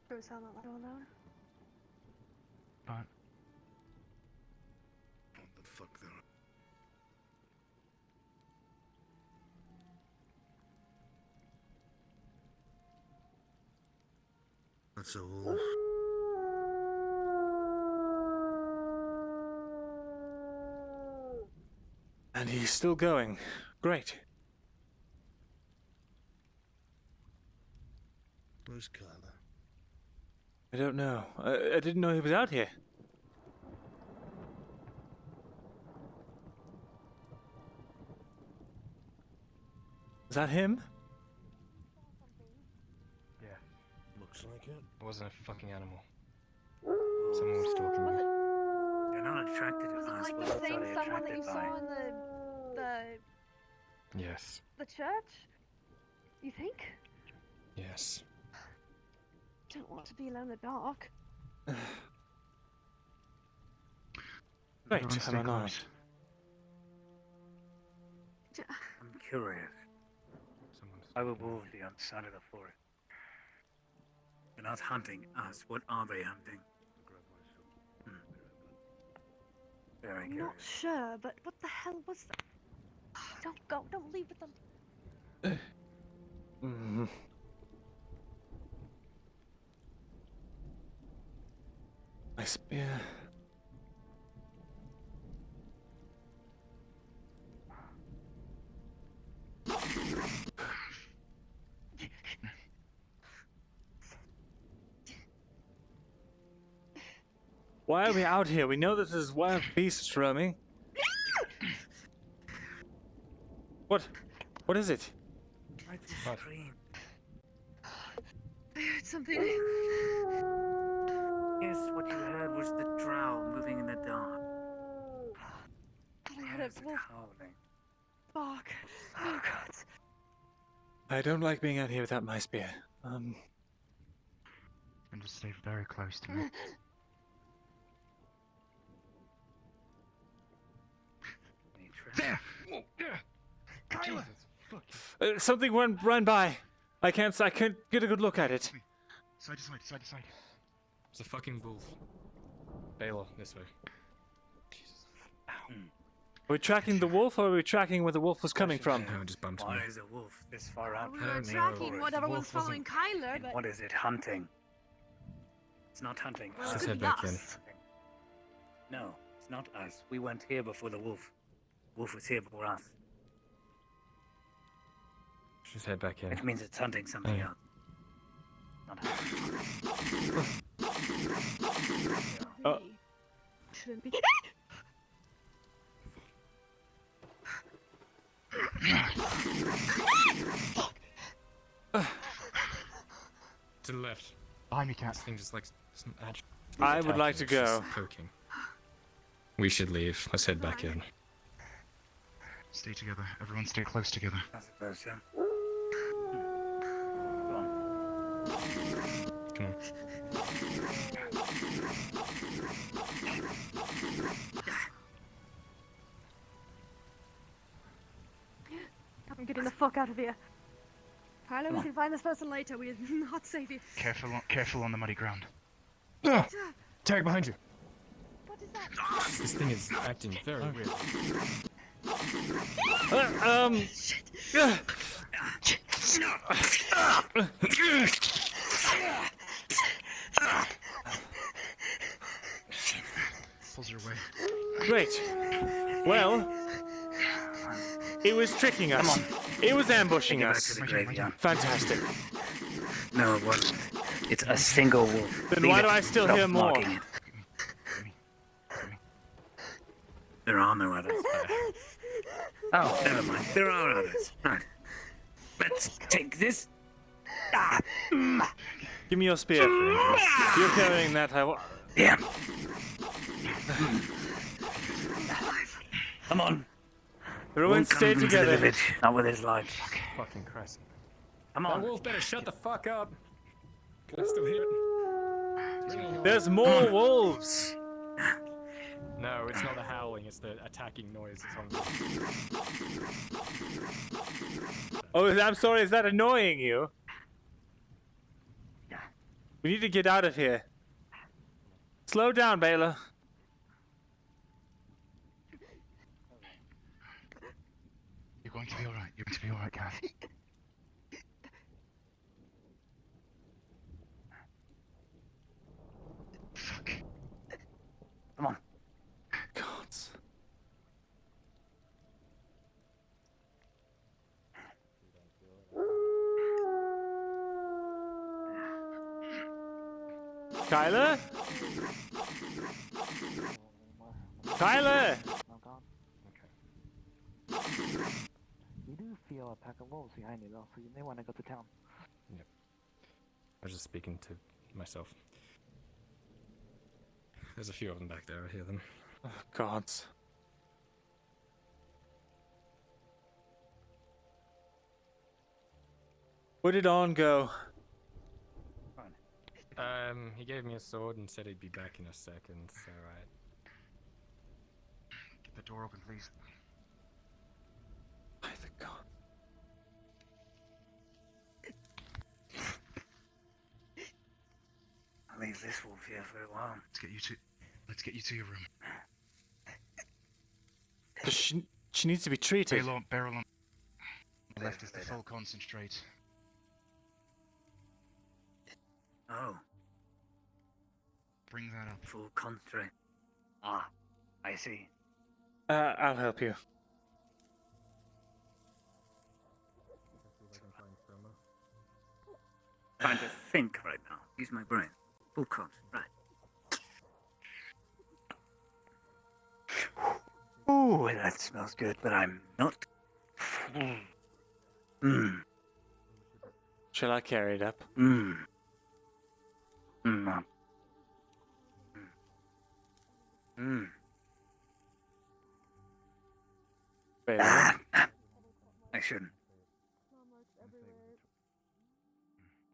Don't sound like that alone. But What the fuck there? That's a wolf. And he's still going. Great. Where's Kyler? I don't know. I didn't know he was out here. Is that him? yeah. Looks like it. It wasn't a fucking animal. Someone was talking to me. You're not attracted to us. Like What the else are same they someone that you attracted saw by? in Yes. the church? You think? Yes. Don't want to be alone in the dark. Right, Everyone stay I'm unarmed. close. I'm curious. Why were wolves on the side of the forest? They're not hunting us. What are they hunting? Very I'm curious. not sure, but what the hell was that? Don't go. Don't leave with them. Mhm. My spear. Why are we out here? We know that there's wild beasts roaming. What? What is it? I just screamed. I heard something. Yes, what you heard was the drow moving in the dark. I heard a wolf Howling. bark. Oh god. I don't like being out here without my spear. And just stay very close to me. There! Kyler! Something ran by. I can't get a good look at it. Side to side, side to side. It's a fucking wolf. Baylor, this way. Are we tracking the wolf, or are we tracking where the wolf was coming from? No, it just bumped me. Why is a wolf this far out? We from were the tracking forest? whatever was Wolf following wasn't- Kyler, And but what is it hunting? It's not hunting. Well, Let's it head could back be in. us. No, it's not us. We weren't here before the wolf. Wolf was here before us. Just head back in. Which means it's hunting something Yeah. else. Not hunting. Shouldn't be. To the left. Behind me, cat. This thing just like I would like to go. Poking. We should leave. Let's head back in. Stay together. Everyone stay close together. I suppose so. Come on. I'm getting the fuck out of here. Kyler, we can find this person later. We are not safe here. Careful on the muddy ground. Tag behind you. What is that? This thing is acting very weird. Pulls her away. Great. Well, it was tricking us. It was ambushing Take it back us. to the graveyard. Fantastic. No, it wasn't. It's a single wolf. Then Leave why it. do I still Stop hear more? mocking it. There are no others. Oh, never mind. There are others. Right. Let's take this. Give me your spear. You're carrying that. Yeah. Come on. Everyone Won't stay come into the together. village, not with his light. Fucking Christ. Come That on. wolf better shut the fuck up. Can I still hear it? There's more wolves. No, it's not the howling, it's the attacking noise. It's on. Oh, I'm sorry. Is that annoying you? We need to get out of here. Slow down, Baylor. You're going to be alright. You're going to be alright, Gav. Fuck. Come on. Gods. Kyler? Kyler! You do feel a pack of wolves behind you though, so you may want to go to town. Yep. I was just speaking to myself. There's a few of them back there, I hear them. Oh, gods. Where did On go? He gave me a sword and said he'd be back in a second, so Get the door open, please. By the god. I'll leave this wolf here for a while. Let's get you to your room. She needs to be treated. Barrel on. Left is the full concentrate. Oh. Bring that up. Full concentrate. Ah, I see. I'll help you. Trying to think right now. Use my brain. Full concentrate. Right. Ooh, that smells good, but I'm not. Mmm. Shall I carry it up? Mmm. Mmm. Mmm. Baylor? I shouldn't.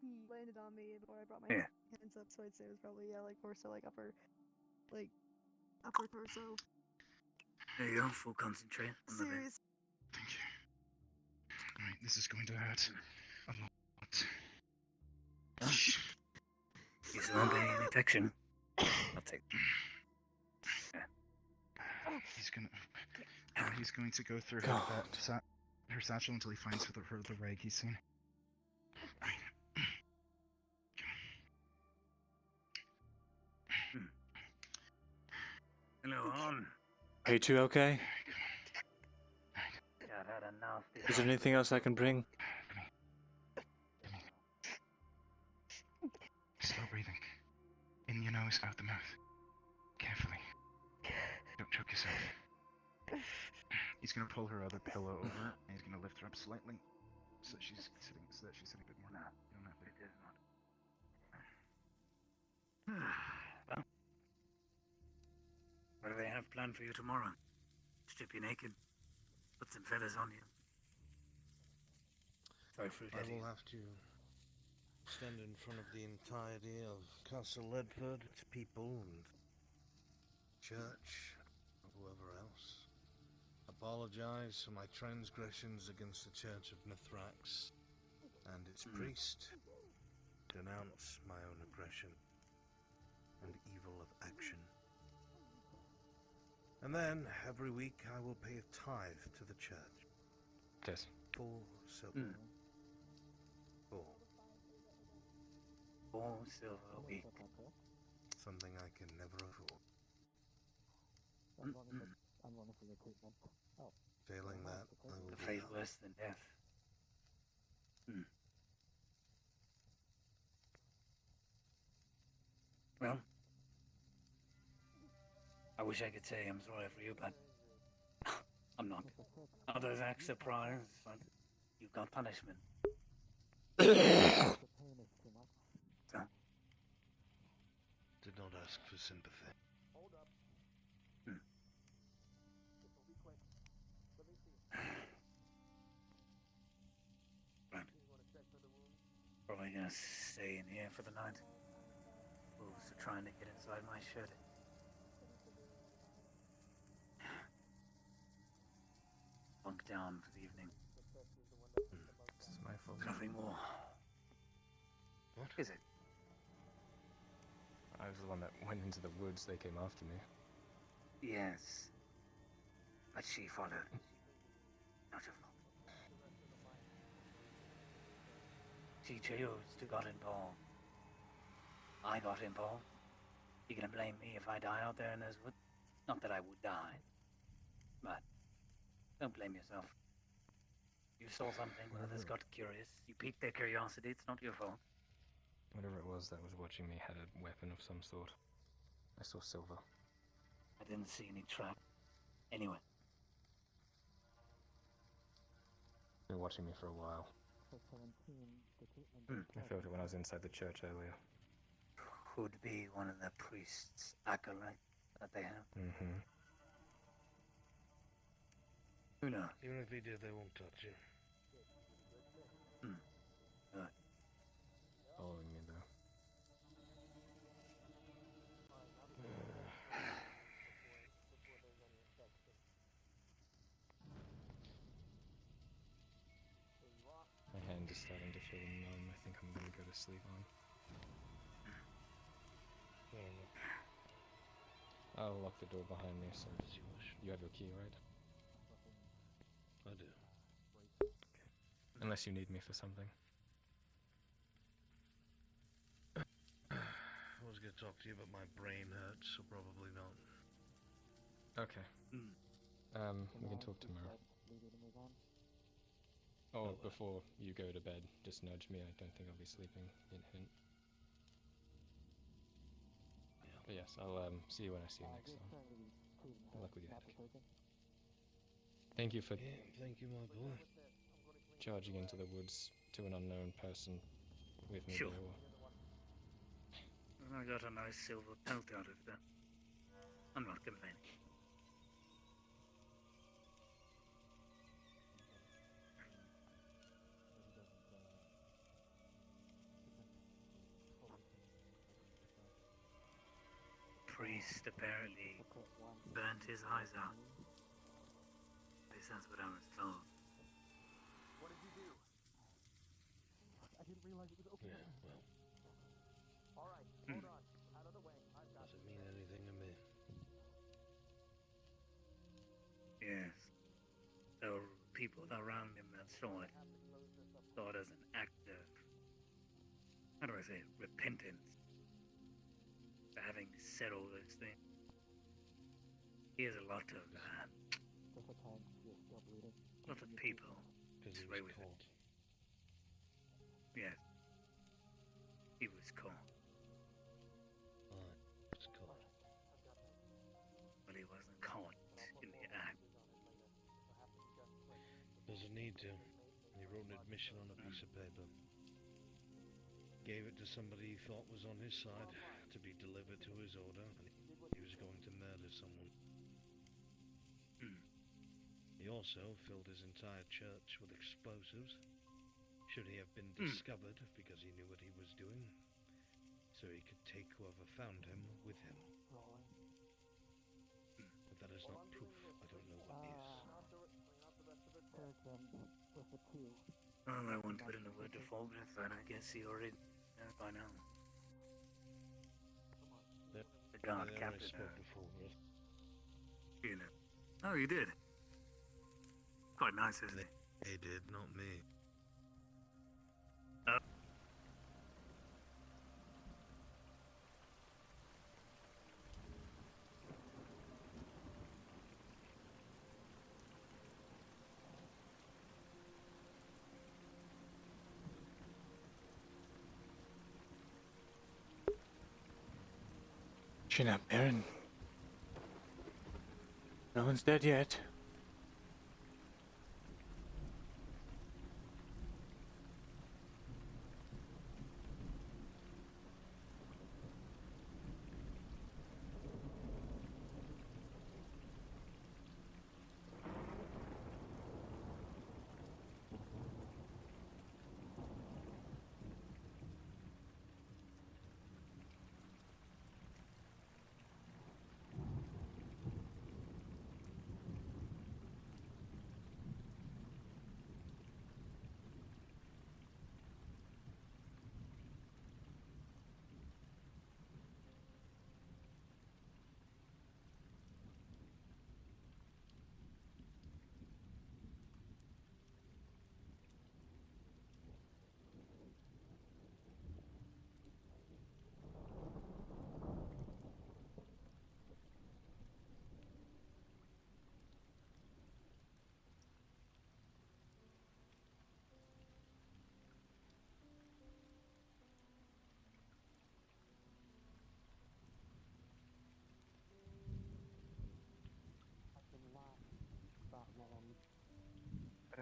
He landed on me before I brought my hands up, so I'd say it was probably like more so like upper torso. There you go, full concentrate. On the bed. Serious. Thank you. Alright, this is going to hurt a lot. Guess there won't be any infection. I'll take. He's going to go through her satchel until he finds her the rag he's seen. Hello, On. Are you two okay? God, had a nasty. Is there anything else I can bring? Slow breathing. In your nose, out the mouth. Carefully. Don't choke yourself. He's gonna pull her other pillow over, and he's gonna lift her up slightly, so that she's sitting a bit more. You don't have to. It is not. Well, what do they have planned for you tomorrow? Strip you naked, put some feathers on you. Sorry for I will have to stand in front of the entirety of Castle Leydford, its people and church, or whoever else. Apologize for my transgressions against the Church of Mithrax and its priest. Denounce my own aggression and evil of action. And then, every week, I will pay a tithe to the church. Yes. 4 silver. 4 silver a week. Something I can never afford. Failing that, I will Afraid be worse than death. Well, I wish I could say I'm sorry for you, but I'm not. Others act surprised, but you got punishment. So, to did not ask for sympathy. Right. Probably gonna stay in here for the night. Wolves are trying to get inside my shed. Bunk down for the evening. This is my fault. Nothing more. What is it? I was the one that went into the woods. They came after me. Yes. But she followed. Not your fault. She chose to got involved. I got involved. You gonna blame me if I die out there in those woods? Not that I would die. But don't blame yourself. You saw something, others got curious. You piqued their curiosity, it's not your fault. Whatever it was that was watching me had a weapon of some sort. I saw silver. I didn't see any track. Anyway. Been watching me for a while. I felt it when I was inside the church earlier. Could be one of the priest's acolytes that they have. Mm-hmm. Who knows? Even if he did, they won't touch you. Good. Following me though. My hand is starting to feel numb. I think I'm gonna go to sleep on. I'll lock the door behind me, so you have your key, right? I do. Unless you need me for something. I was going to talk to you, but my brain hurts, so probably not. Okay. We can talk tomorrow. Oh, before you go to bed, just nudge me. I don't think I'll be sleeping. Hint, hint. But yes, I'll see you when I see you next time. Good luck with your headache. Thank you for thank you, my boy. charging into the woods to an unknown person with me. Sure. There. I got a nice silver pelt out of that. I'm not complaining. Priest apparently burnt his eyes out. At least that's what I was told. What did you do? I didn't realize it was open. Yeah, well. Alright, hold on. Out of the way. Doesn't mean anything to me. Yes. There were people around him that saw it. Saw it as an act of, how do I say it, repentance. For having said all those things. He has a lot of people. Because he Right was with caught. Yes. He was caught. Was caught. But he wasn't caught in the act. Doesn't need to. He wrote an admission on a piece of paper. Gave it to somebody he thought was on his side to be delivered to his order, and he was going to murder someone. He also filled his entire church with explosives, should he have been discovered because he knew what he was doing, so he could take whoever found him with him. But that is not proof. I don't know what is. Well, I won't put in a word to Falkner, but I guess he already knows by now. The guard captain. You know. Oh, you did? Quite nice, isn't he? They did, not me. Chin up, Baron. No one's dead yet.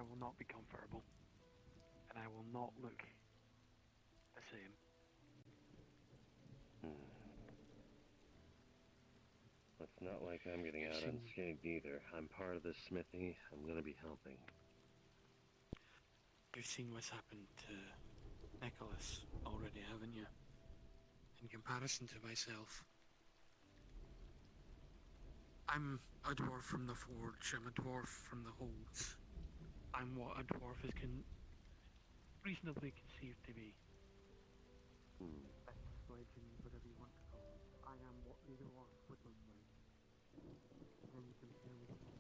will not be comfortable. And I will not look the same. It's not like I'm getting out unscathed either. I'm part of this smithy. I'm gonna be helping. You've seen what's happened to Nicholas already, haven't you? In comparison to myself, I'm a dwarf from the forge, I'm a dwarf from the holds. I'm what a dwarf is reasonably conceived to be. Myths, legends, whatever you want to call it. I am what the dwarf would look like. And you compare me to Nicholas.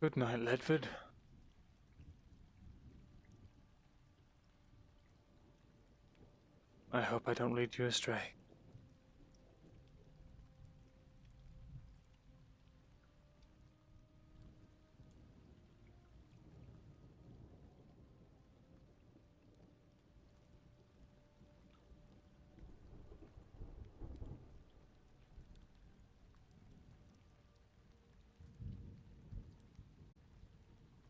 Good night, Leydford. I hope I don't lead you astray.